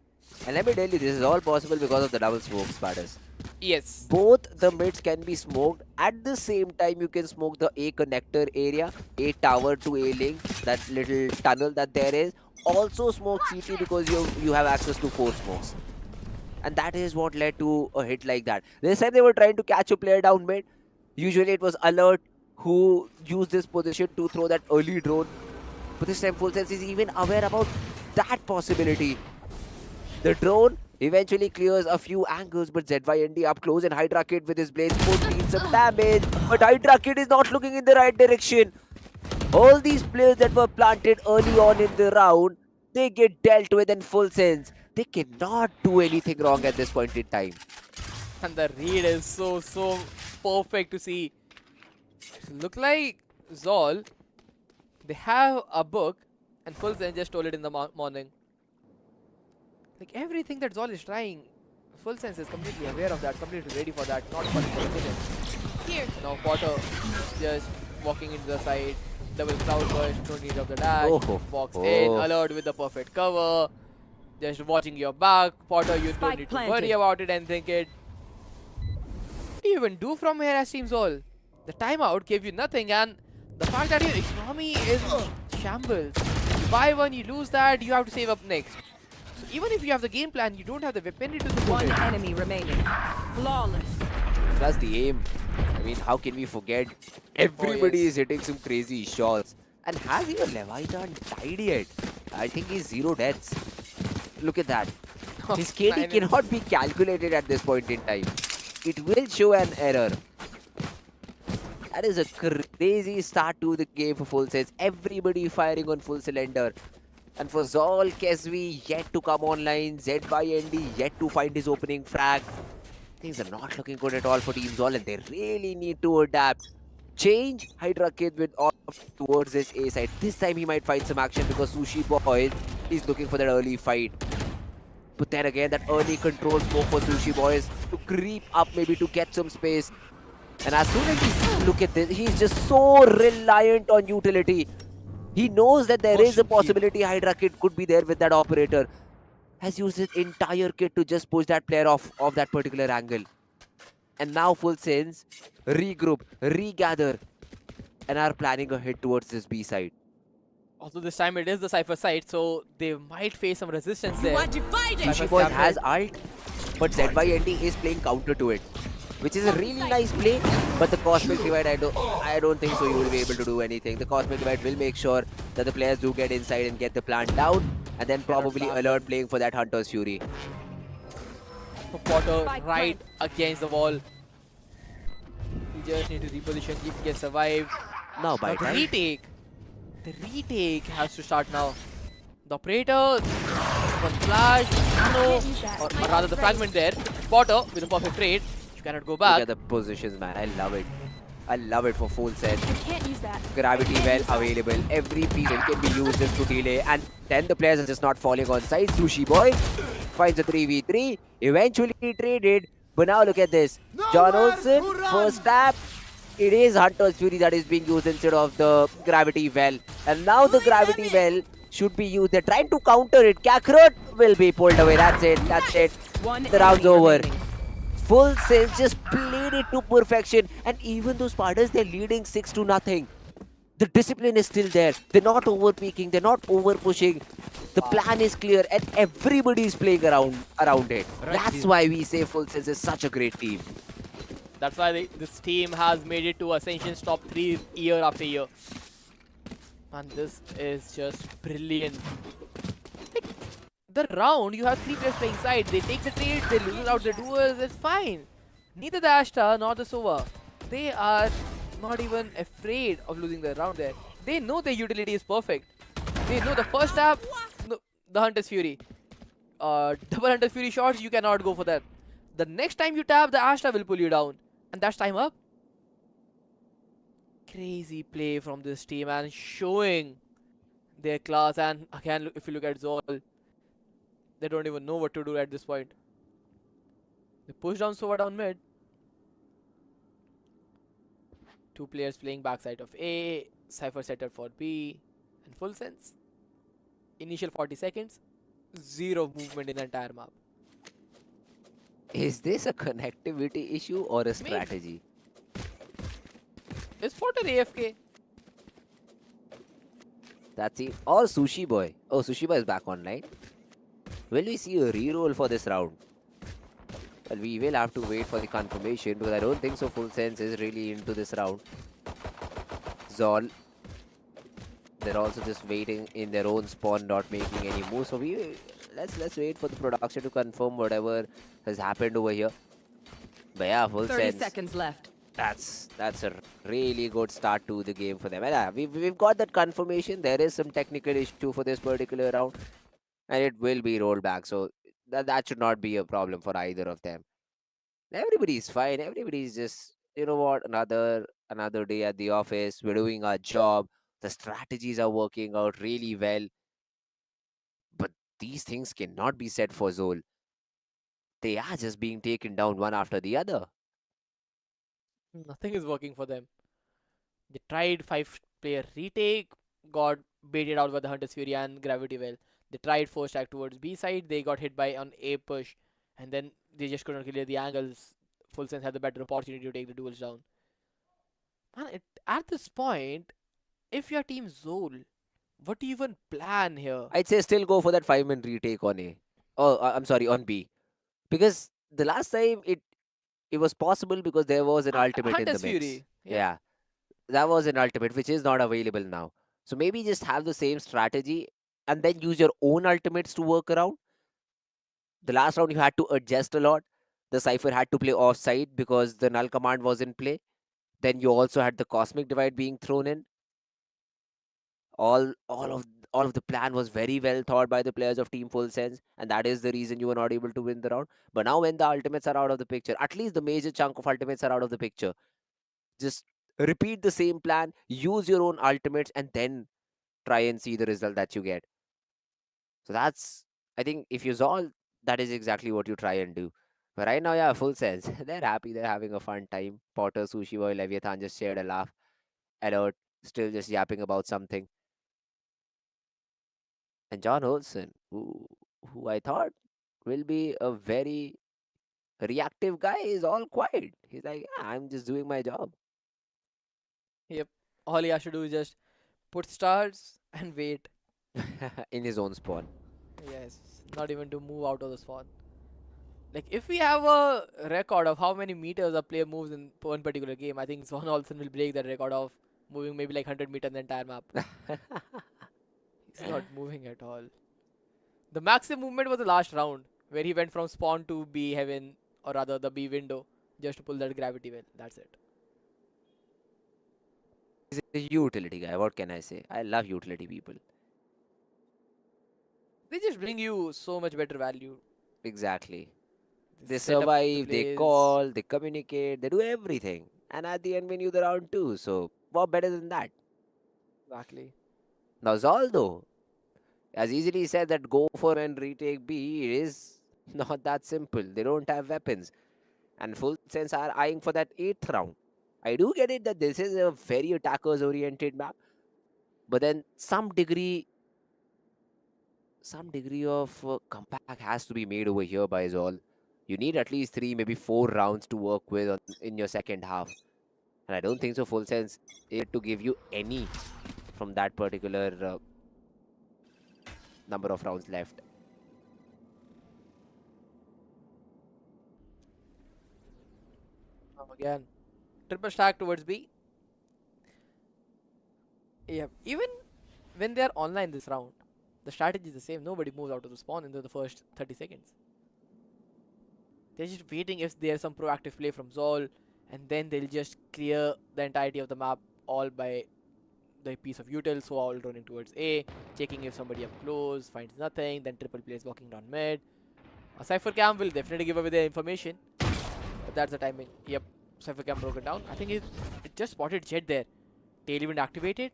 And let me tell you, this is all possible because of the double smoke spatters. Yes. Both the mids can be smoked. At the same time, you can smoke the A connector area, A tower to A link, that little tunnel that there is. Also smoke CT because you have access to 4 smokes. And that is what led to a hit like that. This time they were trying to catch a player down mid. Usually it was Alert who used this position to throw that early drone. But this time Full Sense is even aware about that possibility. The drone eventually clears a few angles, but ZYND up close and Hydra Kid with his blades could deal some damage. But Hydra Kid is not looking in the right direction. All these players that were planted early on in the round, they get dealt with in Full Sense. They cannot do anything wrong at this point in time. And the read is so perfect to see. Look like Zol, they have a book and Full Sense just told it in the morning. Like everything that Zol is trying, Full Sense is completely aware of that, completely ready for that, not for the Here. Now Potter just walking into the side, double cloud burst, no need of the dash, walks in, Alert with the perfect cover, just watching your back. Potter, you don't need to worry about it and think it. What do you even do from here as Team Zol? The timeout gave you nothing, and the fact that your economy is shambles. You buy one, you lose that, you have to save up next. So even if you have the game plan, you don't have the weaponry to support it. One enemy remaining. Flawless. Plus the aim. I mean, how can we forget? Everybody is hitting some crazy shots. And has even Leviathan died yet? I think he's 0 deaths. Look at that. His KD cannot be calculated at this point in time. It will show an error. That is a crazy start to the game for Full Sense. Everybody firing on full cylinder. And for Zol, Kesvi yet to come online. ZYND yet to find his opening frag. Things are not looking good at all for Team Zol, and they really need to adapt. Change Hydra Kid with all towards this A side. This time he might find some action because Sushi Boy is looking for that early fight. But then again, that early control smoke for Sushi Boys to creep up, maybe to get some space. And as soon as he look at this, he's just so reliant on utility. He knows that there is a possibility Hydra Kid could be there with that operator. Has used his entire kit to just push that player off that particular angle. And now Full Sense regroup, regather, and are planning a hit towards this B side. Also this time it is the Cypher side, so they might face some resistance there. Sushi Boy has ult, but ZYND is playing counter to it, which is a really nice play. But the Cosmic Divide, I don't think so you will be able to do anything. The Cosmic Divide will make sure that the players do get inside and get the plant down, and then probably Alert playing for that Hunter's Fury. Potter right against the wall. You just need to reposition if you can survive. Now by the retake. The retake has to start now. The operator, one flash, or rather the fragment there. Potter with a perfect trade. You cannot go back. Look at the positions, man. I love it. I love it for Full Sense. I can't use that. Gravity well available. Every piece can be used just to delay. And then the players are just not falling on side. Sushi Boy finds a 3v3. Eventually traded. But now look at this. John Olsen, first tap. It is Hunter's Fury that is being used instead of the Gravity Well. And now the Gravity Well should be used. They're trying to counter it. Kakarot will be pulled away. That's it. That's it. The round's over. FULLSENSE just played it to perfection. And even those Spiders, they're leading 6-0. The discipline is still there. They're not over-peaking. They're not over-pushing. The plan is clear and everybody is playing around it. That's why we say FULLSENSE is such a great team. That's why this team has made it to Ascension's top 3 year after year. And this is just brilliant. Like, the round, you have 3 players playing side. They take the trade, they lose out the duels, it's fine. Neither the Ashta nor the Sova, they are not even afraid of losing the round there. They know their utility is perfect. They know the first tap, no, the Hunter's Fury. Double Hunter's Fury shots, you cannot go for that. The next time you tap, the Ashta will pull you down. And that's time up. Crazy play from this team and showing their class. And again, if you look at Zol, they don't even know what to do at this point. They push down Sova down mid. 2 players playing backside of A, Cypher setter for B, and FULLSENSE. Initial 40 seconds, 0 movement in the entire map. Is this a connectivity issue or a strategy? Is Porter AFK? That's it. Or Sushi Boy. Oh, Sushi Boy is back online. Will we see a reroll for this round? Well, we will have to wait for the confirmation because I don't think so FULLSENSE is really into this round. Zol. They're also just waiting in their own spawn, not making any moves. So let's wait for the production to confirm whatever has happened over here. But yeah, 30 FULLSENSE. seconds left. That's a really good start to the game for them. And yeah, we've got that confirmation. There is some technical issue for this particular round, and it will be rolled back. So that should not be a problem for either of them. Everybody's fine. Everybody's just, you know what, another day at the office. We're doing our job. The strategies are working out really well. But these things cannot be said for Zol. They are just being taken down one after the other. Nothing is working for them. They tried 5-player retake, got baited out by the Hunter's Fury and Gravity Well. They tried 4-stack towards B side, they got hit by on A push, and then they just couldn't clear the angles. FULLSENSE had the better opportunity to take the duels down. Man, at this point, if you're Team Zol, what do you even plan here? I'd say still go for that 5-man retake on A. Oh, I'm sorry, on B. Because the last time it was possible because there was an ultimate in the Hunter's mix. Fury. Yeah, that was an ultimate which is not available now. So maybe just have the same strategy and then use your own ultimates to work around. The last round you had to adjust a lot. The Cypher had to play offside because the null command was in play. Then you also had the cosmic divide being thrown in. All of the plan was very well thought by the players of Team FULLSENSE, and that is the reason you were not able to win the round. But now when the ultimates are out of the picture, at least the major chunk of ultimates are out of the picture, just repeat the same plan, use your own ultimates, and then try and see the result that you get. So that's, I think, if you solve, that is exactly what you try and do. But right now, yeah, FULLSENSE, they're happy, they're having a fun time. Potter, Sushi Boy, Leviathan just shared a laugh. Alert, still just yapping about something. And John Olsen, who I thought will be a very reactive guy, is all quiet. He's like, yeah, I'm just doing my job. Yep. All he has to do is just put stars and wait. In his own spawn. Yes. Not even to move out of the spawn. Like, if we have a record of how many meters a player moves in one particular game, I think John Olsen will break that record of moving maybe like 100 meters in the entire map. He's not moving at all. The maximum movement was the last round, where he went from spawn to B heaven, or rather the B window, just to pull that gravity well. That's it. He's a utility guy. What can I say? I love utility people. They just bring you so much better value. Exactly. They set up the survive, they plays. call, they communicate, they do everything. And at the end, win you the round too. So, what better than that? Exactly. Now, Zol, though, as easily said that go for and retake B, it is not that simple. They don't have weapons. And Full Sense are eyeing for that 8th round. I do get it that this is a very attackers-oriented map, but then some degree of comeback has to be made over here by Zol. You need at least 3, maybe 4 rounds to work with in your second half. And I don't think so Full Sense is to give you any from that particular number of rounds left. Again, triple stack towards B. Yeah, even when they are online this round, the strategy is the same. Nobody moves out of the spawn into the first 30 seconds. They're just waiting if there's some proactive play from Zol, and then they'll just clear the entirety of the map all by the piece of util. So all running towards A, checking if somebody up close, finds nothing, then triple plays walking down mid. A Cypher Cam will definitely give away the information, but that's the timing. Yep, Cypher Cam broken down. I think it just spotted Jet there. Tailwind activated,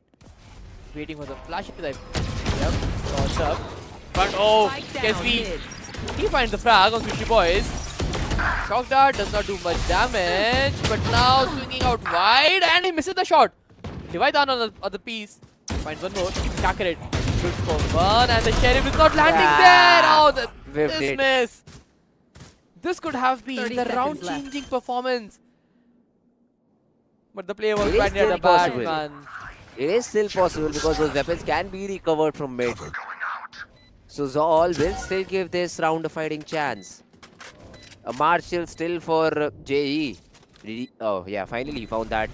waiting for the flash. Yep, crossed up. But oh, KSV, he finds the frag on Sushi Boys. Shock Dart does not do much damage, but now swinging out wide and he misses the shot. Divide down on the other piece. Finds one more. Kakarot shoots for one, and the Sheriff is not landing there. Oh, this miss. This could have been the round-changing performance. But the player was right near the back, man. It is still possible because those weapons can be recovered from mid. So Zol will still give this round a fighting chance. A Marshall still for JE. Oh yeah, finally he found that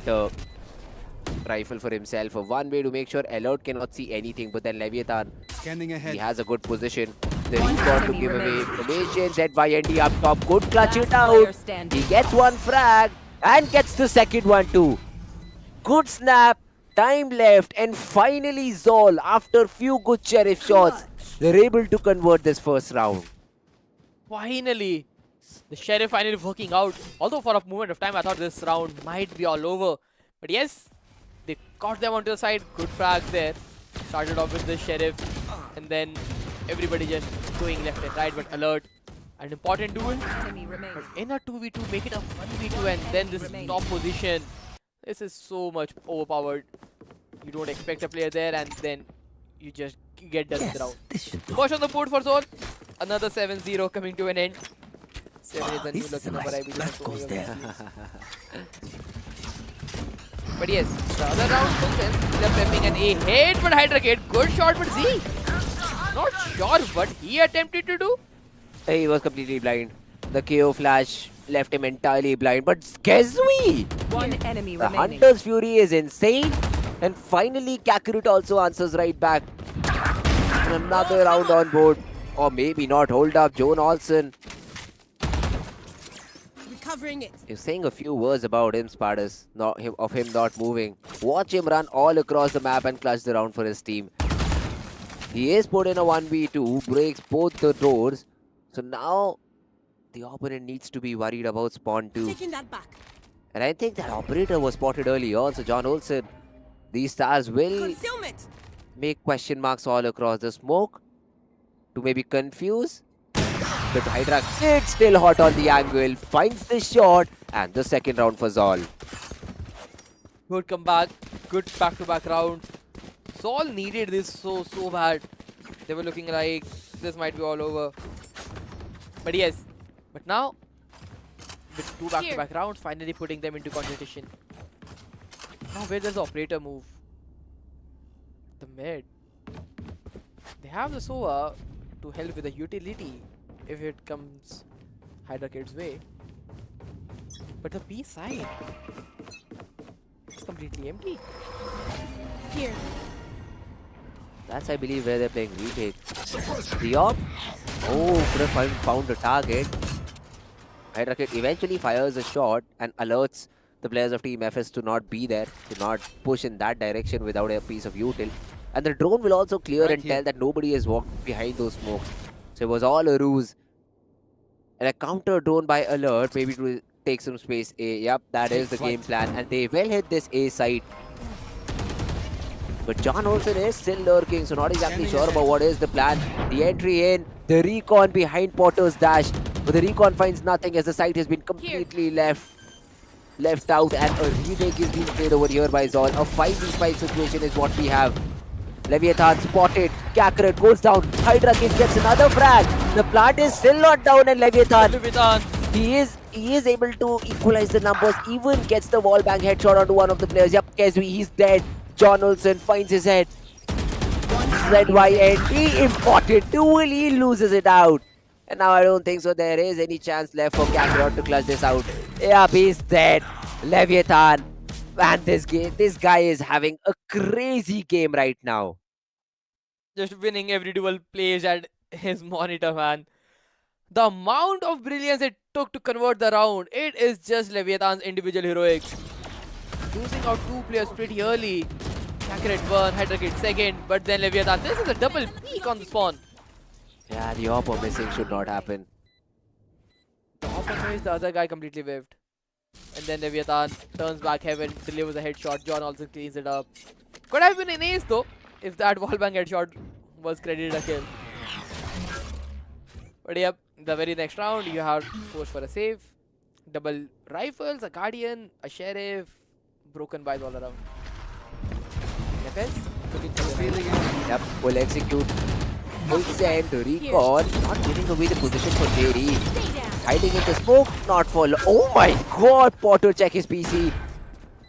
rifle for himself. One way to make sure Alert cannot see anything, but then Leviathan, he has a good position. The recon to give away information. ZYND up top, good clutch it out. He gets one frag and gets the second one too. Good snap, time left, and finally Zol, after few good Sheriff shots, they're able to convert this first round. Finally, the Sheriff finally working out. Although for a moment of time I thought this round might be all over. But yes, they caught them onto the side. Good frags there. Started off with the Sheriff, and then everybody just going left and right. But Alert, an important duel. But in a 2v2, make it a 1v2, and then this top position. This is so much overpowered. You don't expect a player there, and then you just get done with the round. Push on the board for Zol. Another 7-0 coming to an end. 7 is the new lucky number, I believe. But yes, the other round, Full Sense, they're prepping an A hit, but Hydra Kid, good shot, but Z, not sure what he attempted to do. He was completely blind. The KO flash left him entirely blind, but Skezwi! One enemy the remaining. Hunter's Fury is insane. And finally, Kakarot also answers right back. Another round on board. Or maybe not. Hold up, Joan Olsen. Recovering it. You're saying a few words about him, Spartus, of him not moving. Watch him run all across the map and clutch the round for his team. He is put in a 1v2, breaks both the doors. So now the opponent needs to be worried about spawn 2. Taking that back. And I think that operator was spotted early on. So John Olsen, these stars will Concealment. make question marks all across the smoke to maybe confuse. But Hydra Kid still hot on the angle, finds the shot, and the second round for Zol. Good comeback, good back-to-back round. Zol needed this so bad. They were looking like this might be all over. But yes, but now with 2 back-to-back rounds, finally putting them into competition. Now where does the operator move? The mid. They have the Sova to help with the utility if it comes Hydra Kid's way. But the B side, it's completely empty. Here. That's, I believe, where they're playing retake. The op. Oh, could have found a target. Hydra Kid eventually fires a shot and alerts the players of Team FS to not be there, to not push in that direction without a piece of util. And the drone will also clear and tell that nobody has walked behind those smokes. So it was all a ruse. And a counter drone by Alert, maybe to take some space A. Yep, that is the game plan. And they will hit this A side. But John Olsen is still lurking, so not exactly sure about what is the plan. The entry in, the recon behind Potter's dash. But the recon finds nothing as the site has been completely left out, and a retake is being played over here by Zol. A 5v5 situation is what we have. Leviathan spotted. Kakarot goes down. Hydra Kid gets another frag. The plant is still not down, and Leviathan. He is able to equalize the numbers. Even gets the wall bang headshot onto one of the players. Yep, Kezui, he's dead. John Olsen finds his head. ZYND important duel. He loses it out. And now I don't think so there is any chance left for Kakarot to clutch this out. Yeah, he's dead. Leviathan. Man, this guy is having a crazy game right now. Just winning every duel plays at his monitor, man. The amount of brilliance it took to convert the round, it is just Leviathan's individual heroics. Losing out 2 players pretty early. Kakarot 1, Hydra Kid 2nd, but then Leviathan. This is a double peek on the spawn. Yeah, the AWP missing should not happen. The AWP the other guy completely whiffed. And then Leviathan turns back heaven, delivers a headshot. John also cleans it up. Could have been an ace though, if that wallbang headshot was credited a kill. But yep, the very next round you have forced for a save. Double rifles, a guardian, a sheriff, broken buys all around. FS looking for the right. Yep, will execute. Full send, recon, not giving away the position for JD. Hiding in the smoke, not for oh my god, Potter check his PC.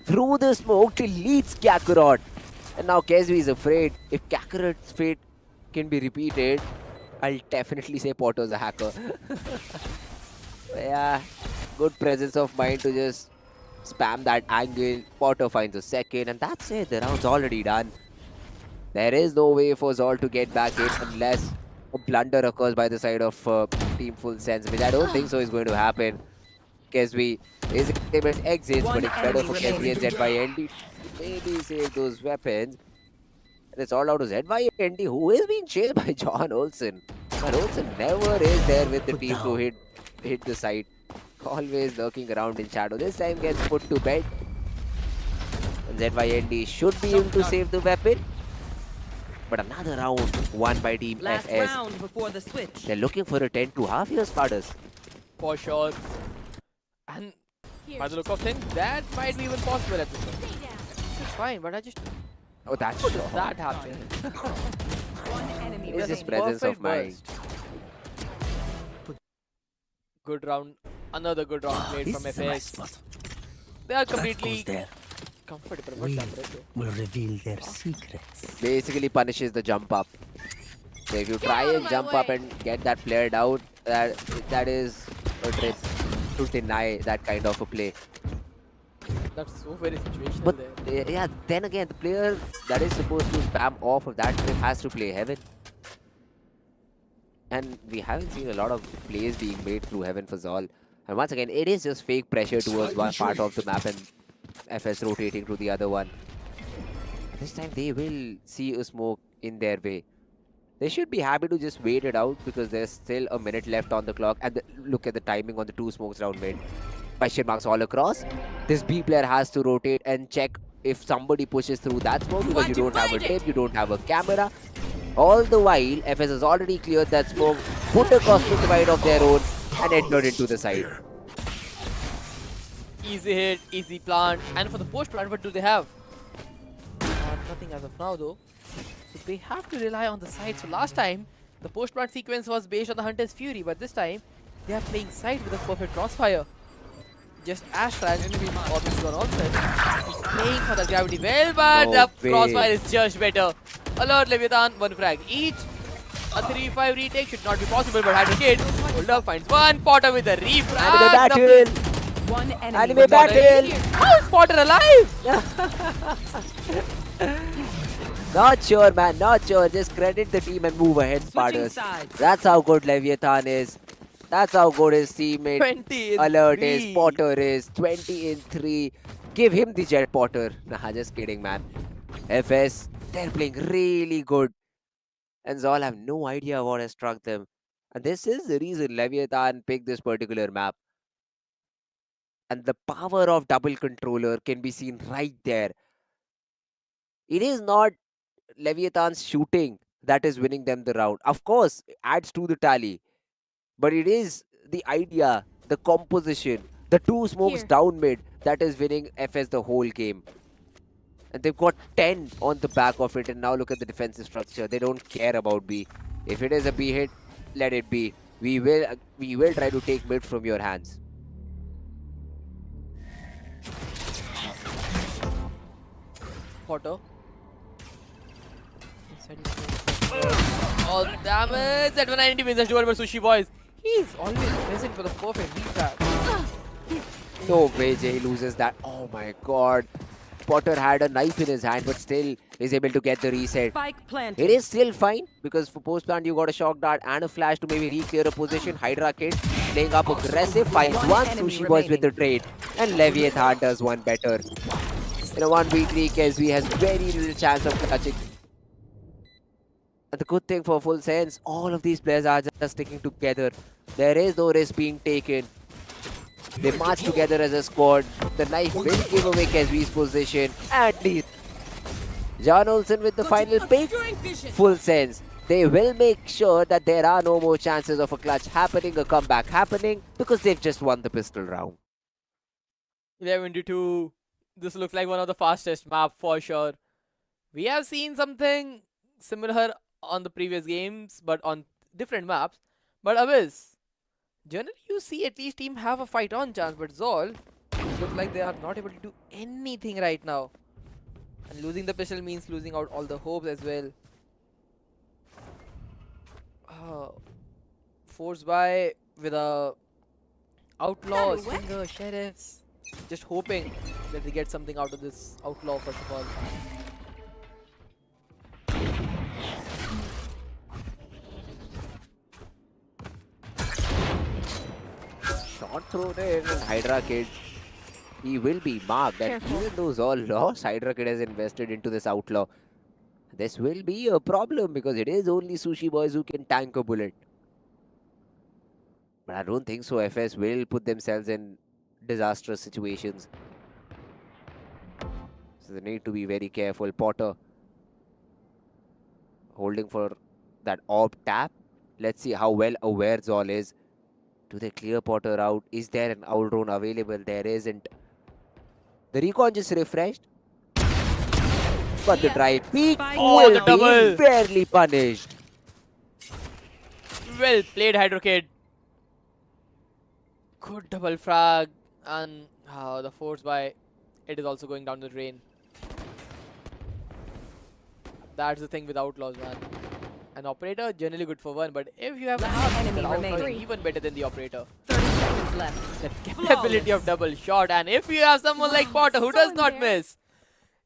Through the smoke, deletes Kakarot. And now Kezui is afraid. If Kakarot's fate can be repeated, I'll definitely say Potter's a hacker. Yeah, good presence of mind to just spam that angle. Potter finds a second, and that's it. The round's already done. There is no way for Zol to get back in unless a blunder occurs by the side of Team Full Sense, which I don't think so is going to happen. Kezui is able to exit, but it's better for Kezui and ZYND to maybe save those weapons. And it's all out to ZYND, who is being chased by John Olsen. But Olsen never is there with the team to hit the site. Always lurking around in shadow. This time gets put to bed. And ZYND should be able to save the weapon. But another round won by Team Last FS. round before the switch. They're looking for a 10-2.5 years, Spartans. For sure. And by the look of things, that might be even possible at this point. It's fine, but I just... Oh, that's How sure. did that happen? One enemy It's just remaining. presence of Perfect mind. burst. Good round. Another good round played This from is a nice FS. spot. They are Threat goes completely there. comfortable. We What's that, bro? will reveal their secrets. Basically punishes the jump up. So if you try out of and my jump way. up and get that player down, that is a trick to deny that kind of a play. That's so very situational But there. yeah, then again, the player that is supposed to spam off of that trip has to play heaven. And we haven't seen a lot of plays being made through heaven for Zol. And once again, it is just fake pressure towards one part of the map and FS rotating to the other one. This time they will see a smoke in their way. They should be happy to just wait it out because there's still a minute left on the clock. And look at the timing on the 2 smokes round mid. Question marks all across. This B player has to rotate and check if somebody pushes through that smoke because you don't have a tip, you don't have a camera. All the while, FS has already cleared that smoke, put a cosmic divide of their own, and entered into the site. Easy hit, easy plant. And for the post plant, what do they have? Nothing as of now though. So they have to rely on the side. So last time, the post plant sequence was based on the Hunter's Fury, but this time, they are playing side with a perfect crossfire. Just Astra, enemy Orbis gone also. He's playing for the gravity well, but No the way. crossfire is just better. Alert Leviathan, 1 frag each. A 3-5 retake should not be possible, but Hydra Kid, hold up, finds 1. Potter with a refrag. Anime battle! One enemy Anime remaining. battle! How is Potter alive? Not sure, man, not sure. Just credit the team and move ahead, Switching Spartans. sides. That's how good Leviathan is. That's how good his teammate 20 in Alert 3. is, Potter is, 20 in 3. Give him the Jet Potter. Nah, just kidding, man. FS, they're playing really good. And Zol have no idea what has struck them. And this is the reason Leviathan picked this particular map. And the power of double controller can be seen right there. It is not Leviathan's shooting that is winning them the round. Of course, it adds to the tally. But it is the idea, the composition, the two smokes Here. down mid that is winning FS the whole game. And they've got 10 on the back of it, and now look at the defensive structure. They don't care about B. If it is a B hit, let it be. We will try to take mid from your hands. Potter. All the damage. At 190 wins the duel, but Sushi Boys. He's always present for the perfect refrag. No way Jay loses that. Oh my god. Potter had a knife in his hand, but still is able to get the reset. Spike planted. It is still fine, because for post plant you got a shock dart and a flash to maybe re-clear a position. Hydra Kid playing up aggressive, finds one Sushi Boys with the trade, and Leviathan does one better. In a 1v3, KSV has very little chance of clutching. And the good thing for Full Sense, all of these players are just sticking together. There is no risk being taken. They march together as a squad. The knife will give away KSV's position. At least John Olsen with the final pick. Full Sense. They will make sure that there are no more chances of a clutch happening, a comeback happening, because they've just won the pistol round. 11-2. This looks like one of the fastest map for sure. We have seen something similar on the previous games, but on different maps. But Abyss, generally you see at least team have a fight on chance, but Zol looks like they are not able to do anything right now. And losing the pistol means losing out all the hopes as well. Forced by with a outlaw, Stinger, Sheriffs. Just hoping that they get something out of this outlaw first of all. Shot thrown in, and Hydra Kid, he will be marked. And even though Zol lost, Hydra Kid has invested into this outlaw. This will be a problem, because it is only Sushi Boys who can tank a bullet. But I don't think so. FS will put themselves in disastrous situations. So they need to be very careful. Potter holding for that orb tap. Let's see how well aware Zol is. Do they clear Potter out? Is there an outrun available? There isn't. The recon just refreshed. But the drive peak will be fairly punished. Well played, Hydro Kid. Good double frag. And the force by it is also going down the drain. That's the thing with outlaws, man. An operator generally good for one, but if you have an outlaw, even better than the operator. 30 seconds left. The capability of double shot, and if you have someone like Potter who does not miss,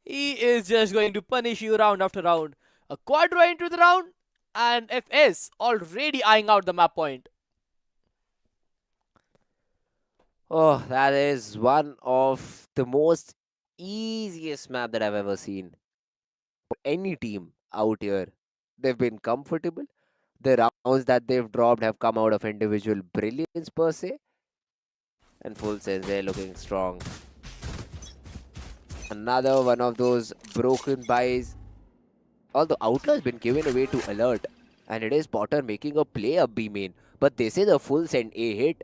he is just going to punish you round after round. A quadra into the round, and FS already eyeing out the map point. Oh, that is one of the most easiest map that I've ever seen. For any team out here, they've been comfortable. The rounds that they've dropped have come out of individual brilliance per se. And Full Sense, they're looking strong. Another one of those broken buys. Although Outlaw has been given away to Alert. And it is Potter making a play up B main. But they say the Full send A hit.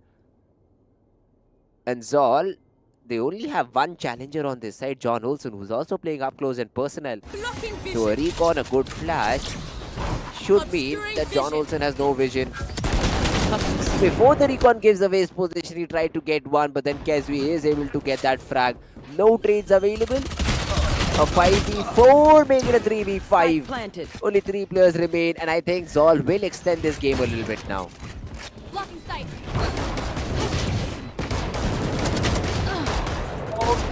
And Zol, they only have one challenger on this side, John Olsen, who's also playing up close and personnel. So a recon, a good flash, should mean that John Olsen has no vision. Before the recon gives away his position, he tried to get one, but then KSV is able to get that frag. No trades available. A 5v4, making it a 3v5. Only 3 players remain, and I think Zol will extend this game a little bit now. Blocking sight.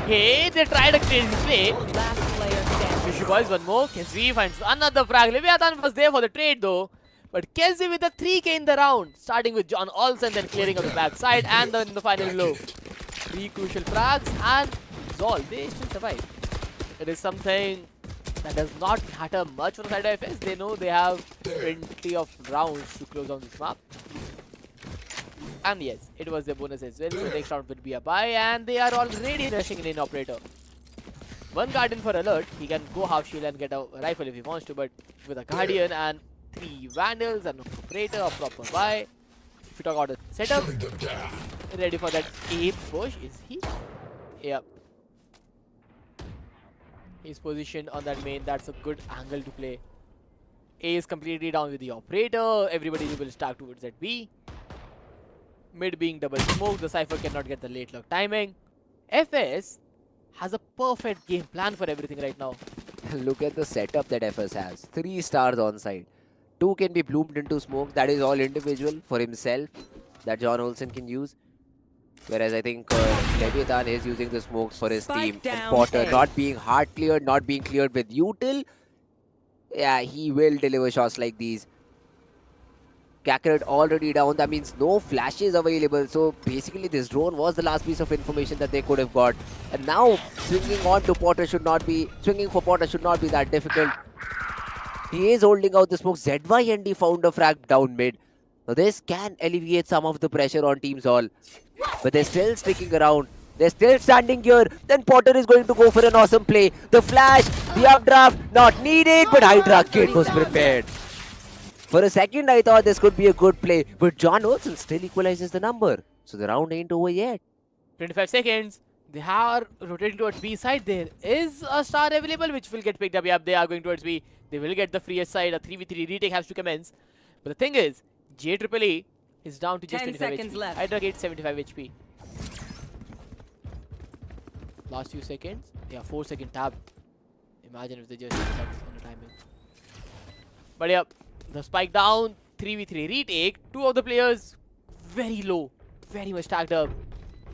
Okay, they tried a crazy play. Last player standing. Sushi Boys, one more. Kenzie finds another frag. Leviathan was there for the trade though. But Kenzie with a 3k in the round. Starting with John Olsen, then clearing up the backside, and then the final blow. 3 crucial frags, and Zol, they still survive. It is something that does not matter much for the side of FS. They know they have plenty of rounds to close down this map. And yes, it was their bonus as well. So next round will be a bye, and they are already rushing in operator. One Guardian for Alert. He can go half shield and get a rifle if he wants to, but with a Guardian and 3 Vandals and operator, a proper bye. If you talk about the setup, ready for that ape push, is he? Yep. He's positioned on that main. That's a good angle to play. A is completely down with the operator. Everybody will stack towards that B. Mid being double smoke. The Cypher cannot get the late luck timing. FS has a perfect game plan for everything right now. Look at the setup that FS has. 3 stars on side. 2 can be bloomed into smoke. That is all individual for himself that John Olsen can use. Whereas I think Leviathan is using the smokes for his team. And Potter not being hard cleared, not being cleared with util. Yeah, he will deliver shots like these. Kakarot already down. That means no flashes available. So basically this drone was the last piece of information that they could have got. And now swinging for Potter should not be that difficult. He is holding out the smoke. ZYND found a frag down mid. Now this can alleviate some of the pressure on Team Zol. But they're still sticking around. They're still standing here. Then Potter is going to go for an awesome play. The flash, the updraft, not needed. But Hydra Kid was prepared. For a second, I thought this could be a good play. But John Olsen still equalizes the number. So the round ain't over yet. 25 seconds. They are rotating towards B side. There is a star available which will get picked up. Yep, they are going towards B. They will get the freest side. A 3v3 retake has to commence. But the thing is, JAAA is down to just 25 HP. left. Hydra Gate 75 HP. Last few seconds. Yeah, 4-second tab. Imagine if they just tab on the timing. But yeah, the spike down. 3v3 retake. 2 of the players very low. Very much stacked up.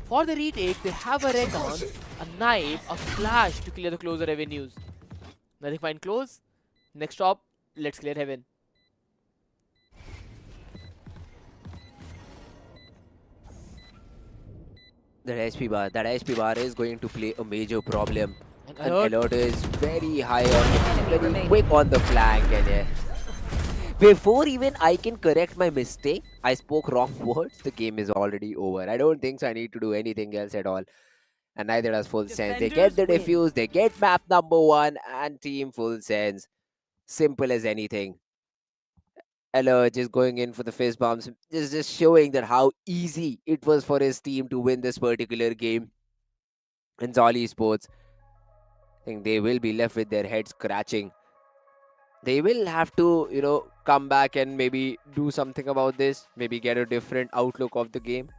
For the retake, they have a recon, a knife, a flash to clear the closer avenues. Nothing fine close. Next stop, let's clear heaven. That HP bar is going to play a major problem. And Alert. Alert is very high on, very quick on the flank. And yeah. Before even I can correct my mistake, I spoke wrong words. The game is already over. I don't think so I need to do anything else at all. And neither does FULLSENSE. They get the defuse, they get map number 1 and team FULLSENSE. Simple as anything. Alert just going in for the fist bumps, just showing that how easy it was for his team to win this particular game. And Zol Esports, I think they will be left with their heads scratching. They will have to, come back and maybe do something about this, maybe get a different outlook of the game.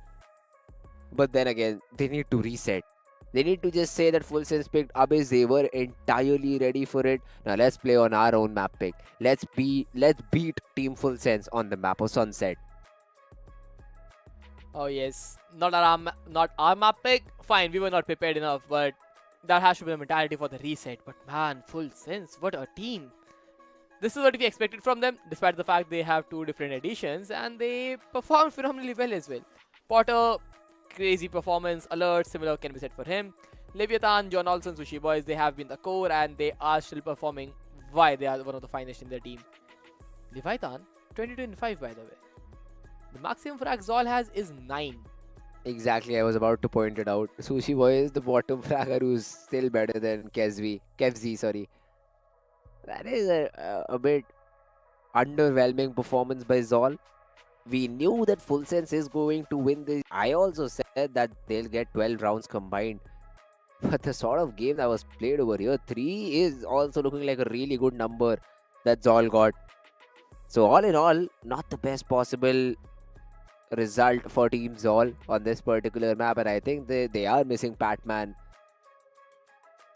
But then again, they need to reset. They need to just say that FULLSENSE picked Abyss. They were entirely ready for it. Now let's play on our own map pick. Let's beat Team FULLSENSE on the map of Sunset. Oh yes, not our map pick. Fine, we were not prepared enough, but that has to be the mentality for the reset. But man, FULLSENSE, what a team! This is what we expected from them, despite the fact they have 2 different editions and they performed phenomenally well as well. Potter, crazy performance. Alert, similar can be said for him. Leviathan, John Olsen, Sushi Boys, they have been the core and they are still performing. Why they are one of the finest in their team. Leviathan, 22-5 by the way. The maximum frag Zol has is 9. Exactly, I was about to point it out. Sushi Boy is the bottom fragger who's still better than Kevzi, sorry. That is a bit underwhelming performance by Zol. We knew that FULLSENSE is going to win this. I also said that they'll get 12 rounds combined. But the sort of game that was played over here, 3 is also looking like a really good number that Zol got. So all in all, not the best possible result for Team Zol on this particular map. And I think they are missing Patman.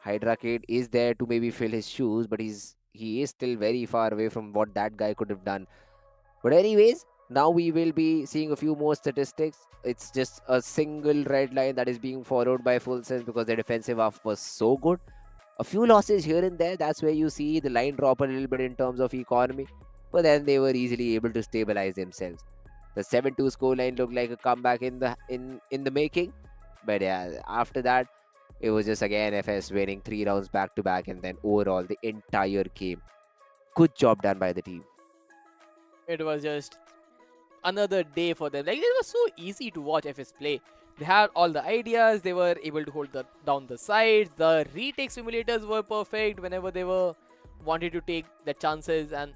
Hydra Kid is there to maybe fill his shoes, but he is still very far away from what that guy could have done. But anyways, now we will be seeing a few more statistics. It's just a single red line that is being followed by FULLSENSE because their defensive half was so good. A few losses here and there, that's where you see the line drop a little bit in terms of economy. But then they were easily able to stabilize themselves. The 7-2 scoreline looked like a comeback in the making. But yeah, after that, it was just again FS winning 3 rounds back to back, and then overall the entire game. Good job done by the team. It was just another day for them. Like, it was so easy to watch FS play. They had all the ideas. They were able to hold down the sides. The retake simulators were perfect whenever they were wanted to take the chances. And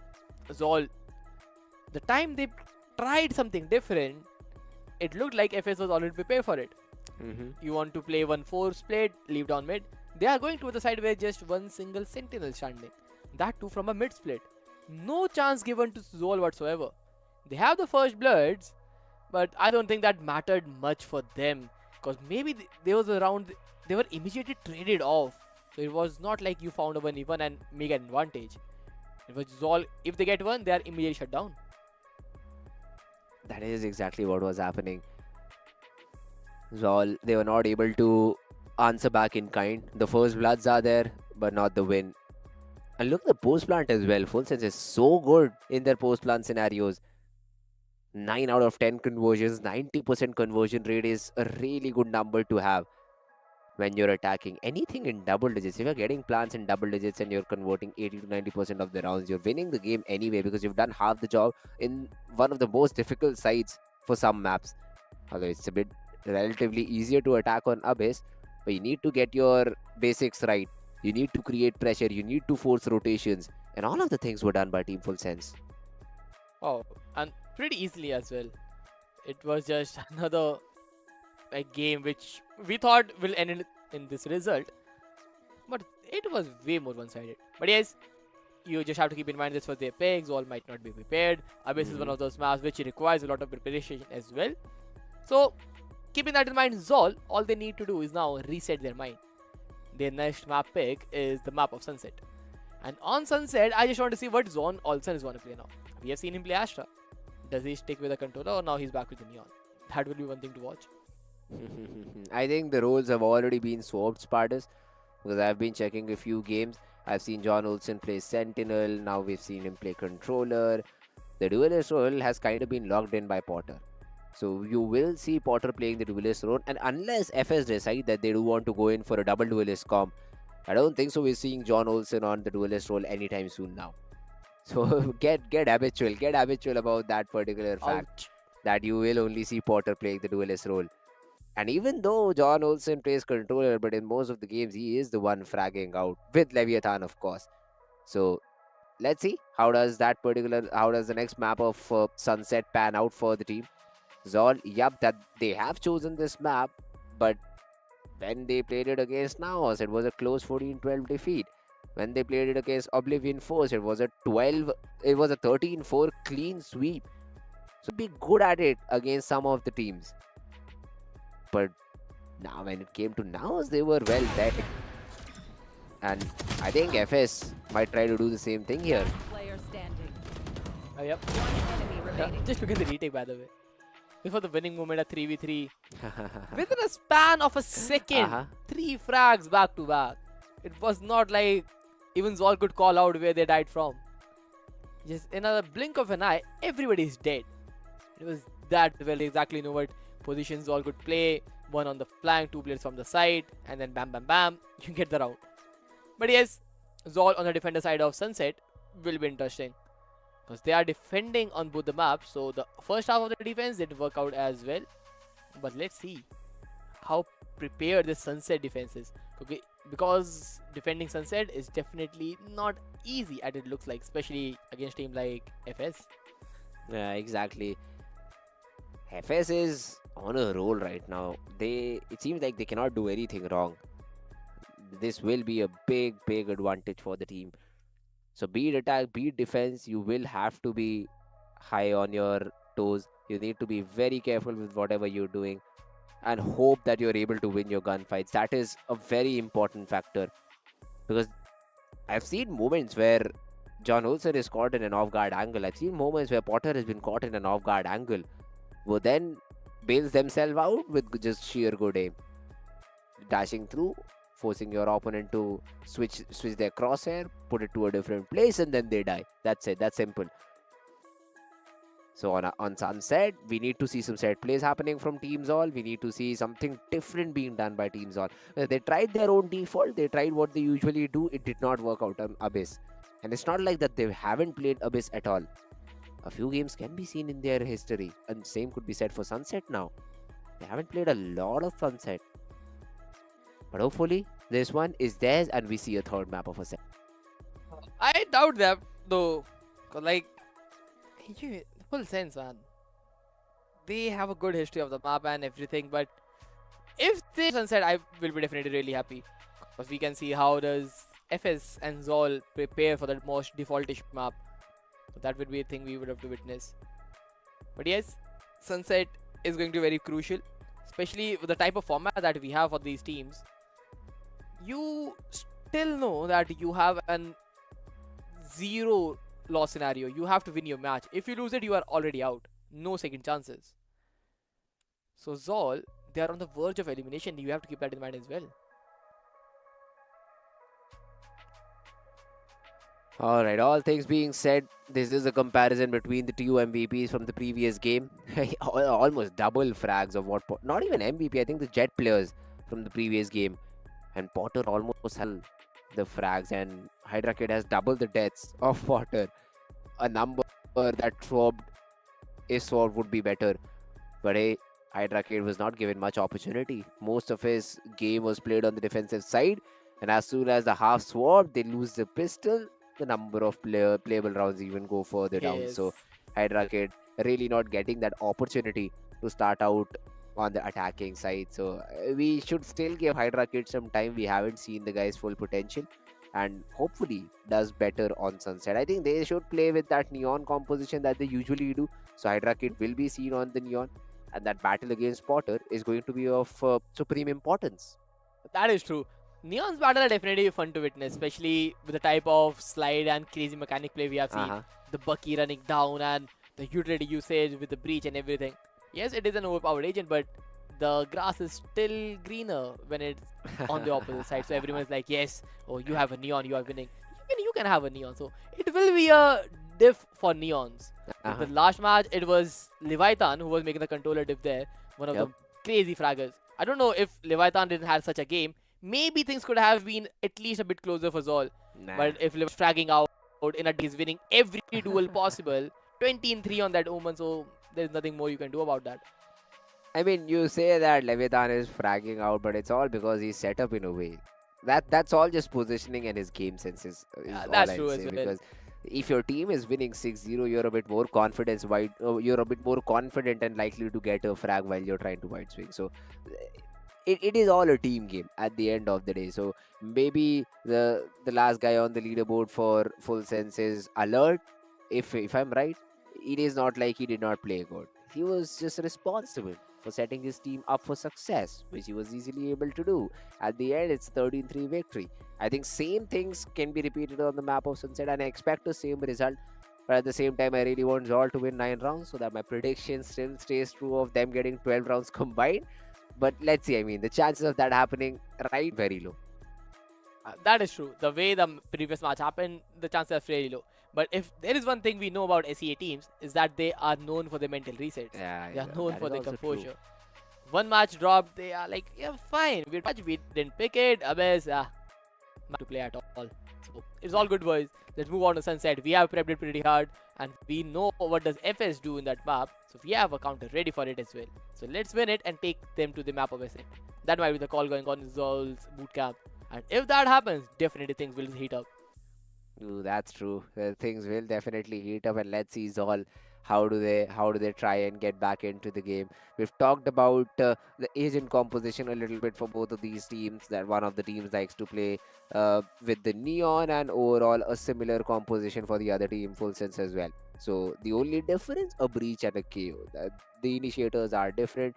Zol, the time they tried something different, it looked like FS was already prepared for it. Mm-hmm. You want to play 1-4 split, leave down mid. They are going to the side where just one single sentinel standing. That too from a mid split. No chance given to Zol whatsoever. They have the first bloods, but I don't think that mattered much for them. Because maybe there was a round, they were immediately traded off. So it was not like you found a 1v1 and make an advantage. It was Zol, if they get one, they are immediately shut down. That is exactly what was happening. Zol, they were not able to answer back in kind. The first bloods are there, but not the win. And look at the post plant as well. FULLSENSE is so good in their post plant scenarios. 9 out of 10 conversions, 90% conversion rate is a really good number to have when you're attacking. Anything in double digits, if you're getting plants in double digits and you're converting 80 to 90% of the rounds, you're winning the game anyway because you've done half the job in one of the most difficult sites for some maps. Although it's a bit relatively easier to attack on Abyss, but you need to get your basics right. You need to create pressure, you need to force rotations, and all of the things were done by Team FULLSENSE. Oh, and pretty easily as well. It was just another game which we thought will end in this result, but it was way more one-sided. But yes, you just have to keep in mind this was their picks. All might not be prepared. Abyss is one of those maps which requires a lot of preparation as well. So keeping that in mind, Zol, all they need to do is now reset their mind. Their next map pick is the map of Sunset. And on Sunset, I just want to see what Zon Olsen is going to play now. We have seen him play Astra. Does he stick with the controller or now he's back with the Neon? That will be one thing to watch. I think the roles have already been swapped, Spartus, because I've been checking a few games. I've seen John Olsen play Sentinel. Now we've seen him play controller. The duelist role has kind of been locked in by Potter. So you will see Potter playing the duelist role, and unless FS decide that they do want to go in for a double duelist comp, I don't think so we're seeing John Olsen on the duelist role anytime soon now. So get habitual about that particular fact that you will only see Potter playing the duelist role. And even though John Olsen plays controller, but in most of the games he is the one fragging out with Leviathan, of course. So let's see how does the next map of Sunset pan out for the team. Zol, yup, that they have chosen this map, but when they played it against Naos, it was a close 14-12 defeat. When they played it against Oblivion Force, it was a 13-4 clean sweep. So be good at it against some of the teams. But now when it came to Naos, they were well dead. And I think FS might try to do the same thing here. Player standing. Yep. One enemy remaining. Just look at the retake, by the way. Before the winning moment at 3v3. Within a span of a second, 3 frags back to back. It was not like even Zol could call out where they died from. Just in a blink of an eye, everybody is dead. It was that well. They exactly know what positions Zol could play. One on the flank, 2 players from the side, and then bam, bam, bam. You get the round. But yes, Zol on the defender side of Sunset will be interesting. Because they are defending on both the maps. So the first half of the defense didn't work out as well. But let's see how prepared this Sunset defense is. Okay, because defending Sunset is definitely not easy as it looks like, especially against team like FS. Yeah, exactly. FS is on a roll right now. It seems like they cannot do anything wrong. This will be a big advantage for the team. So be it attack, be it defense, you will have to be high on your toes. You need to be very careful with whatever you're doing and hope that you're able to win your gunfights. That is a very important factor, because I've seen moments where John Olsen is caught in an off-guard angle. I've seen moments where Potter has been caught in an off-guard angle, who then bails themselves out with just sheer good aim. Dashing through, forcing your opponent to switch their crosshair, put it to a different place, and then they die. That's it. That's simple. So on Sunset, we need to see some set plays happening from Team Zol. We need to see something different being done by Team Zol. They tried their own default. They tried what they usually do. It did not work out on Abyss. And it's not like that they haven't played Abyss at all. A few games can be seen in their history. And same could be said for Sunset now. They haven't played a lot of Sunset. But hopefully, this one is theirs and we see a third map of a set. I doubt that though. Cause like, FULLSENSE, man. they have a good history of the map and everything, but if they Sunset, I will be definitely really happy. Because we can see how does FS and Zol prepare for that most defaultish map. So that would be a thing we would have to witness. But yes, Sunset is going to be very crucial, especially with the type of format that we have for these teams. You still know that you have an 0 loss scenario. You have to win your match. If you lose it, you are already out. No second chances. So Zol, they are on the verge of elimination. You have to keep that in mind as well. Alright, all things being said, this is a comparison between the two MVPs from the previous game. Almost double frags of what... Not even MVP, I think the Jet players from the previous game. And Potter almost held the frags, and Hydra Kid has double the deaths of Potter. A number that swapped is sword would be better. But hey, Hydra Kid was not given much opportunity. Most of his game was played on the defensive side. And as soon as the half swap, they lose the pistol. The number of playable rounds even go further down. So Hydra Kid really not getting that opportunity to start out on the attacking side. So we should still give Hydra Kid some time. We haven't seen the guy's full potential, and hopefully does better on Sunset. I think they should play with that neon composition that they usually do. So Hydra Kid will be seen on the neon, and that battle against Potter is going to be of supreme importance. That is true. Neon's battle are definitely fun to witness, especially with the type of slide and crazy mechanic play we have seen. The Bucky running down and the utility usage with the breach and everything. Yes, it is an overpowered agent, but the grass is still greener when it's on the opposite side. So everyone's like, yes, oh, you have a neon, you are winning. Even you can have a neon. So it will be a diff for neons. The last match, it was Leviathan who was making the controller diff there. One of the crazy fraggers. I don't know if Leviathan didn't have such a game. Maybe things could have been at least a bit closer for Zol. But if Lev fragging out in a day, is winning every duel possible, 20-3 on that Omen, so there's nothing more you can do about that. I mean, you say that Leviathan is fragging out, but it's all because he's set up in a way. That's all just positioning and his game senses. That's true as well. Because if your team is winning 6-0, you're a bit more confident. You're a bit more confident and likely to get a frag while you're trying to wide swing. So it is all a team game at the end of the day. So maybe the last guy on the leaderboard for FULLSENSE is alert. If I'm right, it is not like he did not play good. He was just responsible for setting his team up for success, which he was easily able to do. At the end, it's 13-3 victory. I think same things can be repeated on the map of Sunset, and I expect the same result. But at the same time, I really want Zol to win 9 rounds so that my prediction still stays true of them getting 12 rounds combined. But let's see, I mean, the chances of that happening, right, very low. That is true. The way the previous match happened, the chances are fairly low. But if there is one thing we know about SEA teams, is that they are known for their mental resets. They are known for their composure. True. One match dropped, they are like, yeah, fine. We didn't pick it. Abes, not to play at all. So it's all good, boys. Let's move on to Sunset. We have prepped it pretty hard, and we know what does FS do in that map. So we have a counter ready for it as well. So let's win it and take them to the map of SA. That might be the call going on in Zol's bootcamp. And if that happens, definitely things will heat up. Ooh, that's true. Things will definitely heat up, and let's see Zol. How do they try and get back into the game? We've talked about the agent composition a little bit for both of these teams. That one of the teams likes to play with the neon, and overall a similar composition for the other team, FULLSENSE as well. So the only difference, a breach and a KO. The initiators are different.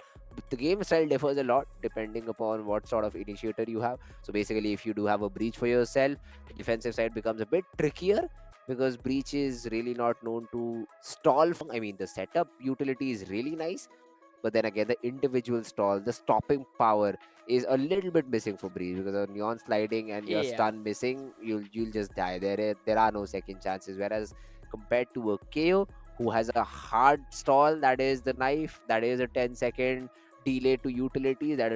The game style differs a lot depending upon what sort of initiator you have. So basically, if you do have a breach for yourself, the defensive side becomes a bit trickier, because breach is really not known to stall. I mean, the setup utility is really nice, but then again, the individual stall, the stopping power is a little bit missing for breach, because of neon sliding and your stun missing, you'll just die. There are no second chances. Whereas compared to a KO, who has a hard stall, that is the knife, that is a 10-second delay to utility, that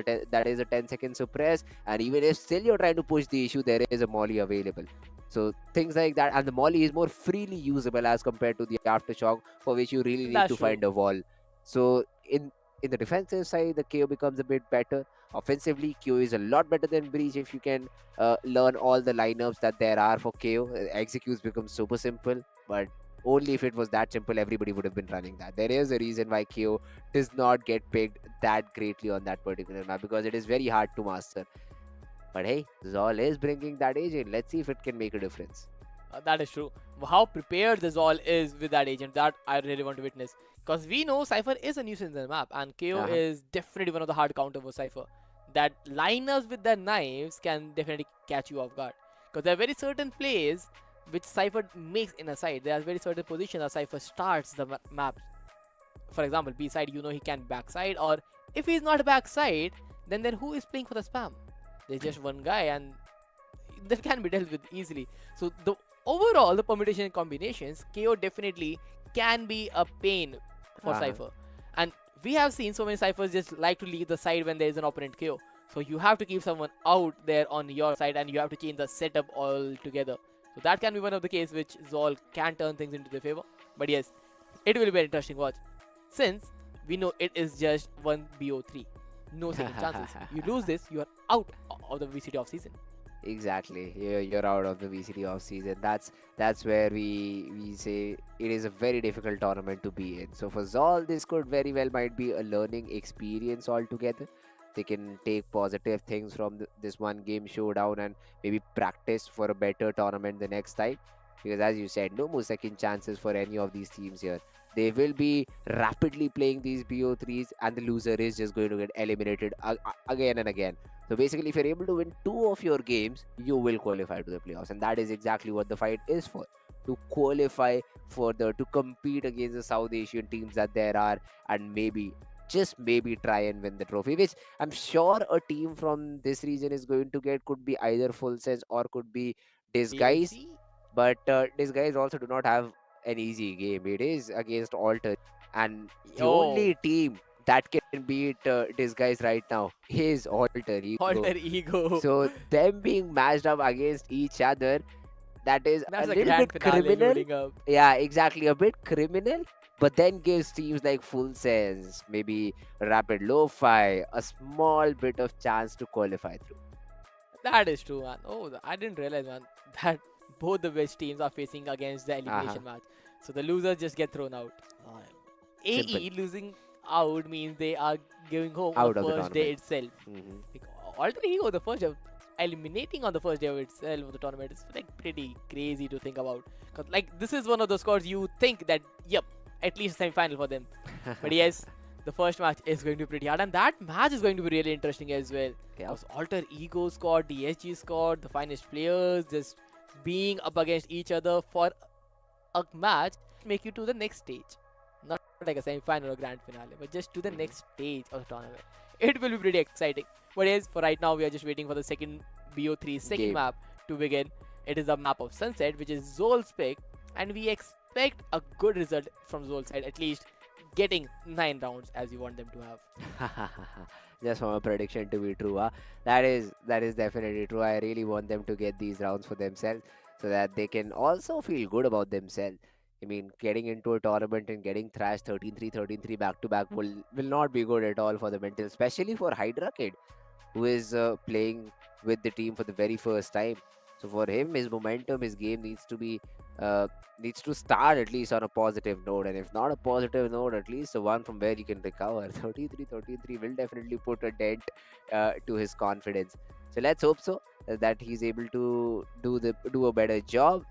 is a 10-second suppress, and even if still you're trying to push the issue, there is a molly available. So things like that, and the molly is more freely usable as compared to the aftershock, for which you really need to find a wall. So in the defensive side, the KO becomes a bit better. Offensively, KO is a lot better than breach if you can learn all the lineups that there are for KO. Executes becomes super simple, but Only if it was that simple, everybody would have been running that. There is a reason why KO does not get picked that greatly on that particular map, because it is very hard to master. But hey, Zol is bringing that agent. Let's see if it can make a difference. That is true. How prepared the Zol is with that agent, that I really want to witness. Because we know Cypher is a nuisance in the map, and KO is definitely one of the hard counter for Cypher. That lineups with their knives can definitely catch you off guard. Because there are very certain plays which Cypher makes in a side. There are very certain positions that Cypher starts the map. For example, B side, you know he can backside, or if he's not backside, then who is playing for the spam? There's just one guy, and that can be dealt with easily. So the overall, the permutation and combinations, KO definitely can be a pain for Cypher. And we have seen so many Cyphers just like to leave the side when there is an opponent KO. So you have to keep someone out there on your side, and you have to change the setup altogether. So that can be one of the cases which Zol can turn things into their favor. But yes, it will be an interesting watch, since we know it is just one BO3. No second chances. You lose this, you are out of the VCT Off-Season. Exactly. You're out of the VCT Off-Season. That's where we say it is a very difficult tournament to be in. So for Zol, this could very well might be a learning experience altogether. They can take positive things from this OneGame Showdown and maybe practice for a better tournament the next time. Because as you said, no more second chances for any of these teams here. They will be rapidly playing these BO3s, and the loser is just going to get eliminated again and again. So basically, if you're able to win 2 of your games, you will qualify to the playoffs. And that is exactly what the fight is for. To qualify further, to compete against the South Asian teams that there are, and maybe, just maybe try and win the trophy, which I'm sure a team from this region is going to get. Could be either FULLSENSE or could be Disguise. But Disguise also do not have an easy game. It is against Alter, and the only team that can beat Disguise right now is Alter Ego. Alter Ego. So them being matched up against each other, that's a little grand bit finale criminal. Yeah, exactly, a bit criminal. But then gives teams like FULLSENSE, maybe Rapid LOFI, a small bit of chance to qualify through. That is true, man. Oh, I didn't realize, man, that both the best teams are facing against the elimination match. So the losers just get thrown out. AE losing out means they are going home on the first day itself. Like, Alter Ego, the first day, eliminating on the first day of itself of the tournament is like pretty crazy to think about. Cause like this is one of the scores you think that, yep, at least semi-final for them. But yes, the first match is going to be pretty hard, and that match is going to be really interesting as well. Because Alter Ego squad, DSG squad, the finest players just being up against each other for a match make you to the next stage. Not like a semi-final or grand finale, but just to the next stage of the tournament. It will be pretty exciting. But yes, for right now, we are just waiting for the second BO3 second map to begin. It is a map of Sunset, which is Zol's pick, and we expect a good result from Zol's side, at least getting 9 rounds as you want them to have. Just for a prediction to be true, that is definitely true. I really want them to get these rounds for themselves, so that they can also feel good about themselves. I mean, getting into a tournament and getting thrashed 13-3, 13-3 back-to-back will not be good at all for the mental, especially for Hydra Kid, who is playing with the team for the very first time. So for him, his momentum, his game needs to start at least on a positive note, and if not a positive note, at least the one from where he can recover. 13-3 will definitely put a dent to his confidence. So let's hope so that he's able to do a better job.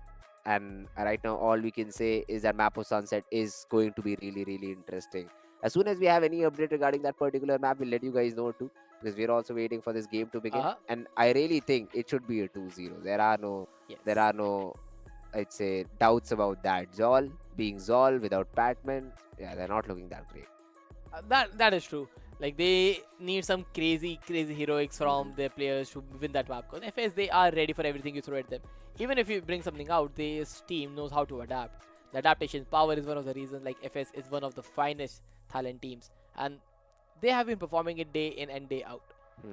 And right now, all we can say is that map of Sunset is going to be really, really interesting. As soon as we have any update regarding that particular map, we'll let you guys know too, because we're also waiting for this game to begin. And I really think it should be a 2-0. There are no, I'd say, doubts about that. Zol being Zol without Patman, yeah, they're not looking that great. That is true. Like, they need some crazy heroics from their players to win that map. Because FS, they are ready for everything you throw at them. Even if you bring something out, this team knows how to adapt. The adaptation power is one of the reasons, like, FS is one of the finest talent teams. And they have been performing it day in and day out.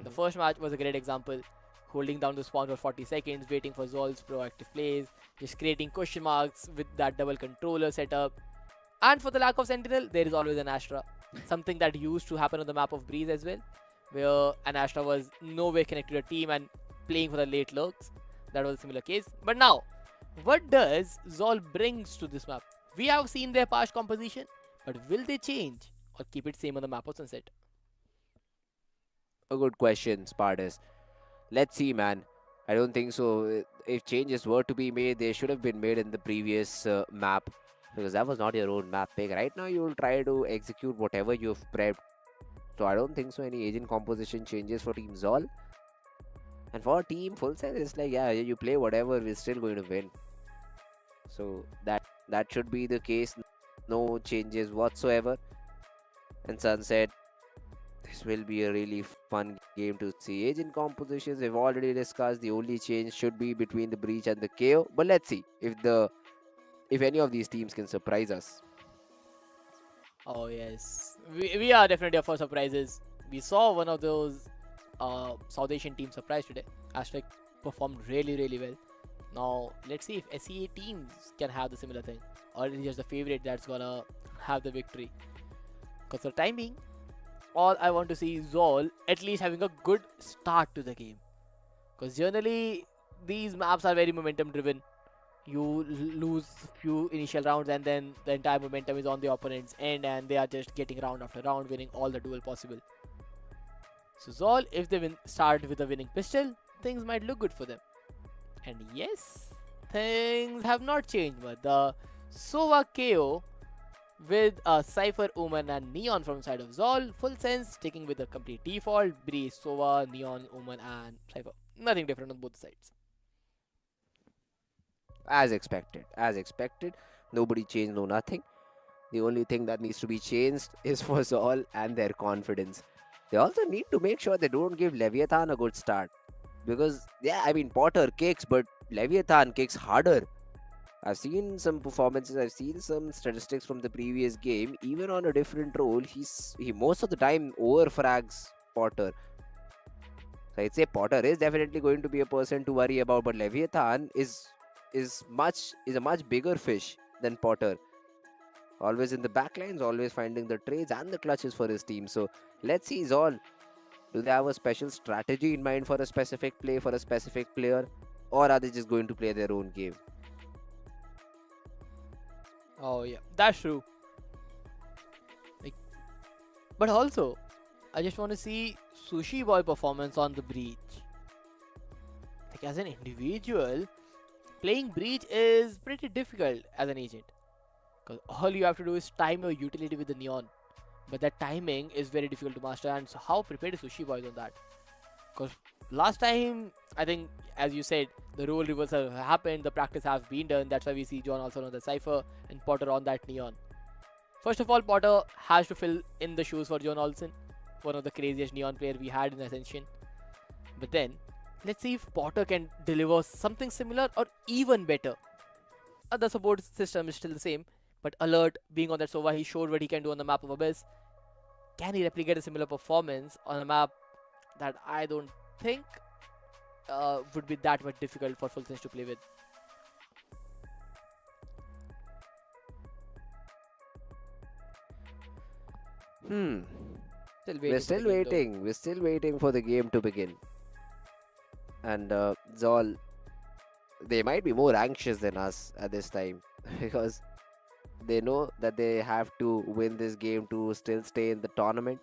The first match was a great example. Holding down the spawn for 40 seconds, waiting for Zol's proactive plays, just creating question marks with that double controller setup. And for the lack of Sentinel, there is always an Astra. Something that used to happen on the map of Breeze as well, where an Astra was nowhere connected to a team and playing for the late lurks. That was a similar case. But now, what does Zol brings to this map? We have seen their past composition, but will they change or keep it same on the map of Sunset? A good question, Spartus. Let's see, man. I don't think so. If changes were to be made, they should have been made in the previous map, because that was not your own map pick. Right now, you will try to execute whatever you've prepped. So I don't think so any agent composition changes for Team Zol. And for Team FULLSENSE, it's like, yeah, you play whatever, we're still going to win. So that should be the case. No changes whatsoever. And Sunset, this will be a really fun game to see. Agent compositions we've already discussed. The only change should be between the Breach and the KO. But let's see if any of these teams can surprise us. Oh yes, we are definitely up for surprises. We saw one of those South Asian teams surprise today. Asterix performed really well. Now let's see if SEA teams can have the similar thing, or it is just the favorite that's gonna have the victory. Because for the time being, all I want to see is Zol at least having a good start to the game. Because generally these maps are very momentum driven. You lose few initial rounds and then the entire momentum is on the opponent's end and they are just getting round after round, winning all the duel possible. So Zol, if they start with a winning pistol, things might look good for them. And yes, things have not changed, but the Sova KO with a Cypher, Omen and Neon from the side of Zol. FULLSENSE sticking with the complete default. Breeze, Sova, Neon, Omen and Cypher. Nothing different on both sides. As expected. Nobody changed, no nothing. The only thing that needs to be changed is for Zol and their confidence. They also need to make sure they don't give Leviathan a good start. Because, yeah, I mean, Potter kicks, but Leviathan kicks harder. I've seen some performances, I've seen some statistics from the previous game. Even on a different role, he most of the time overfrags Potter. So I'd say Potter is definitely going to be a person to worry about, but Leviathan is a much bigger fish than Potter. Always in the backlines, always finding the trades and the clutches for his team. So let's see Zol. Do they have a special strategy in mind for a specific play, for a specific player? Or are they just going to play their own game? Oh yeah, that's true. But also, I just want to see Sushi Boy performance on the Breach. Like as an individual, playing Breach is pretty difficult as an agent. Because all you have to do is time your utility with the Neon. But that timing is very difficult to master, and so how prepared is Sushi Boys on that? Because last time, I think, as you said, the role reversal happened, the practice has been done, that's why we see John also on the Cypher and Potter on that Neon. First of all, Potter has to fill in the shoes for John Olsen, one of the craziest Neon player we had in Ascension. But then, let's see if Potter can deliver something similar or even better. The support system is still the same, but Alert, being on that Sova, he showed what he can do on the map of Abyss. Can he replicate a similar performance on a map that I don't think would be that much difficult for FULLSENSE to play with? We're still waiting. We're still waiting for the game to begin. And Zol, they might be more anxious than us at this time because they know that they have to win this game to still stay in the tournament.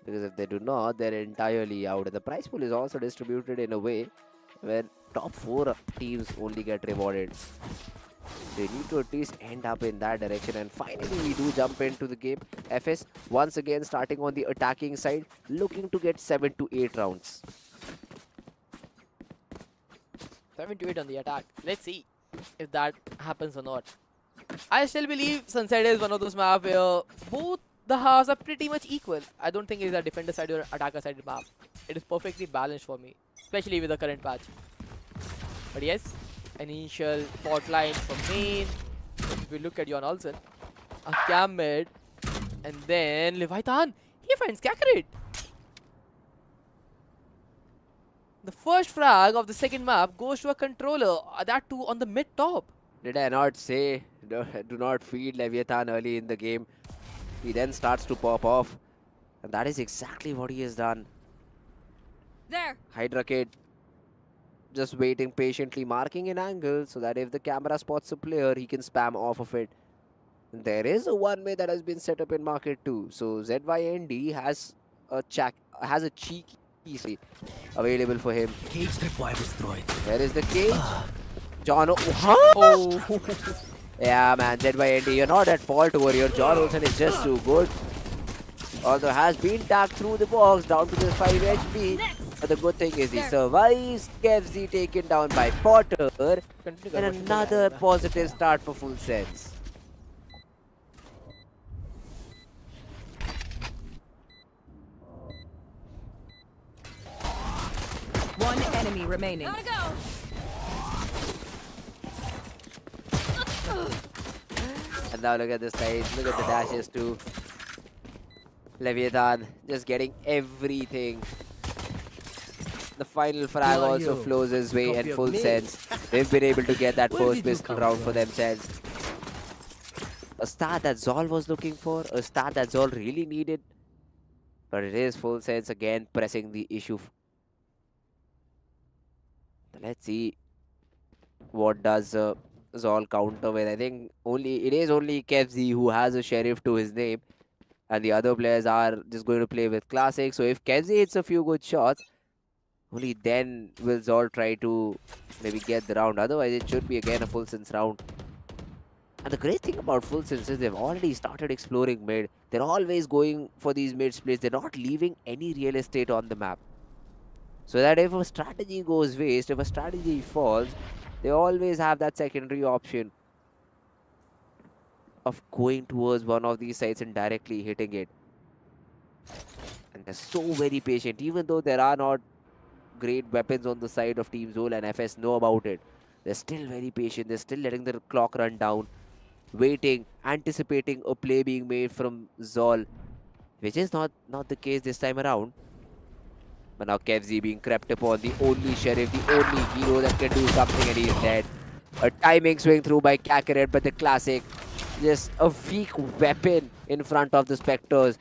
Because if they do not, they're entirely out. And the prize pool is also distributed in a way where top 4 teams only get rewarded. They need to at least end up in that direction. And finally, we do jump into the game. FS once again starting on the attacking side, looking to get 7 to 8 rounds. 7 to 8 on the attack. Let's see if that happens or not. I still believe Sunset is one of those maps where both the halves are pretty much equal. I don't think it is a defender side or attacker side map. It is perfectly balanced for me, especially with the current patch. But yes, initial pot line from main. If we look at Jon Olsen, a cam mid, and then Leviathan, he finds Kakarot. The first frag of the second map goes to a controller, that too on the mid top. Did I not say do not feed Leviathan early in the game? He then starts to pop off. And that is exactly what he has done. There. Hydra Kid just waiting patiently, marking an angle so that if the camera spots a player, he can spam off of it. There is a one-way that has been set up in market too. So ZYND has a cheeky piece available for him. Cage tripwire destroyed. Where is the cage? John. Yeah, man. ZYND, you're not at fault over here. John Olsen is just too good. Although has been tagged through the box down to the 5 HP. But the good thing is he survives. KFZ taken down by Potter. And another positive start for FULLSENSE. One enemy remaining. Gotta go. And now look at this side. Look at the dashes too. Leviathan just getting everything. The final frag also flows his way and FULLSENSE. They've been able to get that first pistol round for themselves. A start that Zol was looking for. A start that Zol really needed. But it is FULLSENSE again pressing the issue. Let's see what does Zol counter with. I think it is only KFZ who has a sheriff to his name. And the other players are just going to play with classic. So if KFZ hits a few good shots, only then will Zol try to maybe get the round. Otherwise, it should be again a FULLSENSE round. And the great thing about FULLSENSE is they've already started exploring mid. They're always going for these mid splits. They're not leaving any real estate on the map. So that if a strategy goes waste, if a strategy falls, they always have that secondary option of going towards one of these sites and directly hitting it. And they're so very patient, even though there are not great weapons on the side of Team Zol and FS know about it. They're still very patient. They're still letting the clock run down, waiting, anticipating a play being made from Zol, which is not the case this time around. But now KFZ being crept upon, the only sheriff, the only hero that can do something, and he's dead. A timing swing through by Kakarot, but the classic, just a weak weapon in front of the Spectres.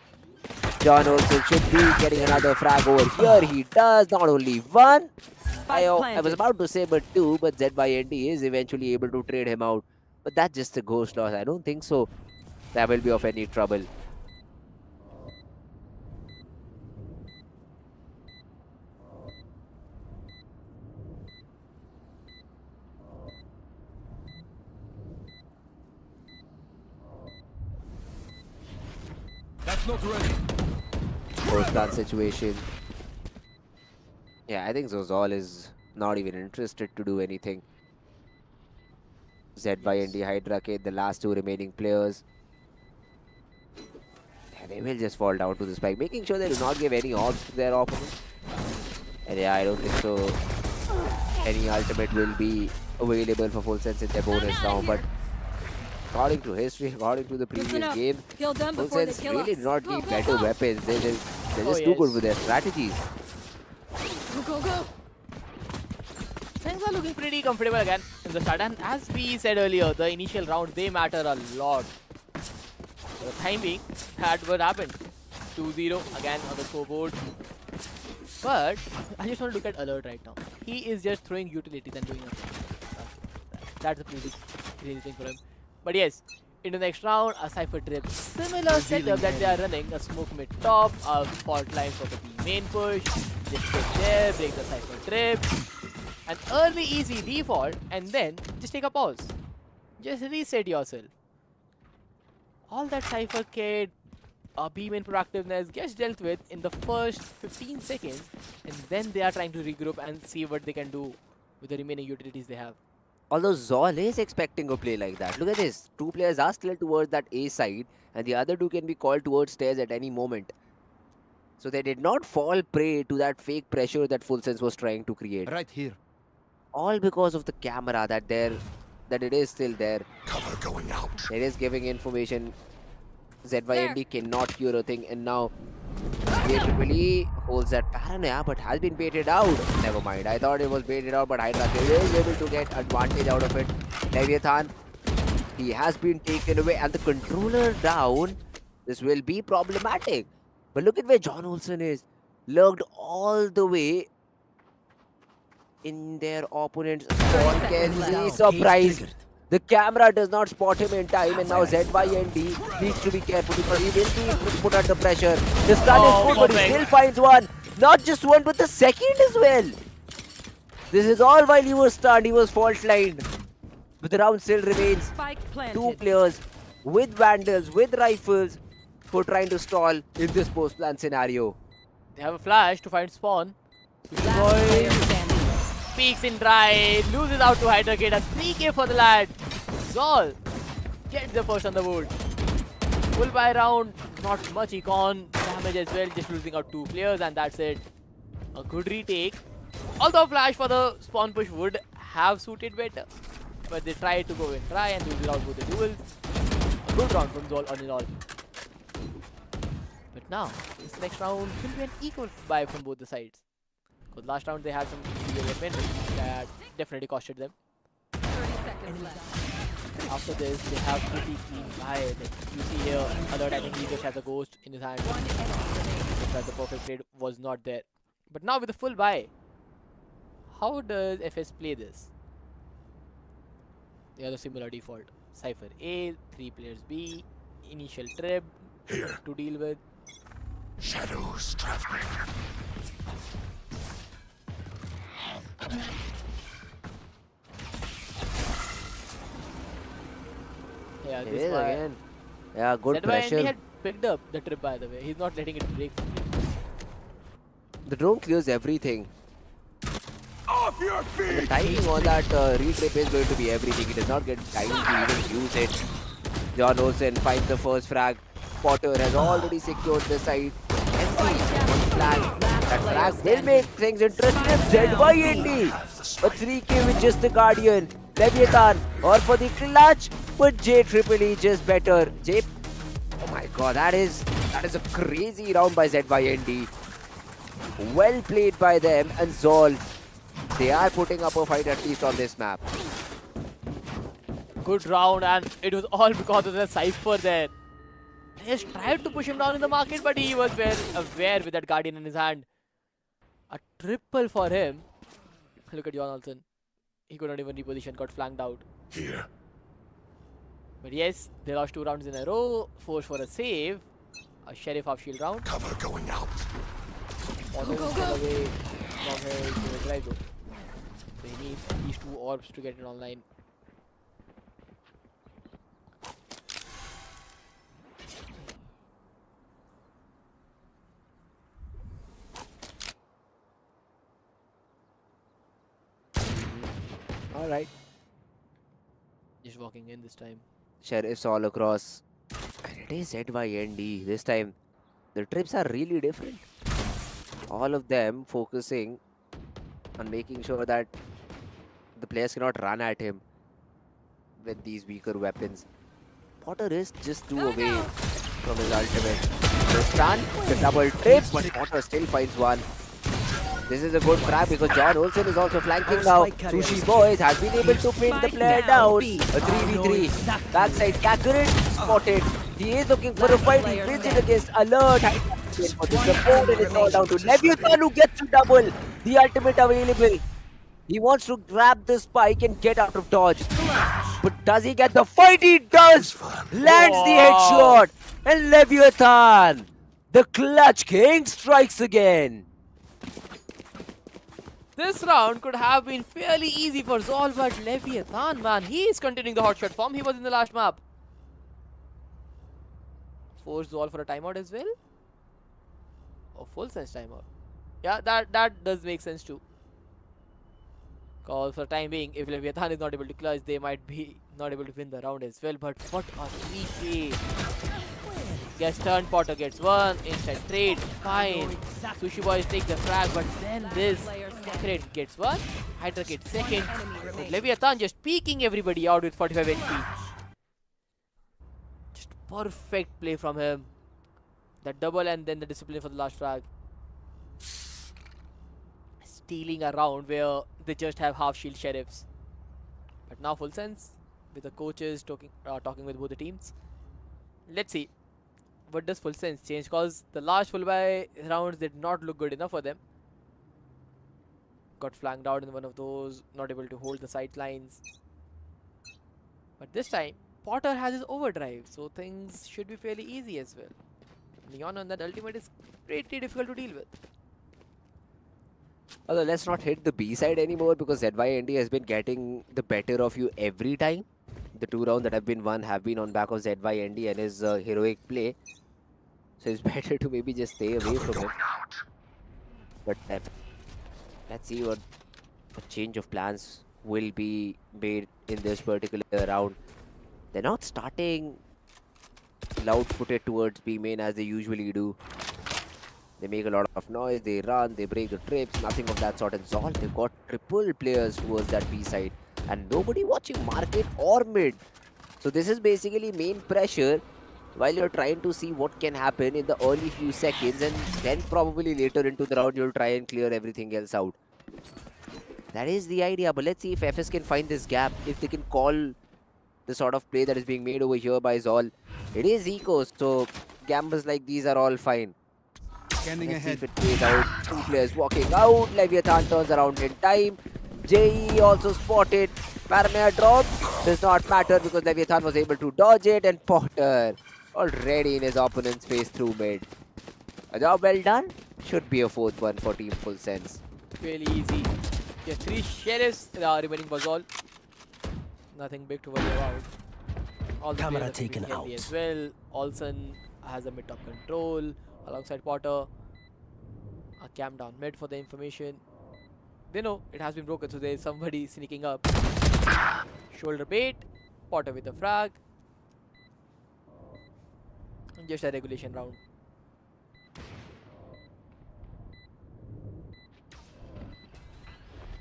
John Olsen should be getting another frag over here. He does, not only one. I was about to say but two, but ZYND is eventually able to trade him out. But that's just a ghost loss. I don't think so that will be of any trouble. That's not ready. Post-plant situation. Yeah, I think Zol is not even interested to do anything. ZYND, Hydra Kid, the last two remaining players. Yeah, they will just fall down to the spike, making sure they do not give any orbs to their opponent. And yeah, I don't think so any ultimate will be available for FULLSENSE in their bonus round, but according to history, according to the previous game, FULLSENSE really do not need better weapons. They're just too good with their strategies. Go, go, go. Things are looking pretty comfortable again in the start, and as we said earlier, the initial round, they matter a lot. For the time being, that what happened. 2-0 again on the scoreboard. But I just want to look at Alert right now. He is just throwing utilities and doing nothing. That's a pretty crazy thing for him. But yes, into the next round, a Cypher Trip. Similar setup that they are running. A smoke mid top, a fault line for the B main push. Just get there, break the Cypher Trip. An early easy default, and then just take a pause. Just reset yourself. All that Cypher kit, B main proactiveness gets dealt with in the first 15 seconds, and then they are trying to regroup and see what they can do with the remaining utilities they have. Although Zol is expecting a play like that. Look at this. Two players are still towards that A side, and the other two can be called towards stairs at any moment. So they did not fall prey to that fake pressure that FULLSENSE was trying to create. Right here. All because of the camera that it is still there. Cover going out. It is giving information. ZYND cannot cure a thing, and now literally holds that paranoia, but has been baited out. Never mind. I thought it was baited out, but Hydra is able to get advantage out of it. Leviathan, he has been taken away, and the controller down. This will be problematic. But look at where John Olsen is. Lurked all the way in their opponent's spawn. Can seconds be left. surprised. The camera does not spot him in time, and now ZYND needs to be careful because he will be put under pressure. The stun is good, but he still finds one. Not just one, but the second as well. This is all while he was stunned, he was fault lined. But the round still remains. Spike planted. Two players with vandals, with rifles, who are trying to stall in this post-plan scenario. They have a flash to find spawn. Last player standing. Peeks in drive, loses out to Hydra Kid, a 3k for the lad. Zol gets the first on the board. Full buy round, not much econ damage as well, just losing out 2 players, and that's it. A good retake. Although flash for the spawn push would have suited better, but they tried to go and try and lose out both the duels. A good round from Zol on it all. But now, this next round will be an equal buy from both the sides. Because last round they had some real advantage that definitely costed them. 30 seconds left. After this, they have pretty clean buy. Like you see here, Alert, I think he just has a ghost in his hand. Because the perfect trade was not there. But now with the full buy, how does FS play this? They have a similar default. Cypher A, 3 players B, initial trip Here. to deal with. Shadows traveling. Yeah, It this is buy. again. Yeah, good That's why Andy pressure. had picked up the trip, by the way. He's not letting it break. The drone clears everything. Off your The feet! timing on that retrip is going to be everything. He does not get time to even use it. John Olsen finds the first frag. Potter has already secured the side. MD on flag. That frag will make things interesting. ZYND. A 3k with just the Guardian. Leviathan. Or for the clutch. But JEEE just better. Oh my god, that is a crazy round by ZYND. Well played by them, and Zol, they are putting up a fight at least on this map. Good round, and it was all because of the Cypher there. Players tried to push him down in the market, but he was well aware with that Guardian in his hand. A triple for him. Look at John Olsen. He could not even reposition, got flanked out. Here. But yes, they lost 2 rounds in a row, forced for a save. A Sheriff half-shield round. Cover going out. Almost fell away from his drive though. So he needs these 2 orbs to get it online. Alright. Just walking in this time. Sheriffs all across. And it is ZYND. This time, the trips are really different. All of them focusing on making sure that the players cannot run at him with these weaker weapons. Potter is just 2 away from his ultimate. The stun, the double trip, but Potter still finds one. This is a good trap because John Olsen is also flanking now. Sushi Boys has been able to pin the player down. A 3v3. Backside Kakarot spotted. He is looking for a fight. He wins it against Alert. For the support, and it's all down to Leviathan who gets to double. The ultimate available. He wants to grab the spike and get out of dodge. But does he get the fight? He does! Lands the headshot. And Leviathan, the clutch king, strikes again. This round could have been fairly easy for Zol, but Leviathan, man, he is continuing the hotshot form. He was in the last map. Force Zol for a timeout as well. Oh, full sense timeout. Yeah, that does make sense too. Because for the time being, if Leviathan is not able to clutch, they might be not able to win the round as well. But what a 3K. Gets turned, Potter gets 1, instant trade, fine. Sushi Boys take the frag, but then this Kakarot gets 1, Hydra gets 2nd. But Leviathan just peeking everybody out with 45 HP. Just perfect play from him. The double and then the discipline for the last frag. Stealing a round where they just have half shield sheriffs. But now full sense with the coaches talking with both the teams. Let's see. What does full sense change? Because the last full buy rounds did not look good enough for them. got flanked out in one of those, not able to hold the sidelines. But this time, Potter has his overdrive, so things should be fairly easy as well. Neon on that ultimate is pretty difficult to deal with. Although let's not hit the B side anymore because ZYND has been getting the better of you every time. The 2 rounds that have been won have been on back of ZYND and his heroic play. So it's better to maybe just stay away from him. But let's see what a change of plans will be made in this particular round. They're not starting loud-footed towards B main as they usually do. They make a lot of noise, they run, they break the trips, nothing of that sort. And Zol, they've got triple players towards that B side. And nobody watching market or mid. So this is basically main pressure while you're trying to see what can happen in the early few seconds. And then probably later into the round, you'll try and clear everything else out. That is the idea. But let's see if FS can find this gap. If they can call the sort of play that is being made over here by Zol. It is Eco, so gambles like these are all fine. Scanning Let's ahead. see if it plays out. 2 players walking out. Leviathan turns around in time. JE also spotted. Paranoia drops. Does not matter because Leviathan was able to dodge it. And Potter already in his opponent's face through mid. A job well done. Should be a 4th one for Team Full Sense. Really easy. Yeah, 3 sheriffs remaining for Zol. Nothing big to worry about. All the Camera players are taken pretty healthy out. as well. Olsen has a mid-top control alongside Potter. A cam down mid for the information. They know it has been broken, so there is somebody sneaking up. Shoulder bait. Potter with a frag. Just a regulation round.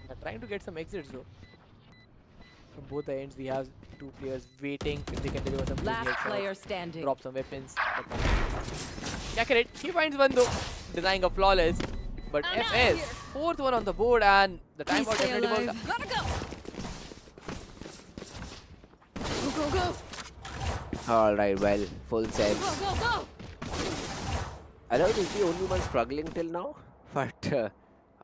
They're trying to get some exits though. From both the ends, we have 2 players waiting if they can deliver some Last headshots, player standing. drop some weapons. Accurate. He finds one though, denying a flawless. But I'm out FS, here. 4th one on the board, and the Please timeout stay definitely alive. worked. Gotta go. Go, go, go. Alright, well, Full Go, Sense. go, go. I know he's the only one struggling till now. But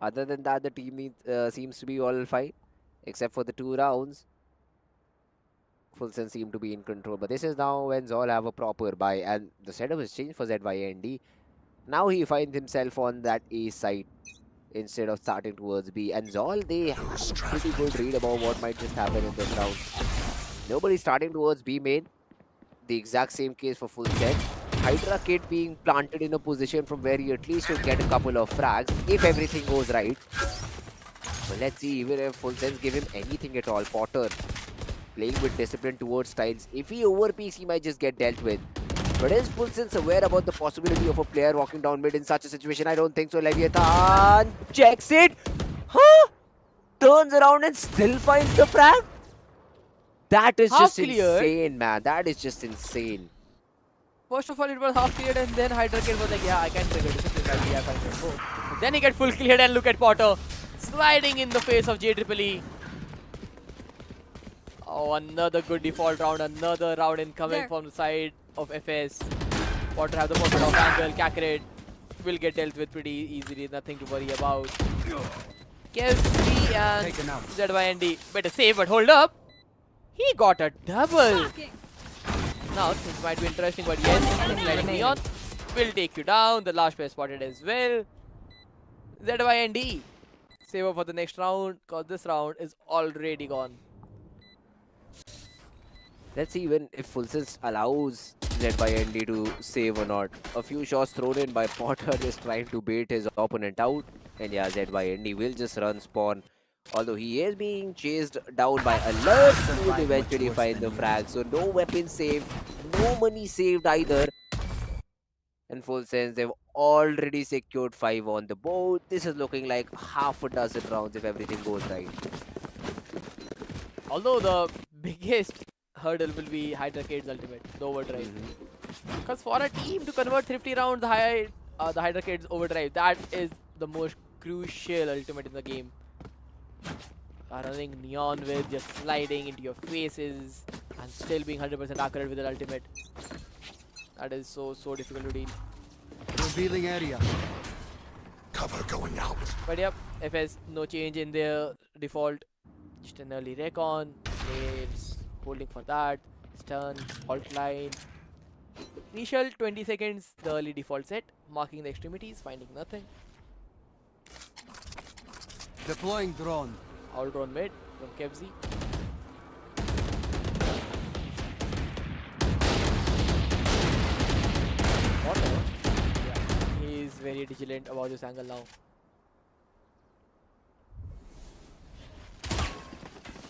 other than that, the team seems to be all fine. Except for the 2 rounds. Full Sense seem to be in control. But this is now when Zol have a proper buy. And the setup has changed for ZYND. Now he finds himself on that A side instead of starting towards B. And Zol, they have a pretty good read about what might just happen in this round. Nobody starting towards B main. The exact same case for Full Sense. Hydra Kid being planted in a position from where he at least should get a couple of frags if everything goes right. But let's see, even if Full Sense give him anything at all. Potter playing with discipline towards styles. If he overpeaks, he might just get dealt with. But is Full Sense aware about the possibility of a player walking down mid in such a situation? I don't think so. Leviathan checks it. Huh? Turns around and still finds the frag? That is Half just cleared. insane, man. That is just insane. First of all, it was half cleared, and then Hydra Kid was like, yeah, I can trigger discipline. I can go. Then he get full cleared, and look at Potter sliding in the face of JEEE. Oh, another good default round, another round incoming from the side of FS. Potter have the perfect off angle. Kakarot will get dealt with pretty easily, nothing to worry about. KFC and ZYND better save, but hold up. He got a double. Now things might be interesting, but yes, sliding Neon will take you down. The last player spotted as well. ZYND save up for the next round, because this round is already gone. Let's see even if Full Sense allows ZYND to save or not. A few shots thrown in by Potter just trying to bait his opponent out. And yeah, ZYND will just run spawn. Although he is being chased down by Alert, he will eventually find the frag. So no weapon saved, no money saved either. And Full Sense, they've already secured 5 on the board. This is looking like half a dozen rounds if everything goes right. Although the biggest hurdle will be Hydra Kid's ultimate, the overdrive. Because for a team to convert 50 rounds, the Hydra Kid's overdrive, that is the most crucial ultimate in the game. Running Neon with, just sliding into your faces and still being 100% accurate with an ultimate. That is so difficult to deal. Revealing area. Cover going out. But yep, FS, no change in their default. Just an early recon. Waves holding for that. Stun, halt line. Initial 20 seconds, the early default set. Marking the extremities, finding nothing. Deploying drone. All drone mid from Kevzi. Yeah, he is very vigilant about this angle now.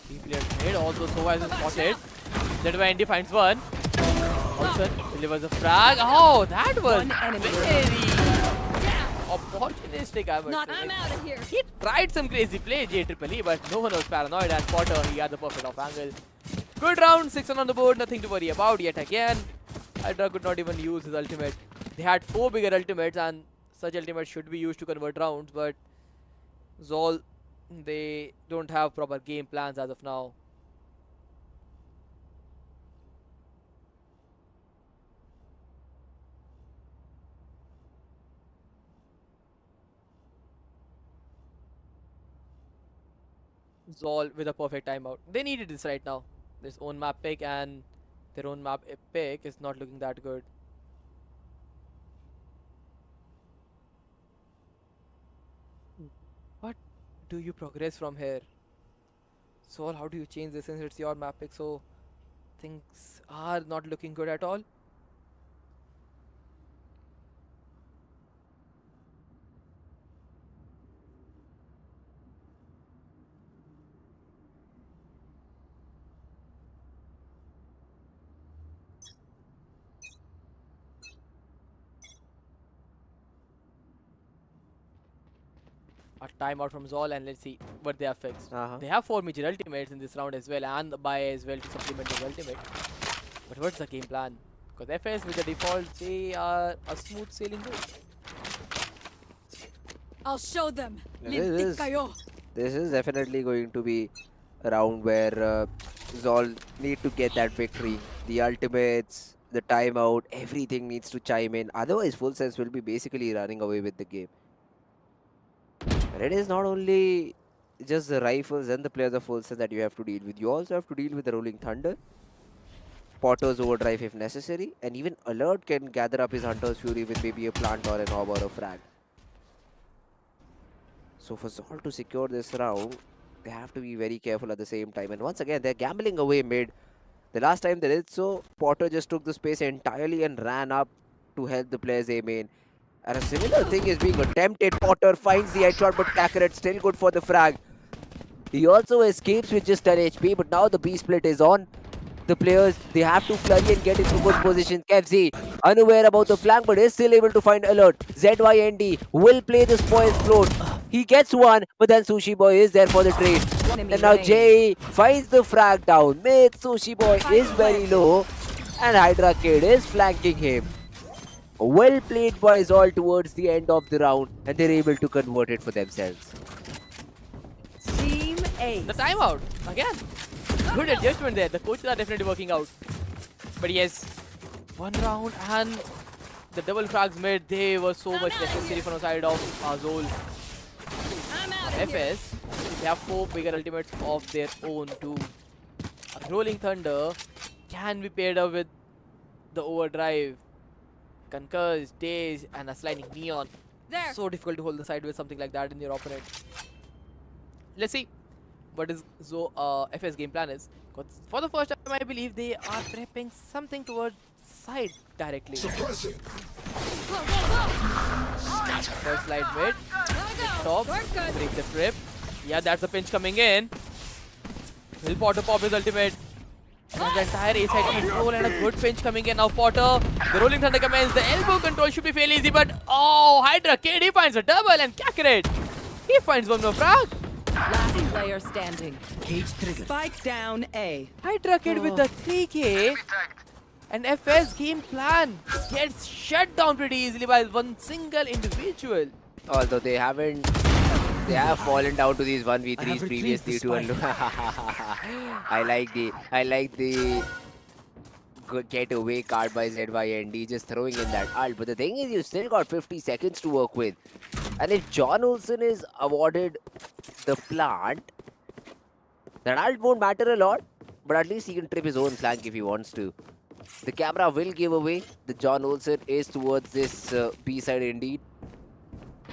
He played mid, also Sova is spotted. That way Andy finds one. Olsen delivers a frag. Oh, that was very opportunistic, I would say. I'm out of here. He tried some crazy play, JEEE, but no one was paranoid, and Potter, he had the perfect off angle. Good round, 6 on the board, nothing to worry about yet again. Hydra could not even use his ultimate. They had 4 bigger ultimates, and such ultimates should be used to convert rounds, but Zol, they don't have proper game plans as of now. Zol with a perfect timeout. They needed this right now. This own map pick and their own map pick is not looking that good. What do you progress from here? Zol, how do you change this since it's your map pick? So things are not looking good at all. A timeout from Zol, and let's see what they have fixed. They have 4 major ultimates in this round as well, and the buy as well to supplement their ultimate. But what's the game plan? Because FS with the default, they are a smooth sailing boat. I'll show them. This is definitely going to be a round where Zol need to get that victory. The ultimates, the timeout, everything needs to chime in. Otherwise, FULLSENSE will be basically running away with the game. And it is not only just the rifles and the players of FULLSENSE that you have to deal with. You also have to deal with the Rolling Thunder, Potter's Overdrive if necessary, and even Alert can gather up his Hunter's Fury with maybe a plant or an orb or a frag. So for Zol to secure this round, they have to be very careful at the same time. And once again, they're gambling away mid. The last time they did so, Potter just took the space entirely and ran up to help the players aim in. And a similar thing is being attempted. Potter finds the headshot, but Kakarot still good for the frag. He also escapes with just 10 HP, but now the B split is on. The players, they have to flurry and get into good position. Kevzi, unaware about the flank, but is still able to find Alert. ZYND will play the spoils float. He gets one, but then Sushi Boy is there for the trade. And now Jay finds the frag down. Mid, Sushi Boy is very low, and Hydra Kid is flanking him. Well played by Zol towards the end of the round, and they're able to convert it for themselves. Team A. The timeout again. Good adjustment there. The coaches are definitely working out. But yes, 1 round and the double frags mid, they were so much necessary from the side of Zol. FS, they have 4 bigger ultimates of their own too. A Rolling Thunder can be paired up with the Overdrive, Concurs, Daze, and a Sliding Neon. So difficult to hold the side with something like that in your opponent. Let's see what is FS game plan is. For the first time, I believe they are prepping something towards side directly. First slide mid, top, breaks the trip. Yeah, that's a pinch coming in. Will Potter pop his ultimate? And the entire A side control and a good pinch coming in. Now Potter, the Rolling Thunder commences. The elbow control should be fairly easy, but oh, Hydra Kid, he finds a double, and Kakarot, he finds one more frag. Last player standing. Spike down A. Hydra Kid with the 3K. And FS game plan gets shut down pretty easily by one single individual. Although they have fallen down to these 1v3s previously too. I like the getaway card by ZYND, just throwing in that ult. But the thing is, you still got 50 seconds to work with. And if John Olsen is awarded the plant, that alt won't matter a lot, but at least he can trip his own flank if he wants to. The camera will give away that John Olsen is towards this B side indeed.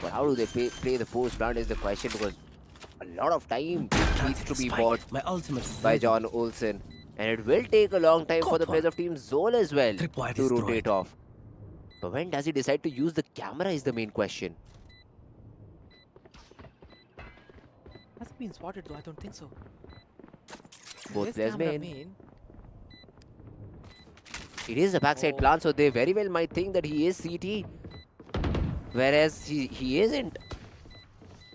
But how do they play the post plant is the question, because a lot of time needs to be bought by John Olsen. And it will take a long time for the players of Team Zol as well to rotate off. But when does he decide to use the camera is the main question. Has it been spotted though? I don't think so. Both players main. It is a backside plan, so they very well might think that he is CT. Whereas he isn't.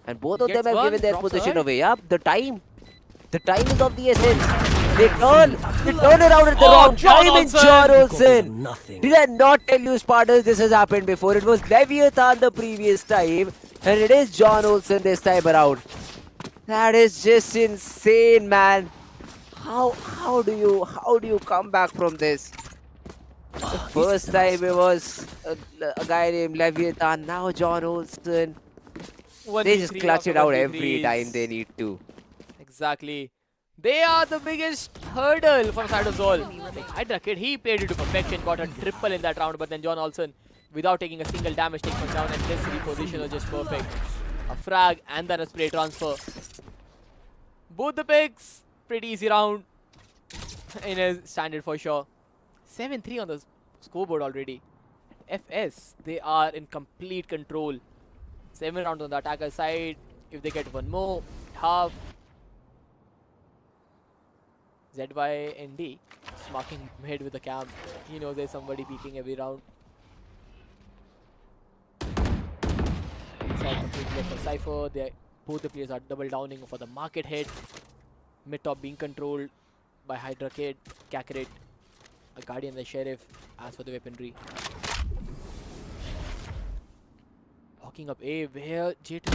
And both of them have given their position away. Yup, the time is of the essence. They turn around at the wrong time in John Olsen. Did I not tell you, Spartans, this has happened before? It was Leviathan the previous time, and it is John Olsen this time around. That is just insane, man. How do you come back from this? The first time it was a guy named Leviathan, now John Olsen. They just clutch it out every time they need to. Exactly. They are the biggest hurdle for side of Zol. Hydra Kid, he played it to perfection, got a triple in that round, but then John Olsen, without taking a single damage, takes one down, and this reposition was just perfect. A frag and then a spray transfer. Both the picks, pretty easy round in a standard for sure. 7-3 on the scoreboard already. FS, they are in complete control. 7 rounds on the attacker side. If they get one more, half. ZYND marking mid with the cam. He knows there's somebody peeking every round. Inside complete for Cypher. Both the players are double downing for the market hit. Mid top being controlled by Hydra Kid, Kakarot, a Guardian, the Sheriff. As for the weaponry, walking up A, where J2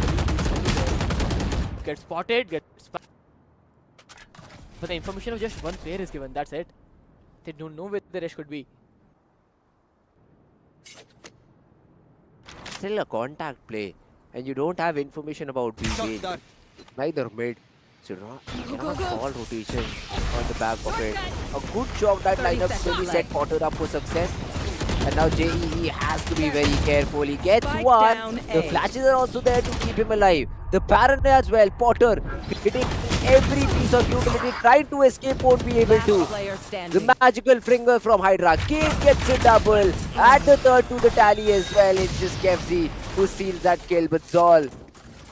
gets spotted, but the information of just one player is given, that's it. They don't know where the rest could be. Still a contact play, and you don't have information about B, neither mid. So you cannot call rotations on the back of it. A good job that lineup still set Potter up for success. And now JEE has to be very careful. He gets one. The flashes are also there to keep him alive. The paranoia as well. Potter hitting every piece of utility, trying to escape, won't be able to. The magical finger from Hydra. Kid gets a double. Add the third to the tally as well. It's just Kevzi who steals that kill. But Zol,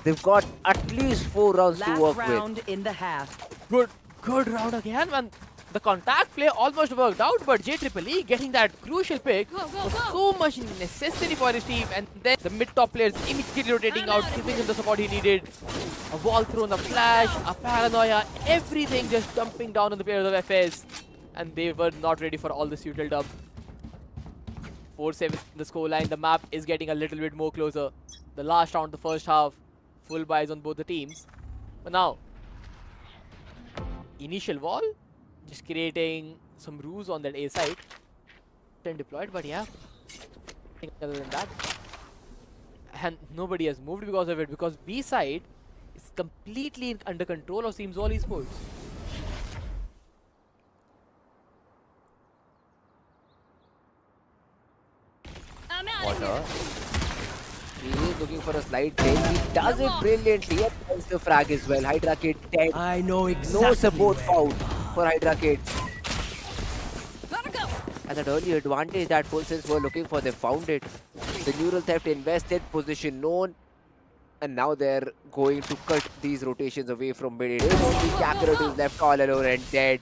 they've got at least 4 rounds to work with. In the half. Good round again, man. The contact play almost worked out, but JEE getting that crucial pick was so much necessary for his team, and then the mid-top players immediately rotating out, giving him the support he needed. A wall thrown, a flash, a paranoia, everything just dumping down on the players of FS, and they were not ready for all this util dump. 4-7 the scoreline. The map is getting a little bit more closer. The last round, the first half, full buys on both the teams. But now, initial wall, just creating some ruse on that A side. And deployed, but yeah, other than that, and nobody has moved because of it, because B side is completely under control of Team Zol Esports. Potter, he is looking for a slide play. He does it brilliantly. And there's the frag as well. Hydra Kid dead. I know exactly. No support found for Hydra Kid. And that early advantage that FULLSENSE were looking for, they found it. The neural theft invested, position known. And now they're going to cut these rotations away from mid. It is only Kakarot who's left all alone and dead.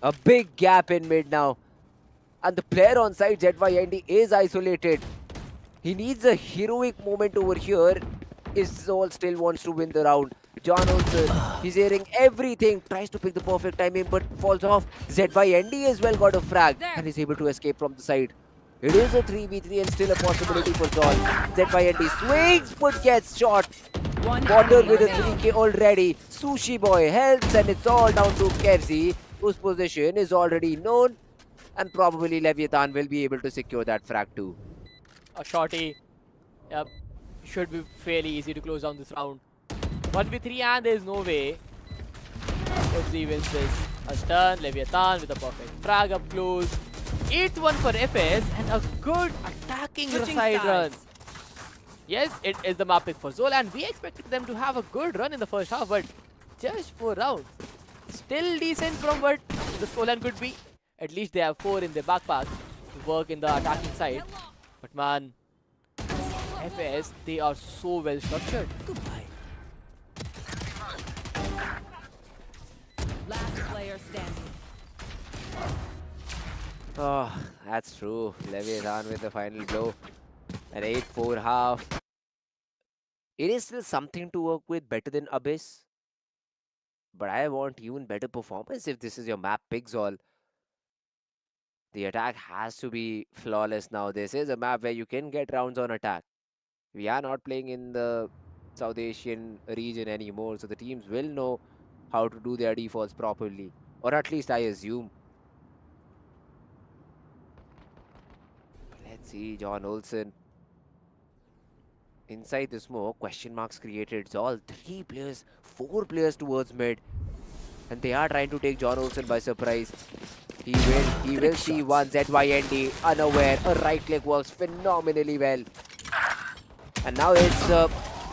A big gap in mid now. And the player on side, ZYND, is isolated. He needs a heroic moment over here. Zol still wants to win the round. John Olsen, he's hearing everything, tries to pick the perfect timing but falls off. ZYND as well got a frag and is able to escape from the side. It is a 3v3 and still a possibility for Zol. ZYND swings but gets shot. Potter with a 3k already. Sushi Boy helps, and it's all down to Kevzi, whose position is already known. And probably Leviathan will be able to secure that frag too. A shorty. Yep. should be fairly easy to close down this round. 1v3 and there is no way FZ wins this. A stun, Leviathan with a perfect frag up close. 8-1 for FS and a good attacking side run. Yes, it is the map pick for Zola and we expected them to have a good run in the first half, but just 4 rounds. Still decent from what the scoreline could be. At least they have 4 in their backpack to work in the attacking side. But man, FS, they are so well structured. Goodbye. Last player standing. Oh, that's true. Leviathan with the final blow. An 8-4 half. It is still something to work with, better than Abyss. But I want even better performance if this is your map picks all. The attack has to be flawless now. This is a map where you can get rounds on attack. We are not playing in the South Asian region anymore, so the teams will know how to do their defaults properly. Or at least I assume. Let's see, John Olsen. Inside the smoke, question marks created. Zol, 3 players, 4 players towards mid. And they are trying to take John Olsen by surprise. He will see one ZYND, unaware. A right click works phenomenally well. And now it's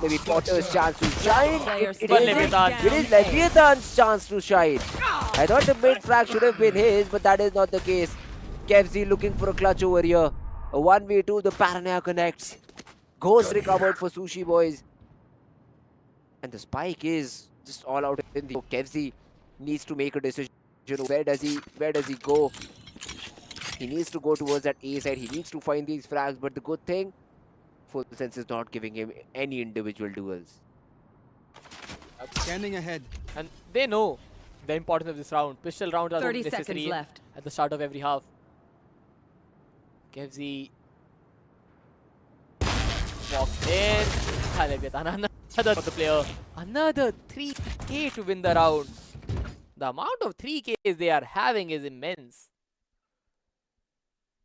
maybe Potter's chance to shine. It is Leviathan's chance to shine. I thought the mid frag should have been his, but that is not the case. Kevzi looking for a clutch over here. A 1v2, the Paranoia connects. Ghost recovered for Sushi Boys. And the spike is just all out in the... Kevzi needs to make a decision. Where does he go? He needs to go towards that A side. He needs to find these frags. But the good thing, FULLSENSE is not giving him any individual duels. Scanning ahead. And they know the importance of this round. Pistol rounds are 30 necessary seconds left at the start of every half. Kevzi walks in. Another of the player. Another 3k to win the round. The amount of 3Ks they are having is immense.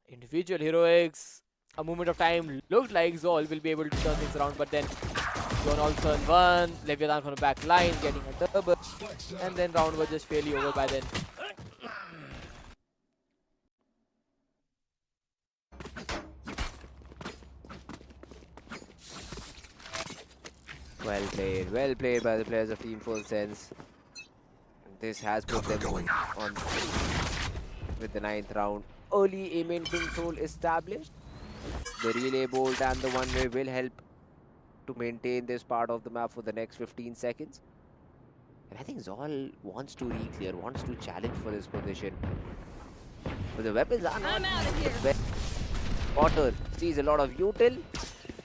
Individual heroics. A moment of time looked like Zol will be able to turn things around, but then John Olsen won. Leviathan from the back line getting a double. And then round was just fairly over by then. Well played by the players of Team FULLSENSE. This has put them on with the 9th round. Early aim control established. The relay bolt and the one-way will help to maintain this part of the map for the next 15 seconds. And I think Zol wants to re-clear, wants to challenge for this position. But the weapons are not the best. Potter sees a lot of util,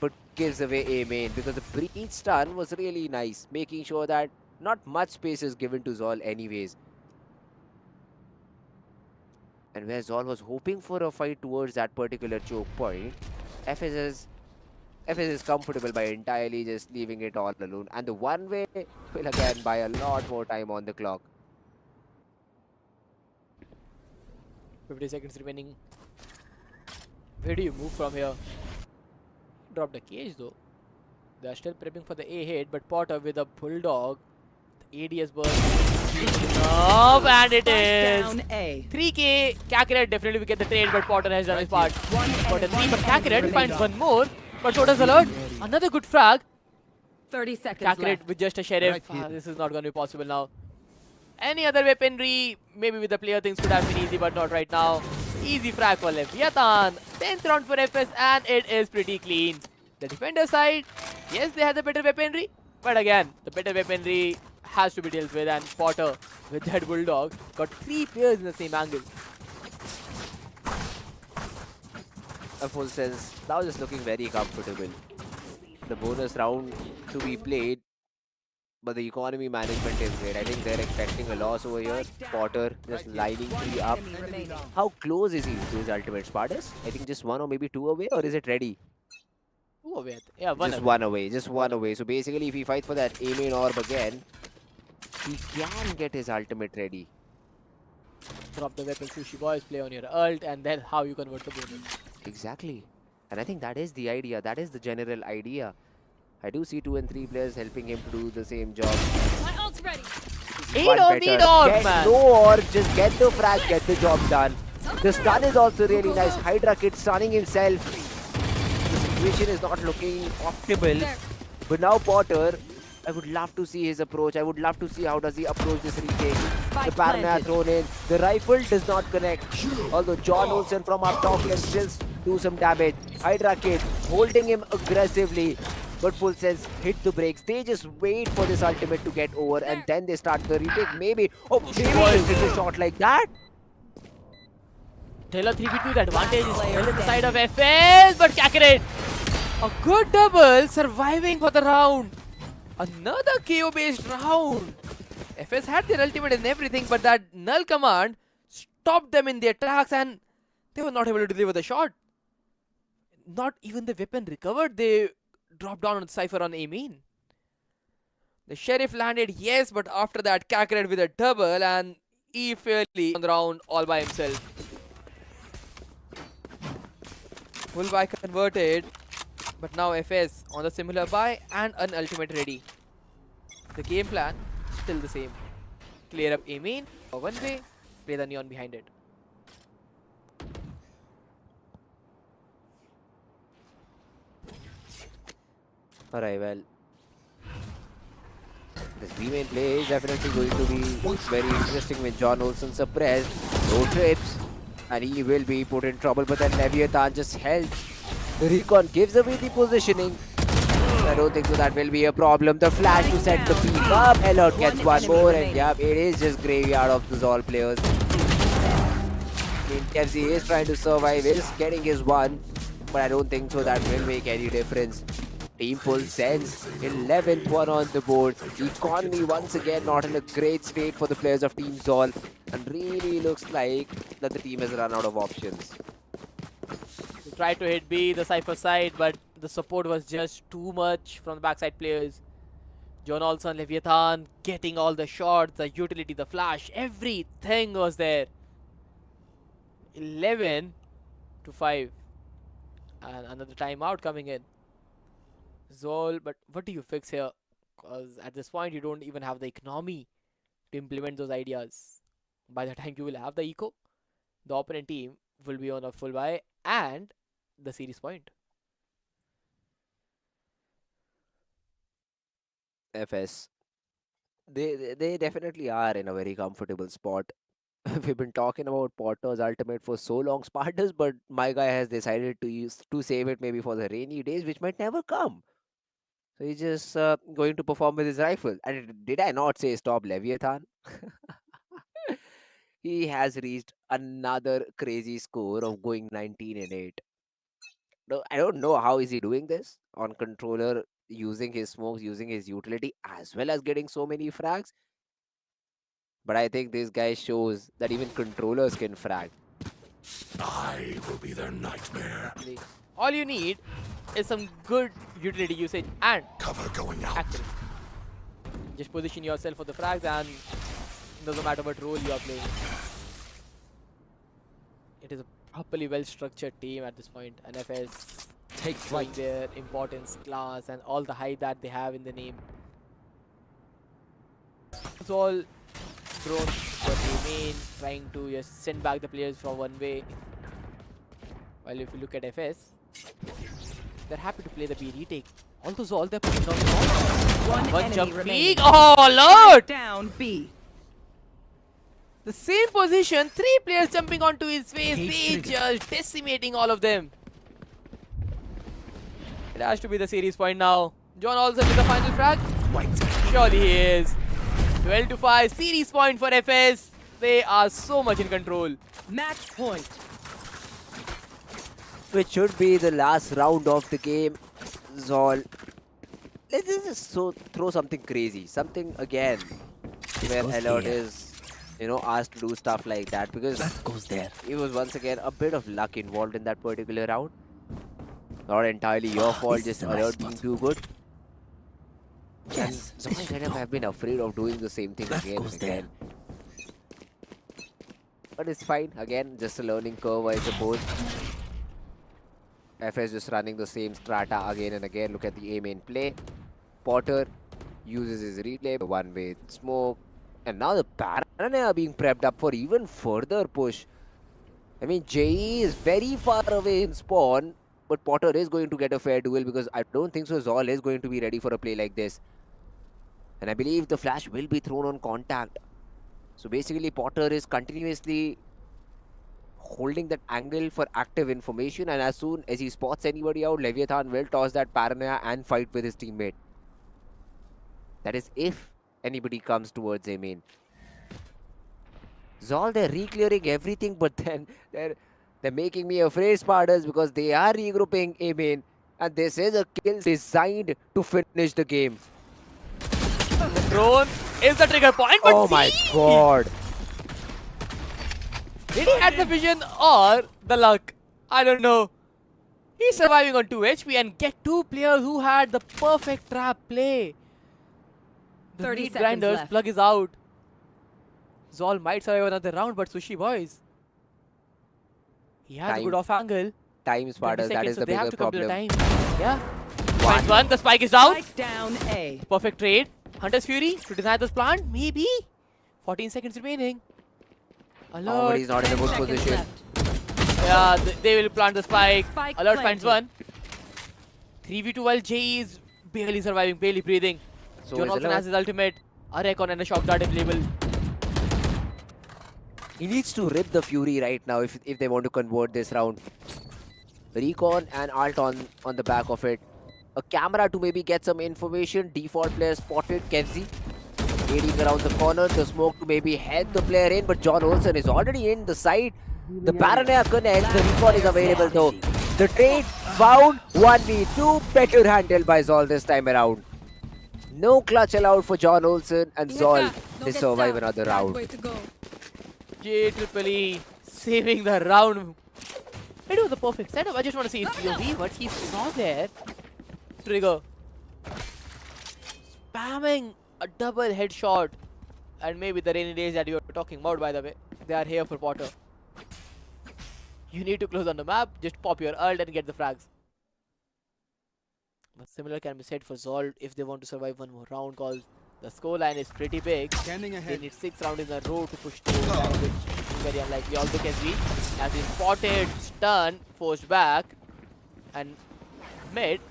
but gives away a main because the breach stun was really nice, making sure that not much space is given to Zol anyways. And where Zol was hoping for a fight towards that particular choke point, FS is comfortable by entirely just leaving it all alone. And the one-way will again buy a lot more time on the clock. 50 seconds remaining. Where do you move from here? Drop the cage though. They are still prepping for the A hit, but Potter with a bulldog. ADS burst up, and it is 3k. Kakarot definitely will get the trade, but Potter has done his part. Potter 3, but Kakarot finds one more. But so does Alert. Another good frag. 30 seconds Kakarot left. with just a sheriff. This is not going to be possible now. Any other weaponry, maybe with the player, things could have been easy, but not right now. Easy frag for Leviathan. 10th round for FS, and it is pretty clean. The defender side, yes, they have the better weaponry, but again, the better weaponry has to be dealt with, and Potter with that bulldog got 3 players in the same angle. FULLSENSE now just looking very comfortable. The bonus round to be played, but the economy management is great. I think they're expecting a loss over here. Potter just lining 3 up. How close is he to his ultimate, Spartus? I think just 1 or maybe 2 away, or is it ready? 2 away. Yeah, 1 just away. 1 away. Just 1 away. So basically, if he fights for that A main orb again, he can get his ultimate ready. Drop the weapon, Sushi Boys, play on your ult, and then how you convert the bonus. Exactly. And I think that is the idea. That is the general idea. I do see 2 and 3 players helping him to do the same job. My ult's ready. He don't need orb, Get man. no orb, just get the frag, get the job done. The stun is also really nice. Hydra Kid stunning himself. The situation is not looking optimal. But now Potter, I would love to see his approach. I would love to see how does he approach this retake. The paranoia thrown in. The rifle does not connect. Although John Olsen from up top can still do some damage. Hydra Kid holding him aggressively. But FULLSENSE hit the brakes. They just wait for this ultimate to get over and then they start the retake. Maybe. Oh, maybe it's a shot like that. Taylor 3v2, the advantage is well in the side of FS, but Kakarot. A good double, surviving for the round. Another KO-based round. FS had their ultimate and everything, but that null command stopped them in their tracks and they were not able to deliver the shot. Not even the weapon recovered. They dropped down on Cypher on A main. The Sheriff landed, yes, but after that, Kakarot with a double and E fairly on the round all by himself. Full buy converted, but now FS on the similar buy and an ultimate ready. The game plan still the same. Clear up A main for one way, play the neon behind it. Alright, well, this B main play is definitely going to be very interesting with John Olsen suppressed. No trips, and he will be put in trouble, but then Leviathan just helps. The recon gives away the positioning. I don't think so that will be a problem. The flash to set the peak up. Alert gets one more, and yeah, it is just graveyard of the Zol players. I mean, KFC is trying to survive, is getting his one, but I don't think so that will make any difference. Team FULLSENSE, 11th one on the board. The economy once again not in a great state for the players of Team Zol, and really looks like that the team has run out of options. They tried to hit B, the Cypher side, but the support was just too much from the backside players. John Olsen, Leviathan getting all the shots, the utility, the flash, everything was there. 11-5. And another timeout coming in. Zol, but what do you fix here? Because at this point, you don't even have the economy to implement those ideas. By the time you will have the eco, the opponent team will be on a full buy and the series point. FS, they definitely are in a very comfortable spot. We've been talking about Potter's ultimate for so long, Spartans, but my guy has decided to save it maybe for the rainy days, which might never come. So he's just going to perform with his rifle. And did I not say stop Leviathan? He has reached another crazy score of going 19-8. No, I don't know how is he doing this on controller, using his smokes, using his utility, as well as getting so many frags. But I think this guy shows that even controllers can frag. I will be their nightmare. All you need is some good utility usage and Cover going out. accuracy. Just position yourself for the frags and it doesn't matter what role you are playing. It is a properly well structured team at this point. And FS Take showing flight. their importance, class and all the hype that they have in the name. It's all drone for the main, trying to just send back the players from one way. While if you look at FS, they're happy to play the B retake. Although all they're putting down One enemy jump remaining. peek. Oh lord! Down B. The same position, 3 players jumping onto his face, Cage they just decimating all of them. It has to be the series point now. John Olsen with the final frag. Surely he is. 12-5, series point for FS. They are so much in control. Match point. Which should be the last round of the game. Zol, let's just throw something crazy. Something again where Alert is, asked to do stuff like that, because That goes there. it was once again a bit of luck involved in that particular round. Not entirely your fault, this just is the right Alert being spot. too good. Yes, And some of them have been afraid of doing the same thing That again goes and there. again. But it's fine. Again, just a learning curve, I suppose. FS just running the same strata again and again. Look at the A main play. Potter uses his relay, one-way smoke. And now the Paranoia are being prepped up for even further push. I mean, JE is very far away in spawn, but Potter is going to get a fair duel because I don't think so Zol is going to be ready for a play like this. And I believe the flash will be thrown on contact. So basically, Potter is continuously holding that angle for active information, and as soon as he spots anybody out, Leviathan will toss that Paranoia and fight with his teammate. That is if anybody comes towards A main. Zol, they're re-clearing everything, but then they're making me afraid, Spartans, because they are regrouping A main, and this is a kill designed to finish the game. The drone is the trigger point, but oh my god! Did he have the vision or the luck? I don't know. He's surviving on 2 HP and get 2 players who had the perfect trap play. The 30 meat seconds grinders left. plug is out. Zol might survive another round, but Sushi boys. He has a good off angle. Time, Spartans, that is so the they have bigger to complete problem. time. Yeah. Finds one, the spike is down. Spike down A. Perfect trade. Hunter's Fury to deny this plant, maybe. 14 seconds remaining. Alert. Oh, but he's not in a good position. Left. Yeah, they will plant the spike. Spike Alert planted. finds one. 3v2 while Jay is barely surviving, barely breathing. So John also has his ultimate. A recon and a shock dart available. He needs to rip the Fury right now if they want to convert this round. Recon and Alt on the back of it. A camera to maybe get some information. Default player spotted. Kevzi aiding around the corner. The smoke to maybe head the player in, but John Olsen is already in the side. The Paranoia connects. The recon is available though. The trade found 1v2. Better handled by Zol this time around. No clutch allowed for John Olsen, and Zol they survive another round. JEE saving the round. It was a perfect setup. I just want to see his POV, but he saw there. Trigger. Spamming a double headshot. And maybe the rainy days that you were talking about, by the way, they are here for Potter. You need to close on the map, just pop your ult and get the frags. But similar can be said for Zol if they want to survive one more round, because the scoreline is pretty big. Standing ahead. They need 6 rounds in a row to push through, which is very unlikely. Also Kesvi has been spotted, stun, forced back, and mid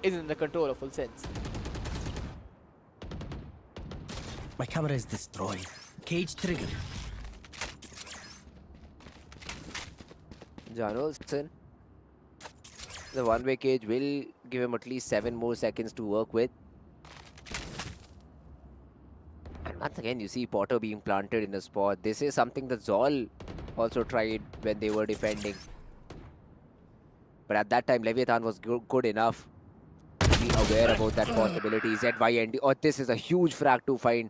is in the control of FULLSENSE. My camera is destroyed. Cage trigger. John Olsen. The one-way cage will give him at least 7 more seconds to work with. And once again, you see Potter being planted in a spot. This is something that Zol also tried when they were defending. But at that time, Leviathan was good enough to be aware about that possibility. ZYND. Oh, this is a huge frag to find.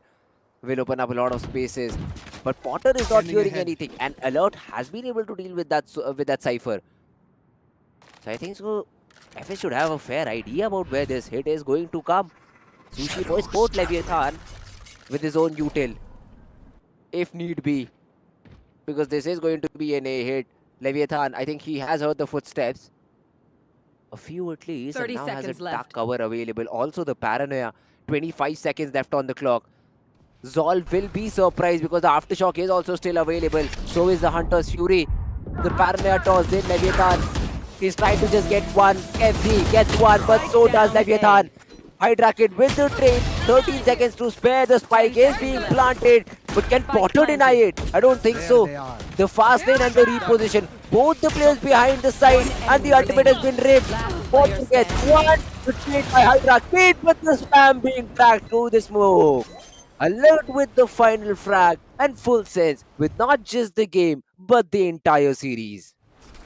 Will open up a lot of spaces. But Potter is not hearing anything. And Alert has been able to deal with that Cypher. So I think so. FS should have a fair idea about where this hit is going to come. Sushi boys support Leviathan with his own util, if need be, because this is going to be an A hit. Leviathan, I think he has heard the footsteps. A few at least, and now has a dark cover available. Also the Paranoia, 25 seconds left on the clock. Zol will be surprised because the Aftershock is also still available. So is the Hunter's Fury. The Paranoia tossed in. Leviathan is trying to just get one. FZ gets one, but so does Leviathan. Hydra Kid with the trade. 13 seconds to spare. The spike is being planted. But can Potter deny it? I don't think so. The fast lane and the reposition. Both the players behind the side. And the ultimate has been ripped. Potter gets one. The trade by Hydra Kid, with the spam being tracked through the smoke. Alert with the final frag. And FULLSENSE with not just the game, but the entire series.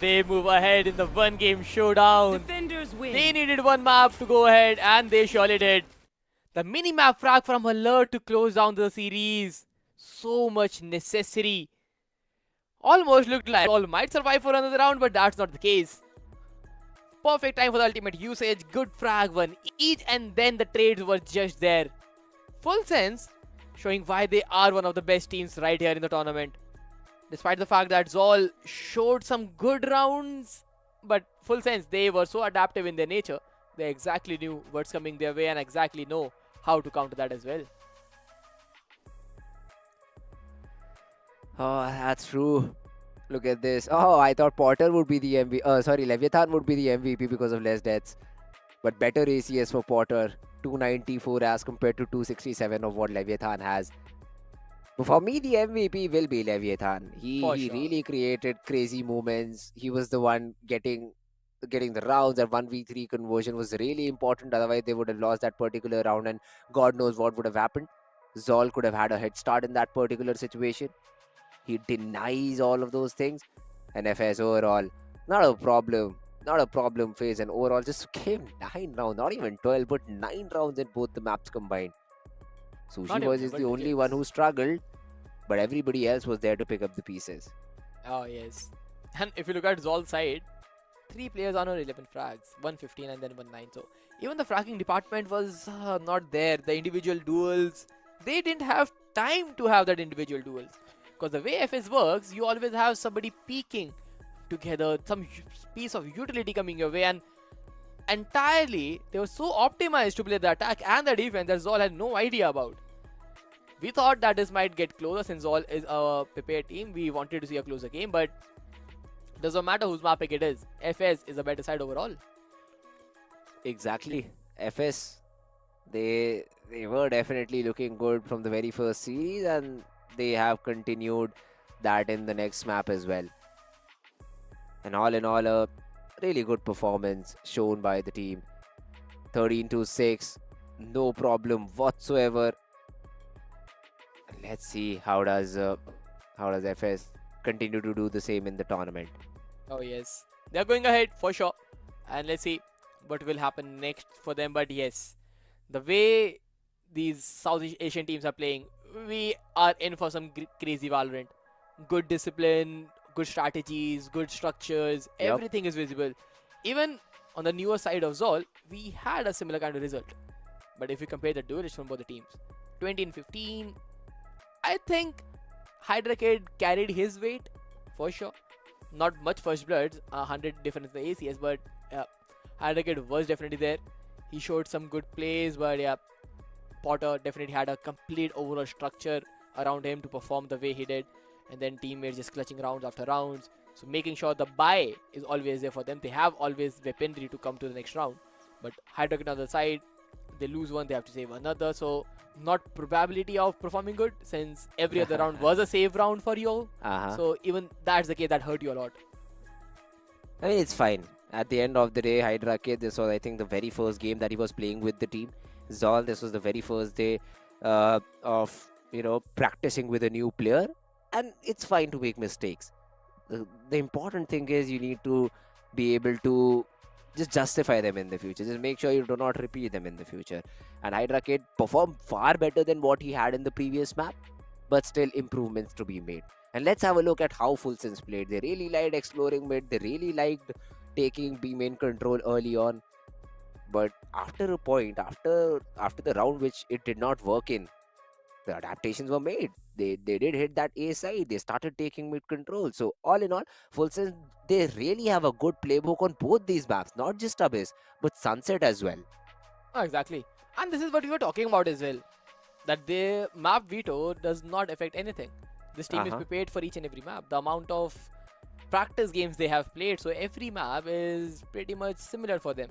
They move ahead in the OneGame Showdown. Defenders win. They needed one map to go ahead, and they surely did. The mini-map frag from Alert to close down the series. So much necessary. Almost looked like all might survive for another round, but that's not the case. Perfect time for the ultimate usage. Good frag one each, and then the trades were just there. FULLSENSE showing why they are one of the best teams right here in the tournament. Despite the fact that Zol showed some good rounds, But full sense, they were so adaptive in their nature. They exactly knew what's coming their way and exactly know how to counter that as well. Oh, that's true. Look at this. Oh, I thought Potter would be the MVP. Sorry, Leviathan would be the MVP because of less deaths. But better ACS for Potter. 294 as compared to 267 of what Leviathan has. But for me, the MVP will be Leviathan. He Sure. really created crazy moments. He was the one getting the rounds. That 1v3 conversion was really important. Otherwise, they would have lost that particular round, and God knows what would have happened. Zol could have had a head start in that particular situation. He denies all of those things. And FS overall, not a problem phase. And overall, just came 9 rounds, not even 12, but 9 rounds in both the maps combined. Sushi Boys is the only one who struggled, but everybody else was there to pick up the pieces. Oh, yes. And if you look at Zol's side, 3 players on 11 frags, 115 and then 19. So even the fragging department was not there. The individual duels, they didn't have time to have that individual duels. Because the way FS works, you always have somebody peeking together, some piece of utility coming your way, and entirely they were so optimized to play the attack and the defense that Zol had no idea about. We thought that this might get closer since Zol is a prepared team. We wanted to see a closer game, but doesn't matter whose map pick it is. FS is a better side overall. Exactly. FS, they were definitely looking good from the very first series, and they have continued that in the next map as well. And all in all, a really good performance shown by the team. 13-6, no problem whatsoever. Let's see how does FS continue to do the same in the tournament. Oh yes, they're going ahead for sure, and let's see what will happen next for them. But yes, the way these Southeast Asian teams are playing, we are in for some crazy Valorant. Good discipline, good strategies, good structures, everything is visible. Even on the newer side of Zol, we had a similar kind of result. But if you compare the duelists from both the teams, 20 and 15, I think Hydra Kid carried his weight for sure. Not much first bloods, 100 difference in the ACS, but Hydra Kid was definitely there. He showed some good plays, but yeah, Potter definitely had a complete overall structure around him to perform the way he did. And then teammates just clutching rounds after rounds. So making sure the buy is always there for them. They have always weaponry to come to the next round. But Hydra Kid on the other side, they lose one, they have to save another. So not probability of performing good, since every other round was a save round for you. So even that's the case that hurt you a lot. I mean, it's fine. At the end of the day, Hydra Kid, this was, I think, the very first game that he was playing with the team. Zol, this was the very first day of, practicing with a new player. And it's fine to make mistakes. The important thing is you need to be able to just justify them in the future. Just make sure you do not repeat them in the future. And Hydra Kid performed far better than what he had in the previous map, but still improvements to be made. And let's have a look at how FULLSENSE played. They really liked exploring mid. They really liked taking B main control early on. But after a point, after the round which it did not work in, the adaptations were made. They did hit that A side. They started taking mid control. So all in all, FULLSENSE, they really have a good playbook on both these maps. Not just Abyss, but Sunset as well. Oh, exactly. And this is what we were talking about as well. That the map veto does not affect anything. This team is prepared for each and every map. The amount of practice games they have played, so every map is pretty much similar for them.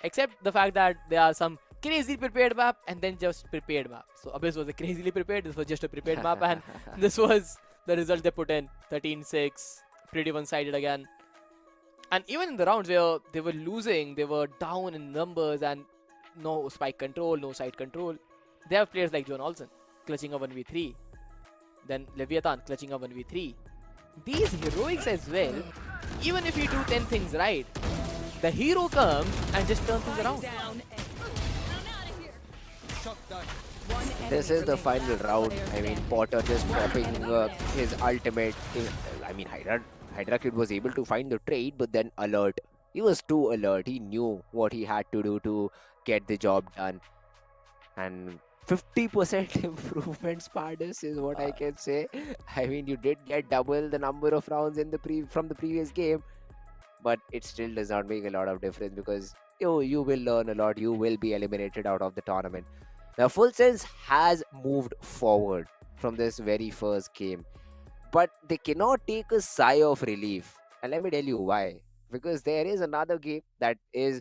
Except the fact that there are some crazy prepared map and then just prepared map. So Abyss was a crazily prepared, this was just a prepared map, and this was the result they put in. 13-6, pretty one-sided again. And even in the rounds where they were losing, they were down in numbers and no spike control, no side control, they have players like John Olsen clutching a 1v3. Then Leviathan clutching a 1v3. These heroics as well, even if you do 10 things right, the hero comes and just turns things around. This is the final round. I mean, Potter just popping his ultimate. I mean, Hydra Kid was able to find the trade, but then alert. He was too alert. He knew what he had to do to get the job done. And 50% improvement, Spartus, is what I can say. I mean, you did get double the number of rounds in from the previous game, but it still does not make a lot of difference because you will learn a lot. You will be eliminated out of the tournament. Now, FULLSENSE has moved forward from this very first game, but they cannot take a sigh of relief. And let me tell you why. Because there is another game that is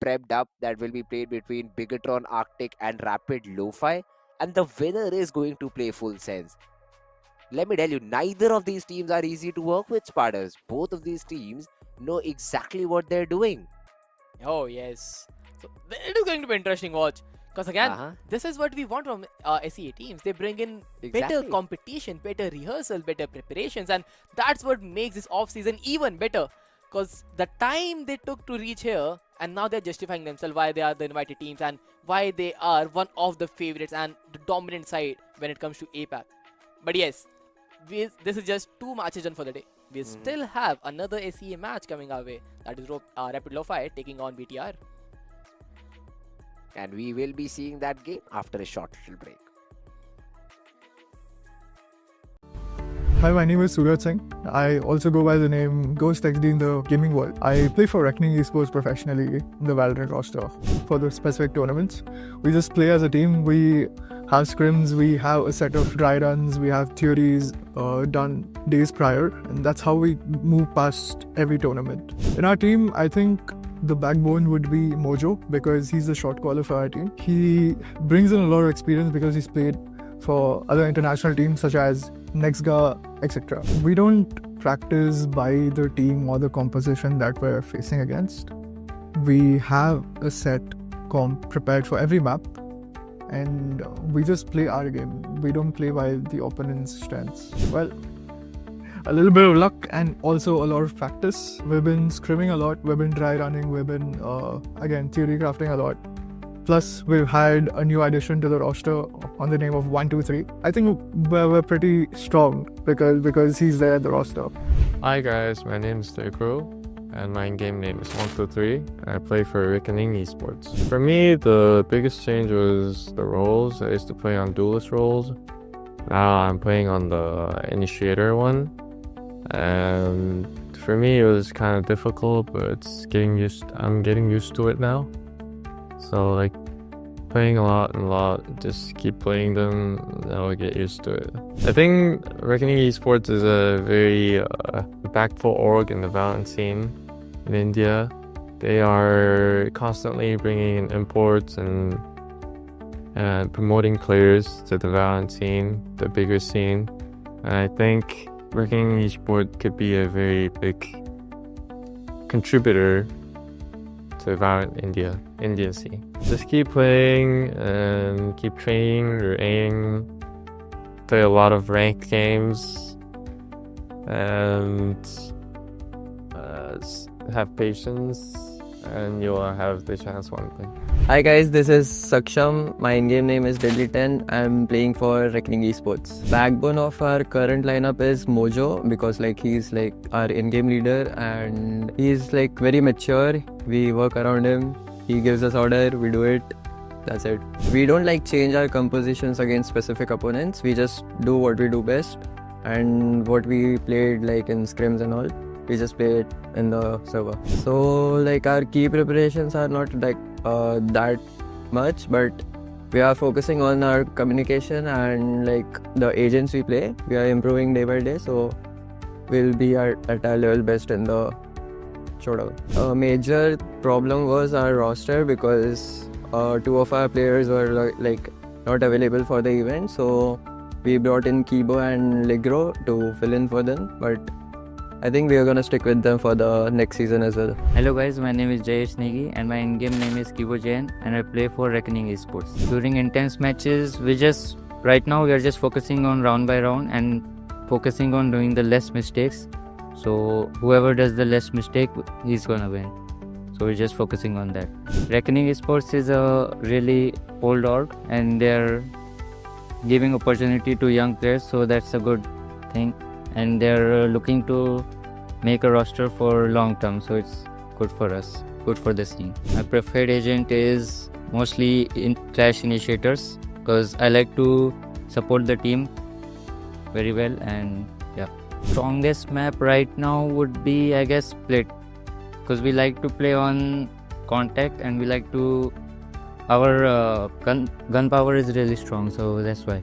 prepped up that will be played between BIGETRON Arctic and Rapid LOFI, and the winner is going to play FULLSENSE. Let me tell you, neither of these teams are easy to work with, Sparters. Both of these teams know exactly what they're doing. Oh, yes. So it is going to be interesting watch. Because again, this is what we want from SEA teams. They bring in better competition, better rehearsal, better preparations. And that's what makes this off-season even better. Because the time they took to reach here, and now they're justifying themselves why they are the invited teams and why they are one of the favorites and the dominant side when it comes to APAC. But yes, this is just 2 matches done for the day. We still have another SEA match coming our way. That is Rapid LOFI taking on BTR. And we will be seeing that game after a short little break. Hi, my name is Suraj Singh. I also go by the name Ghost XD in the gaming world. I play for Reckoning Esports professionally in the Valorant roster. For the specific tournaments, we just play as a team. We have scrims, we have a set of dry runs, we have theories done days prior, and that's how we move past every tournament. In our team, I think the backbone would be Mojo because he's the shot caller for our team. He brings in a lot of experience because he's played for other international teams such as Nexga, etc. We don't practice by the team or the composition that we're facing against. We have a set comp prepared for every map, and we just play our game. We don't play by the opponent's strengths. Well, a little bit of luck and also a lot of practice. We've been scrimming a lot, we've been dry running, we've been, again, theory crafting a lot. Plus, we've had a new addition to the roster on the name of 123. I think we're pretty strong because he's there at the roster. Hi guys, my name is Dekro, and my in-game name is 123, and I play for Reckoning Esports. For me, the biggest change was the roles. I used to play on duelist roles. Now I'm playing on the initiator one. And for me, it was kind of difficult, but I'm getting used to it now. So like playing a lot, just keep playing them, I'll get used to it. I think Reckoning Esports is a very impactful org in the Valorant scene in India. They are constantly bringing in imports and promoting players to the Valorant scene, the bigger scene. And I think Reckoning Esports could be a very big contributor to Valorant India scene. Just keep playing and keep training your aim, play a lot of ranked games, and have patience, and you'll have the chance one thing. Hi guys, this is Saksham. My in-game name is Deadly10. I'm playing for Reckoning Esports. Backbone of our current lineup is Mojo because like he's like our in-game leader and he's like very mature. We work around him. He gives us order, we do it. That's it. We don't like change our compositions against specific opponents. We just do what we do best and what we played like in scrims and all. We just play it in the server. So like our key preparations are not like that much, but we are focusing on our communication and like the agents we play. We are improving day by day, so we'll be at our level best in the showdown. A major problem was our roster because 2 of our players were like not available for the event, so we brought in Kibo and Ligro to fill in for them, but I think we are gonna stick with them for the next season as well. Hello guys, my name is Jayesh Negi and my in-game name is Kibo Jain and I play for Reckoning Esports. During intense matches, right now we are just focusing on round by round and focusing on doing the less mistakes. So whoever does the less mistake, he's gonna win. So we're just focusing on that. Reckoning Esports is a really old org and they're giving opportunity to young players, so that's a good thing. And they're looking to make a roster for long term, so it's good for us, good for the scene. My preferred agent is mostly in Clash Initiators because I like to support the team very well, and yeah. Strongest map right now would be, I guess, Split because we like to play on contact and we like to. Our gun power is really strong, so that's why.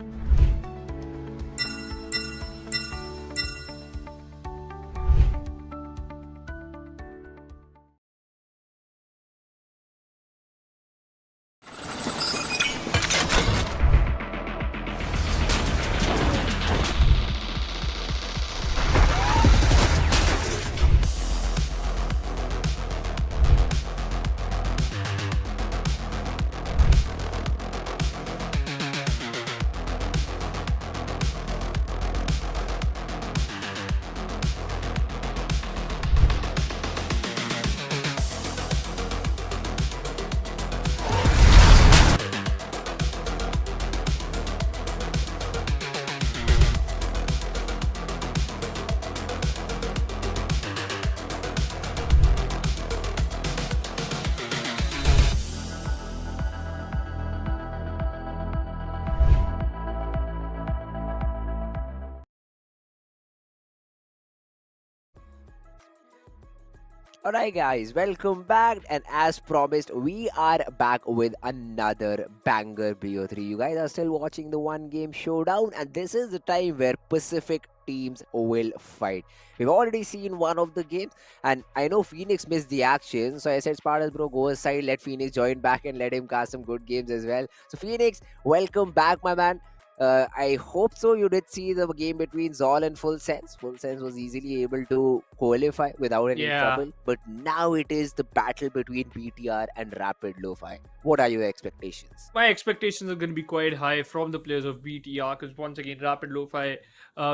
Alright guys, welcome back, and as promised, we are back with another banger BO3. You guys are still watching the OneGame Showdown, and this is the time where Pacific teams will fight. We've already seen one of the games, and I know Phoenix missed the action, so I said Spartans bro, go aside, let Phoenix join back and let him cast some good games as well. So Phoenix, welcome back my man. I hope so. You did see the game between Zol and FULLSENSE. FULLSENSE was easily able to qualify without any trouble. But now it is the battle between BTR and Rapid LOFI. What are your expectations? My expectations are going to be quite high from the players of BTR, because once again, Rapid LOFI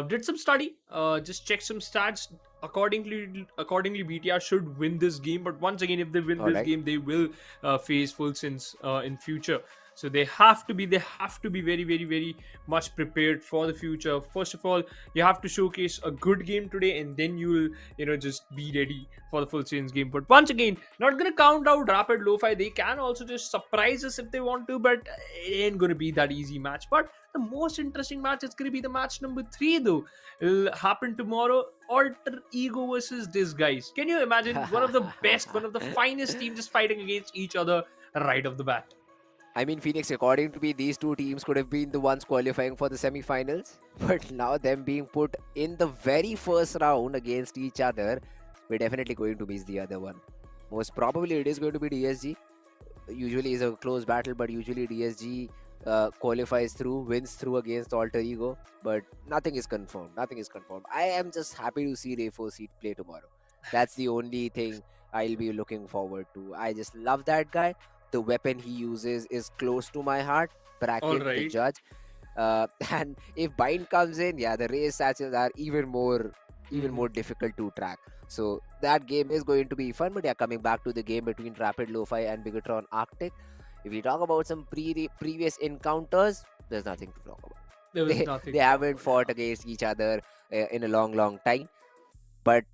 did some study, just check some stats. Accordingly, BTR should win this game. But once again, if they win this game, they will face FULLSENSE in future. So they have to be very, very, very much prepared for the future. First of all, you have to showcase a good game today, and then you'll, just be ready for the FULLSENSE game. But once again, not gonna count out Rapid LOFI. They can also just surprise us if they want to, but it ain't gonna be that easy match. But the most interesting match is gonna be the match number 3, though. It'll happen tomorrow. Alter Ego versus this guys. Can you imagine one of the best, one of the finest teams just fighting against each other right off the bat? I mean, Phoenix, according to me, these two teams could have been the ones qualifying for the semi-finals. But now them being put in the very first round against each other, we're definitely going to miss the other one. Most probably it is going to be DSG. Usually it's a close battle, but usually DSG qualifies through, wins through against Alter Ego. But nothing is confirmed. Nothing is confirmed. I am just happy to see Ray4C play tomorrow. That's the only thing I'll be looking forward to. I just love that guy. The weapon he uses is close to my heart. Bracket, the judge. And if Bind comes in, yeah, the race satchels are even more difficult to track. So that game is going to be fun. But yeah, coming back to the game between Rapid LOFI and BIGETRON Arctic, if we talk about some previous encounters, there's nothing to talk about. They haven't fought against each other in a long time. But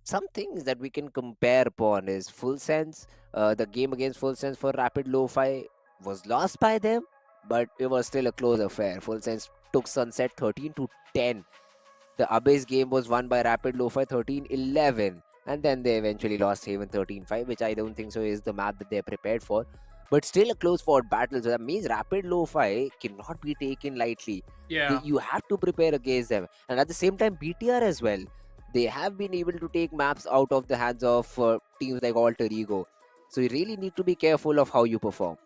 some things that we can compare upon is FULLSENSE. The game against FULLSENSE for Rapid LOFI was lost by them, but it was still a close affair. FULLSENSE took Sunset 13-10. The Abyss game was won by Rapid LOFI 13-11, and then they eventually lost Haven 13-5, which I don't think so is the map that they're prepared for. But still a close fought battle, so that means Rapid LOFI cannot be taken lightly. Yeah. You have to prepare against them. And at the same time, BTR as well. They have been able to take maps out of the hands of teams like Alter Ego. So you really need to be careful of how you perform.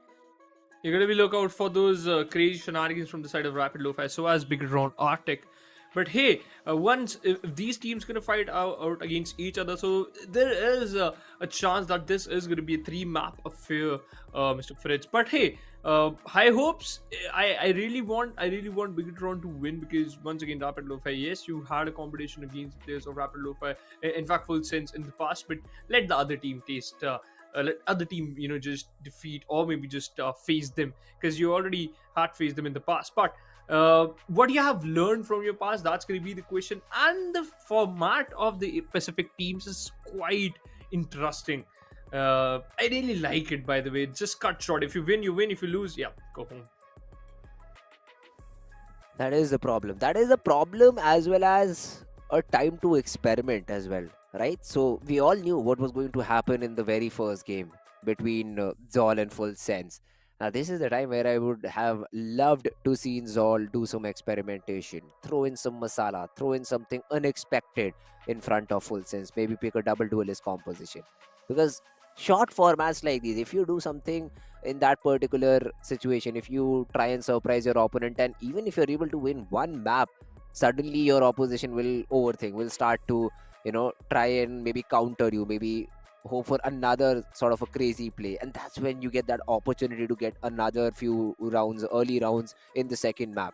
You're going to be look out for those crazy shenanigans from the side of Rapid LOFI, so as BIGETRON Arctic. But hey, once if these teams going to fight out against each other, so there is a chance that this is going to be a 3-map affair, Mr. Fritz. But hey, high hopes. I really want BIGETRON to win, because once again, Rapid LOFI, yes, you had a competition against the players of Rapid LOFI, in fact FULLSENSE in the past, but let the other team taste. Let other team, just defeat or maybe just face them, because you already had faced them in the past. But what you have learned from your past, that's going to be the question. And the format of the Pacific teams is quite interesting. I really like it, by the way. Just cut short. If you win, you win. If you lose, yeah, go home. That is the problem. That is the problem, as well as a time to experiment as well. right? So we all knew what was going to happen in the very first game between Zol and Full Sense. Now this is the time where I would have loved to see Zol do some experimentation, throw in some masala, throw in something unexpected in front of Full Sense, maybe pick a double duelist composition. Because short formats like these, if you do something in that particular situation, if you try and surprise your opponent, and even if you're able to win one map, suddenly your opposition will overthink, will start to try and maybe counter you, maybe hope for another sort of a crazy play, and that's when you get that opportunity to get another few rounds, early rounds in the second map.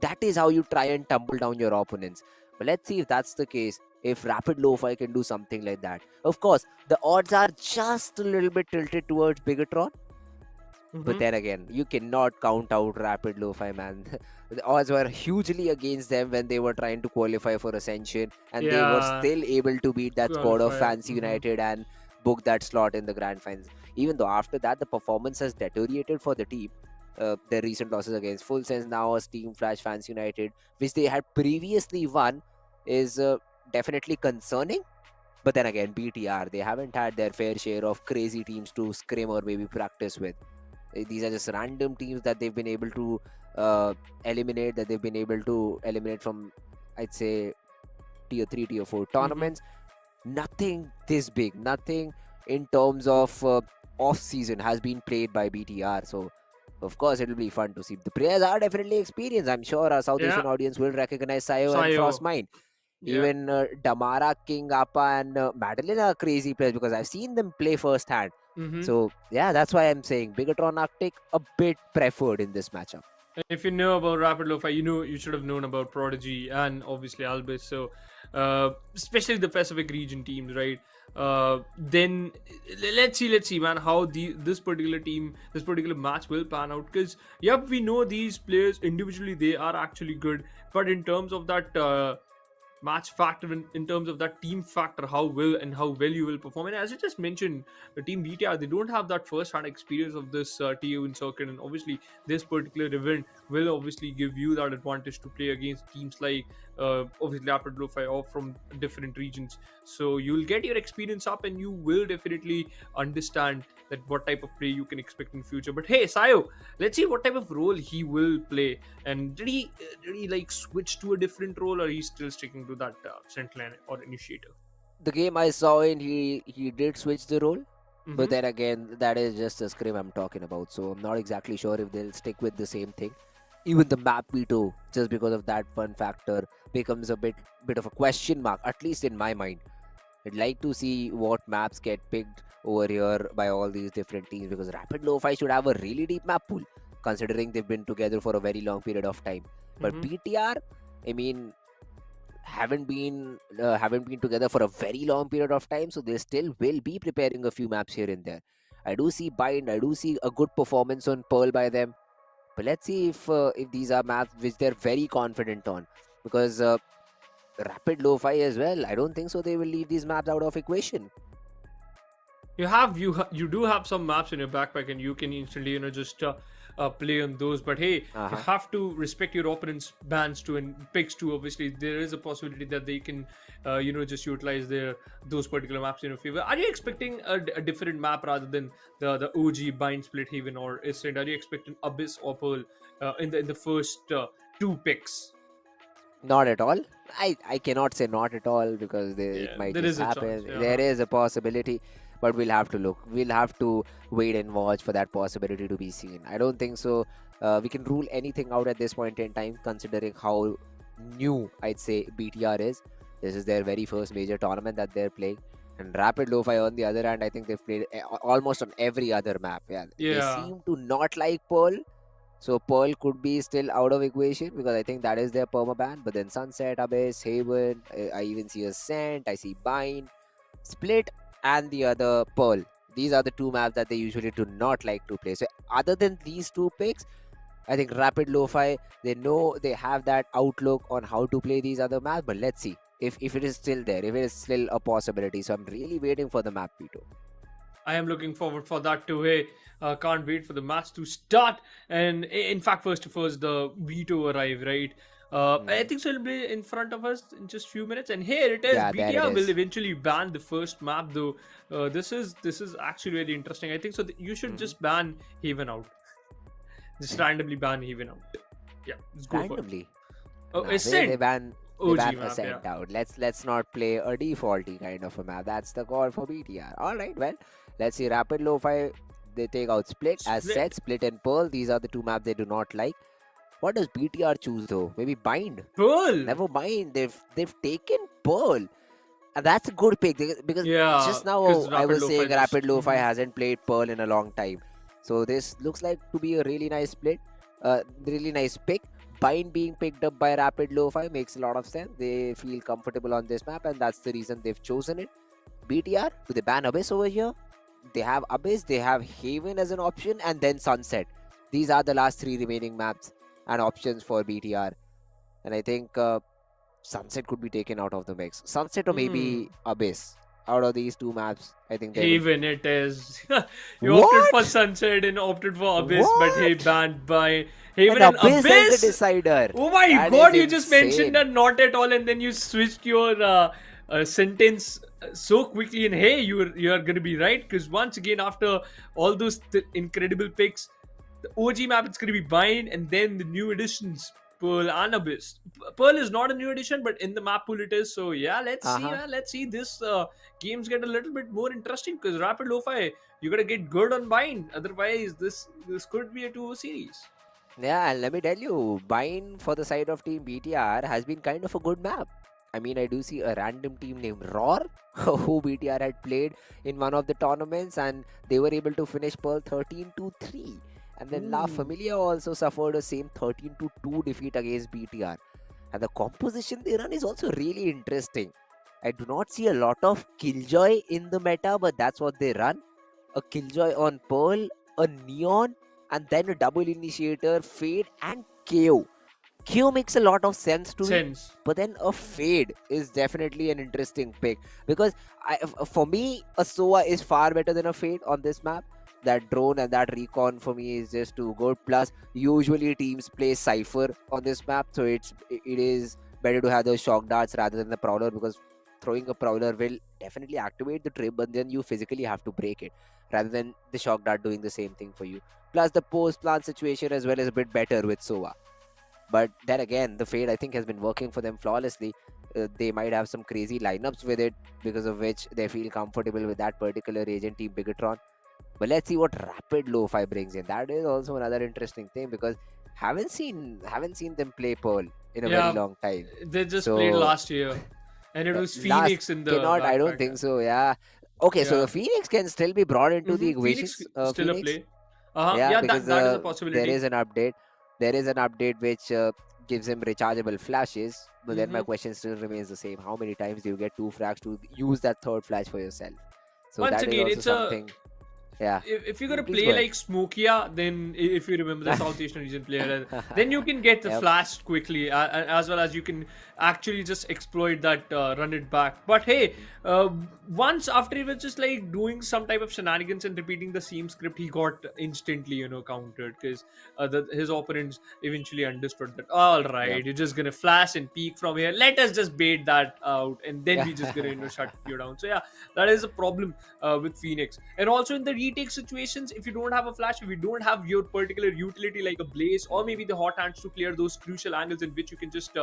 That is how you try and tumble down your opponents. But let's see if that's the case, if Rapid LOFI can do something like that. Of course, the odds are just a little bit tilted towards Bigetron. But then again, you cannot count out Rapid LOFI, man. The odds were hugely against them when they were trying to qualify for Ascension, and they were still able to beat that squad of Fancy United and book that slot in the Grand Finals. Even though after that, the performance has deteriorated for the team. Their recent losses against Full Sense, now as Team Flash, Fancy United, which they had previously won, is definitely concerning. But then again, BTR, they haven't had their fair share of crazy teams to scrim or maybe practice with. These are just random teams that they've been able to eliminate, from, I'd say, tier 3, tier 4 tournaments. Nothing this big, nothing in terms of off-season has been played by BTR. So, of course, it'll be fun to see. The players are definitely experienced. I'm sure our South Asian audience will recognize Sayo and Frostmine. Even Damara, King, Appa, and Madeline are crazy players because I've seen them play firsthand. So, yeah, that's why I'm saying Bigetron Arctic a bit preferred in this matchup. If you know about Rapid LOFI, you should have known about Prodigy and obviously Albus. So, especially the Pacific region teams, right? Then let's see, man, how this particular match will pan out. Because we know these players individually, they are actually good, but in terms of that match factor, in terms of that team factor, how well you will perform. And as you just mentioned, the team BTR, they don't have that first hand experience of this TU in circuit, and obviously this particular event will obviously give you that advantage to play against teams like obviously Rapid LOFI or from different regions. So you'll get your experience up and you will definitely understand that what type of play you can expect in future. But hey, Sayo, let's see what type of role he will play. And did he like switch to a different role, or he's still sticking to that Sentinel or Initiator? The game I saw in, he did switch the role. But then again, that is just a scrim I'm talking about. So I'm not exactly sure if they'll stick with the same thing. Even the map veto, just because of that fun factor, becomes a bit of a question mark, at least in my mind. I'd like to see what maps get picked over here by all these different teams, because Rapid LOFI should have a really deep map pool, considering they've been together for a very long period of time. But BTR, I mean, haven't been together for a very long period of time, so they still will be preparing a few maps here and there. I do see Bind, I do see a good performance on Pearl by them, but let's see if these are maps which they're very confident on, because Rapid LOFI as well, I don't think so they will leave these maps out of equation. You do have some maps in your backpack, and you can instantly just play on those. But hey, you have to respect your opponent's bans too and picks too. Obviously, there is a possibility that they can just utilize those particular maps in your favor. Are you expecting a different map rather than the OG Bind, Split Haven, or Ascent? Are you expecting Abyss or Pearl in the first two picks? Not at all. I cannot say not at all, because it might just happen. There is a possibility, but we'll have to look. We'll have to wait and watch for that possibility to be seen. I don't think so. We can rule anything out at this point in time, considering how new, I'd say, BTR is. This is their very first major tournament that they're playing. And Rapid LOFI, on the other hand, I think they've played almost on every other map. They seem to not like Pearl. So Pearl could be still out of equation, because I think that is their permaban. But then Sunset, Abyss, Haven, I even see Ascent, I see Bind, Split, and the other Pearl. These are the two maps that they usually do not like to play. So other than these two picks, I think Rapid LOFI, they know they have that outlook on how to play these other maps. But let's see if it is still there, if it is still a possibility. So I'm really waiting for the map veto. I am looking forward for that too. Hey, can't wait for the match to start. And in fact, first the veto arrive, right? I think so. It'll be in front of us in just few minutes. And here it is. Yeah, there it BTR will is. eventually ban the first map, though. This is actually very interesting. I think so. You should just ban Haven out. Just randomly ban Haven out. Yeah, let's go Randomly. for it. Oh, Nah, Ascent. they ban OG map, Ascent yeah. out. Let's not play a defaulty kind of a map. That's the call for BTR. All right, well, let's see. Rapid Lo-Fi, they take out Split. As said, Split and Pearl. These are the two maps they do not like. What does BTR choose though? Maybe Bind. Pearl. Never mind. They've taken Pearl. And that's a good pick because just now I was saying Rapid Lo-Fi hasn't played Pearl in a long time. So this looks like to be a really nice split. Really nice pick. Bind being picked up by Rapid Lo-Fi makes a lot of sense. They feel comfortable on this map and that's the reason they've chosen it. BTR, do they ban Abyss over here? They have Abyss, they have Haven as an option and then Sunset. These are the last three remaining maps and options for BTR. And I think Sunset could be taken out of the mix. Sunset or maybe Abyss. Out of these two maps, I think Haven it is. You opted for Sunset and opted for Abyss, but hey, banned by Haven and Abyss Abyss. Is the decider. Oh my That god, is you just insane. mentioned that not at all, and then you switched your sentence so quickly. And hey, you are gonna be right, because once again, after all those incredible picks, the OG map it's gonna be Bind, and then the new additions Pearl and Abyss. Pearl is not a new addition, but in the map pool it is. So yeah, let's see, man. Let's see this games get a little bit more interesting, because Rapid Lo-Fi, you gotta get good on Bind. Otherwise, this could be a 2-0 series. Yeah, and let me tell you, Bind for the side of Team BTR has been kind of a good map. I mean, I do see a random team named Roar, who BTR had played in one of the tournaments, and they were able to finish Pearl 13-3. And then La Familia also suffered a same 13-2 defeat against BTR. And the composition they run is also really interesting. I do not see a lot of Killjoy in the meta, but that's what they run. A Killjoy on Pearl, a Neon, and then a double initiator, Fade, and KO. KO makes a lot of sense to me, but then a Fade is definitely an interesting pick. Because for me, a SOA is far better than a Fade on this map. That drone and that recon for me is just too good. Plus, usually teams play Cypher on this map, so it is better to have those shock darts rather than the Prowler, because throwing a Prowler will definitely activate the trip, but then you physically have to break it rather than the shock dart doing the same thing for you. Plus, the post-plant situation as well is a bit better with SOA. But then again, the Fade I think has been working for them flawlessly. They might have some crazy lineups with it, because of which they feel comfortable with that particular agent, Team BIGETRON. But let's see what Rapid Lo-Fi brings in. That is also another interesting thing, because haven't seen them play Pearl in a very long time. They just played last year, and it was Phoenix in the. I don't think so. Yeah. Okay, so the Phoenix can still be brought into the equation. Still Phoenix? a play. Yeah, because that is a possibility. There is an update. There is an update which gives him rechargeable flashes. But then my question still remains the same. How many times do you get 2 frags to use that third flash for yourself? So Once that again, is also something. Yeah. If you're gonna play like Smokia, then if you remember the South Asian region player, then you can get the flash quickly, as well as you can actually just exploit that, run it back. But hey, once after he was just like doing some type of shenanigans and repeating the same script, he got instantly countered, because his opponents eventually understood that, all right, you're just gonna flash and peek from here. Let us just bait that out, and then we just gonna shut you down. So yeah, that is a problem with Phoenix. And also in the retake situations, if you don't have a flash, if you don't have your particular utility like a Blaze or maybe the hot hands to clear those crucial angles in which you can just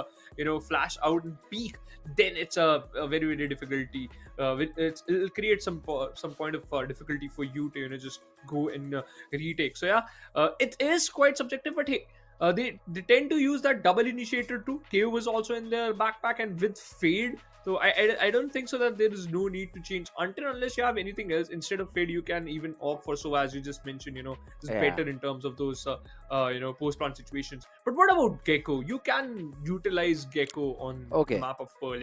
flash out and peek, then it's a very, very difficulty. It'll create some point of difficulty for you to just go and retake. So yeah, it is quite subjective, but hey, they tend to use that double initiator too. KO was also in their backpack, and with Fade. So I don't think so that there is no need to change unless you have anything else. Instead of Fade, you can even opt for SOA, as you just mentioned, it's better in terms of those post-plant situations. But what about Gecko? You can utilize Gecko on the map of Pearl,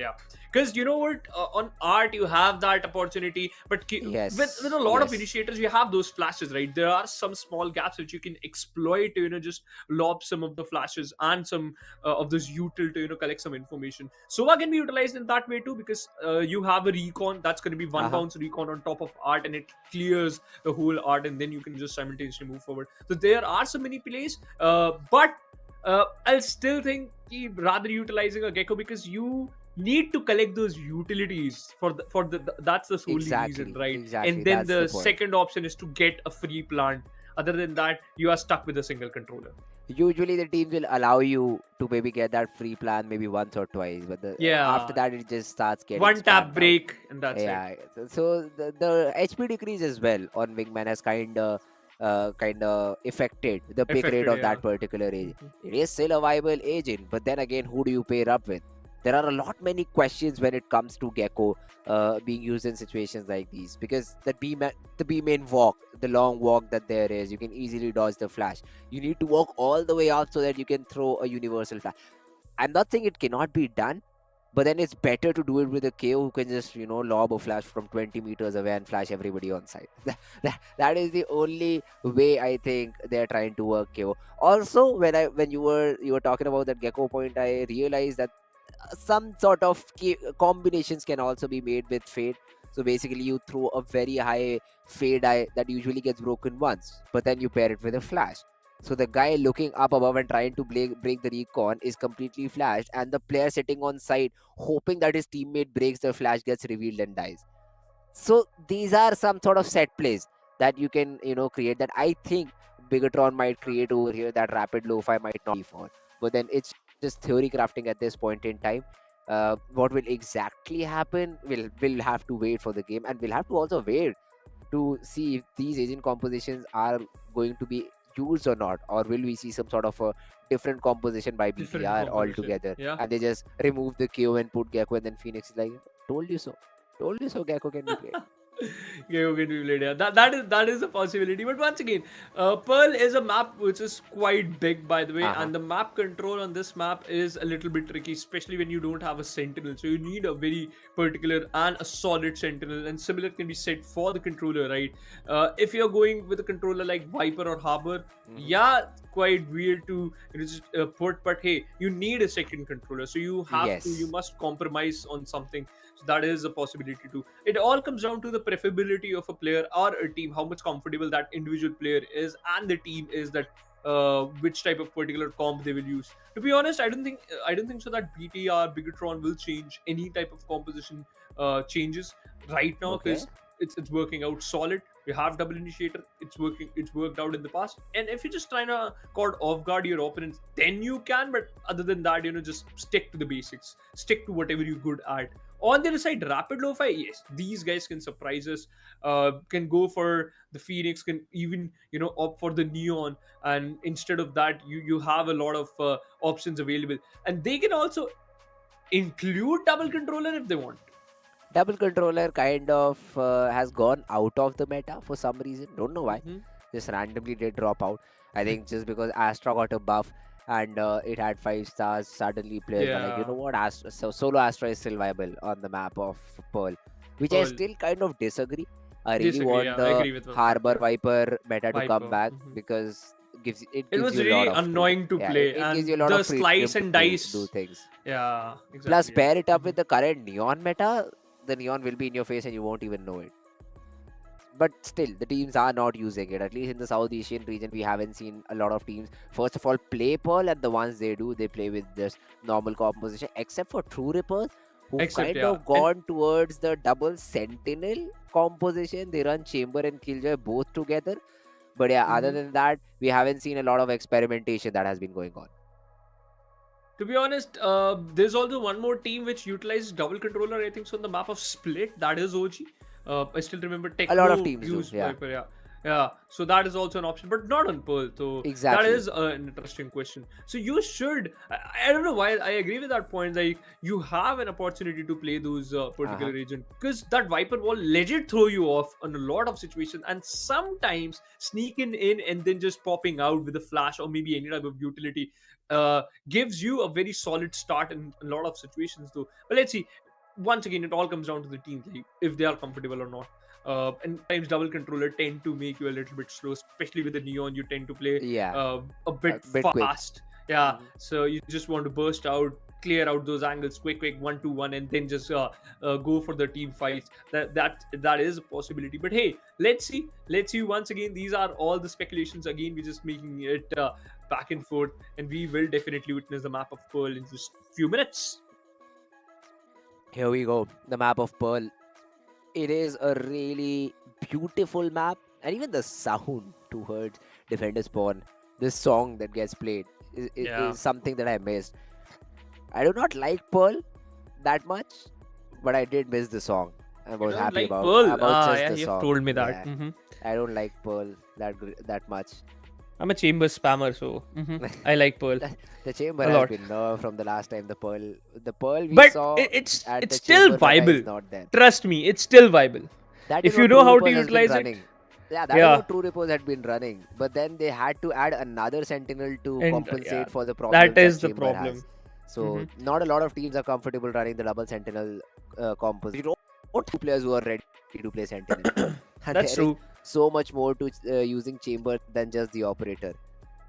because you know what, on Art you have that opportunity, but with a lot of initiators you have those flashes, right? There are some small gaps which you can exploit to just lob some of the flashes and some of this util to collect some information. SOA can be utilized in that way too, because you have a recon that's going to be one bounce recon on top of Art, and it clears the whole Art, and then you can just simultaneously move forward. So there are so many plays, but I'll still think rather utilizing a Gecko, because you need to collect those utilities that's the solely reason, right? Exactly. And then That's the the point. second option is to get a free plant. Other than that, you are stuck with a single controller. Usually the teams will allow you to maybe get that free plan maybe once or twice, but after Yeah, that it just starts getting one tap spammed out. break and that's it. Yeah, so the HP decrease as well on Wingman has kind of affected the pick rate Affected, of yeah. that particular agent. It is still a viable agent, but then again, who do you pair up with? There are a lot many questions when it comes to Gecko being used in situations like these, because the B main walk, the long walk that there is, you can easily dodge the flash. You need to walk all the way up so that you can throw a universal flash. I'm not saying it cannot be done, but then it's better to do it with a KO who can just, lob a flash from 20 meters away and flash everybody on site. That is the only way I think they're trying to work KO. Also, when you were talking about that Gecko point, I realized that some sort of combinations can also be made with fade. So basically, you throw a very high fade eye that usually gets broken once, but then you pair it with a flash. So the guy looking up above and trying to break the recon is completely flashed, and the player sitting on side hoping that his teammate breaks the flash, gets revealed and dies. So these are some sort of set plays that you can create, that I think Bigetron might create over here, that Rapid LOFI might not be for. But then it's just theory crafting at this point in time. What will exactly happen, we'll have to wait for the game, and we'll have to also wait to see if these agent compositions are going to be used or not, or will we see some sort of a different composition by Different BTR composition, altogether, yeah. and they just remove the KO and put Gecko, and then Phoenix is like, told you so. Told you so, Gecko can be played. Gecko can be played, yeah. That is a possibility. But once again, Pearl is a map which is quite big, by the way, and the map control on this map is a little bit tricky, especially when you don't have a sentinel. So you need a very particular and a solid sentinel, and similar can be said for the controller, right? If you're going with a controller like Viper or Harbor, yeah, quite weird to just put, but hey, you need a second controller, so you have to, you must compromise on something. So that is a possibility too. It all comes down to the preferability of a player or a team, how much comfortable that individual player is and the team is, that which type of particular comp they will use. To be honest, I don't think so that BTR Bigetron will change any type of composition changes right now, because it's working out solid. You have double initiator, it's worked out in the past, and if you're just trying to caught off guard your opponents, then you can. But other than that, just stick to the basics, stick to whatever you're good at. On the other side, Rapid LOFI, yes, these guys can surprise us, can go for the Phoenix, can even opt for the Neon, and instead of that, you have a lot of options available, and they can also include double controller if they want. Double controller kind of has gone out of the meta for some reason. Don't know why. Just randomly did drop out. I think just because Astra got a buff and it had 5 stars. Suddenly players were like, you know what, so solo Astra is still viable on the map of Pearl, which I still kind of disagree. I really want the Harbor Viper meta to come back, because it was you really a lot of annoying to play, it and gives you a lot the of slice and dice do things. Yeah, exactly. Plus, pair it up with the current Neon meta, the Neon will be in your face and you won't even know it. But still, the teams are not using it. At least in the South Asian region, we haven't seen a lot of teams, first of all, play Pearl, and the ones they do, they play with just normal composition, except for True Rippers, who of gone towards the double Sentinel composition. They run Chamber and Killjoy both together. But yeah, other than that, we haven't seen a lot of experimentation that has been going on. To be honest, there's also one more team which utilizes double controller, I think so, on the map of Split. That is OG. I still remember Techno a lot of teams use do, yeah. Viper, yeah. So that is also an option, but not on Pearl. So exactly. That is an interesting question. So you should, I don't know why I agree with that point. Like, you have an opportunity to play those particular agent, because that Viper wall legit throw you off on a lot of situations, and sometimes sneaking in and then just popping out with a flash or maybe any type of utility gives you a very solid start in a lot of situations though. But let's see. Once again, it all comes down to the team, like, if they are comfortable or not. And times double controller tend to make you a little bit slow, especially with the Neon. You tend to play a bit fast. Quick. Yeah. So you just want to burst out, clear out those angles quick 1-2-1, and then just go for the team fights. That is a possibility. But hey, let's see once again, these are all the speculations. Again, we're just making it back and forth, and we will definitely witness the map of Pearl in just few minutes. Here we go. The map of Pearl. It is a really beautiful map, and even the sound towards defender spawn, this song that gets played is something that I missed. I do not like Pearl that much, but I did miss the song. I was happy about just the you've song. told me that. Yeah. I don't like Pearl that much. I'm a chamber spammer, so I like Pearl. The chamber A has lot. been nerfed from the last time. The Pearl we But saw it's at the still chamber meta viable. is not there. Trust me, it's still viable. That If is you what know True how Repose to has been utilize it. running. Yeah, that is what True Repose had been running. But then they had to add another sentinel to And, compensate for the problem that is the chamber problem. has. So not a lot of teams are comfortable running the double sentinel composition. You don't want two players who are ready to play sentinel. And That's there is true. so much more to using chamber than just the operator.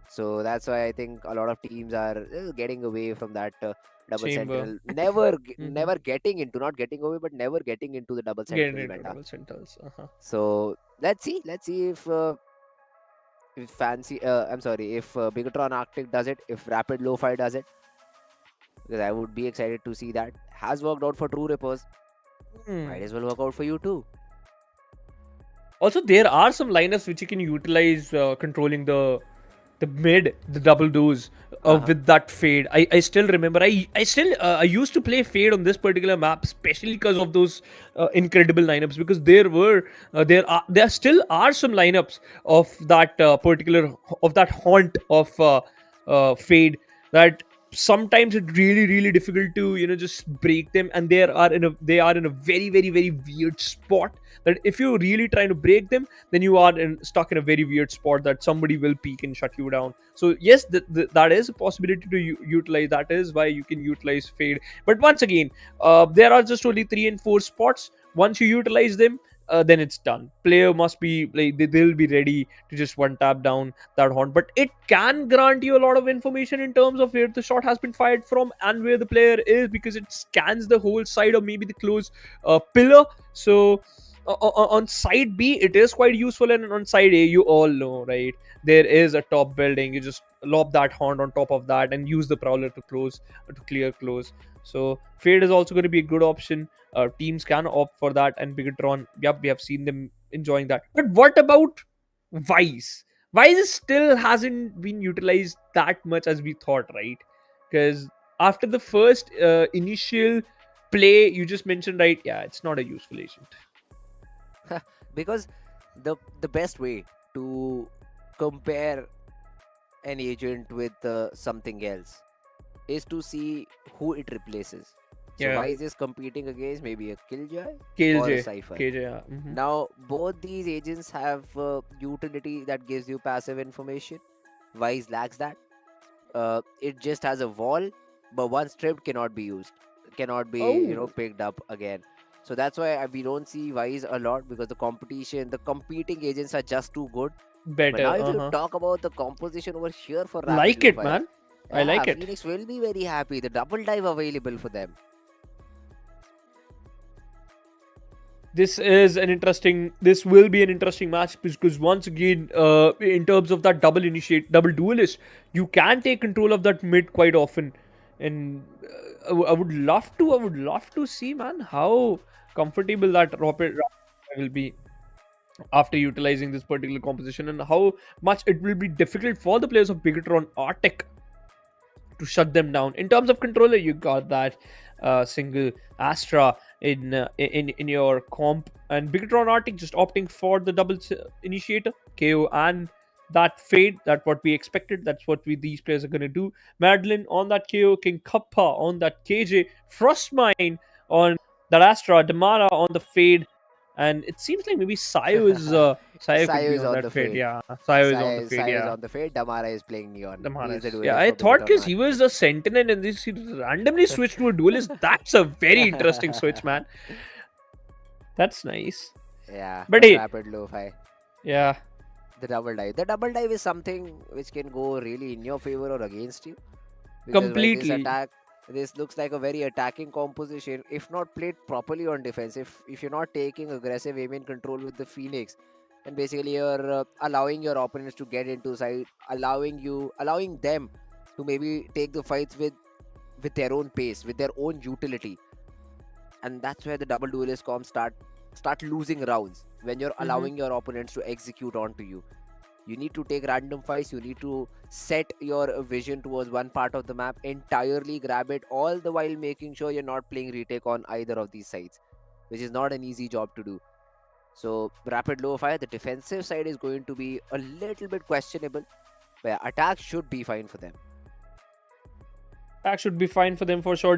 So that's why I think a lot of teams are getting away from that double Chamber. sentinel. Never getting into, not getting away, but never getting into the double Getting sentinel into meta. double sentinels. So let's see if Bigetron Arctic does it, if Rapid LOFI does it, because I would be excited to see that. Has worked out for True Repose, might as well work out for you too. Also, there are some lineups which you can utilize controlling the mid, the double doors with that fade. I still remember. I used to play fade on this particular map, especially because of those incredible lineups. Because there still are some lineups of that haunt of fade that sometimes it's really difficult to just break them, and they are in a very weird spot that if you're really trying to break them, then you are stuck in a very weird spot that somebody will peek and shut you down. So yes, that is a possibility to utilize. That is why you can utilize fade. But once again, there are just only 3 and 4 spots. Once you utilize them, then it's done. Player must be like they'll be ready to just one tap down that horn. But it can grant you a lot of information in terms of where the shot has been fired from and where the player is, because it scans the whole side or maybe the close pillar. So on side B, it is quite useful, and on side A, you all know, right? There is a top building. You just lob that horn on top of that and use the prowler to clear close. So fade is also going to be a good option. Teams can opt for that, and Bigetron, we have seen them enjoying that. But what about Vice? Vice still hasn't been utilized that much as we thought, right? Because after the first initial play you just mentioned, right? Yeah, it's not a useful agent. Because the best way to compare an agent with something else is to see who it replaces. So Vice is competing against maybe a Killjoy or a Cypher. KJ, Now both these agents have utility that gives you passive information. Vice lacks that. It just has a wall, but once stripped cannot be used, cannot be picked up again. So that's why we don't see Vice a lot, because the competing agents are just too good. Better. But now if you talk about the composition over here for Rapid like it, LOFI, man. I like it. Phoenix will be very happy. The double dive available for them. This will be an interesting match, because once again, in terms of that double duelist, you can take control of that mid quite often, and I would love to see, man, how comfortable that Rapid will be after utilizing this particular composition, and how much it will be difficult for the players of Bigetron Arctic to shut them down. In terms of controller, you got that single Astra in your comp, and Bigetron Arctic just opting for the double initiator KO and that fade. That's what we expected. That's what these players are going to do. Madeline on that KO, King Kappa on that KJ, Frostmine on that Astra, Damara on the fade, and it seems like maybe Sayo is Sayo could be on that fade. Yeah, Sayo is on the fade. Sayo is on the fade. Damara is playing Neon. Yeah, I thought because he was a sentinel and this he randomly switched to a duelist. That's a very interesting switch, man. That's nice. Yeah, but hey, Rapid LOFI. Yeah. The double dive. The double dive is something which can go really in your favor or against you. Because completely. This looks like a very attacking composition. If not played properly on defense, if you're not taking aggressive aim and control with the Phoenix, and basically you're allowing your opponents to get into side, allowing them to maybe take the fights with their own pace, with their own utility, and that's where the double duelist comps start losing rounds, when you're allowing your opponents to execute onto you. You need to take random fights, you need to set your vision towards one part of the map entirely, grab it, all the while making sure you're not playing retake on either of these sides, which is not an easy job to do. So Rapid LOFI, the defensive side is going to be a little bit questionable, but attack should be fine for them. That should be fine for them for sure.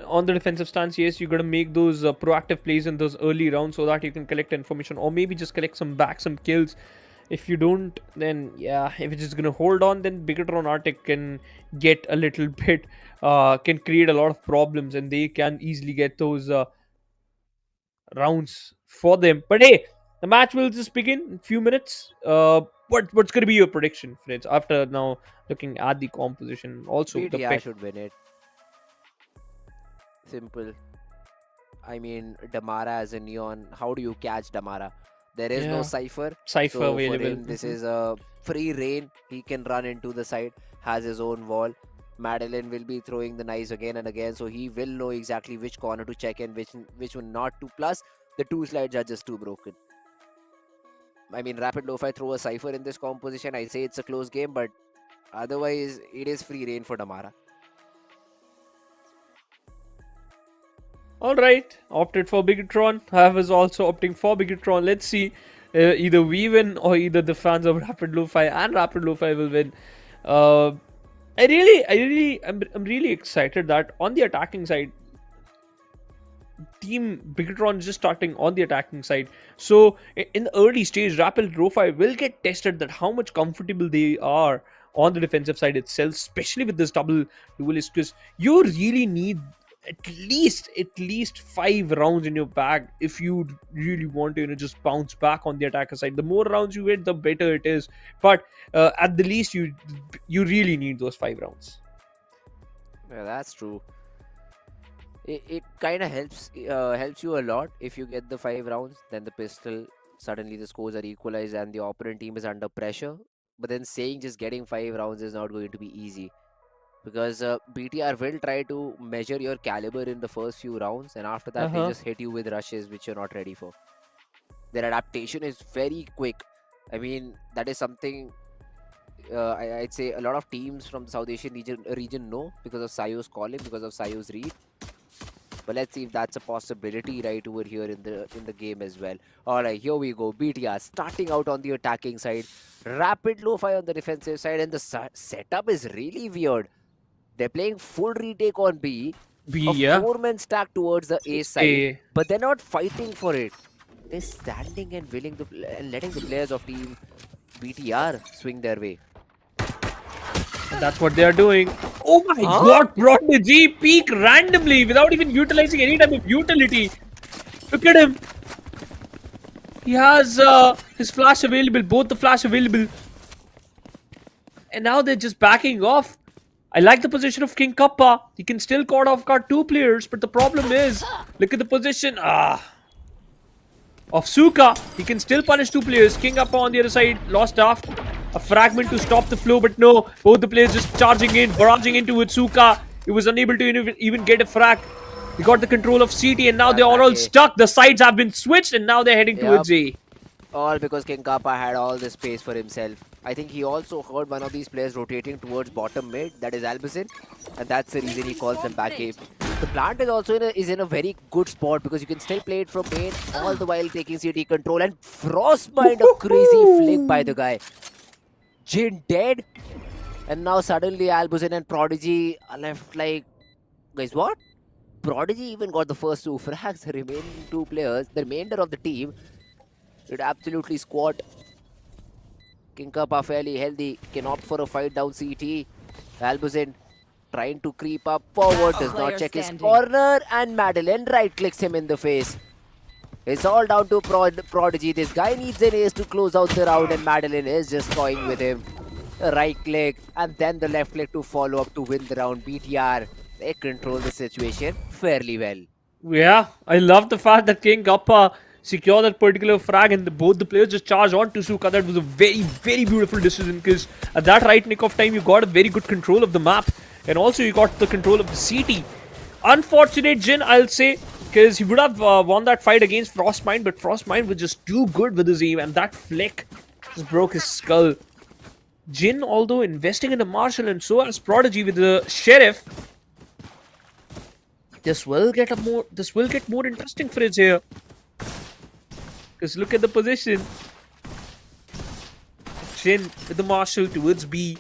On the defensive stance, yes, you got to make those proactive plays in those early rounds so that you can collect information, or maybe just collect some kills. If you don't, then yeah, if it's just gonna hold on, then BIGETRON Arctic can get a little bit, can create a lot of problems, and they can easily get those rounds for them. But hey, the match will just begin in a few minutes. What's gonna be your prediction, friends? After now looking at the composition, also the BTR pick. should win it. Simple. I mean, Damara as a Neon. How do you catch Damara? There is no Cypher. So For available. him, this is a free reign. He can run into the side, has his own wall. Madeline will be throwing the knives again and again, so he will know exactly which corner to check and which one not to. Plus, the two slides are just too broken. I mean, Rapid LOFI throw a Cypher in this composition. I say it's a close game, but otherwise, it is free reign for Damara. Alright, opted for BIGETRON. I was also opting for BIGETRON. Let's see. Either we win or either the fans of Rapid LOFI and Rapid LOFI will win. I'm really excited that on the attacking side, Team BIGETRON is just starting on the attacking side. So in the early stage, Rapid LOFI will get tested that how much comfortable they are on the defensive side itself, especially with this double duelist, because you really need at least 5 rounds in your bag if you really want to just bounce back on the attacker side. The more rounds you get, the better it is, but at the least you really need those 5 rounds. Yeah, that's true. It kind of helps you a lot if you get the 5 rounds. Then the pistol, suddenly the scores are equalized and the opponent team is under pressure. But then saying just getting 5 rounds is not going to be easy, because BTR will try to measure your caliber in the first few rounds, and after that they just hit you with rushes which you're not ready for. Their adaptation is very quick. I mean, that is something I'd say a lot of teams from the South Asian region know, because of Sayo's calling, because of Sayo's read. But let's see if that's a possibility right over here in the game as well. Alright, here we go. BTR starting out on the attacking side. Rapid LOFI on the defensive side, and the setup is really weird. They're playing full retake on B. A 4-man stack towards the A side. But they're not fighting for it. They're standing and letting the players of team BTR swing their way. And that's what they are doing. Oh my god, Prodigy peek randomly without even utilizing any type of utility. Look at him. He has his flash available, both the flash available. And now they're just backing off. I like the position of King Kappa. He can still caught off guard 2 players, but the problem is, look at the position of Suka. He can still punish 2 players. King Kappa on the other side lost off a fragment to stop the flow, but no, both the players just charging in, barraging into it. Suka, he was unable to even get a frag. He got the control of CT, and now they're all stuck. The sides have been switched, and now they're heading towards A. All because King Kappa had all the space for himself. I think he also heard one of these players rotating towards bottom mid, that is Albazin, and that's the reason he calls them back A. The plant is also in a very good spot, because you can still play it from main, all the while taking CT control, and Frostbind, a crazy flick by the guy. Jin dead, and now suddenly Albazin and Prodigy are left like, guys, what? Prodigy even got the first 2 frags. The remaining 2 players, the remainder of the team, did absolutely squat. King Kappa fairly healthy, can opt for a fight down CT. Albazin trying to creep up forward, does not check his corner, and Madeline right clicks him in the face. It's all down to Prodigy. This guy needs an ace to close out the round, and Madeline is just toying with him. The right click and then the left click to follow up to win the round. BTR, they control the situation fairly well. Yeah, I love the fact that King Kappa secure that particular frag, and both the players just charge on to Suka. That was a very, very beautiful decision, because at that right nick of time, you got a very good control of the map, and also you got the control of the CT. Unfortunate Jin, I'll say, because he would have won that fight against Frostmind, but Frostmind was just too good with his aim, and that flick just broke his skull. Jin, although investing in the Marshal, and so has Prodigy with the Sheriff, this will get more interesting for us here. Because look at the position. Jin with the Marshal towards B.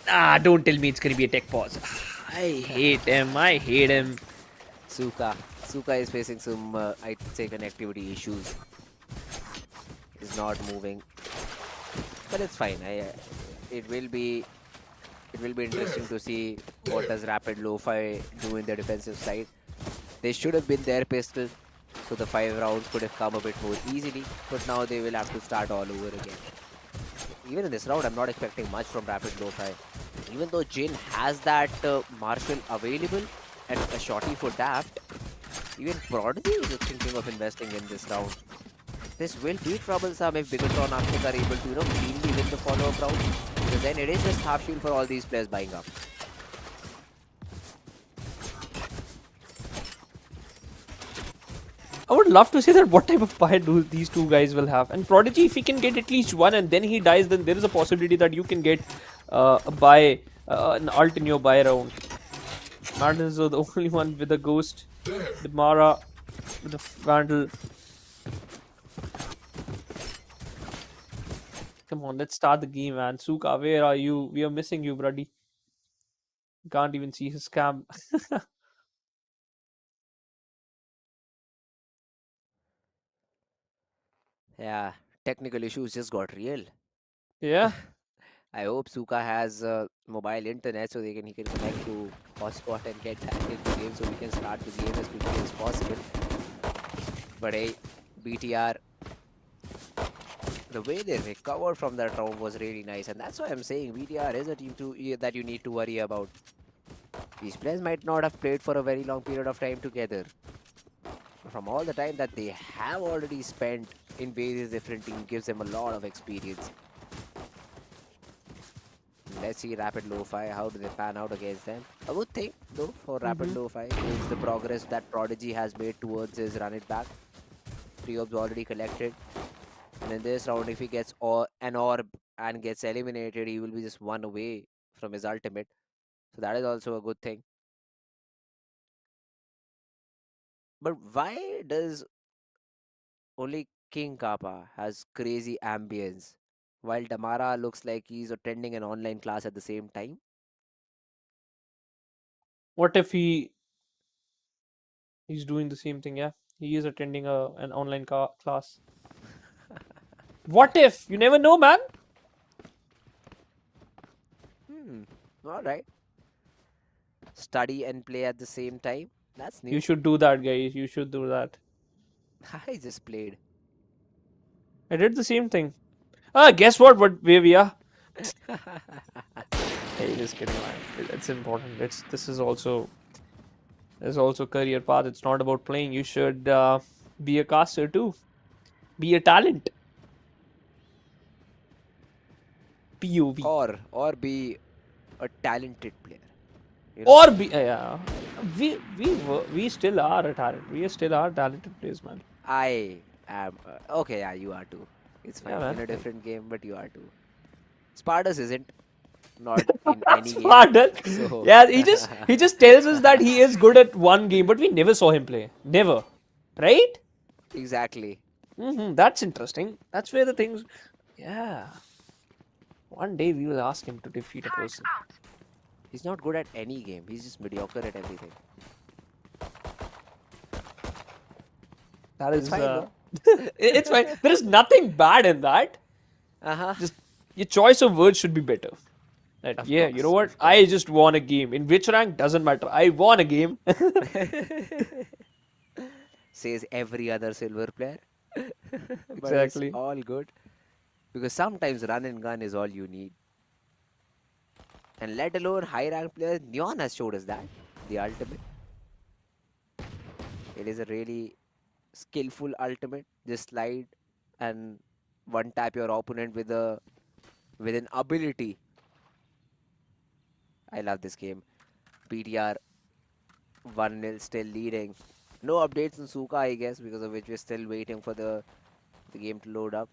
Don't tell me it's gonna be a tech pause. I hate him. Suka is facing some, I'd say, connectivity issues. Is not moving, but it's fine. It will be interesting to see what does Rapid LOFI do in the defensive side. They should have been their pistol, so the 5 rounds could have come a bit more easily. But now they will have to start all over again. Even in this round, I'm not expecting much from Rapid LOFI. Even though Jin has that Marshal available and a shotty for Daft, even Prodigy is thinking of investing in this round. This will be troublesome if BIGETRON are able to, cleanly win the follow-up round. Because then it is just half shield for all these players buying up. I would love to see that what type of buy do these two guys will have. And Prodigy, if he can get at least one and then he dies, then there is a possibility that you can get a buy, an ult in your buy round. Madden is the only one with a ghost, the Mara, with the Vandal. Come on, let's start the game, man. Suka, where are you? We are missing you, buddy. Can't even see his cam. Yeah, technical issues just got real. Yeah. I hope Suka has mobile internet so he can connect to hotspot and get back into the game so we can start the game as quickly as possible. But hey, BTR, the way they recovered from that round was really nice, and that's why I'm saying BTR is a team that you need to worry about. These players might not have played for a very long period of time together. From all the time that they have already spent in various different teams gives them a lot of experience. Let's see Rapid LOFI, how do they pan out against them. A good thing though for Rapid LOFI is the progress that Prodigy has made towards his run it back. 3 orbs already collected. And in this round, if he gets an orb and gets eliminated, he will be just 1 away from his ultimate. So that is also a good thing. But why does only King Kappa has crazy ambience, while Damara looks like he's attending an online class at the same time? What if he's doing the same thing? Yeah, he is attending an online class. What if? You never know, man. All right. Study and play at the same time. That's new. You should do that, guys. You should do that. I just played. I did the same thing. Guess what? Where we are? Hey, just kidding, man. It's important. This is also career path. It's not about playing. You should be a caster too. Be a talent. POV. Or be a talented player. Or be we still are a talent. We still are talented players, man. I am okay. Yeah, you are too. It's fine. Yeah, in a different game, but you are too. Spartus isn't. Not in any Spartus. game. So. Yeah, he just tells us that he is good at one game, but we never saw him play. Never, right? Exactly. That's interesting. That's where the things. Yeah. One day we will ask him to defeat a person. He's not good at any game. He's just mediocre at everything. That is fine. It's fine. There is nothing bad in that. Just your choice of words should be better. Right? Yeah, you know what? I just won a game. In which rank doesn't matter. I won a game. Says every other silver player. Exactly. It's all good. Because sometimes run and gun is all you need. And let alone high rank players, Neon has showed us that. The ultimate. It is a really skillful ultimate. Just slide and one tap your opponent with an ability. I love this game. BTR 1-0 still leading. No updates on Suka, I guess, because of which we're still waiting for the game to load up.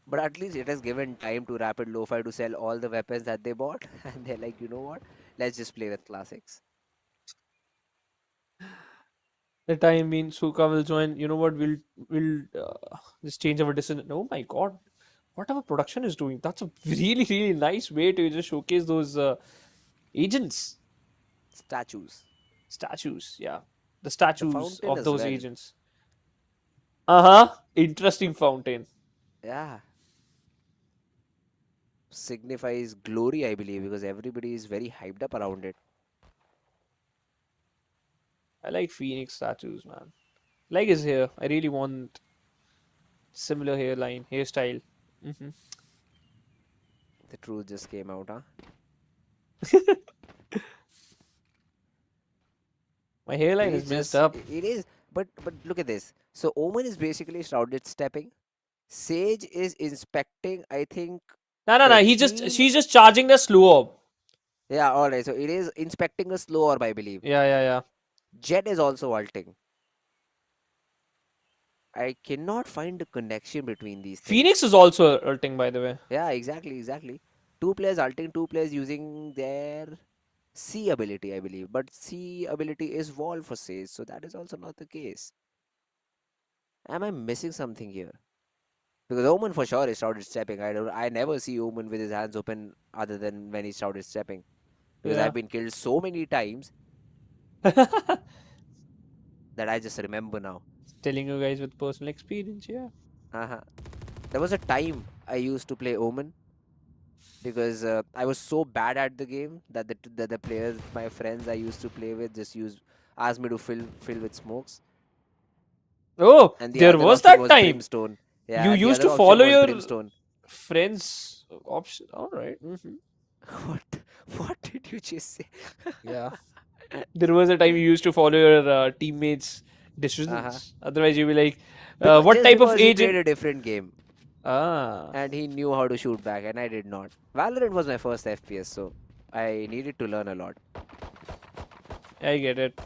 But at least it has given time to Rapid LOFI to sell all the weapons that they bought. And they're like, you know what? Let's just play with classics. The time means Suka will join. You know what? We'll just change our decision. Oh my god, what our production is doing. That's a really nice way to just showcase those agents. Statues, yeah. The statues fountain of as those well. agents. Uh-huh. Interesting fountain. Yeah. Signifies glory, I believe, because everybody is very hyped up around it. I like Phoenix statues, man. Like his hair. I really want similar hairstyle. The truth just came out, huh? My hairline is messed up. It is, but look at this. So Omen is basically shrouded stepping. Sage is inspecting, I think. No. She's just charging the slow orb. Yeah, alright. So it is inspecting a slow orb, I believe. Yeah. Jet is also ulting. I cannot find a connection between these things. Phoenix is also ulting, by the way. Yeah, exactly. 2 players ulting, 2 players using their C ability, I believe. But C ability is wall for Sage, so that is also not the case. Am I missing something here? Because Omen for sure is shrouded stepping. I never see Omen with his hands open other than when he's shrouded stepping. Because I've been killed so many times that I just remember now. Telling you guys with personal experience, yeah. There was a time I used to play Omen because I was so bad at the game that the players, my friends I used to play with, just asked me to fill with smokes. Oh, And the there other was option that was time. Brimstone. Yeah, You and the used other to option follow was your Brimstone. friends' option. All right. What did you just say? Yeah. There was a time you used to follow your teammates' decisions. Otherwise, you'd be like, what type of he agent? played a different game. Ah. And he knew how to shoot back, and I did not. Valorant was my first FPS, so I needed to learn a lot. I get it.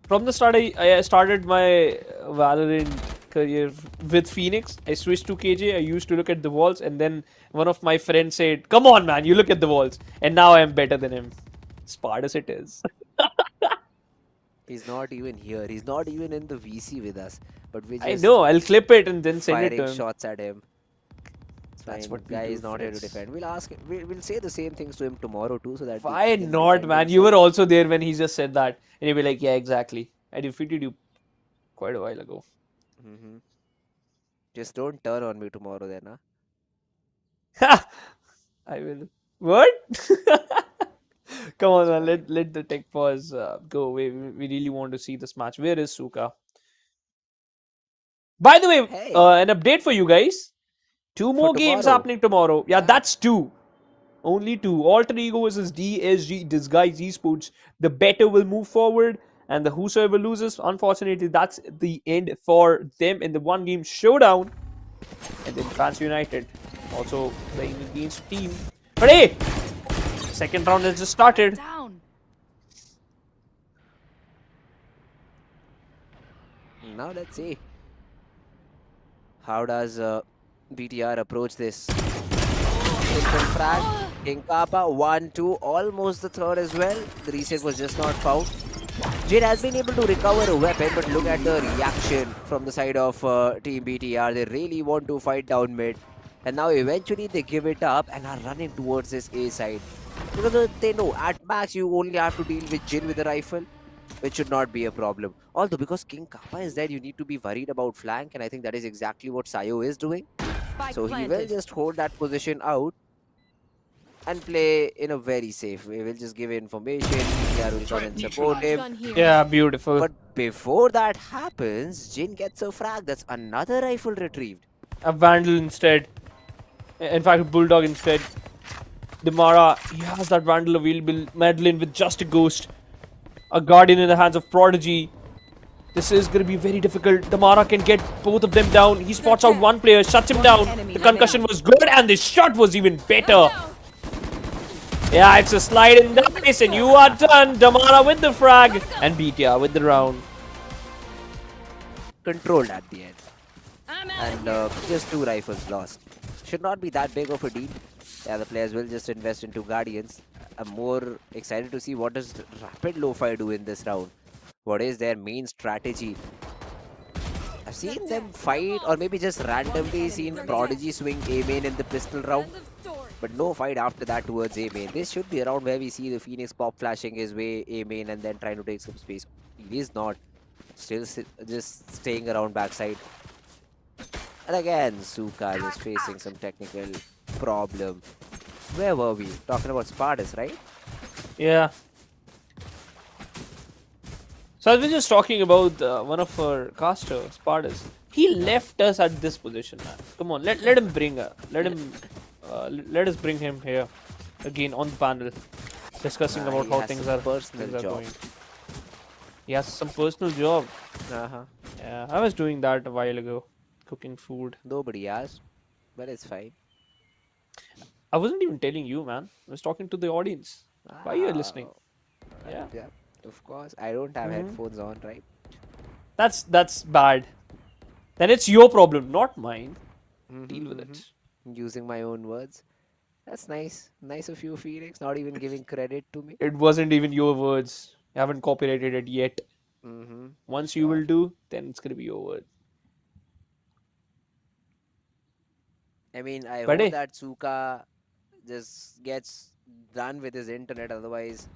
From the start, I started my Valorant career with Phoenix. I switched to KJ. I used to look at the walls, and then one of my friends said, "Come on, man, you look at the walls." And now I am better than him. Smart as it is. He's not even here. He's not even in the VC with us. But we just I know. I'll clip it and then send it to firing him. shots at him. That's what guy we is do, not here to friends. defend. We'll ask him. We'll say the same things to him tomorrow too, so that Why he can not, defend man? You himself. were also there when he just said that, and you'll be like, "Yeah, exactly. I defeated you quite a while ago." Just don't turn on me tomorrow, then, huh? I will. What? Come on, man. Let the tech pause go away. We really want to see this match. Where is Suka? By the way, an update for you guys. 2 more games tomorrow. happening tomorrow. Yeah, that's 2. Only 2. Alter Ego versus DSG Disguise Esports. The better will move forward, and the whosoever loses, unfortunately, that's the end for them in the OneGame Showdown. And then Fans United also playing against a team. But hey, second round has just started. Now let's see. How does BTR approach this? Simple frag. King Kappa 1-2, almost the third as well. The reset was just not found. Jade has been able to recover a weapon, but look at the reaction from the side of Team BTR. They really want to fight down mid. And now eventually they give it up and are running towards this A side. Because they know at max you only have to deal with Jin with a rifle, which should not be a problem. Although because King Kappa is there, you need to be worried about flank, and I think that is exactly what Sayo is doing. So he will just hold that position out and play in a very safe way. We'll just give information. BTR will come and support him. Yeah, beautiful. But before that happens, Jin gets a frag. That's another rifle retrieved. A Vandal instead. In fact, Bulldog instead. Demara, he has that Vandal available. Madeline with just a ghost. A Guardian in the hands of Prodigy. This is going to be very difficult. Damara can get both of them down. He spots out one player, shuts him down. The concussion was good and the shot was even better. Yeah, it's a slide in dice and you are done. Damara with the frag and BTR with the round. Controlled at the end. And just 2 rifles lost. Should not be that big of a deal. Yeah, the players will just invest into Guardians. I'm more excited to see what does Rapid LOFI do in this round. What is their main strategy? I've seen them fight or maybe just randomly seen Prodigy swing A main in the pistol round. But no fight after that towards A main. This should be a round where we see the Phoenix pop flashing his way A main and then trying to take some space. He is not. Still just staying around backside. And again, Suka is facing some technical problem. Where were we? Talking about Spartus, right? Yeah. So I was just talking about one of our caster, Spartus. He left us at this position, man. Come on, let him bring let us bring him here again on the panel, discussing about how things are going. He has some personal job. Yeah, I was doing that a while ago, cooking food. Nobody asked, but it's fine. I wasn't even telling you, man. I was talking to the audience. Why are you listening? Yeah. Yeah, of course. I don't have headphones on, right? That's bad. Then it's your problem, not mine. Deal with it. Using my own words. That's nice. Nice of you, Phoenix. Not even giving credit to me. It wasn't even your words. You haven't copyrighted it yet. Once you will do, then it's gonna be your word. I mean, I hope that Suka just gets done with his internet. Otherwise,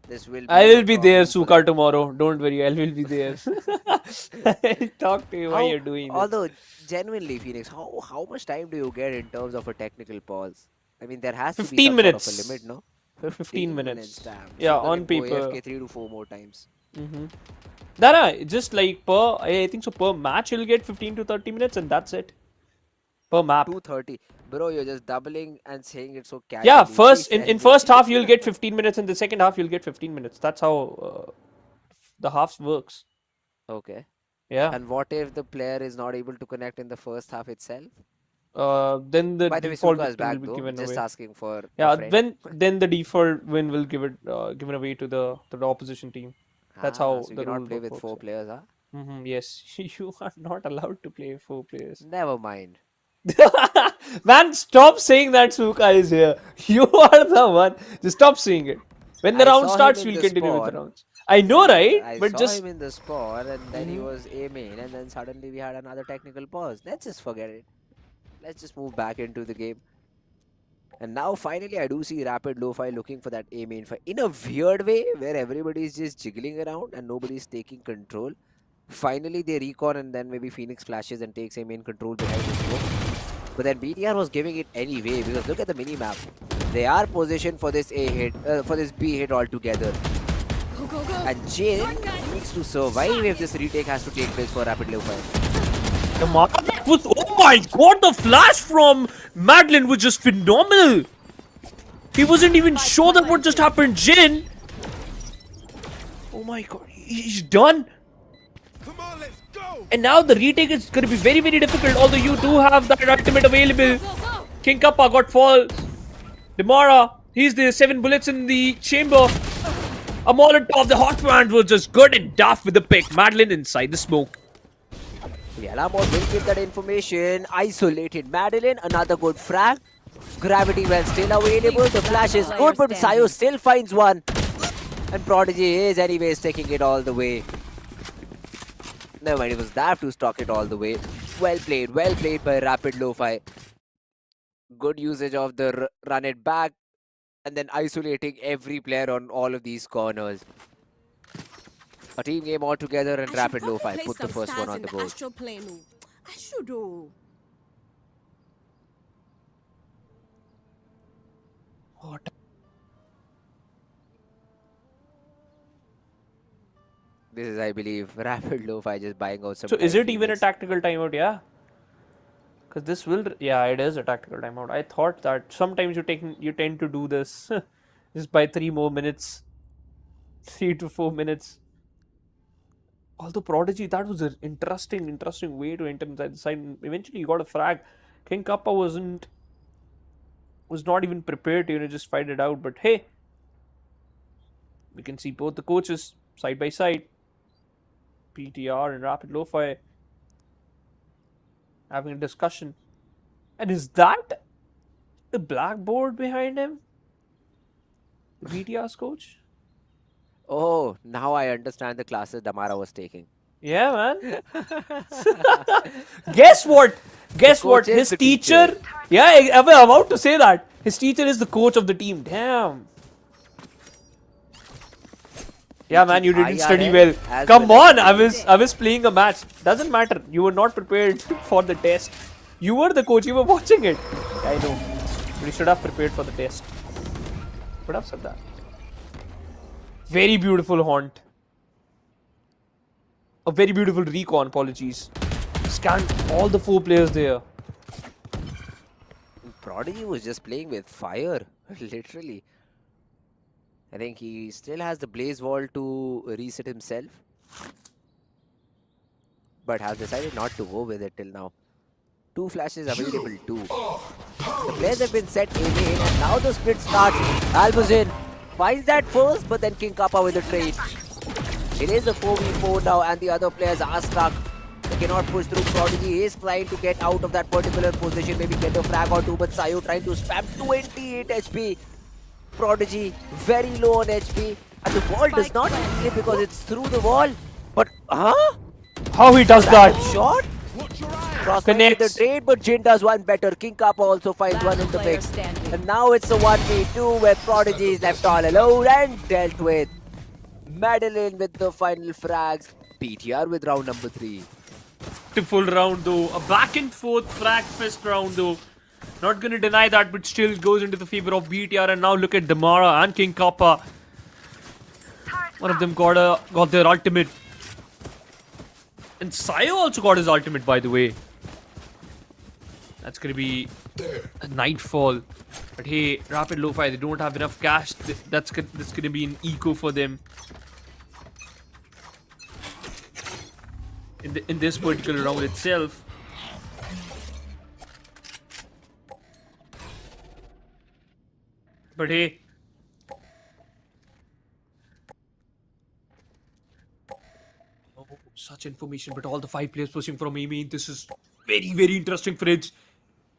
this will be I will be there, Suka, tomorrow. Don't worry, I will be there. I'll talk to you while you're doing this. Although, genuinely, Phoenix, how much time do you get in terms of a technical pause? I mean, there has to be 15 some minutes. sort of a limit, no? 15 minutes. Damn. Yeah, Suka on can go paper. AFK 3 to 4 more times. Just like I think so per match you'll get 15 to 30 minutes and that's it. Per map. 230. Bro, you're just doubling and saying it so casually. Yeah, first in first half you'll get 15 minutes and the second half you'll get 15 minutes. That's how the halves works. Okay. Yeah. And what if the player is not able to connect in the first half itself? Then the By the way, default Suka is back, will be though. given Just away. asking for Then the default win will give it given away to the opposition team. That's how so you the cannot rule play works. with 4 players, huh? Yes, you are not allowed to play 4 players. Never mind. Man, stop saying that Suka is here. You are the one. Just stop saying it. When the round starts, we'll continue with the rounds. I know, right? I but saw him in the spawn and then he was A main and then suddenly we had another technical pause. Let's just forget it. Let's just move back into the game. And now finally I do see Rapid LOFI looking for that A main fight in a weird way where everybody is just jiggling around and nobody's taking control. Finally they recon and then maybe Phoenix flashes and takes A main control behind the smoke. But then BTR was giving it anyway because look at the mini map. They are positioned for this A hit, for this B hit altogether. And Jin needs to survive if this retake has to take place for Rapid LOFI. Oh my god, the flash from Madeline was just phenomenal. He wasn't even sure that what just happened. Jin. Oh my god, he's done. Come on, let's go. And now the retake is going to be very, very difficult. Although you do have that ultimate available. King Kappa got falls. Demara, he's the 7 bullets in the chamber. A Molotov, the hot brand was just good and daft with the pick. Madeline inside the smoke. The alarm bot will give that information. Isolated Madeline, another good frag. Gravity well still available. The flash is good, but Sayo still finds one. And Prodigy is anyways taking it all the way. Never mind, it was daft to stock it all the way. Well played by Rapid LOFI. Good usage of the run it back. And then isolating every player on all of these corners. A team game all together and Rapid LOFI put the first one on the board. I should do. What? This is, I believe, Rapid LOFI just buying out some. So is it even a tactical timeout? Yeah. Because this will, yeah, it is a tactical timeout. I thought that sometimes you tend to do this just by 3 more minutes. 3 to 4 minutes. Although Prodigy, that was an interesting way to enter inside the side. Eventually, you got a frag. King Kappa was not even prepared to just fight it out. But hey, we can see both the coaches side by side. PTR and Rapid LOFI having a discussion. And is that the blackboard behind him? The BTR's coach? Oh, now I understand the classes Damara was taking. Yeah, man. Guess what? His teacher. Yeah, I'm about to say that. His teacher is the coach of the team. Damn. Yeah, man, you didn't study well. Come on, I was playing a match. Doesn't matter. You were not prepared for the test. You were the coach. You were watching it. I know. But you should have prepared for the test. Would have said that. Very beautiful haunt. A very beautiful recon. Apologies. Scanned all the 4 players there. Prodigy was just playing with fire, literally. I think he still has the blaze wall to reset himself, but has decided not to go with it till now. 2 flashes available too. The players have been set in, and now the split starts. Albuzin finds that first, but then King Kappa with the trade. It is a 4v4 now, and the other players are stuck. They cannot push through. Prodigy is trying to get out of that particular position, maybe get a frag or 2, but Sayo trying to spam 28 HP. Prodigy very low on HP, and the wall does not kill because it's through the wall. But how he does that? Shot. Connects the trade, but Jin does one better. King Kappa also finds one in the mix, and now it's a 1v2 where Prodigy is left all alone and dealt with. Madeline with the final frags. PTR with round number 3. Beautiful round though. A back and forth frag fest round though. Not gonna deny that, but still goes into the favor of BTR. And now look at Damara and King Kappa. One of them got their ultimate. And Sayo also got his ultimate, by the way. That's gonna be a nightfall. But hey, Rapid LOFI, they don't have enough cash. That's gonna be an eco for them. In this particular round itself. But hey, oh, such information. But all the 5 players pushing from A main. This is very, very interesting for Edge.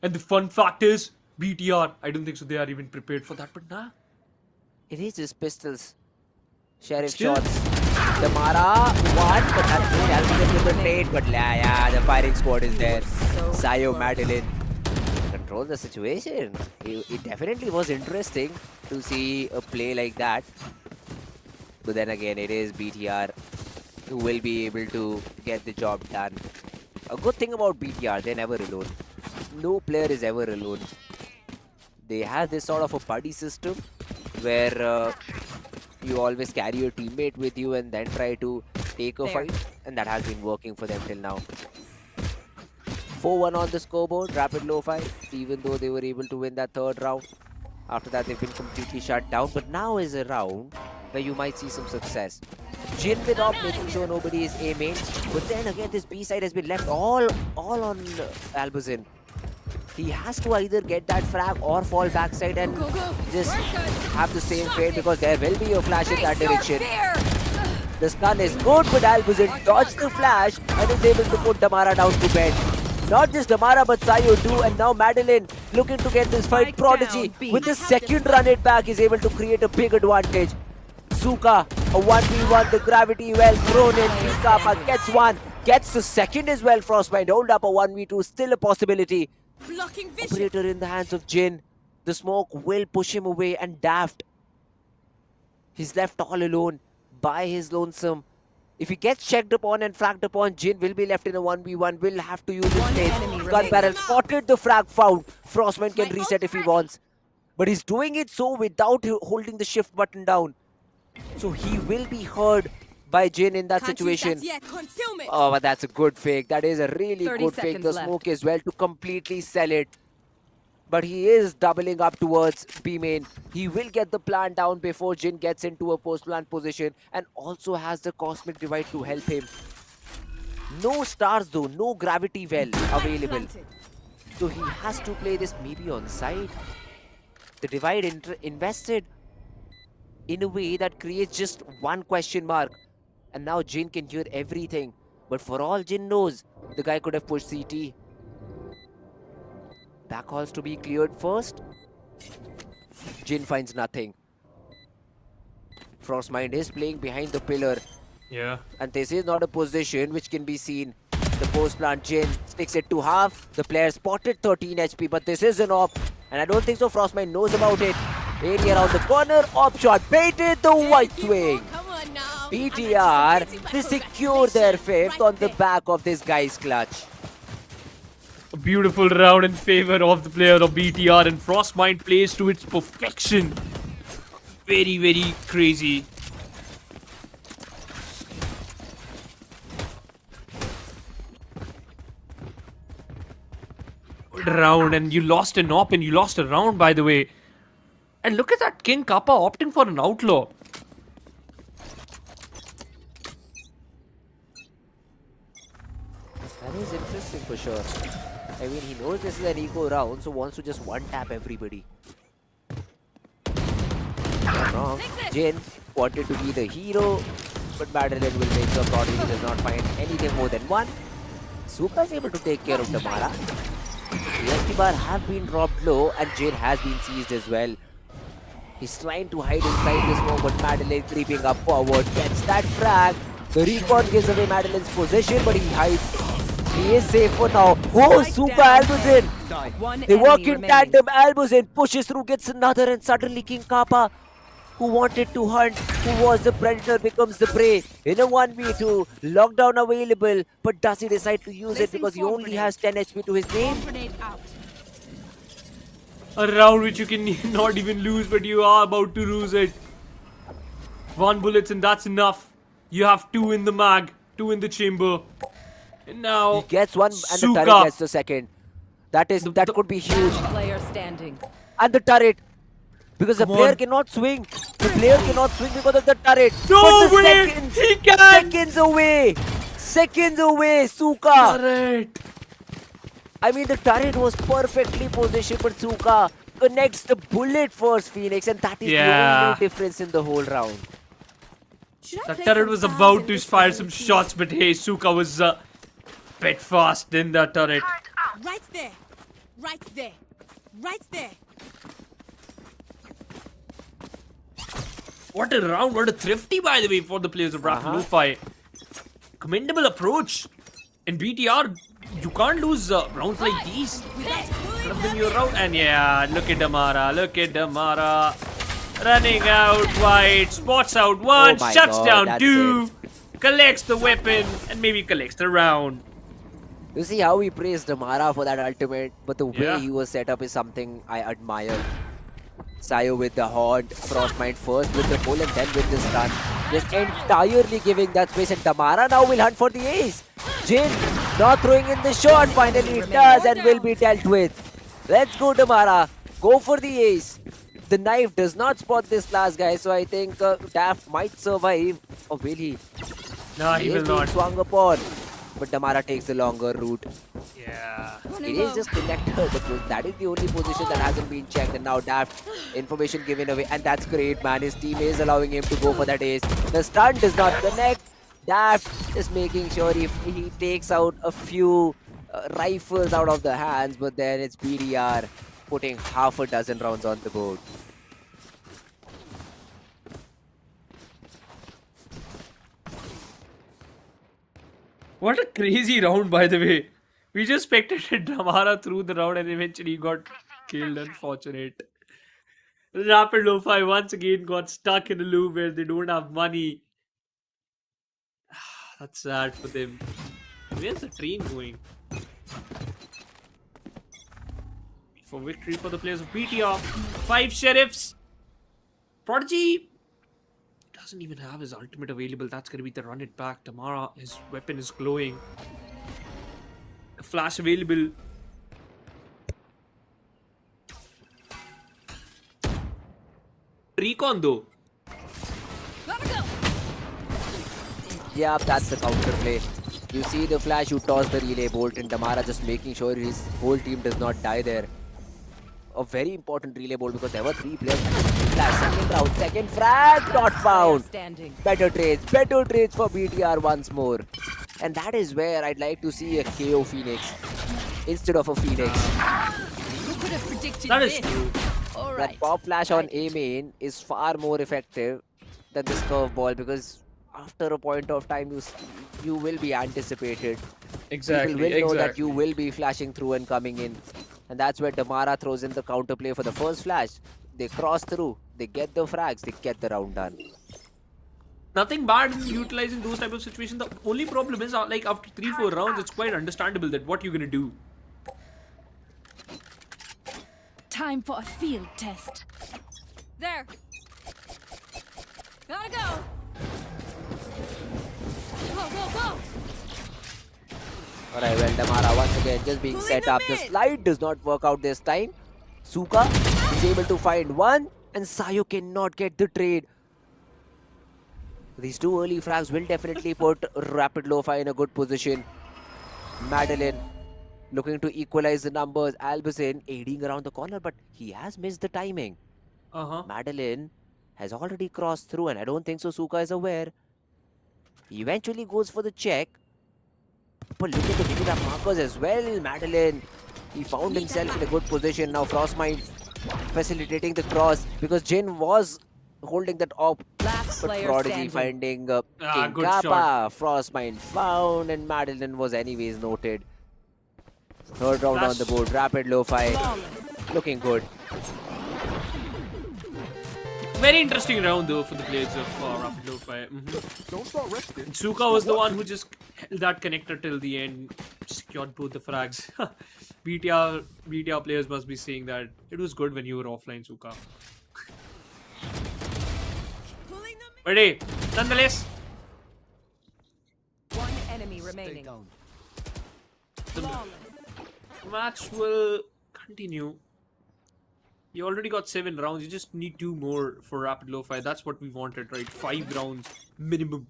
And the fun fact is, BTR, I don't think so they are even prepared for that. But nah, it is just pistols. Sheriff shots. Damara one, but that's good. Albuzin with the trade. But yeah, the firing squad is there. Sayo, Madeline control the situation. It definitely was interesting to see a play like that. But then again, it is BTR who will be able to get the job done. A good thing about BTR, they're never alone. No player is ever alone. They have this sort of a buddy system where you always carry your teammate with you and then try to take a fight. And that has been working for them till now. 4-1 on the scoreboard, Rapid LOFI, even though they were able to win that 3rd round. After that, they've been completely shut down. But now is a round where you might see some success. Jin with up, making sure nobody is A main. But then again, this B side has been left all on Albuzin. He has to either get that frag or fall backside and just have the same fate, because there will be a flash in that direction. The stun is good, but Albuzin dodged the flash and is able to put Damara down to bed. Not just Damara, but Sayo too. And now Madeline looking to get this fight. Prodigy with the second run it back is able to create a big advantage. Suka, a 1v1, the gravity well thrown in. Kappa gets one, gets the second as well. Frostbite hold up a 1v2, still a possibility. Operator in the hands of Jin. The smoke will push him away, and Daft, he's left all alone by his lonesome. If he gets checked upon and fragged upon, Jin will be left in a 1v1, will have to use his nade. Gun barrel spotted, the frag found. Frostman can reset if he wants. But he's doing it so without holding the shift button down. So he will be heard by Jin in that situation. Oh, but that's a good fake. That is a really good fake. The smoke as well to completely sell it. but he is doubling up towards B main. He will get the plant down before Jin gets into a post-plant position and also has the Cosmic Divide to help him. No stars though, no gravity well available. So he has to play this maybe on side. The Divide invested in a way that creates just one question mark. And now Jin can hear everything. But for all Jin knows, the guy could have pushed CT. Backhauls to be cleared first. Jin finds nothing. Frostmind is playing behind the pillar. Yeah. And this is not a position which can be seen. The post plant Jin sticks it to half. The player spotted 13 HP, but this is an op. And I don't think so Frostmind knows about it. Area around the corner, op shot baited the white swing. BTR, they secure their fifth on the back of this guy's clutch. A beautiful round in favor of the player of BTR, and Frostmind plays to its perfection. Very, very crazy. Good round, and you lost an op and you lost a round, by the way. And look at that King Kappa opting for an outlaw. That is interesting for sure. I mean, he knows this is an eco round, so wants to just one-tap everybody. Not wrong. Jin wanted to be the hero, but Madeline will make sure Prodigy does not find anything more than one. Suka is able to take care of Damara. ESP bar have been dropped low, and Jin has been seized as well. He's trying to hide inside this smoke, but Madeline creeping up forward. Gets that frag. The recon gives away Madeline's position, but he hides. He is safe for now. Oh, Super Albuzin! They work in tandem. Albuzin pushes through, gets another, and suddenly King Kappa, who wanted to hunt, who was the predator, becomes the prey. In a 1v2, lockdown available, but does he decide to use it because he only has 10 HP to his name? A round which you can not even lose, but you are about to lose it. 1 bullet and that's enough. You have 2 in the mag, 2 in the chamber. And now he gets one, and Suka. the turret gets the second. That could be huge. Player standing. And the turret, because the player cannot swing. The player cannot swing because of the turret. No but the way! seconds, He can! Seconds away, Suka. Turret. I mean, the turret was perfectly positioned, but Suka connects the bullet first, Phoenix, and that is the only difference in the whole round. The turret was about to fire some shots, but hey, Suka was a bit fast in the turret. Right there. Right there. Right there. What a round, what a thrifty, by the way, for the players of Rapid LOFI. Commendable approach. In BTR, you can't lose rounds like these. Your round, and yeah, look at Damara. Running out wide, spots out one, shuts down 2, collects the weapon, and maybe collects the round. You see how he praised Damara for that ultimate, but the way he was set up is something I admire. Sayo with the Horde, Frostmind first with the pull and then with the stun. Just entirely giving that space, and Damara now will hunt for the ace. Jin not throwing in the shot, finally it does and will be dealt with. Let's go Damara, go for the ace. The knife does not spot this last guy, so I think Daft might survive. Or will he? No, he will not. Swung upon, but Damara takes the longer route. Yeah. It is just connector, but that is the only position that hasn't been checked, and now Daft information given away, and that's great, man. His team is allowing him to go for that ace. The stun does not connect. Daft is making sure he takes out a few rifles out of the hands, but then it's BDR putting half a dozen rounds on the board. What a crazy round, by the way. We just spectated Damara through the round and eventually got killed. Unfortunate. Rapid LOFI once again got stuck in a loop where they don't have money. That's sad for them. Where's the train going? For victory for the players of BTR. 5 sheriffs. Prodigy doesn't even have his ultimate available. That's going to be the run it back. Damara, his weapon is glowing. A flash available. recon though. Yeah, that's the counter play. You see the flash, you toss the relay bolt, and Damara just making sure his whole team does not die there. A very important relay bolt because there were 3 players. Flash, second round, second frag, not found. Better trades for BTR once more. And that is where I'd like to see a KO Phoenix instead of a Phoenix. Who could have predicted That is this? true. That pop flash on A main is far more effective than this curveball because after a point of time you will be anticipated. Exactly. People will know that you will be flashing through and coming in. And that's where Damara throws in the counterplay for the first flash. They cross through, they get the frags, they get the round done. Nothing bad in utilizing those type of situations. The only problem is like after 3-4 rounds, it's quite understandable that what you're gonna do. Time for a field test. There. Gotta go. Go. Alright, well, Damara once again just being set up. The slide does not work out this time. Suka is able to find one, and Sayo cannot get the trade. These 2 early frags will definitely put Rapid LOFI in a good position. Madeline looking to equalize the numbers. Albazin aiding around the corner, but he has missed the timing. Madeline has already crossed through, and I don't think so Suka is aware. He eventually goes for the check. But look at the mini-map markers as well. Madeline, he found himself in a good position. Now Frostmind facilitating the cross because Jin was holding that up. But Prodigy finding King Kappa. Frostmind found, and Madeline was anyways noted. Third round on the board. Rapid LOFI looking good. Very interesting round though for the players of Rapid LOFI. Don't start resting. Suka was the one who just held that connector till the end, secured both the frags. BTR players must be saying that it was good when you were offline, Suka. But hey, nonetheless, One enemy remaining. the match will continue. You already got 7 rounds. You just need 2 more for Rapid LOFI. That's what we wanted, right? 5 rounds minimum.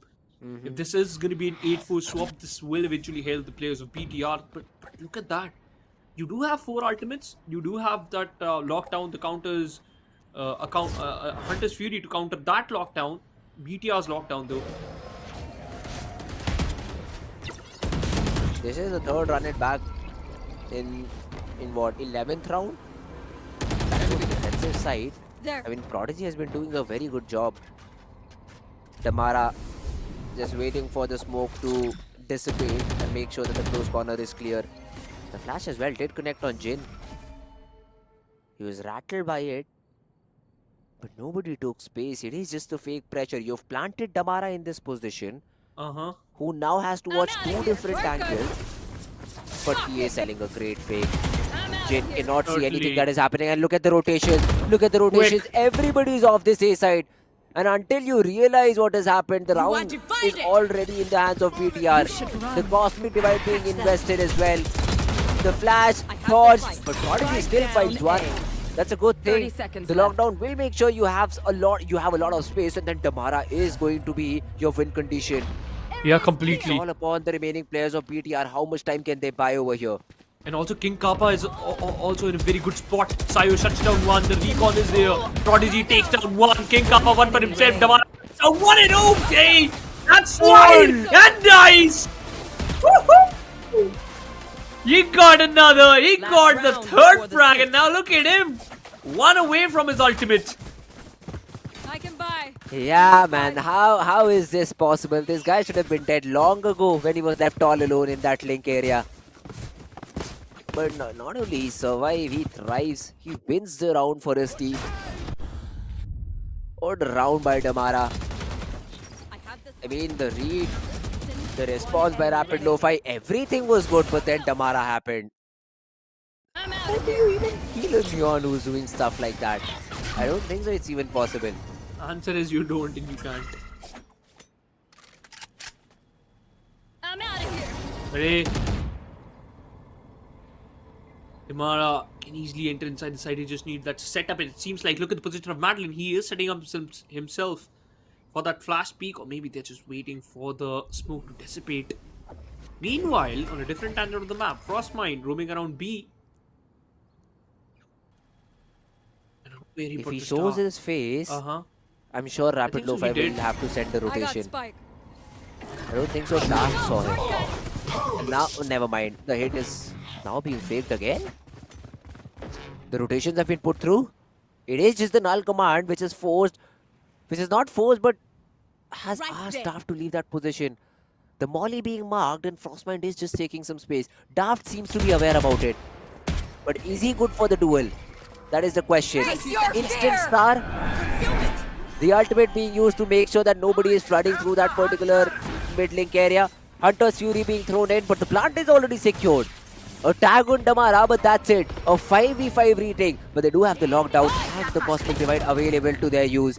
If this is going to be an 8-4 swap, this will eventually help the players of BTR. But look at that. You do have 4 ultimates. You do have that lockdown, the counters, Hunter's Fury to counter that lockdown. BTR's lockdown though. This is the third run it back in what, 11th round? Back to the defensive side. I mean, Prodigy has been doing a very good job. Damara just waiting for the smoke to dissipate and make sure that the close corner is clear. The flash as well did connect on Jin. He was rattled by it, but nobody took space. It is just a fake pressure. You've planted Damara in this position, who now has to watch 2 different angles, but he is selling a great fake. Jin cannot see anything that is happening, and look at the rotations. Look at the rotations. Everybody is off this A side. And until you realize what has happened, the round is already in the hands of BTR. The cosmic divide being invested as well. The flash, dodged, but Prodigy still finds one. That's a good thing. The lockdown will make sure you have a lot of space, and then Damara is going to be your win condition. Yeah, completely. It's all upon the remaining players of BTR. How much time can they buy over here? And also King Kappa is also in a very good spot. Sayo shuts down one. The recon is there. Prodigy takes down one. King Kappa one for himself. Damara. So 1-0. Okay. That's one. And nice. Woohoo! He got another. He got the third frag. And now look at him. 1 away from his ultimate. I can buy. Yeah, man. How is this possible? This guy should have been dead long ago when he was left all alone in that link area. But not only he survives, he thrives. He wins the round for his team. What a round by Damara. I mean, the read, the response by Rapid LOFI, everything was good, but then Damara happened. How do you even kill a Neon who's doing stuff like that? I don't think so it's even possible. Answer is you don't and you can't. I'm out of here. Ready? Damara can easily enter inside the side. He just needs that setup. And it seems like, look at the position of Madeline. He is setting up himself for that flash peak, or maybe they're just waiting for the smoke to dissipate. Meanwhile, on a different tangent of the map, Frostmind roaming around B. If he shows his face, I'm sure Rapid LOFI will have to send the rotation. I don't think so. Daft saw him. And now, never mind. The hit is now being faked again. The rotations have been put through. It is just the null command which is forced, which is not forced but has asked Daft to leave that position. The molly being marked and Frostmind is just taking some space. Daft seems to be aware about it. But is he good for the duel? That is the question. Instant star. The ultimate being used to make sure that nobody is flooding through that particular mid-link area. Hunter's Fury being thrown in, but the plant is already secured. A tag on Damara, but that's it. A 5v5 retake, but they do have the lockdown and the Cosmic Divide available to their use.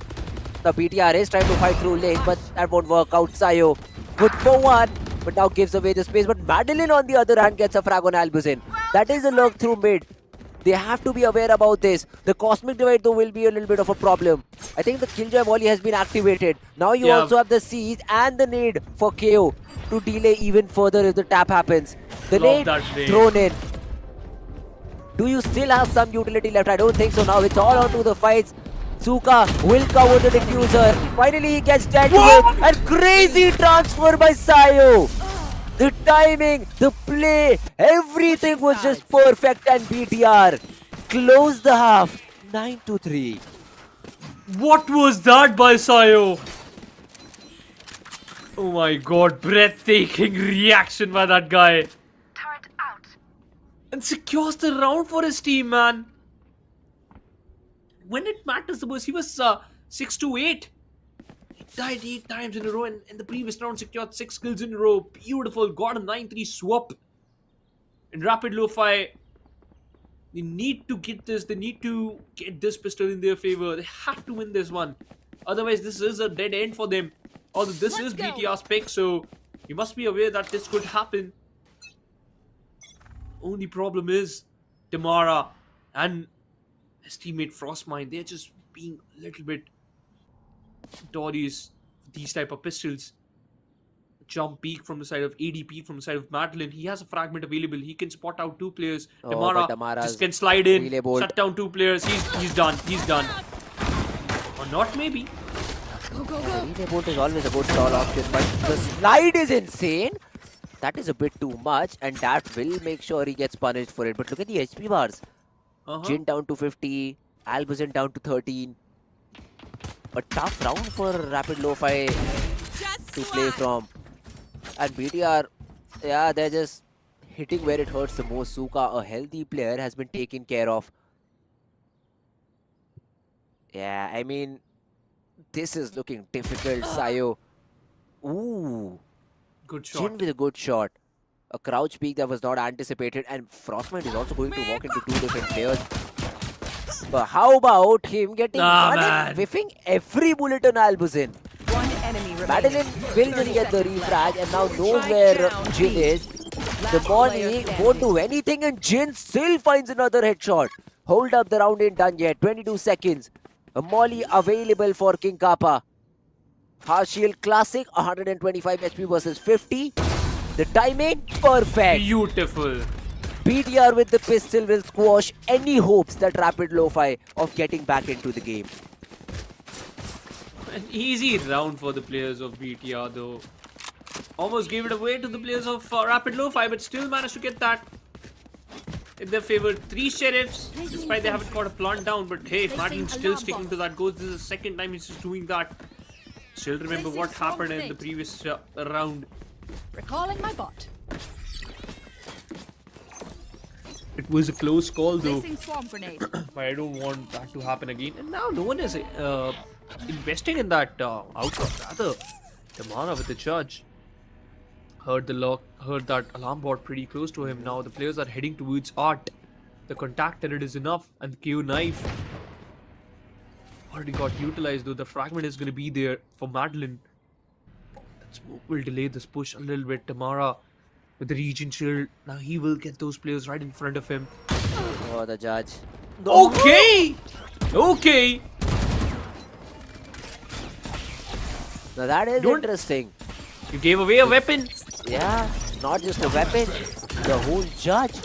The BTR is trying to fight through lane, but that won't work out. Sayo good for one, but now gives away the space. But Madeline on the other hand gets a frag on Albuzin. That is a lurk through mid. They have to be aware about this. The Cosmic Divide though will be a little bit of a problem. I think the Killjoy volley has been activated. Now you also have the siege and the nade for KO to delay even further if the tap happens. The nade thrown in. Do you still have some utility left? I don't think so now. It's all onto the fights. Suka will cover the diffuser. Finally he gets dealt with. And crazy transfer by Sayo. The timing, the play, everything was just perfect, and BTR closed the half 9-3. What was that by Sayo? Oh my god, breathtaking reaction by that guy. Turret out. And secures the round for his team, man. When it matters the most, he was 6-8. Died 8 times in a row, and in the previous round secured 6 kills in a row. Beautiful, got a 9-3 swap. And Rapid LOFI, they need to get this. They need to get this pistol in their favor. They have to win this one. Otherwise, this is a dead end for them. Although this is BTR's pick, so you must be aware that this could happen. Only problem is Tamara and his teammate Frostmind. They're just being a little bit notorious for these type of pistols. Jump peek from the side of AD, peek from the side of Madeline. He has a fragment available. He can spot out 2 players. Tamara just can slide in, shut down 2 players. He's done. He's done. Or not, maybe. Go, go, go. Leaderboard is always a good stall option, but the slide is insane. That is a bit too much, and that will make sure he gets punished for it. But look at the HP bars. Jin down to 50, Albuzin down to 13. A tough round for Rapid LOFI to play from. And BTR, yeah, they're just hitting where it hurts the most. Suka, a healthy player, has been taken care of. Yeah, I mean, this is looking difficult. Sayo. Ooh. Good shot. Jin with a good shot. A crouch peek that was not anticipated. And Frostmind is also going to walk into 2 different players. But how about him getting one and whiffing every bullet on Albuzin? One enemy remaining. Madeline will just get the refrag and now knows where Jin is. The Molly won't do anything and Jin still finds another headshot. Hold up, the round ain't done yet. 22 seconds. A Molly available for King Kappa. Harshiel Classic, 125 HP versus 50. The timing, perfect. Beautiful. BTR with the pistol will squash any hopes that Rapid LOFI of getting back into the game. An easy round for the players of BTR though. Almost gave it away to the players of Rapid LOFI, but still managed to get that in their favor. 3 sheriffs, despite they haven't got a plant down, but hey, Martin's still sticking to that goal. This is the second time he's just doing that. Still remember what happened in the previous round. Recalling my bot. It was a close call though. Swarm grenade. But I don't want that to happen again. And now no one is investing in that outcome. Rather, Tamara with the judge. Heard that alarm bot pretty close to him. Now the players are heading towards Art. The contact turret is enough, and the KO knife already got utilized though. The fragment is going to be there for Madeline. That smoke will delay this push a little bit. Tamara with the region shield. Now he will get those players right in front of him. for the judge. Okay! Okay! Now that is interesting. You gave away a weapon. Yeah, not just a weapon, the whole judge.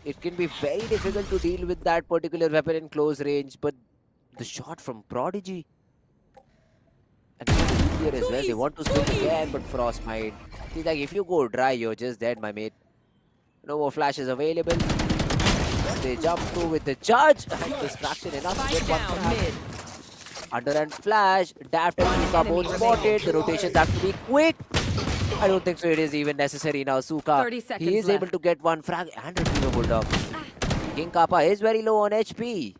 It can be very difficult to deal with that particular weapon in close range, but the shot from Prodigy. And here as well, they want to swing again, but Frostbite. He's like, if you go dry, you're just dead, my mate. No more flashes available. They jump through with the judge. Distraction enough to get one frag. Under and flash. Daft and Suka both spotted. The rotations have to be quick. I don't think so it is even necessary now. Suka, he is able to get one frag and retrieve a bulldog. King Kappa is very low on HP.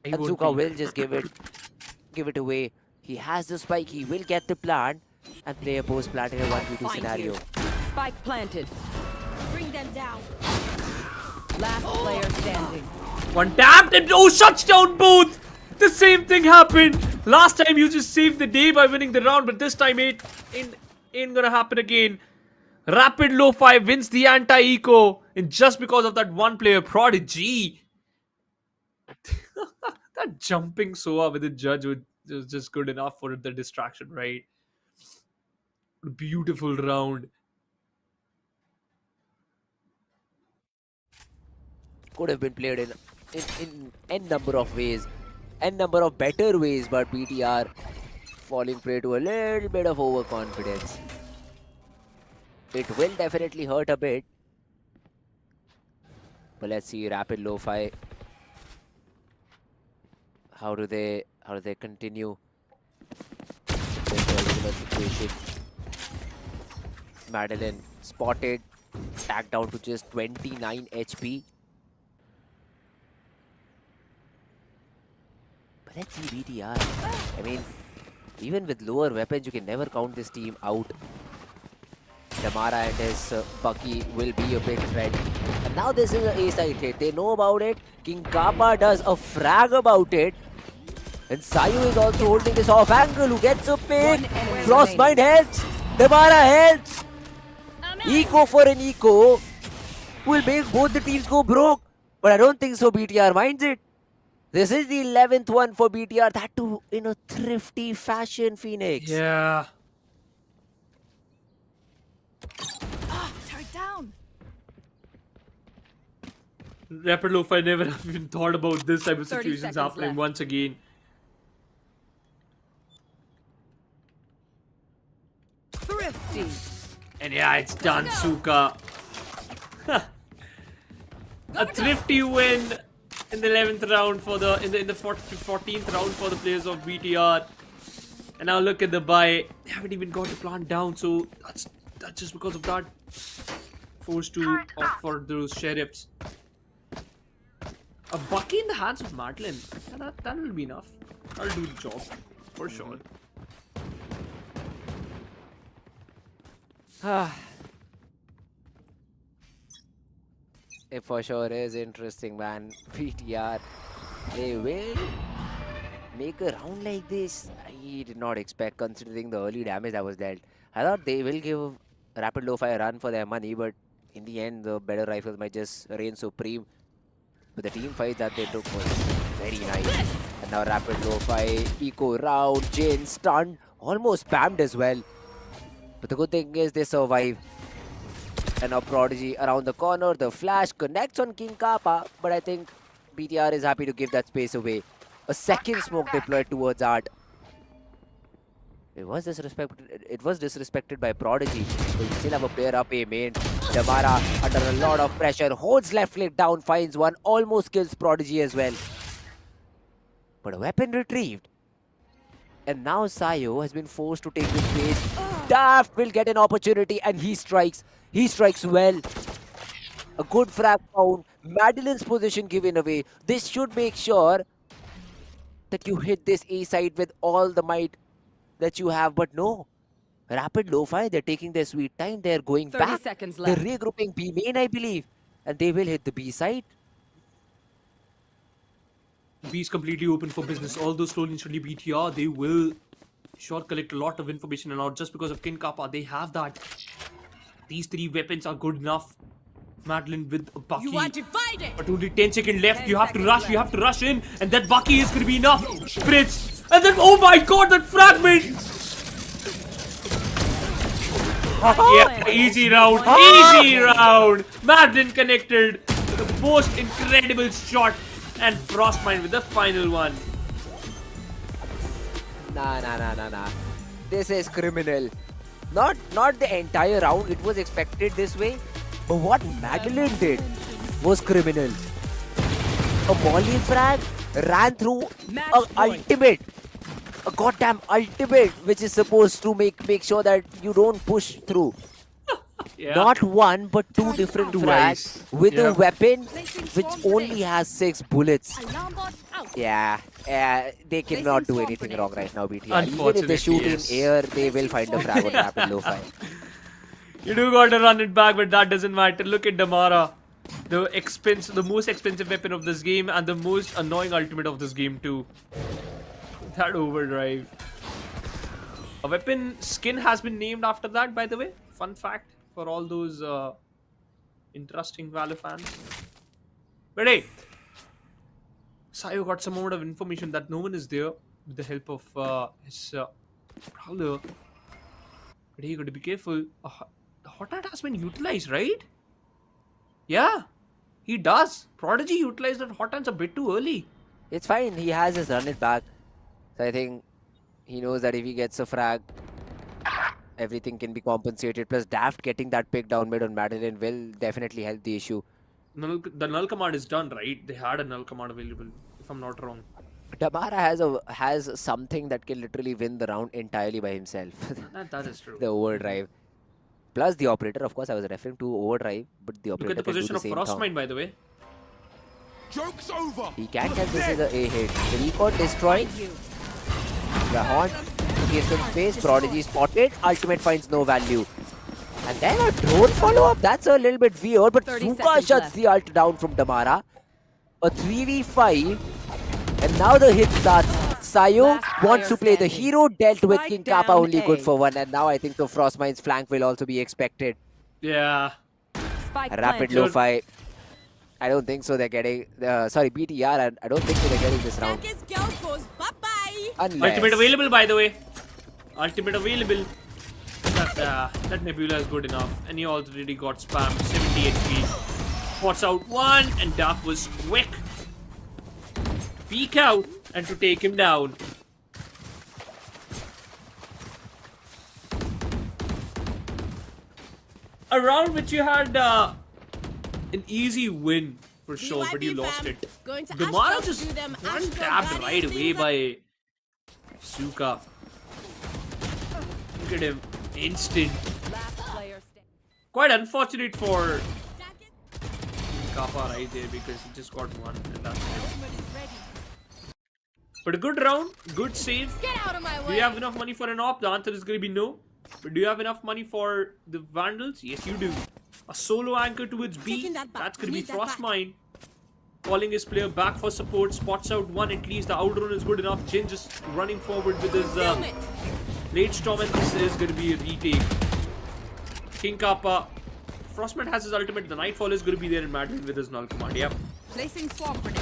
And Suka will just give it away. He has the spike. He will get the plant and play a post plant in a 1v2 scenario. Spike planted. Bring them down. Last player standing. One tapped and shuts down both. The same thing happened. Last time you just saved the day by winning the round, but this time it ain't gonna happen again. Rapid LOFI wins the anti-eco, and just because of that one player, Prodigy. That jumping Soa with the judge was just good enough for the distraction, right? Beautiful round. Could have been played in n number of ways, n number of better ways, but BTR falling prey to a little bit of overconfidence. It will definitely hurt a bit. But let's see Rapid LOFI. How do they continue this particular situation? Madeline spotted, tagged down to just 29 HP. But let's see BTR. I mean, even with lower weapons, you can never count this team out. Damara and his Bucky will be a big threat. And now this is an A-side hit. They know about it. King Kappa does a frag about it. And Sayu is also holding this off angle, who gets a pick. Frostbite helps. Damara helps. Eco for an eco will make both the teams go broke. But I don't think so BTR minds it. This is the 11th one for BTR. That too in a thrifty fashion, Phoenix. Yeah. Turn down. Rapid LOFI never even thought about this type of situations happening once again. Thrifty. And yeah, it's done, Suka. A thrifty win in the 11th round for the in the 14th round for the players of BTR. And now look at the buy. They haven't even got the plant down, so that's just because of that. Forced to opt for those sheriffs. A Bucky in the hands of Madeline. That will be enough. That'll do the job for sure. It for sure is interesting, man. BTR, they will make a round like this. I did not expect, considering the early damage that was dealt. I thought they will give Rapid LOFI a run for their money, but in the end, the better rifles might just reign supreme. But the team fight that they took was very nice. And now Rapid LOFI, eco round, Jin stunned, almost spammed as well. But the good thing is they survive. And now Prodigy around the corner. The flash connects on King Kappa. But I think BTR is happy to give that space away. A second smoke deployed towards Art. It was disrespected by Prodigy. But we still have a player up A main. Damara under a lot of pressure. Holds left click down. Finds one. Almost kills Prodigy as well. But a weapon retrieved. And now Sayo has been forced to take the space. Daft will get an opportunity and he strikes. He strikes well. A good frag found. Madeline's position given away. This should make sure that you hit this A side with all the might that you have. But no. Rapid LOFI, they're taking their sweet time. They're going 30 back. seconds They're left. regrouping B main, I believe. And they will hit the B side. B is completely open for business. Although slowly and surely BTR, they will sure collect a lot of information, and now just because of King Kappa, they have that. These three weapons are good enough. Madeline with a Bucky. You are divided. But only 10 seconds left. You have to rush. You have to rush in. And that Bucky is going to be enough. Spritz. And then, oh my god, that fragment. Yeah, easy round. Easy round. Madeline connected. The most incredible shot. And Frostmine with the final one. Nah. This is criminal. Not the entire round. It was expected this way. But what Madeline did was criminal. A volley frag ran through a goddamn ultimate, which is supposed to make sure that you don't push through. Yeah. Not one, but two different frags with a weapon which only has 6 bullets. Yeah, they cannot do anything wrong right now, BTR. Even if they shoot in air, they will find a frag on rapid LOFI. You do got to run it back, but that doesn't matter. Look at Damara. The most expensive weapon of this game and the most annoying ultimate of this game too. That overdrive. A weapon skin has been named after that, by the way. Fun fact for all those interesting Valor fans. But hey, Sayo got some amount of information that no one is there with the help of his brother. But hey, you got to be careful. The hot hat has been utilized, right? Yeah, he does. Prodigy utilized that hot hands a bit too early. It's fine. He has his run it back. So I think he knows that if he gets a frag, everything can be compensated. Plus Daft getting that pick down mid on Madeline will definitely help the issue. The null command is done, right? They had a null command available, if I'm not wrong. Damara has something that can literally win the round entirely by himself. That is true. The overdrive. Plus the operator, of course, I was referring to overdrive, but the operator Look at the position of Frostmine, by the way. Joke's over. He can get this as a hit. The recon destroyed. The Haunt gives some space. Prodigy spotted. Ultimate finds no value. And then a drone follow-up. That's a little bit weird, but Suka shuts the ult down from Damara. A 3v5. And now the hit starts. Sayo wants to play the hero, dealt with King Kappa only good for 1. And now I think the Frostmine's flank will also be expected. Yeah. Rapid LOFI. I don't think so they're getting... sorry, BTR. I don't think so they're getting this round. Unless... Ultimate available, by the way. Ultimate available. That Nebula is good enough. And he already got spammed. 70 HP. Spots out 1. And Dark was quick. Peek out. And to take him down. A round which you had an easy win for sure, but you lost it. Damara just one tapped right away by Suka. Look at him. Instant. Quite unfortunate for Kappa right there because he just got one and that's it. But a good round, good save. Do you have enough money for an op? The answer is going to be no. But do you have enough money for the Vandals? Yes, you do. A solo anchor towards B. That's going to be Frostmine. Calling his player back for support. Spots out 1 at least. The outrun is good enough. Jin just running forward with his late storm, and this is going to be a retake. King Kappa. Frostmine has his ultimate. The Nightfall is going to be there in Madeline with his null command. Yep. Placing swamp grenade.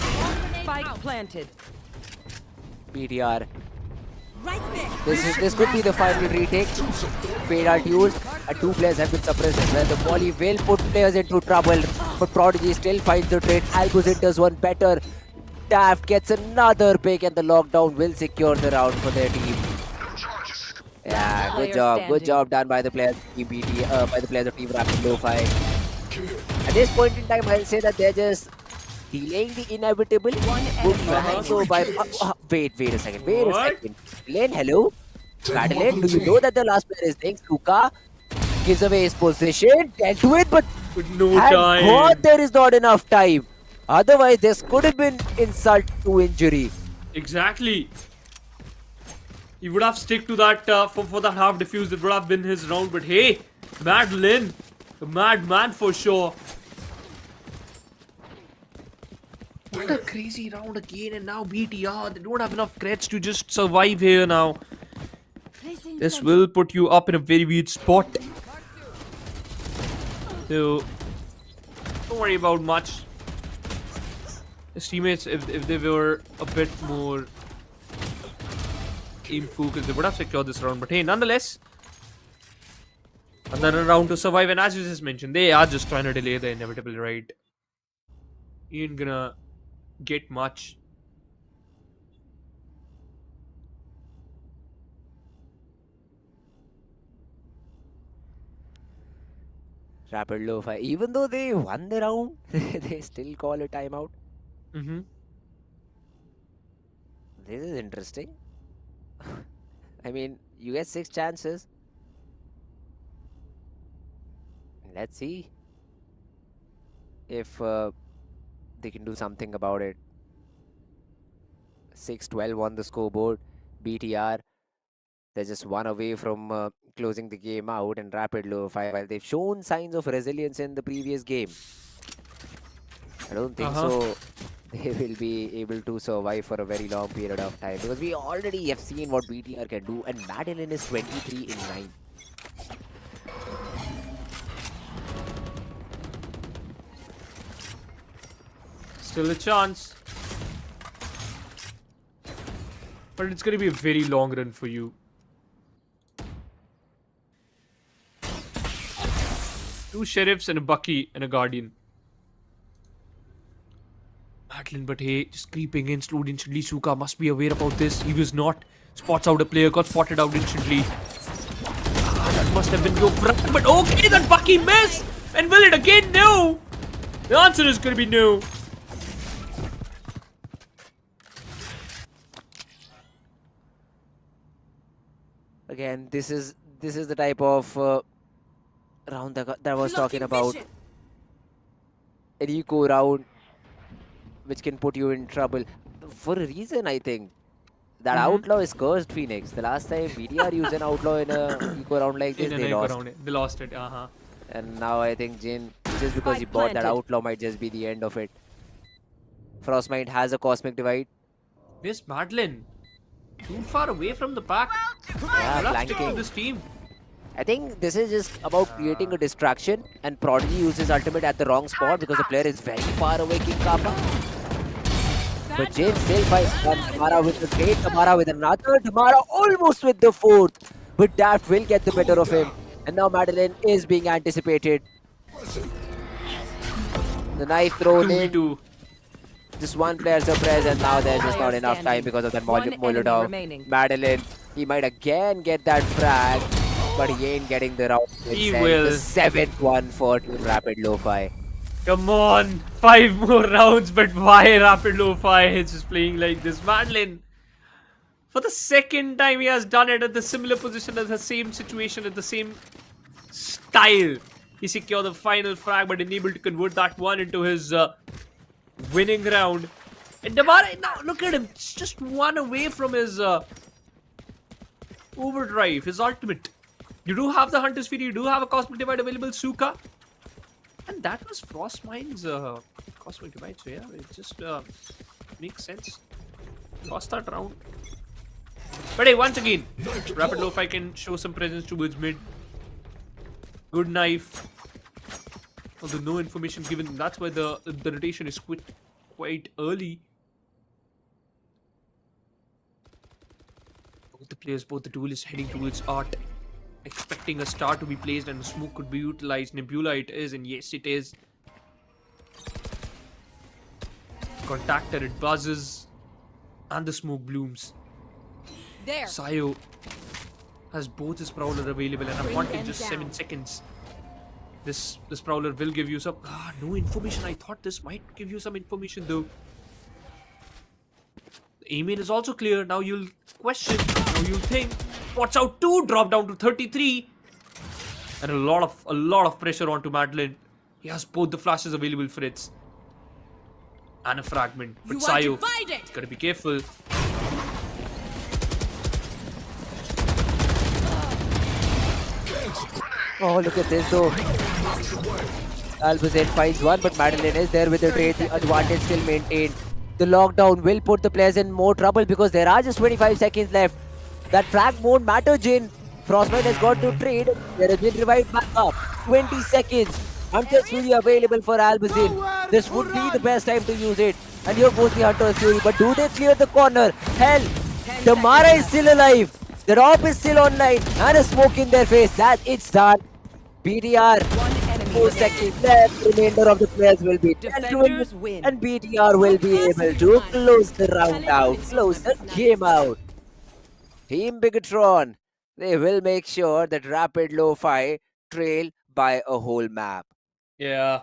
Spike planted. BTR. This could be the final retake. Fade out used. 2 players have been suppressed as well. The volley will put players into trouble. But Prodigy still finds the trade. Albuzin does one better. Daft gets another pick and the lockdown will secure the round for their team. Yeah, good job. Good job done by the players of Team BT, by the players of Team Rapid LOFI. At this point in time, I'll say that they're just delaying the inevitable. So by wait a second. Lane, hello. Madeline, do you know that the last player is Deng? Suka gives away his position, dealt with, but no time. God, there is not enough time. Otherwise, this could have been insult to injury. Exactly. He would have stick to that for that half defuse. It would have been his round. But hey, Madeline, a madman for sure. What a crazy round again, and now BTR, they don't have enough creds to just survive here now. This will put you up in a very weird spot. So, Don't worry about much. His teammates, if they were a bit more aim focused, they would have secured this round. But hey, nonetheless, another round to survive. And as you just mentioned, they are just trying to delay the inevitable, right? He ain't gonna get much. Rapid LOFI. Even though they won the round, they still call a timeout. This is interesting. I mean, you get 6 chances. Let's see if they can do something about it. 6-12 on the scoreboard. BTR. They're just one away from closing the game out, and Rapid LOFI, while they've shown signs of resilience in the previous game, I don't think so they will be able to survive for a very long period of time, because we already have seen what BTR can do, and Madeline is 23 in 9. Still a chance. But it's going to be a very long run for you. Two sheriffs and a Bucky and a Guardian. Madeline, but hey, just creeping in slowed instantly. Suka must be aware about this. He was not. Spots out a player, got spotted out instantly. That must have been your front. But okay, that Bucky missed. And will it again? No. The answer is going to be no. Again, this is the type of round that I was talking about. An eco round which can put you in trouble. For a reason, I think. That outlaw is cursed, Phoenix. The last time BDR used an outlaw in a eco round like this, they lost. They lost it, And now I think Jin, just because he bought that outlaw, might just be the end of it. Frostmind has a cosmic divide. Miss Madeline. Too far away from the pack. Yeah, flanking this team. I think this is just about creating a distraction, and Prodigy uses ultimate at the wrong spot because the player is very far away, King Kappa. But Jane still fights Tamara with the great Tamara with another Tamara almost with the fourth. But that will get the better of him. And now Madeline is being anticipated. The knife thrown in. Just one player suppressed, and now there's just not enough time because of that Molotov. Madeline, he might again get that frag, but he ain't getting the round. He will. The 7th one for Team Rapid LOFI. Come on, 5 more rounds, but why Rapid LOFI is just playing like this? Madeline, for the second time he has done it at the similar position, at the same situation, at the same style. He secured the final frag, but unable to convert that one into his winning round. And Damara, now look at him, just one away from his overdrive, his ultimate. You do have the Hunter's Fury, you do have a Cosmic Divide available, Suka. And that was Frostmind's Cosmic Divide, so yeah, it just makes sense. Lost that round. But hey, once again, Rapid LOFI can show some presence towards mid. Good knife. Although no information given, that's why the rotation is quite early. Both the players, both the duelists heading towards Art, expecting a star to be placed and a smoke could be utilized. Nebula it is, and yes it is. Contactor, it buzzes, and the smoke blooms. There. Sayo has both his Prowler available, and I'm wanting just 7 seconds. This Prowler will give you some... no information. I thought this might give you some information though. The aim in is also clear. Now you'll question. Now you'll think. Spots out 2, drop down to 33. And a lot of pressure onto Madeline. He has both the flashes available for it. And a fragment. But Sayo, gotta be careful. Oh, look at this though. Albuzen finds one, but Madeline is there with the trade. The advantage still maintained. The lockdown will put the players in more trouble because there are just 25 seconds left. That frag won't matter, Jin. Frostbite has got to trade. There has been revived back up. 20 seconds. Hunter's Fury available for Albazin. This would be the best time to use it. And here goes the Hunter's Fury. But do they clear the corner? Hell, Damara is still alive. The Rob is still online. And a smoke in their face. It's done. BTR. 4 seconds left. The remainder of the players will be 10 to win. And BTR will be able to close the round out. Close the game out. Team BIGETRON. They will make sure that Rapid LOFI trail by a whole map. Yeah,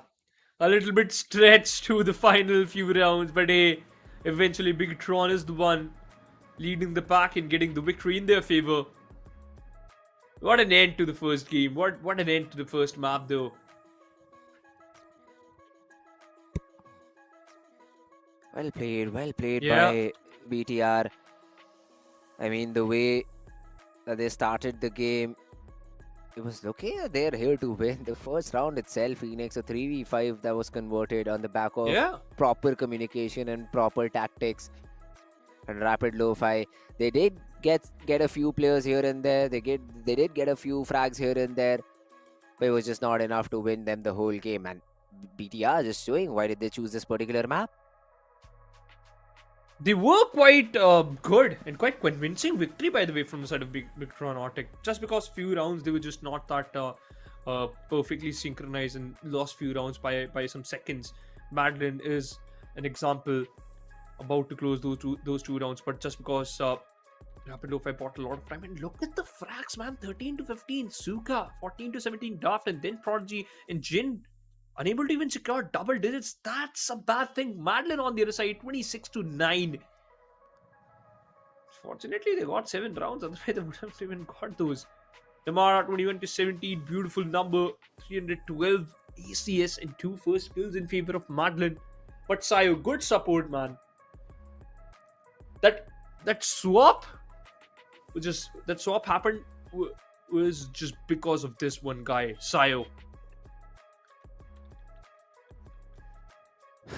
a little bit stretched to the final few rounds, but hey, eventually BIGETRON is the one leading the pack and getting the victory in their favor. What an end to the first game. What an end to the first map though. Well played by BTR. I mean, the way that they started the game, it was okay. They're here to win. The first round itself, Phoenix, a 3v5 that was converted on the back of proper communication and proper tactics. And Rapid LOFI, they did get a few players here and there. They did get a few frags here and there, but it was just not enough to win them the whole game. And BTR just showing why did they choose this particular map. They were quite good and quite convincing victory, by the way, from the side of BIGETRON Arctic. Just because few rounds they were just not that perfectly synchronized and lost few rounds by some seconds. Madeline is an example, about to close those two rounds, but just because Rapid LOFI bought a lot of time. And look at the frags, man. 13 to 15, Suka, 14 to 17, Daft, and then Prodigy and Jin. Unable to even secure double digits. That's a bad thing. Madeline on the other side, 26 to 9. Fortunately, they got 7 rounds. Otherwise, they would have even got those. Damara, 21 to 17. Beautiful number. 312 ACS and 2 first kills in favor of Madeline. But Sayo, good support, man. That swap happened was just because of this one guy, Sayo.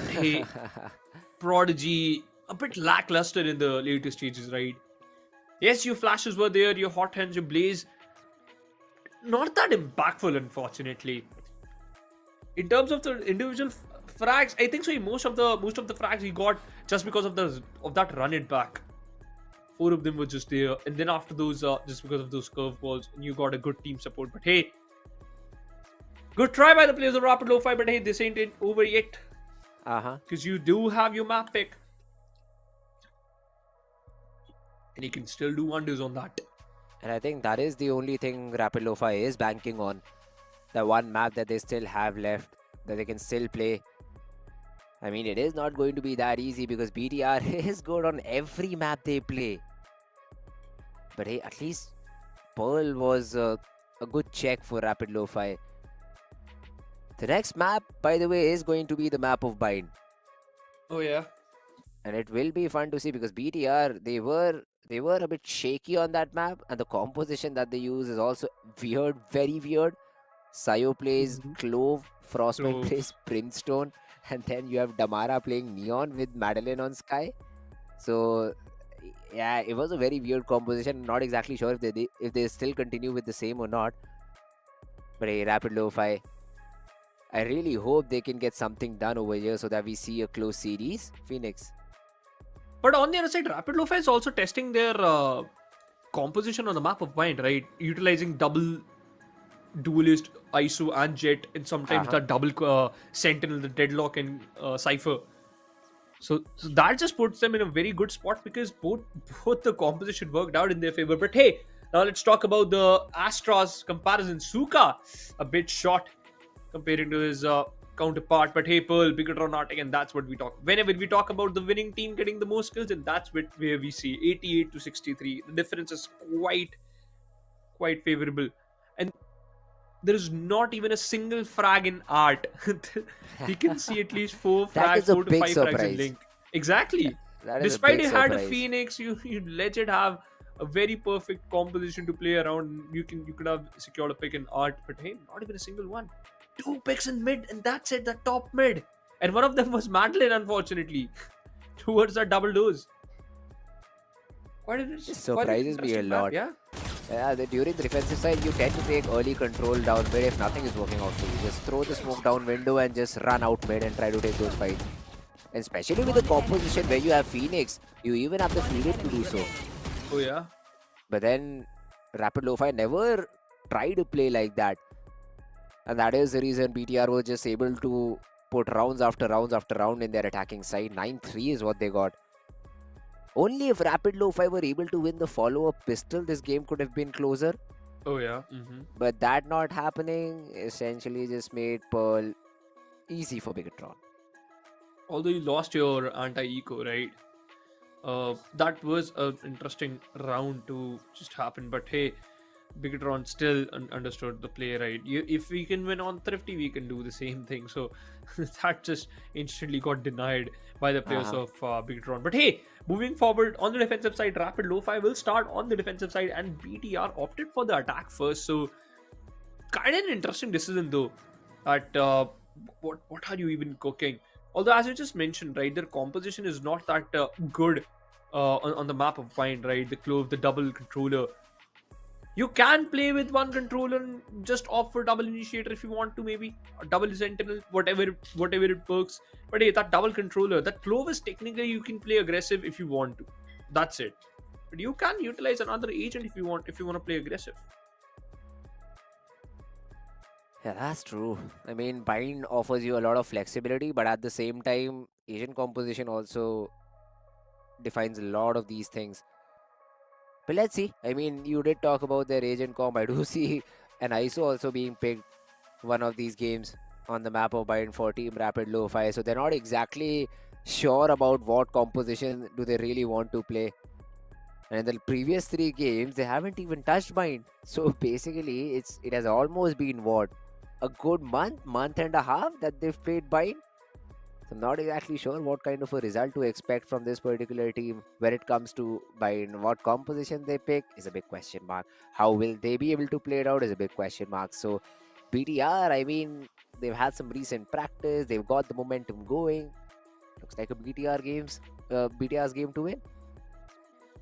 Hey, Prodigy, a bit lackluster in the later stages, right? Yes, your flashes were there, your hot hands, your blaze. Not that impactful, unfortunately. In terms of the individual frags, I think so. Most of the frags he got just because of that run it back. 4 of them were just there, and then after those, just because of those curveballs, you got a good team support. But hey, good try by the players of Rapid LOFI. But hey, this ain't it over yet. Because you do have your map pick. And you can still do wonders on that. And I think that is the only thing Rapid LOFI is banking on. The one map that they still have left, that they can still play. I mean, it is not going to be that easy because BTR is good on every map they play. But hey, at least Pearl was a good check for Rapid LOFI. The next map, by the way, is going to be the map of Bind. Oh yeah. And it will be fun to see because BTR, they were a bit shaky on that map, and the composition that they use is also weird, very weird. Sayo plays Clove, Frostbite plays Brimstone, and then you have Damara playing Neon with Madeline on Sky. So yeah, it was a very weird composition. Not exactly sure if they still continue with the same or not. But hey, Rapid LOFI, I really hope they can get something done over here so that we see a close series. Phoenix. But on the other side, Rapid LOFI is also testing their composition on the map of Bind, right? Utilizing double duelist, ISO and Jet, and sometimes that double Sentinel, the Deadlock and Cypher. So that just puts them in a very good spot because both the composition worked out in their favor. But hey, now let's talk about the Astra's comparison. Suka, a bit short comparing to his counterpart, but hey, Pearl, BIGETRON Arctic, and that's what we talk. Whenever we talk about the winning team getting the most kills, and that's where we see 88 to 63. The difference is quite favorable, and there is not even a single frag in Art. You can see at least 4 frags, 4 to 5 frags in Link. Exactly. Despite you had a Phoenix, you legit have a very perfect composition to play around. You could have secured a pick in Art, but hey, not even a single one. 2 picks in mid, and that's it, the top mid. And one of them was Madeline, unfortunately, towards that double dose. It surprises me a lot. Yeah. Yeah, during the defensive side, you tend to take early control down mid if nothing is working out for you. Just throw the smoke down window and just run out mid and try to take those fights. And especially with the composition where you have Phoenix, you even have the freedom to do so. Oh yeah. But then Rapid Lo-Fi never tried to play like that. And that is the reason BTR was just able to put rounds after rounds after round in their attacking side. 9-3 is what they got. Only if Rapid Lo-Fi were able to win the follow-up pistol, this game could have been closer. Oh yeah. But that not happening essentially just made Pearl easy for BIGETRON. Although you lost your anti-eco, right? That was an interesting round to just happen. But hey, BIGETRON still understood the play, right? If we can win on Thrifty, we can do the same thing. So that just instantly got denied by the players of BIGETRON. But hey, moving forward on the defensive side, Rapid Lo-Fi will start on the defensive side, and BTR opted for the attack first. So kind of an interesting decision though. At what are you even cooking? Although, as you just mentioned, right, their composition is not that good on the map of Bind, right? The Clove, the double controller. You can play with one controller and just opt for double initiator if you want to, maybe or double sentinel, whatever it works. But hey, that double controller, that Clove is technically you can play aggressive if you want to. That's it. But you can utilize another agent if you want to play aggressive. Yeah, that's true. I mean, Bind offers you a lot of flexibility, but at the same time, agent composition also defines a lot of these things. But let's see. I mean, you did talk about their agent comp. I do see an ISO also being picked one of these games on the map of Bind for Team Rapid Lo-Fi. So they're not exactly sure about what composition do they really want to play. And in the previous 3 games, they haven't even touched Bind. So basically, it has almost been what? A good month and a half that they've played Bind. So I'm not exactly sure what kind of a result to expect from this particular team when it comes to Bind. What composition they pick is a big question mark. How will they be able to play it out is a big question mark. So BTR, I mean, they've had some recent practice. They've got the momentum going. Looks like a BTR's game to win.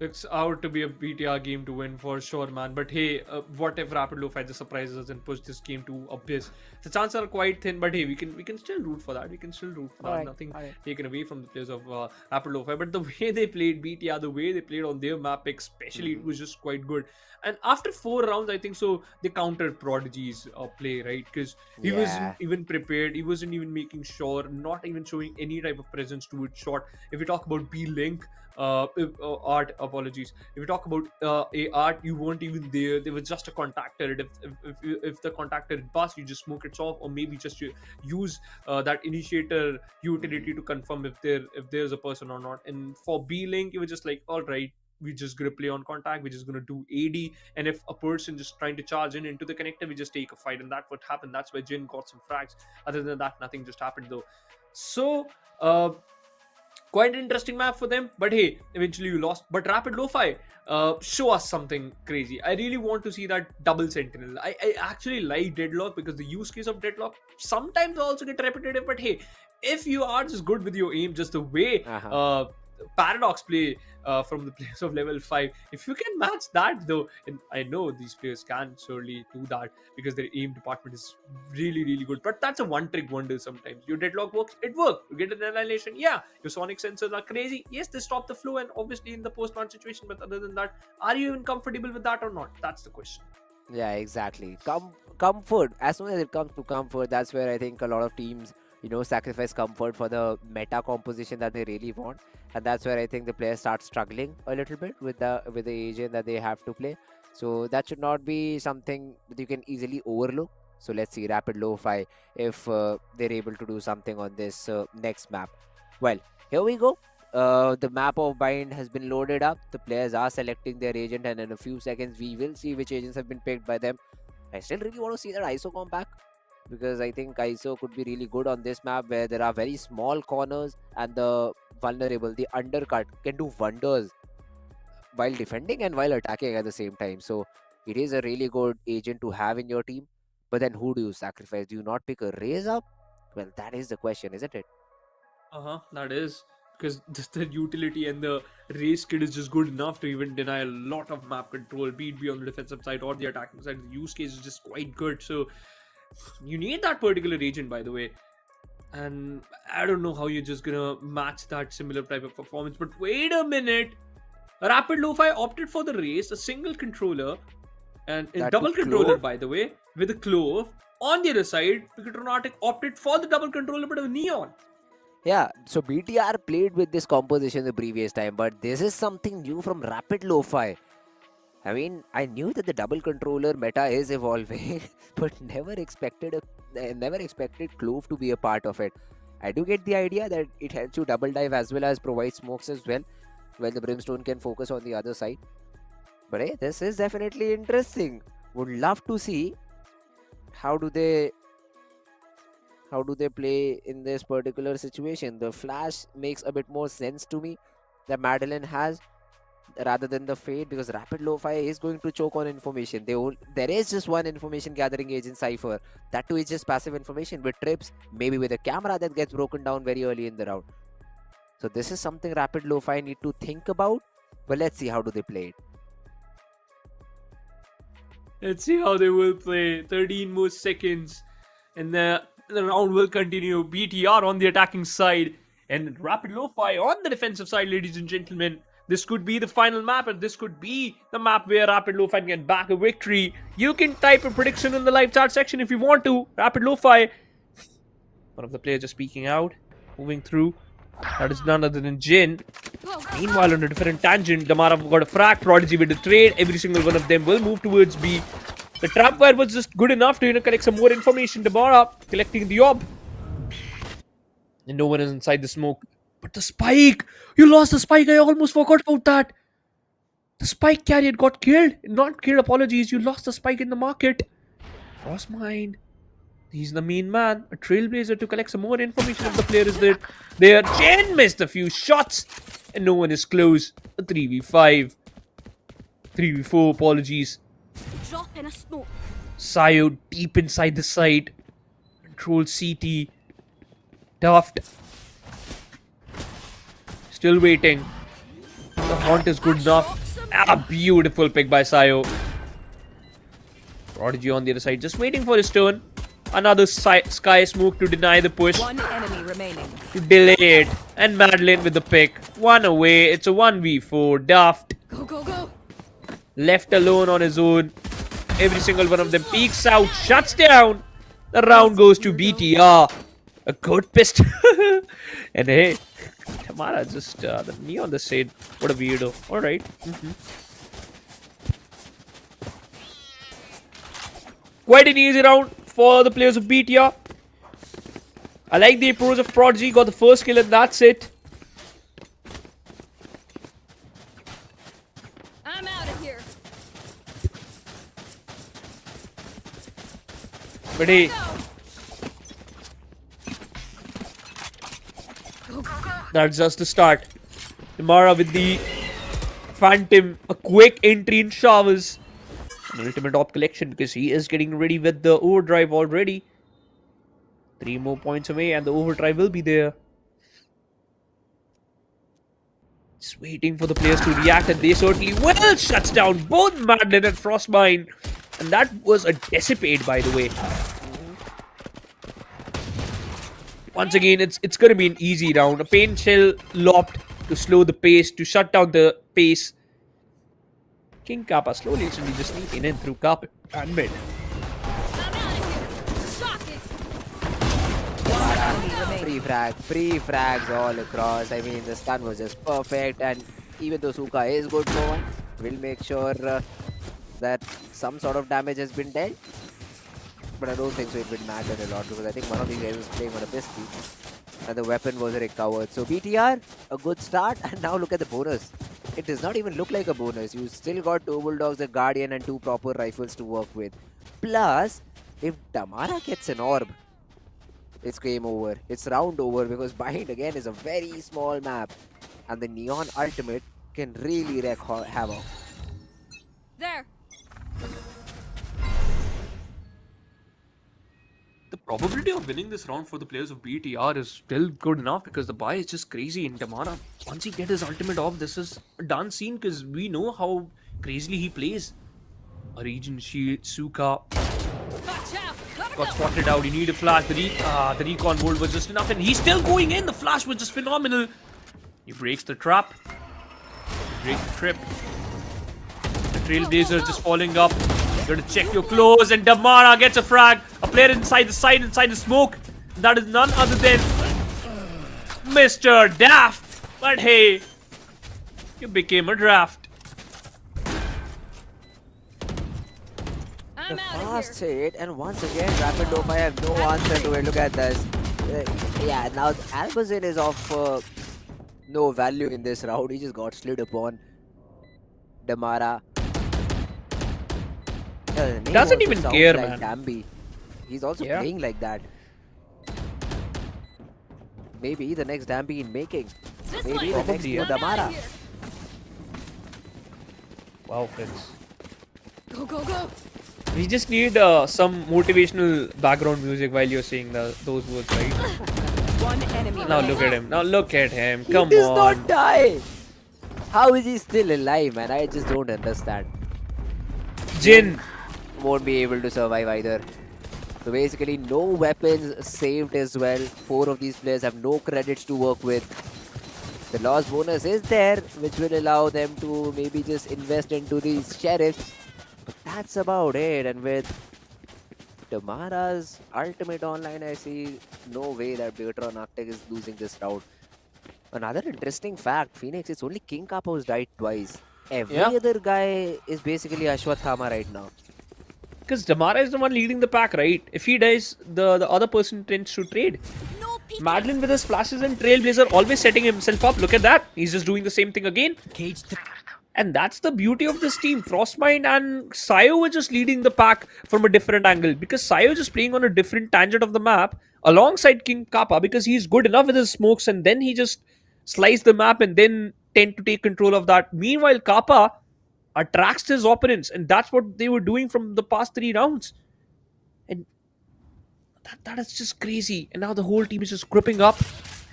Looks out to be a BTR game to win for sure, man. But hey, what if Rapid Lo-Fi just surprises us and push this game to abyss? The chances are quite thin, but hey, we can still root for that. We can still root for that. Alright, Nothing alright. taken away from the players of Rapid Lo-Fi. But the way they played BTR, the way they played on their map, especially, it was just quite good. And after 4 rounds, I think so, they countered Prodigy's play, right? Because he wasn't even prepared. He wasn't even making sure, not even showing any type of presence to it shot. If we talk about B-Link, Art, apologies. If we talk about Art, you weren't even there. There was just a contactor. If the contactor is bust, you just smoke it off, or maybe just use that initiator utility to confirm if there's a person or not. And for B-Link, it was just like, all right, we're just gonna play on contact. We're just gonna do AD, and if a person just trying to charge into the connector, we just take a fight, and that's what happened. That's where Jin got some frags. Other than that, nothing just happened though. So quite an interesting map for them, but hey, eventually you lost. But Rapid Lo-Fi, show us something crazy. I really want to see that double sentinel. I actually like Deadlock because the use case of Deadlock sometimes also get repetitive, but hey, if you are just good with your aim, just the way Paradox play from the players of level 5, if you can match that though, and I know these players can surely do that because their aim department is really good, but that's a one-trick wonder sometimes. Your Deadlock works, it works. You get an annihilation, yeah. Your sonic sensors are crazy, yes, they stop the flow and obviously in the post-launch situation, but other than that, are you even comfortable with that or not? That's the question. Yeah, exactly. Comfort. As soon as it comes to comfort, that's where I think a lot of teams, sacrifice comfort for the meta composition that they really want, and that's where I think the players start struggling a little bit with the agent that they have to play. So that should not be something that you can easily overlook. So let's see Rapid Lo-Fi if they're able to do something on this next map. Well, here we go. The map of Bind has been loaded up. The players are selecting their agent, and in a few seconds we will see which agents have been picked by them. I still really want to see that ISO come back, because I think ISO could be really good on this map where there are very small corners and the vulnerable, the undercut can do wonders while defending and while attacking at the same time. So it is a really good agent to have in your team. But then who do you sacrifice? Do you not pick a Raise Up? Well, that is the question, isn't it? That is. because the utility and the race kit is just good enough to even deny a lot of map control, be it on the defensive side or the attacking side. The use case is just quite good, so you need that particular agent, by the way. And I don't know how you're just gonna match that similar type of performance. But wait a minute, Rapid Lo-Fi opted for the race, a single controller, and a double controller, by the way, with a clove. On the other side, BIGETRON opted for the double controller but a neon. Yeah, so BTR played with this composition the previous time, but this is something new from Rapid Lo-Fi. I mean, I knew that the double controller meta is evolving, but never expected Clove to be a part of it. I do get the idea that it helps you double dive as well as provide smokes as well, when the Brimstone can focus on the other side. But hey, this is definitely interesting. Would love to see how do they play in this particular situation. The flash makes a bit more sense to me that Madeline has, rather than the fade, because Rapid Lo-Fi is going to choke on information. There is just one information gathering agent, Cypher. That too is just passive information with trips, maybe with a camera that gets broken down very early in the round. So this is something Rapid Lo-Fi need to think about, but let's see how do they play it. Let's see how they will play. 13 more seconds and the round will continue. BTR on the attacking side and Rapid Lo-Fi on the defensive side, ladies and gentlemen. This could be the final map, and this could be the map where Rapid Lo-Fi can get back a victory. You can type a prediction in the live chat section if you want to. Rapid Lo-Fi, one of the players just speaking out, moving through. That is none other than Jin. Meanwhile, on a different tangent, Damara got a frag. Prodigy with the trade. Every single one of them will move towards B. The trapwire was just good enough to collect some more information. Damara collecting the orb. And no one is inside the smoke. But the spike! You lost the spike. I almost forgot about that. The spike carrier got killed. Not killed, apologies. You lost the spike in the market. Frostmine. He's the main man. A trailblazer to collect some more information if the player is there. Chen missed a few shots. And no one is close. A 3v5. 3v4, apologies. Drop in a smoke. Sayo deep inside the site. Control CT. Tuft. Still waiting. The haunt is good enough. A beautiful pick by Sayo. Prodigy on the other side, just waiting for his turn. Another sky smoke to deny the push. One enemy remaining. To delay it. And Madeline with the pick. One away. It's a 1v4. Daft. Go, go, go. Left alone on his own. Every single one of them peeks out. Shuts down. The round goes to BTR. A good pistol. And hey, Tamara just the knee on the side. What a weirdo. Alright. Quite an easy round for the players of BTR. I like the approach of Prodigy. Got the first kill and that's it. I'm out of here. But hey, that's just the start. Tamara with the Phantom, a quick entry in showers. An ultimate op collection because he is getting ready with the overdrive already. 3 more points away and the overdrive will be there. Just waiting for the players to react and they certainly will. Shuts down both Madeline and Frostmine. And that was a Dissipate, by the way. Once again, it's going to be an easy round. A Pain Shell lopped to slow the pace, to shut down the pace. King Kappa slowly just sneaking in through carpet and mid. Free frags all across. I mean, the stun was just perfect, and even though Suka is good for one, we'll make sure that some sort of damage has been dealt. But I don't think so it would matter a lot because I think one of these guys was playing on a pistol and the weapon was recovered. So BTR, a good start, and now look at the bonus. It does not even look like a bonus. You still got 2 Bulldogs, a Guardian, and 2 proper rifles to work with. Plus, if Damara gets an orb, it's game over. It's round over because Bind again is a very small map. And the Neon ultimate can really wreak havoc. There. The probability of winning this round for the players of BTR is still good enough because the buy is just crazy in Damara. Once he gets his ultimate off, this is a done scene because we know how crazily he plays. A region shield, Suka got spotted out. You need a flash. The recon bolt was just enough, and he's still going in. The flash was just phenomenal. He breaks the trap, breaks the trip. The Trailblazer just falling up. You gotta check your clothes, and Damara gets a frag. A player inside the side, inside the smoke. That is none other than Mr. Daft. But hey, you became a draft. The fast hit, and once again, Rapid LOFI have no answer to it. Look at this. Yeah, now Albazin is of no value in this round. He just got slid upon. Damara. Doesn't even care, like man. Dambi. He's also playing like that. Maybe the next Dambi in making. Maybe the next new Damara. Wow, friends. Go, go, go. We just need some motivational background music while you're saying those words, right? One enemy. Now look at him. Now look at him. Come He does on. not die. How is he still alive, man? I just don't understand. Jin won't be able to survive either. So basically, no weapons saved as well. 4 of these players have no credits to work with. The loss bonus is there, which will allow them to maybe just invest into these sheriffs. But that's about it. And with Damara's ultimate online, I see no way that BIGETRON Arctic is losing this round. Another interesting fact, Phoenix, it's only King Kappa who's died twice. Every other guy is basically Ashwathama right now. Because Damara is the one leading the pack, right? If he dies, the other person tends to trade. Madeline with his flashes and Trailblazer always setting himself up. Look at that. He's just doing the same thing again. And that's the beauty of this team. Frostmind and Sayo were just leading the pack from a different angle. Because Sayo is just playing on a different tangent of the map alongside King Kappa because he's good enough with his smokes and then he just slice the map and then tend to take control of that. Meanwhile, Kappa attracts his opponents, and that's what they were doing from the past 3 rounds. And that is just crazy. And now the whole team is just gripping up.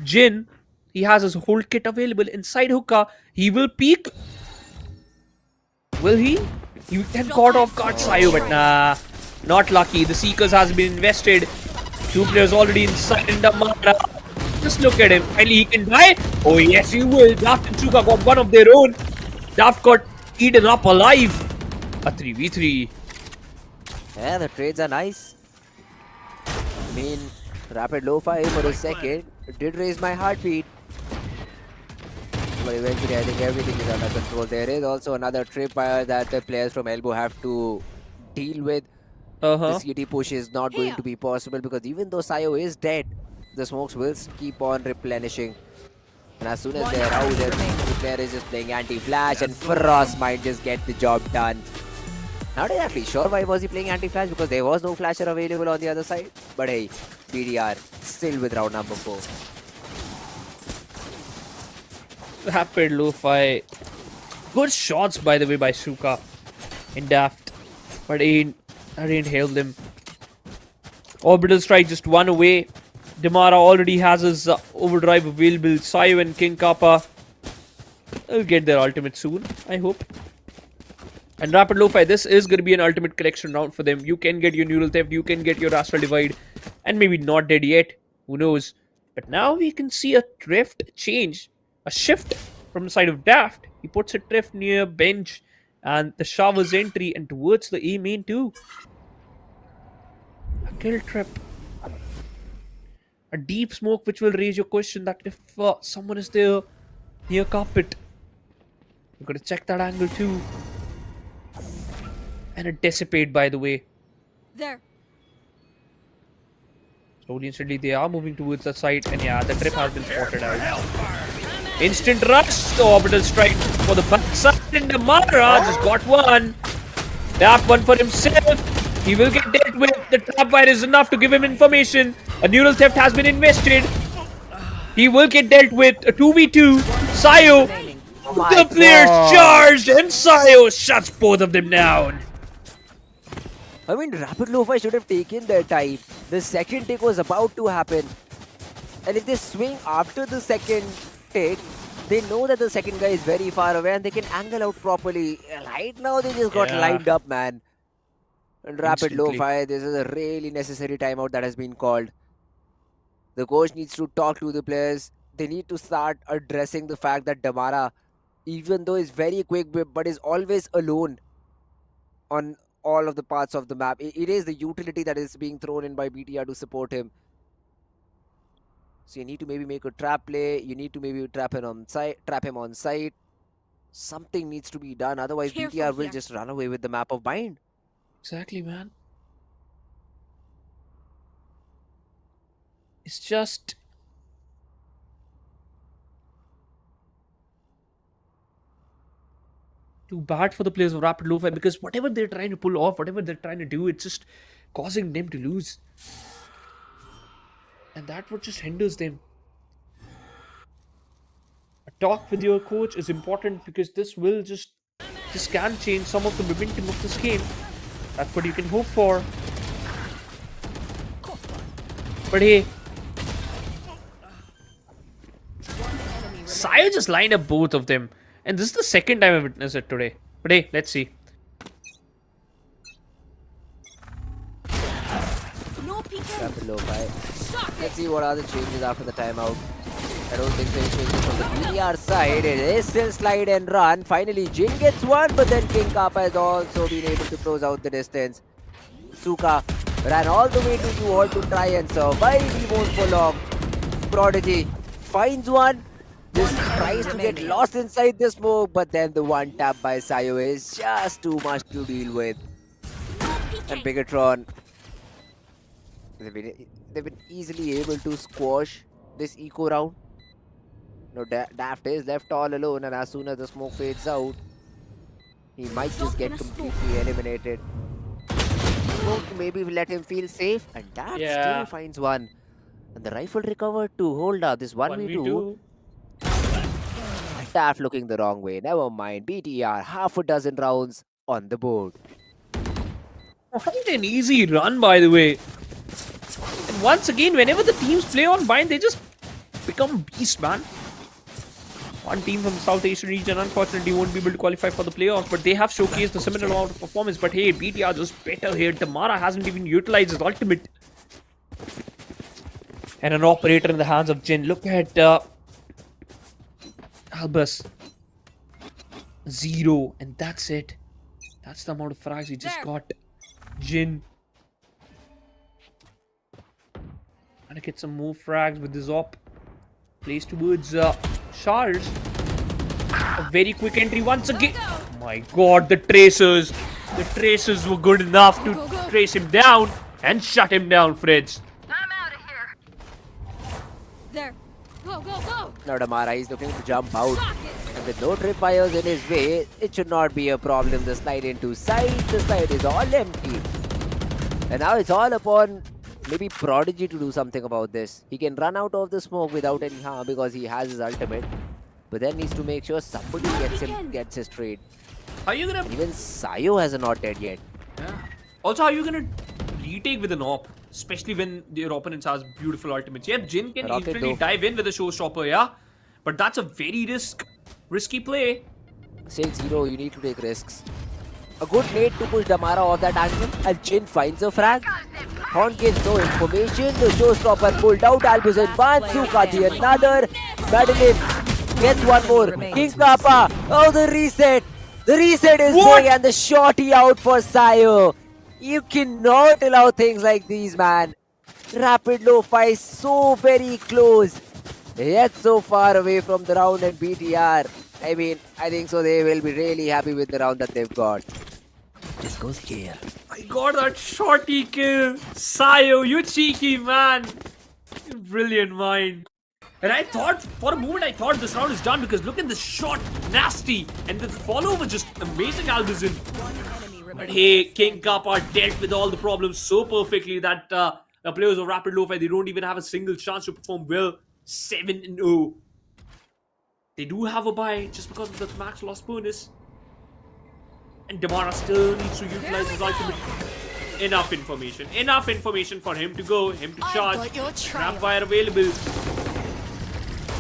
Jin, he has his whole kit available inside hookah. He will peek. Will he? You can caught off guard Sayo, but nah, not lucky. The Seekers has been invested. 2 players already inside in Damara. Just look at him. Finally, he can die. Oh, yes, he will. Daft and Suka got one of their own. Daft got eaten up alive. A 3v3. Yeah, the trades are nice. I mean, Rapid LOFI for a second did raise my heartbeat. But eventually, I think everything is under control. There is also another trip that the players from Elbow have to deal with. The CT push is not going to be possible because even though Sayo is dead, the smokes will keep on replenishing. And as soon as they're out, the player is just playing anti-flash and Frost might just get the job done. Not exactly sure why was he playing anti-flash because there was no flasher available on the other side. But hey, BDR still with round number 4. Rapid LOFI. Good shots, by the way, by Suka and Daft. But I didn't help them. Orbital Strike just 1 away. Damara already has his overdrive available. Sayo and King Kappa will get their ultimate soon, I hope. And Rapid LOFI, this is going to be an ultimate collection round for them. You can get your Neural Theft, you can get your Astral Divide, and maybe not dead yet. Who knows? But now we can see a drift change. A shift from the side of Daft. He puts a drift near bench and the shower's entry and towards the A main too. A kill trip. A deep smoke which will raise your question that if someone is there near carpet. You've got to check that angle too. And a dissipate, by the way. There. Slowly and steadily they are moving towards the side, and yeah, the trip has been spotted out. Instant rush, the orbital strike for the backside, and Damara just got one. That one for himself. He will get dealt with. The trap wire is enough to give him information. A neural theft has been invested. He will get dealt with. A 2v2. Sayo. The players charged, and Sayo shuts both of them down. I mean, Rapid LOFI should have taken their time. The second take was about to happen. And if they swing after the second take, they know that the second guy is very far away and they can angle out properly. Right now, they just got lined up, man. And rapid lo-fi, this is a really necessary timeout that has been called. The coach needs to talk to the players. They need to start addressing the fact that Damara, even though is very quick, but is always alone on all of the parts of the map. It is the utility that is being thrown in by BTR to support him. So you need to maybe make a trap play. You need to maybe trap him on site. Something needs to be done. Otherwise, BTR will just run away with the map of Bind. Exactly, man. It's just... too bad for the players of Rapid Lo-Fi, because whatever they're trying to pull off, whatever they're trying to do, it's just causing them to lose. And that what just hinders them. A talk with your coach is important, because this can change some of the momentum of this game. That's what you can hope for. But hey, Sayo just lined up both of them. And this is the second time I witnessed it today. But hey, let's see. Rapid lo-fi. Let's see what are the changes after the timeout. I don't think there is changes from the BDR side. It is still slide and run. Finally, Jin gets one, but then King Kappa has also been able to close out the distance. Suka ran all the way to U-Hall to try and survive. He won't for long. Prodigy finds one. Just tries to get lost inside the smoke, but then the one tap by Sayo is just too much to deal with. And BIGETRON, they've been easily able to squash this eco round. No, Daft is left all alone, and as soon as the smoke fades out, he might just get completely eliminated. Smoke maybe let him feel safe, and Daft still finds one. And the rifle recovered to hold up this 1v2. Daft looking the wrong way. Never mind. BTR, half a dozen rounds on the board. Quite an easy run, by the way. And once again, whenever the teams play on Bind, they just become beast, man. One team from the South Asian region unfortunately won't be able to qualify for the playoffs, but they have showcased a similar amount of performance. But hey, BTR just better here. Damara hasn't even utilized his ultimate. And an operator in the hands of Jin. Look at Albus. 0, and that's it. That's the amount of frags he just got. Jin. Trying to get some more frags with this op. Plays towards Charles. A very quick entry once again. Oh my god, the tracers. The tracers were good enough to trace him down and shut him down, Fritz. I'm out of here. There. Go, go, go. Now Damara is looking to jump out. And with no tripwires in his way, it should not be a problem. The slide into side. The side is all empty. And now it's all upon maybe Prodigy to do something about this. He can run out of the smoke without any harm because he has his ultimate. But then needs to make sure somebody gets his trade. How are you gonna... Even Sayo has not dead yet. Yeah. Also, how are you gonna retake with an op? Especially when your opponent has beautiful ultimates. Yeah, Jin can instantly dive in with a showstopper, yeah? But that's a very risky play. 6-0, you need to take risks. A good nade to push Damara off that angle, and Jin finds a frag. Horn gives no information. The showstopper pulled out. Albus in one, Sukati another. Madeline gets one more. King Kappa. Oh, the reset. The reset is big, and the shorty out for Sayo. You cannot allow things like these, man. Rapid lo-fi so very close, yet so far away from the round, and BTR. I mean, I think so they will be really happy with the round that they've got. This goes here. I got that shorty kill. Sayo, you cheeky man. You brilliant mind. And I thought, for a moment, I thought this round is done because look at this shot. Nasty. And the follow was just amazing, Albizin. But hey, King Kappa dealt with all the problems so perfectly that the players of Rapid Lo-Fi, they don't even have a single chance to perform well. 7-0. They do have a bye just because of the max loss bonus. And Damara still needs to utilize his ultimate. enough information. Enough information for him to go, him to charge. got your trail. Trapwire available.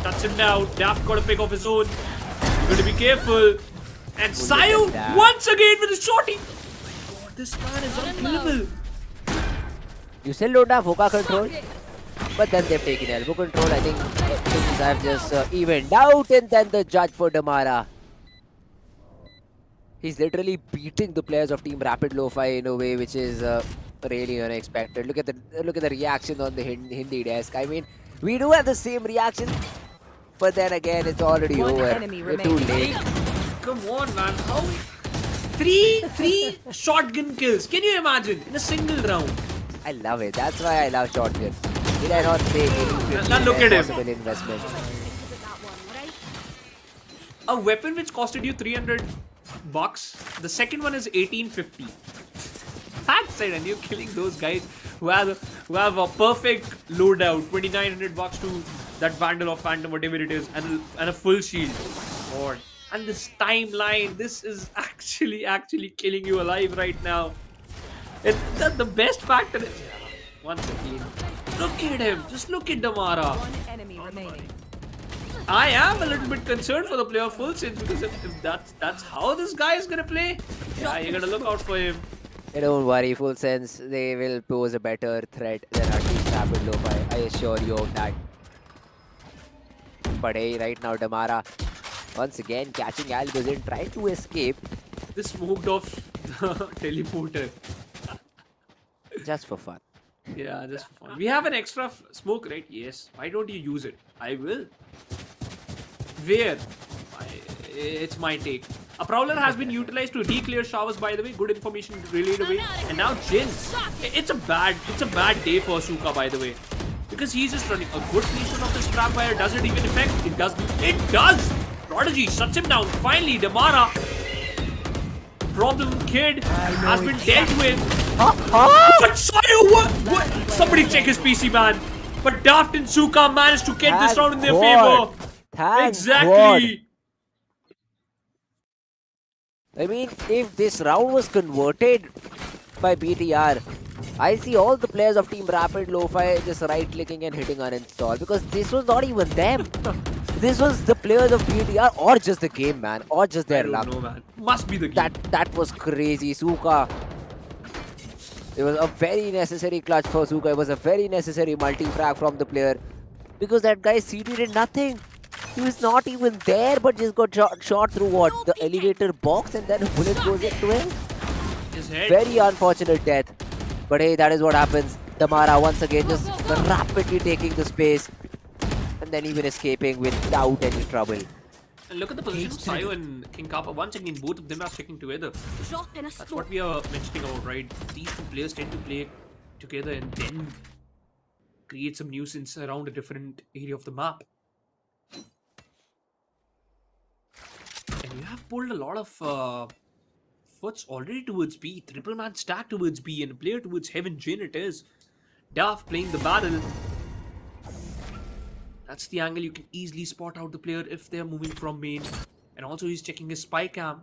Touch him now. Daft got to pick off his own. Got to be careful. And Sayu once again with a shorty. God, this man is unkillable. You still don't have Hoka control, but then they've taken elbow control. I think things have just evened out, and then the judge for Damara. He's literally beating the players of Team Rapid LOFI in a way which is really unexpected. Look at the reaction on the Hindi desk. I mean, we do have the same reaction, but then again, it's already over. We're too late. Come on, man. How? Three shotgun kills. Can you imagine in a single round? I love it. That's why I love shotgun. Did I not say Now look at him. possible investment? A weapon which costed you $300. The second one is 1850. That's it, and you're killing those guys who have a perfect loadout, $2900 to that Vandal or Phantom, whatever it is, and a full shield. God. And this timeline, this is actually killing you alive right now. The best factor is, once again, look at him. Just look at Damara. One enemy remaining. I am a little bit concerned for the player of FULLSENSE because if that's how this guy is gonna play, yeah, you gotta look out for him. Hey, don't worry, FULLSENSE. They will pose a better threat than our Team Rapid LOFI. I assure you of that. But hey, right now Damara once again catching Albazin, trying to escape. This smoked off the teleporter. Just for fun. Yeah, just for fun. We have an extra smoke, right? Yes. Why don't you use it? I will. Where? It's my take. A Prowler has been utilized to re-clear showers, by the way. Good information relayed away. And now Jin. It's a bad day for Suka, by the way. Because he's just running a good placement of this Trapwire. Does it even affect? It does. It does! Prodigy shuts him down. Finally, Damara. Problem kid has been dealt with. But Sayu, what? Somebody check his PC, man. But Daft and Suka managed to get this round in their favor. Exactly. I mean, if this round was converted by BTR, I see all the players of Team Rapid LOFI just right-clicking and hitting uninstall because this was not even them. This was the players of BTR or just the game, man, or just their luck. I don't know, man. Must be the game. That was crazy, Suka. It was a very necessary clutch for Suka. It was a very necessary multi-frag from the player because that guy CT did nothing. He was not even there, but just got shot through what? The elevator box, and then a bullet goes into him. His head. Very unfortunate death. But hey, that is what happens. Damara once again just rapidly taking the space, and then even escaping without any trouble. And look at the position of Sayu and King Kappa. Once again, both of them are sticking together. That's what we are mentioning about, right? These two players tend to play together and then create some nuisance around a different area of the map. And you have pulled a lot of foots already towards B. Triple man stack towards B and a player towards Heaven Jin it is. Daft playing the battle. That's the angle you can easily spot out the player if they are moving from main. And also he's checking his spy cam.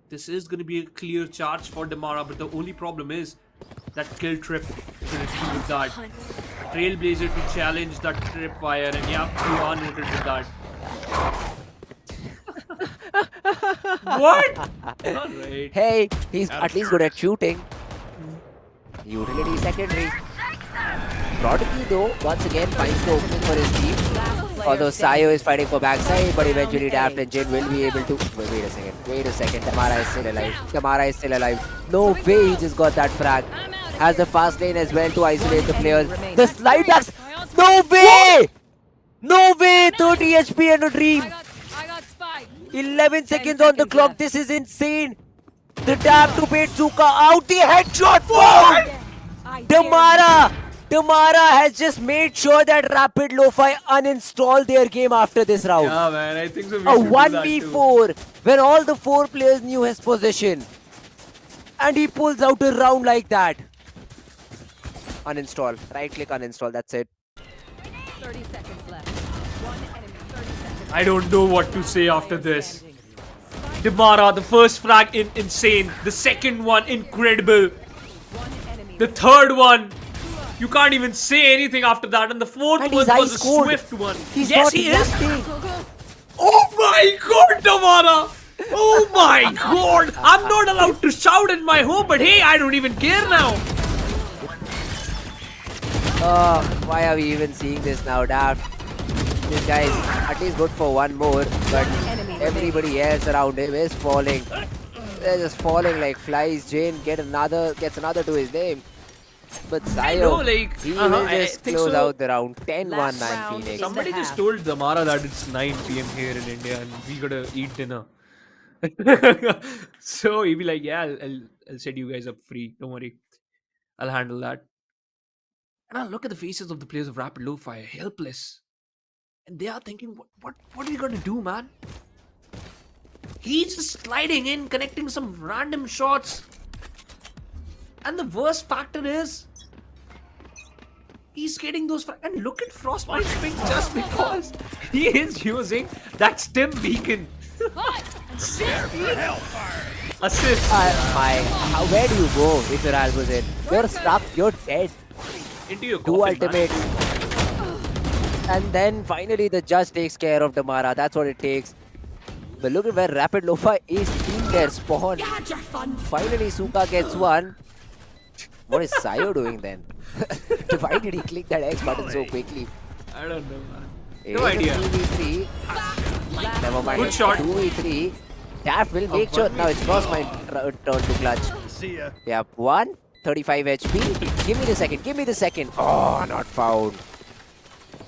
This is going to be a clear charge for Damara, but the only problem is that kill trip to receive with that. Trailblazer to challenge that tripwire, and yeah, you are noted with that. What? Alright. Hey, he's at least good at shooting. Utility secondary. Prodigy though, once again finds the opening for his team. Although Sayo is fighting for backside, but eventually Daft and Jin will be able to... Wait a second. Damara is still alive. Damara is still alive. No way he just got that frag. Has the fast lane as well to isolate the players. The slide axe! No way! No way! 30 HP and a dream! 11 seconds on the clock. This is insane. The dab to bait Suka out. The headshot for Damara has just made sure that Rapid LOFI uninstall their game after this round. Yeah, man, I think so. A 1v4 when all the 4 players knew his position. And he pulls out a round like that. Uninstall. Right click uninstall. That's it. 30 seconds left. One enemy. 30 seconds. I don't know what to say after this. Damara, the first frag insane. The second one incredible. The third one. You can't even say anything after that. And the fourth And one he's was a ice cold. swift one. He's Yes, not he is. reacting. Oh my god, Damara! Oh my god! I'm not allowed to shout in my home, but hey, I don't even care now. Why are we even seeing this now, Daft? This guy is at least good for one more, but everybody else around him is falling. They're just falling like flies. Jane gets another to his name. But Sayo, he will just close out the round. 10-1 man Phoenix. Somebody just told Damara that it's 9 p.m. here in India and we gotta eat dinner. So he'll be like, yeah, I'll set you guys up free. Don't worry. I'll handle that. And I look at the faces of the players of Rapid LOFI, helpless. And they are thinking, what are we gonna do, man? He's just sliding in, connecting some random shots. And the worst factor is, he's getting those. And look at Frostbite's ping just because he is using that stem beacon. Assist. Where do you go if your Alpha's in? You're stuck, you're dead. Into your Two coffin, ultimates. And then finally the judge takes care of Damara. That's what it takes. But look at where Rapid LOFI is in their spawn. Finally Suka gets one. What is Sayo doing then? Why did he click that X button so quickly? I don't know, man. No idea. 2v3. Never mind. Good shot. 2v3. Daft will make sure. Now it's Frostbite turn to clutch. See ya. Yep, 35 HP. Give me the second. Give me the second. Oh, not found.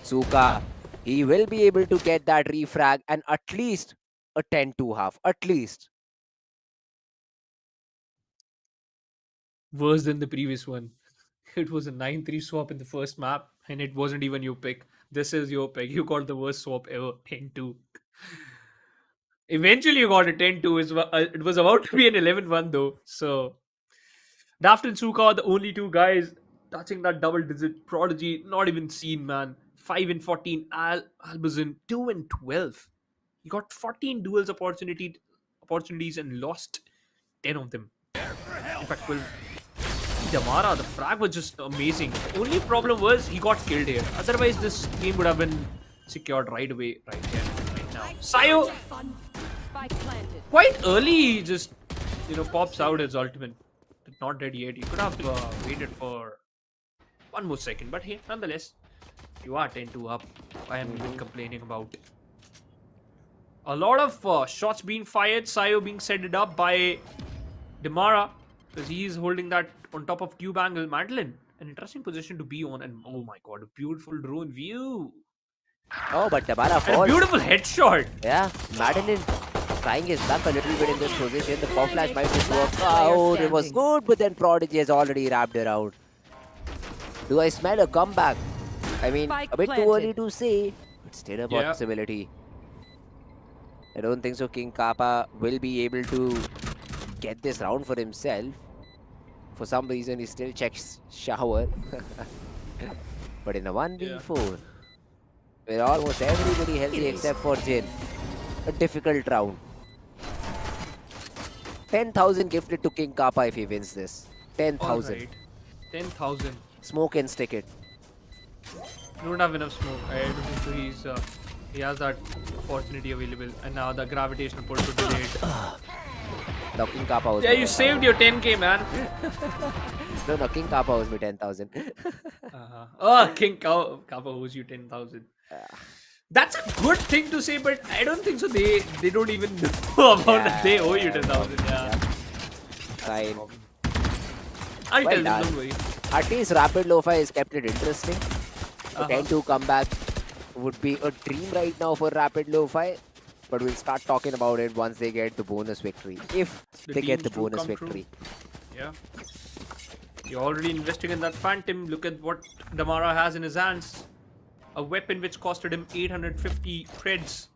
Suka. He will be able to get that refrag and at least a 10-2 half. At least. Worse than the previous one. It was a 9-3 swap in the first map, and it wasn't even your pick. This is your pick. You got the worst swap ever, 10-2. Eventually, you got a 10-2. It was about to be an 11-1 though. So, Daft and Suka are the only two guys touching that double-digit. Prodigy, not even seen, man. 5-14. Albazin, 2-12. He got 14 duels opportunities and lost 10 of them. In fact, 12. Damara, the frag was just amazing. The only problem was he got killed here. Otherwise, this game would have been secured right away, right here, right now. Sayo, quite early, he just, pops out his ultimate. It's not dead yet. You could have waited for one more second. But hey, nonetheless, you are 10-2 up. I am even complaining about it. A lot of shots being fired. Sayo being set it up by Damara. Because he's holding that on top of tube angle. Madeline, an interesting position to be on. And oh my god, a beautiful drone view. Oh, but Damara falls. And a beautiful headshot. Yeah, Madeline trying his luck a little bit in this position. The pop flash might just work out. It was good, but then Prodigy has already wrapped around. Do I smell a comeback? I mean, a bit too early to say, but still a possibility. I don't think so. King Kappa will be able to get this round for himself. For some reason, he still checks shower. But in a 1v4, where almost everybody healthy except for Jin, a difficult round. 10,000 gifted to King Kappa if he wins this. 10,000. Right. 10,000. Smoke and stick it. You don't have enough smoke. I don't think so. He has that opportunity available, and now the gravitational pull to delay it. No, King Kappa owes you saved your 10k, man. No, King Kappa owes me 10,000. Oh, King Kappa owes you 10,000. That's a good thing to say, but I don't think so. They don't even know about that. They owe you 10,000. Fine. I'll tell them, don't worry. At least Rapid LOFI has kept it interesting. A 10-2 comeback would be a dream right now for Rapid LOFI. But we'll start talking about it once they get the bonus victory. If they get the bonus victory. Yeah. You're already investing in that Phantom. Look at what Damara has in his hands. A weapon which costed him 850 creds.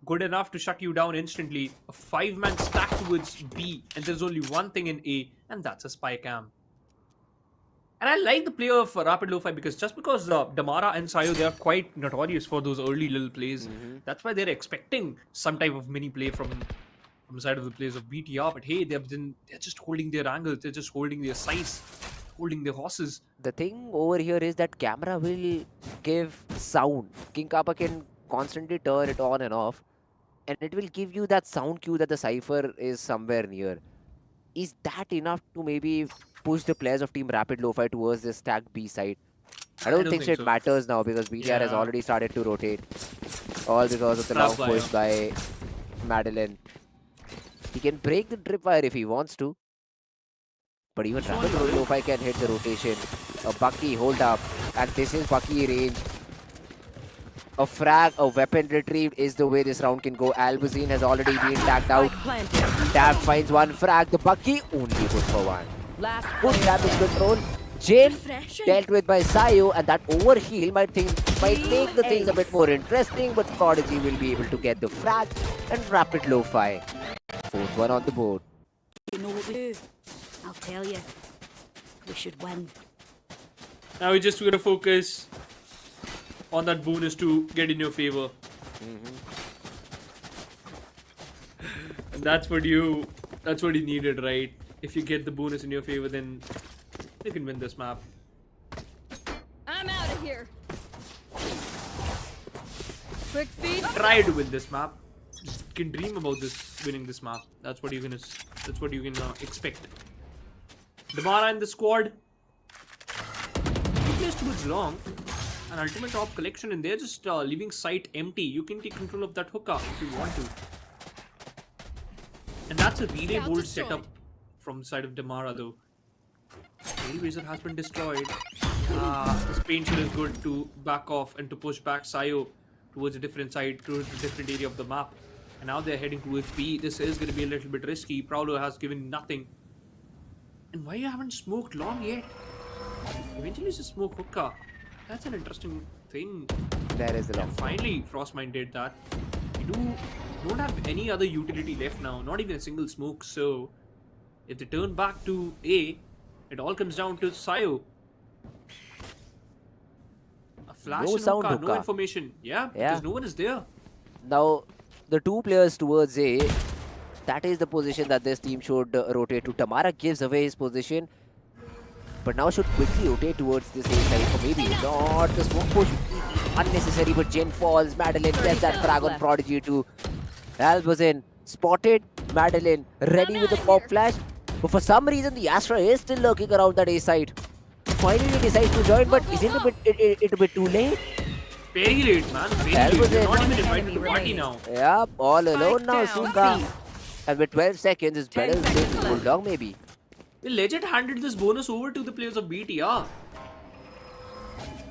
Good enough to shut you down instantly. A 5-man stack towards B. And there's only one thing in A. And that's a spy cam. And I like the play of Rapid LOFI because just because Damara and Sayo, they are quite notorious for those early little plays. That's why they're expecting some type of mini play from the side of the players of BTR. But hey, they're just holding their angles. They're just holding their size. holding their horses. The thing over here is that camera will give sound. King Kappa can constantly turn it on and off, and it will give you that sound cue that the cipher is somewhere near. Is that enough to maybe push the players of Team Rapid Lo-Fi towards this stacked B side? I don't think so. It matters now because BTR has already started to rotate. All because of the long push by Madeline. He can break the tripwire if he wants to. But even Rapid Lo-Fi can hit the rotation. A Bucky hold up. And this is Bucky range. A frag, a weapon retrieved is the way this round can go. Albazine has already been tagged out. Tab finds one frag. The Bucky only good for one. Good damage control. Jane dealt with by Sayo, and that overheal might make the things a bit more interesting, but Prodigy will be able to get the frag and Rapid Lo-Fi. Fourth one on the board. You know what we do? I'll tell you. We should win. Now we're just going to focus on that bonus to get in your favor. And that's what you needed, right? If you get the bonus in your favor, then you can win this map. I'm out of here. Quick feet. Try to win this map. Just can dream about winning this map. That's what you can expect. Damara in the squad. He plays towards long. An ultimate top collection, and they're just leaving site empty. You can take control of that hookah if you want to. And that's a relay bolt setup from the side of Damara, though. Razor has been destroyed. This painter is good to back off and to push back Sayo towards a different side, towards a different area of the map. And now they're heading towards B. This is going to be a little bit risky. Prowler has given nothing. And why you haven't smoked long yet? Eventually just smoke hookah. That's an interesting thing. There is the long. Finally, Frostmind did that. You don't have any other utility left now. Not even a single smoke. So, if they turn back to A, it all comes down to Sayo. A flash No and sound hookah, hookah. no information. Yeah, because no one is there. Now, the two players towards A, that is the position that this team should rotate to. Tamara gives away his position, but now should quickly rotate towards this A side. Or maybe not. The smoke push unnecessary, but Jen falls. Madeline gets that frag on Prodigy too. Albazin spotted. Madeline ready with the pop flash. But for some reason, the Astra is still lurking around that A side. Finally decides to join, but isn't it a bit too late? Very late, man. Very late. They're not even invited to party now. Yep, all alone now, Suka. And with 12 seconds, it's better to take the bulldog maybe. They legit handed this bonus over to the players of BTR.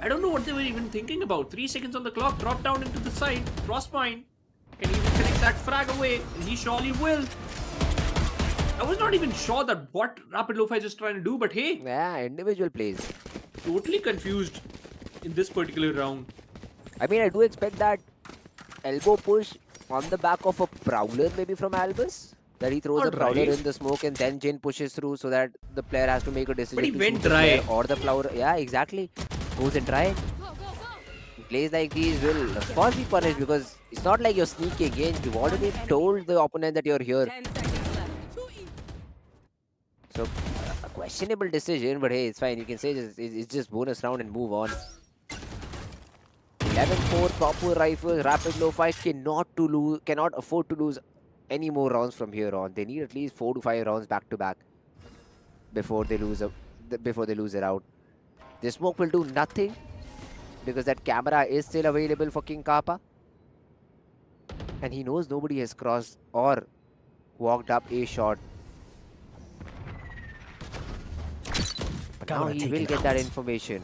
I don't know what they were even thinking about. 3 seconds on the clock, drop down into the side. Frostmind can even connect that frag away, and he surely will. I was not even sure that what Rapid Lo-Fi is just trying to do, but hey. Yeah, individual plays. Totally confused in this particular round. I mean, I do expect that elbow push on the back of a Prowler maybe from Albus. That he throws a Prowler in the smoke and then Jin pushes through so that the player has to make a decision. But he to went shoot the dry. player or the Prowler. Yeah, exactly. Goes and dry. Plays like these will of course be punished because it's not like you're sneaking in. You've already told the opponent that you're here. 10 seconds left. So, a questionable decision, but hey, it's fine. You can say it's just bonus round and move on. 11-4 proper rifles. Rapid Lo-Fi cannot afford to lose any more rounds from here on. They need at least 4 to 5 rounds back to back before they lose it out. This smoke will do nothing because that camera is still available for King Kappa, and he knows nobody has crossed or walked up a shot. But now he will get that information.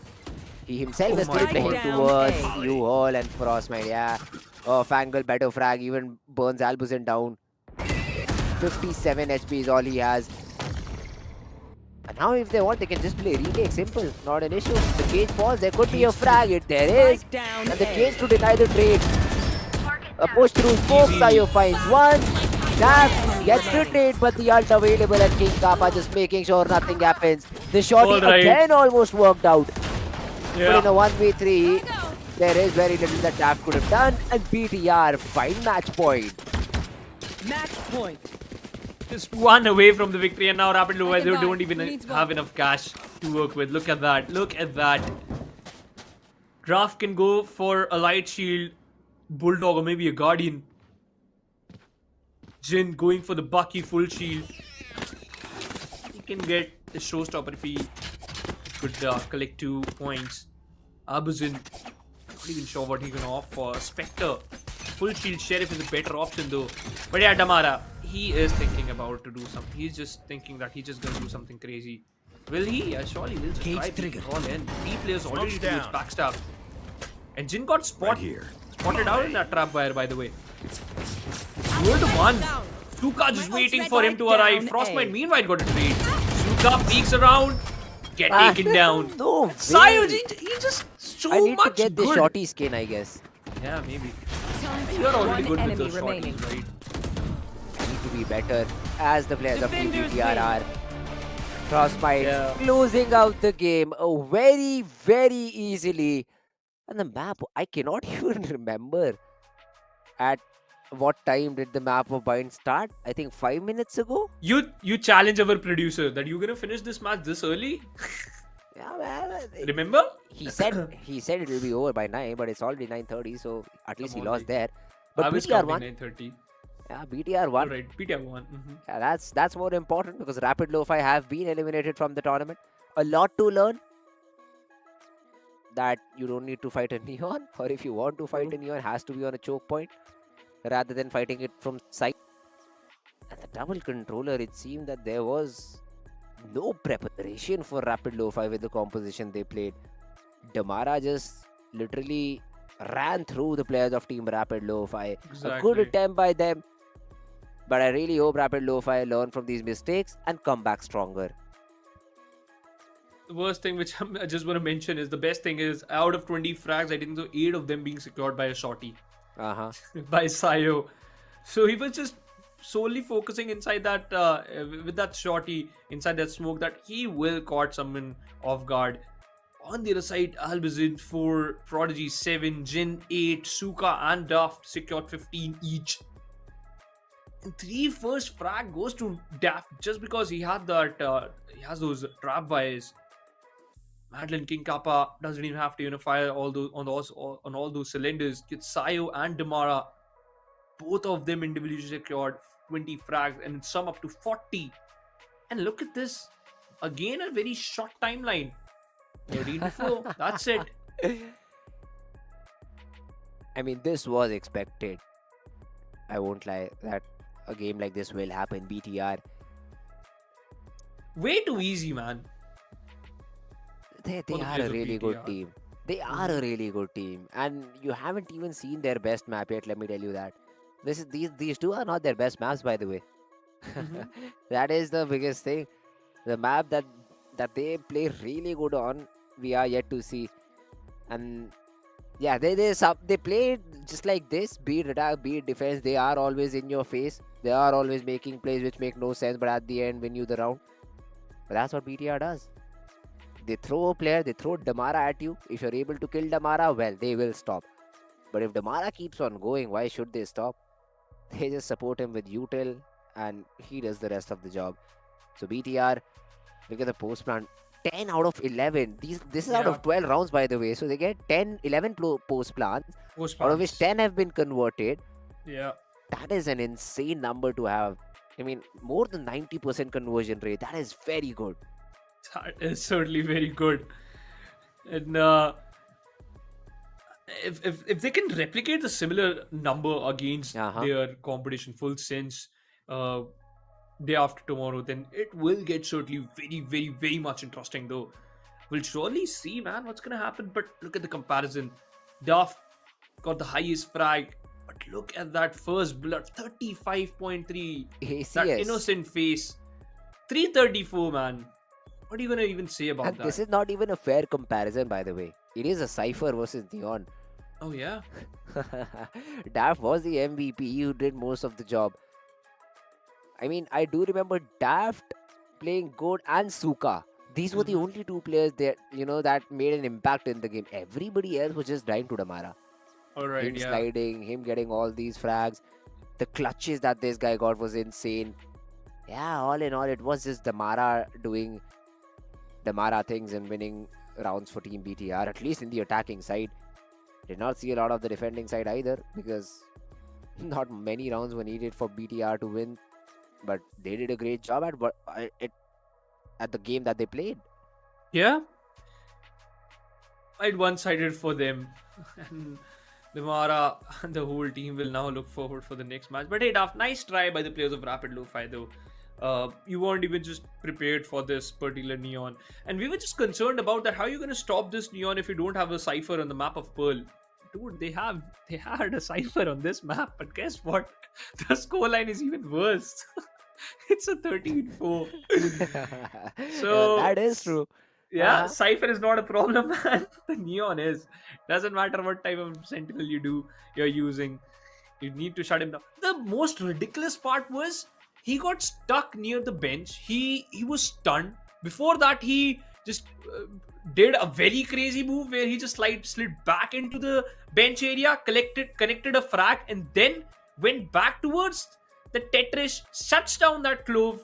He himself is still playing towards U-Haul and Frostmind. Yeah. Oh, Fangle better frag, even burns Albuzin down. 57 HP is all he has. And now if they want, they can just play retake. Simple, not an issue. The cage falls, there could be a frag. There is. And the cage to deny the trade. A push through smoke, Sayo finds one. That gets the trade, but the ult available and King Kappa just making sure nothing happens. The shot again almost worked out. Yeah. But in a 1v3, there is very little that Taft could have done. And BTR find match point. Match point. Just one away from the victory, and now Rapid Lofy, they can don't buy. even Who needs have one? enough cash to work with. Look at that. Look at that. Draft can go for a light shield, Bulldog, or maybe a Guardian. Jin going for the Bucky full shield. He can get the showstopper if he could collect 2 points. Abuzin, not even sure what he can opt for. Spectre, full shield Sheriff is a better option though. But yeah, Damara, he is thinking about to do something. He's just thinking that he's just gonna do something crazy. Will he? Yeah, surely will just try to all in. 3 players already towards backstab. And Jin got spotted out in that trap wire, by the way. Good one. Suka just waiting for him to arrive. Frostbite meanwhile got a trade. Suka peeks around. Get taken down. No Sayo, way. he just so I need much to get the good. shorty skin, I guess. Yeah, maybe. You're already good with those remaining. shorties, right? Need to be better as the players Defenders of TBTR are. Frostbite closing out the game very, very easily. And the map, I cannot even remember at what time did the map of Bind start. I think 5 minutes ago. You challenge our producer that you're gonna finish this match this early. Yeah, man. Remember? He said it will be over by 9, but it's already 9:30, so at least he Come on, lost there. I But was BTR counting won. 9:30. Yeah, BTR won. Alright, BTR won. Yeah, that's more important because Rapid Lo-Fi have been eliminated from the tournament. A lot to learn. That you don't need to fight a Neon, or if you want to fight a Neon, has to be on a choke point rather than fighting it from side. And the double controller, it seemed that there was no preparation for Rapid Lo-Fi with the composition they played. Damara just literally ran through the players of Team Rapid Lo-Fi. A good attempt by them. But I really hope Rapid Lo-Fi learn from these mistakes and come back stronger. The worst thing which I just want to mention is the best thing is out of 20 frags, I think so 8 of them being secured by a shorty. By Sayo. So he was just solely focusing inside that with that shorty inside that smoke that he will caught someone off guard. On the other side, Albazin 4, Prodigy 7, Jin 8, Suka and Daft secured 15 each. And 3 first frag goes to Daft just because he had that he has those trap wires. Madeline King Kappa doesn't even have to fire all those on all those cylinders. Gets Sayo and Damara, both of them individually secured 20 frags and sum up to 40. And look at this, again a very short timeline. 13 to 4. That's it. I mean, this was expected. I won't lie that a game like this will happen. BTR. Way too easy, man. They are a really good team. They are a really good team. And you haven't even seen their best map yet, let me tell you that. These two are not their best maps, by the way. That is the biggest thing. The map that they play really good on, we are yet to see. And yeah, they play just like this, be it attack, be it defense. They are always in your face. They are always making plays which make no sense, but at the end win you the round. But that's what BTR does. They throw a player, they throw Damara at you. If you're able to kill Damara, well, they will stop. But if Damara keeps on going, why should they stop? They just support him with util and he does the rest of the job. So BTR, look at the post plan. 10 out of 11. This is out of 12 rounds, by the way. So they get 11 post plans, out of which 10 have been converted. Yeah. That is an insane number to have. I mean, more than 90% conversion rate. That is very good. That is certainly very good. And if they can replicate the similar number against their competition, FULLSENSE, day after tomorrow, then it will get certainly very, very, very much interesting though. We'll surely see, man, what's gonna happen. But look at the comparison. Duff got the highest frag, but look at that first blood, 35.3. That innocent face, 334, man. What are you gonna even say about that? This is not even a fair comparison, by the way. It is a Cypher versus Neon. Oh yeah. Daft was the MVP who did most of the job. I mean, I do remember Daft playing good and Suka. These were the only two players that that made an impact in the game. Everybody else was just dying to Damara. Alright, him sliding, him getting all these frags. The clutches that this guy got was insane. Yeah, all in all, it was just Damara doing Damara things and winning rounds for Team BTR, at least in the attacking side. Did not see a lot of the defending side either, because not many rounds were needed for BTR to win. But they did a great job at the game that they played. Yeah, quite one-sided for them. And Damara and the whole team will now look forward for the next match. But hey, Daf, nice try by the players of Rapid LOFI though. You weren't even just prepared for this particular Neon. And we were just concerned about that. How are you going to stop this Neon if you don't have a Cypher on the map of Pearl? Dude, they had a Cypher on this map. But guess what? The scoreline is even worse. It's a 13-4. So that is true. yeah, Cypher is not a problem, man. The Neon is. Doesn't matter what type of Sentinel you're using. You need to shut him down. The most ridiculous part was he got stuck near the bench. He was stunned. Before that, he just did a very crazy move where he just slid back into the bench area, connected a frag, and then went back towards the Tetris, shuts down that clove.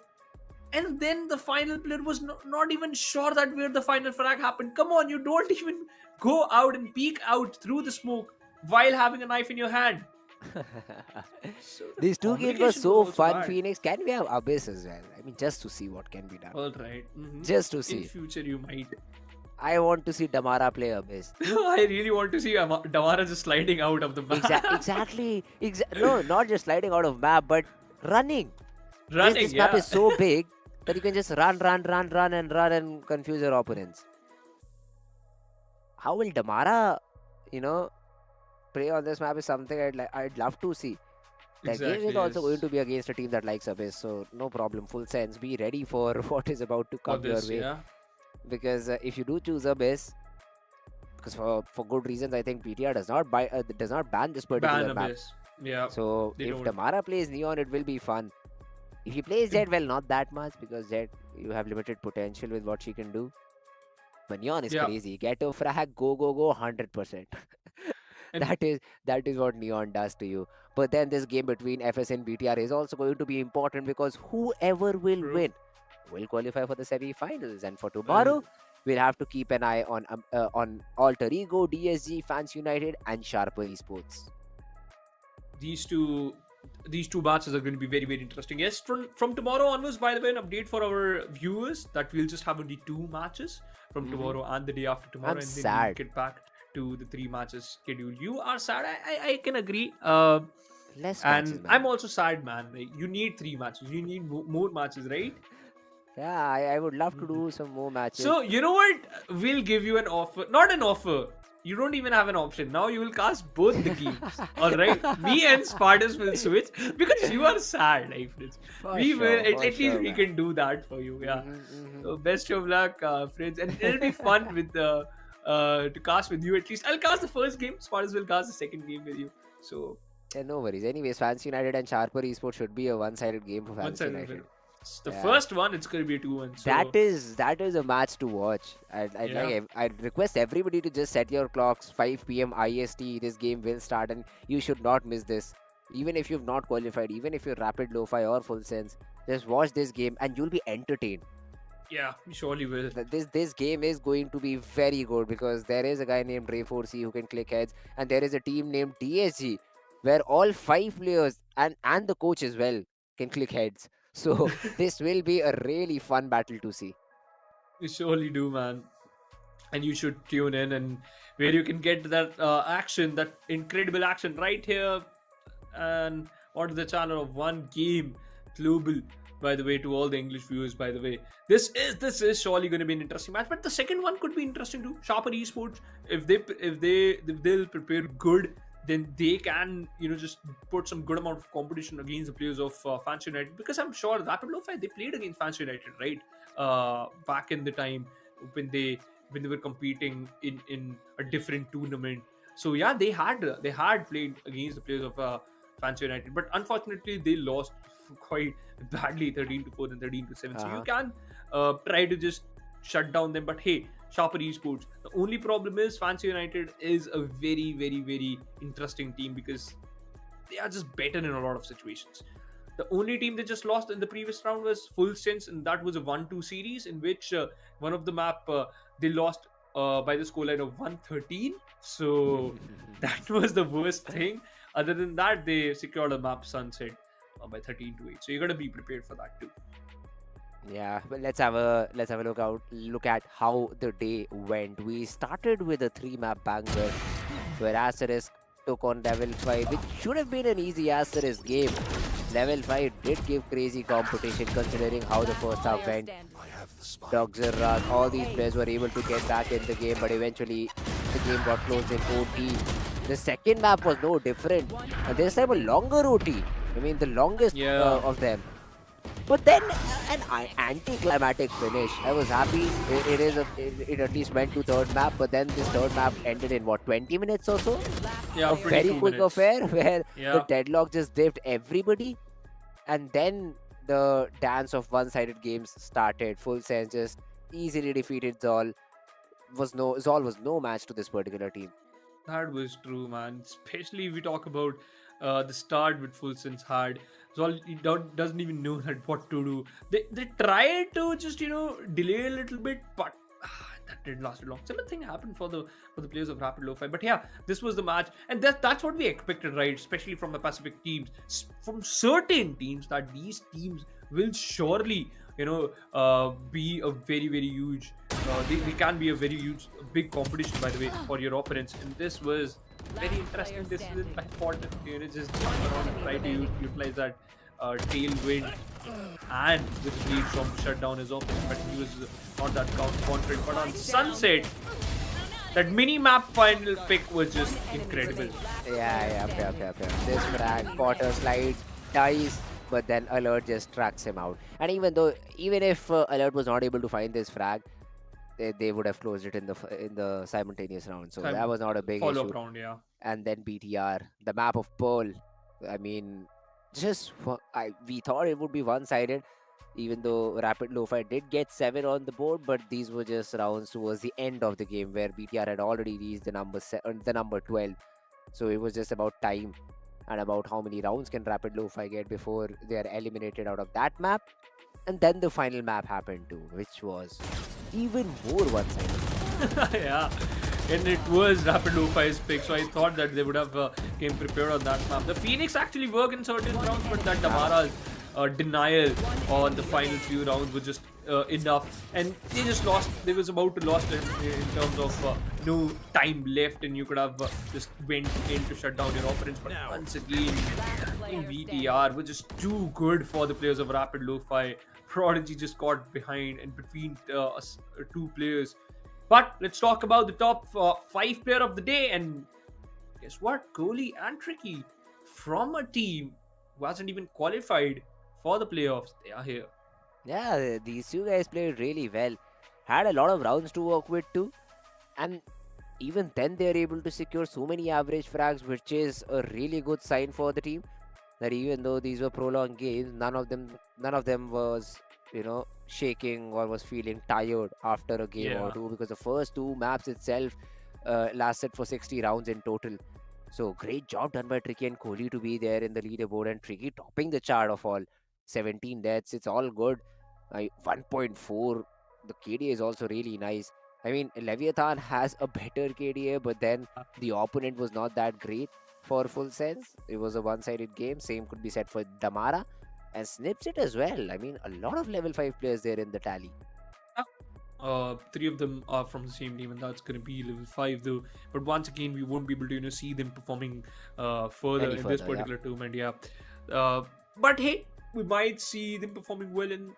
And then the final player was not even sure that where the final frag happened. Come on, you don't even go out and peek out through the smoke while having a knife in your hand. So These two games were so fun, Phoenix. Can we have Abyss as well? I mean, just to see what can be done. All right. Just to see. In future, you might. I want to see Damara play Abyss. I really want to see Damara just sliding out of the map. Exactly. No, not just sliding out of map, but running. This map is so big that you can just run and confuse your opponents. How will Damara, play on this map is something I'd love to see. That game is also going to be against a team that likes Abyss, so no problem. Full sense. Be ready for what is about to come your way. Yeah. Because if you do choose Abyss, because for good reasons, I think PTR does not ban this particular map. Abyss. Yeah. So if Damara plays Neon, it will be fun. If he plays Jet, well, not that much, because Jet, you have limited potential with what she can do. But Neon is crazy. Get a frag, go, 100%. That is what Neon does to you. But then this game between FS and BTR is also going to be important, because whoever will win will qualify for the semi-finals. And for tomorrow, we'll have to keep an eye on Alter Ego, DSG, Fans United, and Sharper Esports. These two matches are going to be very, very interesting. Yes, from tomorrow onwards, by the way, an update for our viewers that we'll just have only 2 matches from tomorrow and the day after tomorrow. I'm and then sad. we'll get back to the 3 matches schedule. You are sad. I can agree. Less and matches, man. I'm also sad, man. Like, you need 3 matches. You need more matches, right? Yeah, I would love to do some more matches. So, you know what? We'll give you an offer. Not an offer. You don't even have an option. Now you will cast both the games. Alright? Me and Spartus will switch because you are sad, like Fritz. We will, at least we can do that for you. Yeah. So best of luck, Fritz. And it'll be fun with to cast with you at least. I'll cast the first game. Spartus will cast the second game with you. So yeah, no worries. Anyways, Fans United and Sharper Esports should be a one-sided game for Fans United. The first one, it's going to be a 2-1. So. That is a match to watch. I'd request everybody to just set your clocks 5 p.m. IST. This game will start, and you should not miss this. Even if you've not qualified, even if you're Rapid LOFI or Full Sense, just watch this game and you'll be entertained. Yeah, we surely will. This game is going to be very good, because there is a guy named Ray4C who can click heads, and there is a team named DSG where all 5 players and the coach as well can click heads. So this will be a really fun battle to see. You surely do, man. And you should tune in, and where you can get that action, that incredible action right here, and onto the channel of OneGame Global. By the way, to all the English viewers, by the way, this is surely going to be an interesting match. But the second one could be interesting too. Sharper Esports, if they'll prepare good, then they can, just put some good amount of competition against the players of Fans United. Because I'm sure Rapid LOFI, they played against Fans United, right? Back in the time when they were competing in a different tournament. So yeah, they had played against the players of Fans United, but unfortunately they lost quite badly, 13-4 and 13-7. So you can try to just shut down them. But hey, Sharper Esports, the only problem is Fans United is a very, very, very interesting team, because they are just better in a lot of situations. The only team they just lost in the previous round was FULLSENSE, and that was a 1-2 series in which one of the map they lost by the scoreline of 113. So that was the worst thing. Other than that, they secured a map Sunset by 13-8. So you got to be prepared for that too. Yeah, but let's have a look at how the day went. We started with a 3-map banger where ASTERISK took on Level 5, which should have been an easy ASTERISK game. Level 5 did give crazy competition considering how the first half went. Dogs and Raz, all these players were able to get back in the game, but eventually the game got closed in OT. The second map was no different, and this time a longer OT. I mean, the longest of them. But then an anticlimactic finish. I was happy. It at least went to third map, but then this third map ended in what, 20 minutes or so? Yeah, a very quick affair where the deadlock just dipped everybody, and then the dance of one-sided games started. FULLSENSE just easily defeated Zol. Zol was no match to this particular team. That was true, man. Especially if we talk about the start with FULLSENSE had. Zol doesn't even know what to do. They tried to just delay a little bit, but that didn't last long. Similar thing happened for the players of Rapid LOFI. But yeah, this was the match, and that's what we expected, right? Especially from the Pacific teams, from certain teams, that these teams will surely be a very, very huge. They can be a very huge, big competition, by the way, for your opponents. And this was very interesting. This is my fault. Just jump around and try to utilize that tailwind and with lead from shut down his opponent, but he was not that confident. But on Sunset, that mini map final pick was just incredible. Yeah, fair. This frag, quarter slide, dies, but then Alert just tracks him out. And even if Alert was not able to find this frag, they would have closed it in the simultaneous round. So that was not a big issue. Follow-up round, yeah. And then BTR, the map of Pearl. I mean, we thought it would be one-sided, even though Rapid LOFI did get 7 on the board, but these were just rounds towards the end of the game where BTR had already reached the number 12. So it was just about time and about how many rounds can Rapid LOFI get before they are eliminated out of that map. And then the final map happened too, which was even more one-sided. Yeah, and it was Rapid LOFI's pick, so I thought that they would have came prepared on that map. The Phoenix actually worked in certain rounds, but that Damara's denial on the final few rounds was just enough, and they just lost. They was about to lost in terms of no time left, and you could have just went in to shut down your opponents. But once again, VTR was just too good for the players of Rapid LOFI. Prodigy just got behind and between two players. But let's talk about the top 5 player of the day, and guess what? Kohli and Tricky from a team who hasn't even qualified for the playoffs. They are here. Yeah, these two guys played really well. Had a lot of rounds to work with too. And even then they are able to secure so many average frags, which is a really good sign for the team. That even though these were prolonged games, none of them was, shaking or was feeling tired after a game or two, because the first 2 maps itself lasted for 60 rounds in total. So great job done by Tricky and Kohli to be there in the leaderboard, and Tricky topping the chart of all. 17 deaths, it's all good. 1.4, the KDA is also really nice. I mean, Leviathan has a better KDA, but then the opponent was not that great for FULLSENSE. It was a one-sided game. Same could be said for Damara and Snipsit as well. I mean, a lot of level 5 players there in the tally. 3 of them are from the same team, and that's going to be level 5 though. But once again, we won't be able to see them performing further in this particular tournament. But hey, we might see them performing well in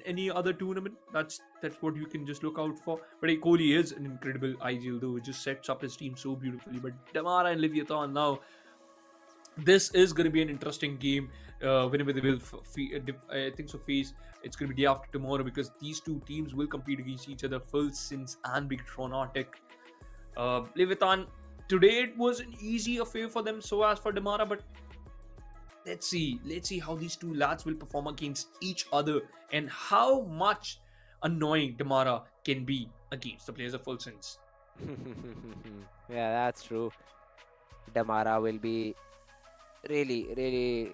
any other tournament. That's what you can just look out for. But hey, Kohli is an incredible IGL though. It just sets up his team so beautifully. But Damara and Leviathan now, this is going to be an interesting game. Whenever they will I think so face, it's going to be day after tomorrow, because these two teams will compete against each other, FULLSENSE and BIGETRON Arctic. Leviathan, today it was an easy affair for them, so as for Damara, but let's see how these two lads will perform against each other, and how much annoying Damara can be against the players of FULLSENSE. Yeah, that's true. Damara will be really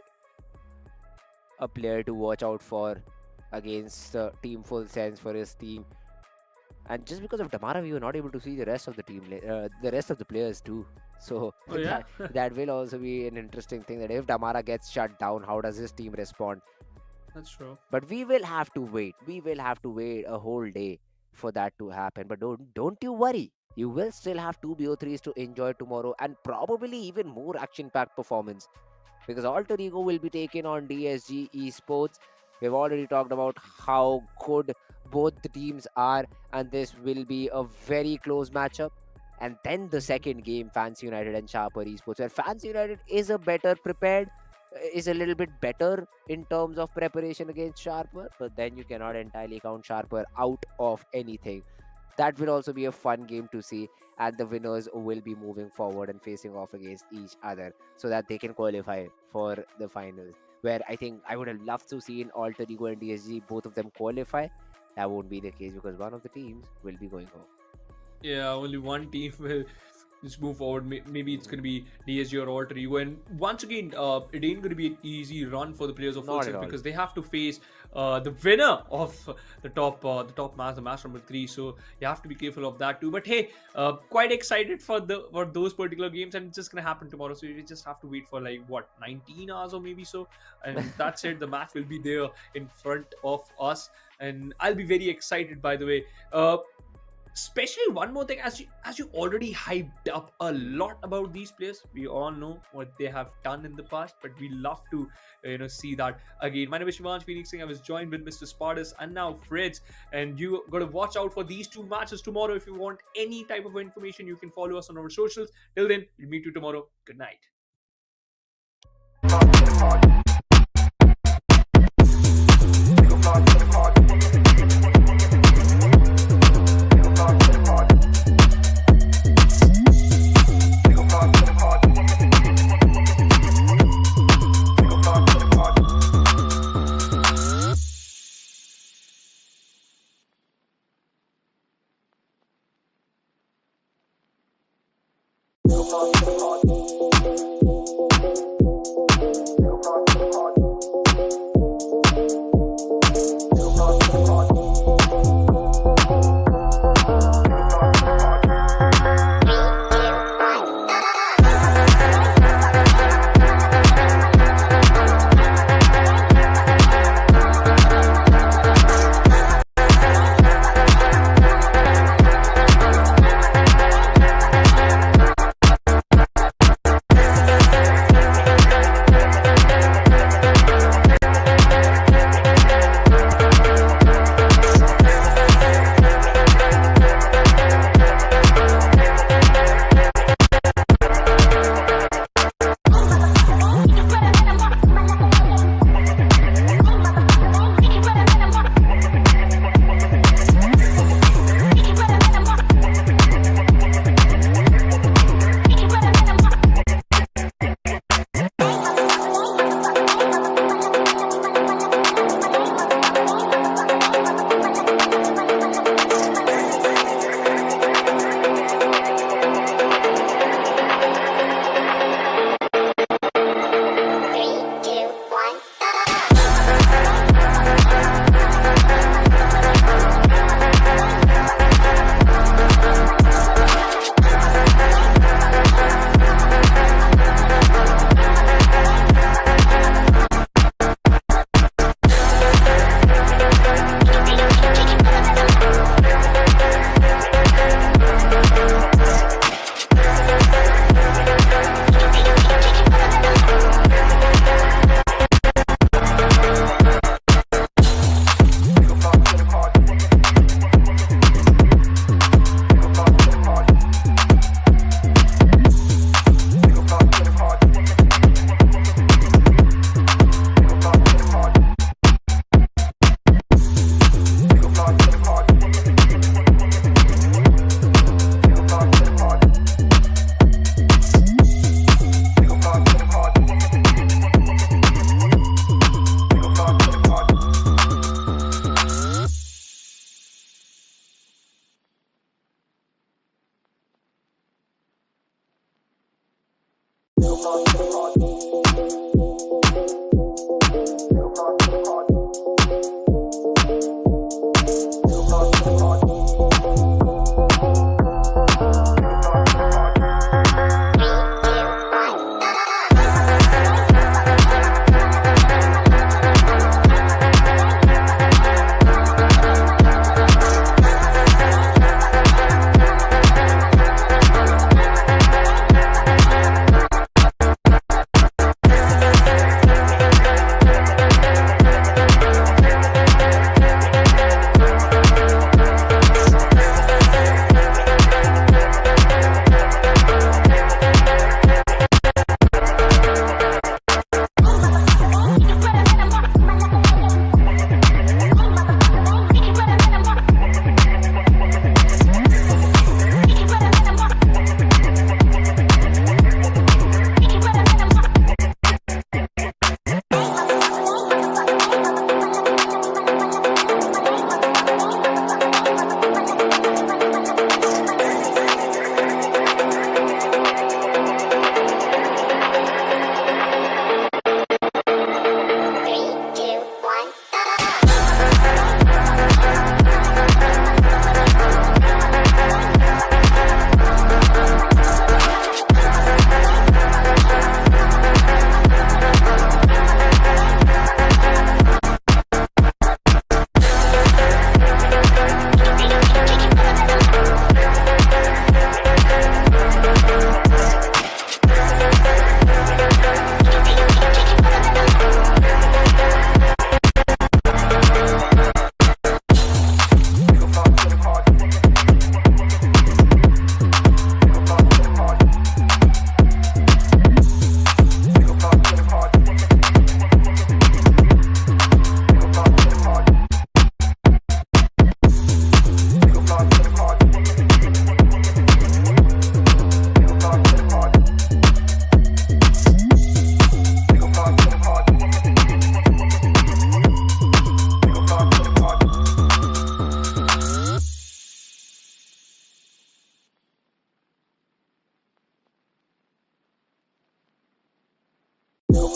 a player to watch out for against Team FULLSENSE for his team. And just because of Damara, we were not able to see the rest of the team, the rest of the players too. So that will also be an interesting thing, that if Damara gets shut down, how does his team respond? That's true. But we will have to wait. We will have to wait a whole day for that to happen. But don't you worry. You will still have two BO3s to enjoy tomorrow, and probably even more action-packed performance, because Alter Ego will be taken on DSG Esports. We've already talked about how good both the teams are, and this will be a very close matchup. And then the second game, Fancy United and Sharper Esports, where Fancy United is a little bit better in terms of preparation against Sharper, but then you cannot entirely count Sharper out of anything. That will also be a fun game to see, and the winners will be moving forward and facing off against each other so that they can qualify for the finals, where I think I would have loved to see in Alter Ego and DSG both of them qualify. That won't be the case because one of the teams will be going home. Yeah, only one team will just move forward. Maybe it's going to be DSG or Alter Ego. And once again, it ain't going to be an easy run for the players of FULLSENSE, because they have to face the winner of the top match, the match number 3. So you have to be careful of that too. But hey, quite excited for those particular games, and it's just going to happen tomorrow. So you just have to wait for 19 hours or maybe so, and that's it. The match will be there in front of us, and I'll be very excited, by the way. Especially one more thing, as you already hyped up a lot about these players, we all know what they have done in the past, but we love to see that again. My name is Shivansh Phoenix Singh. I was joined with Mr. Spartus and now Fritz, and you got to watch out for these two matches tomorrow. If you want any type of information, you can follow us on our socials. Till then, we'll meet you tomorrow. Good night.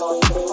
One, two,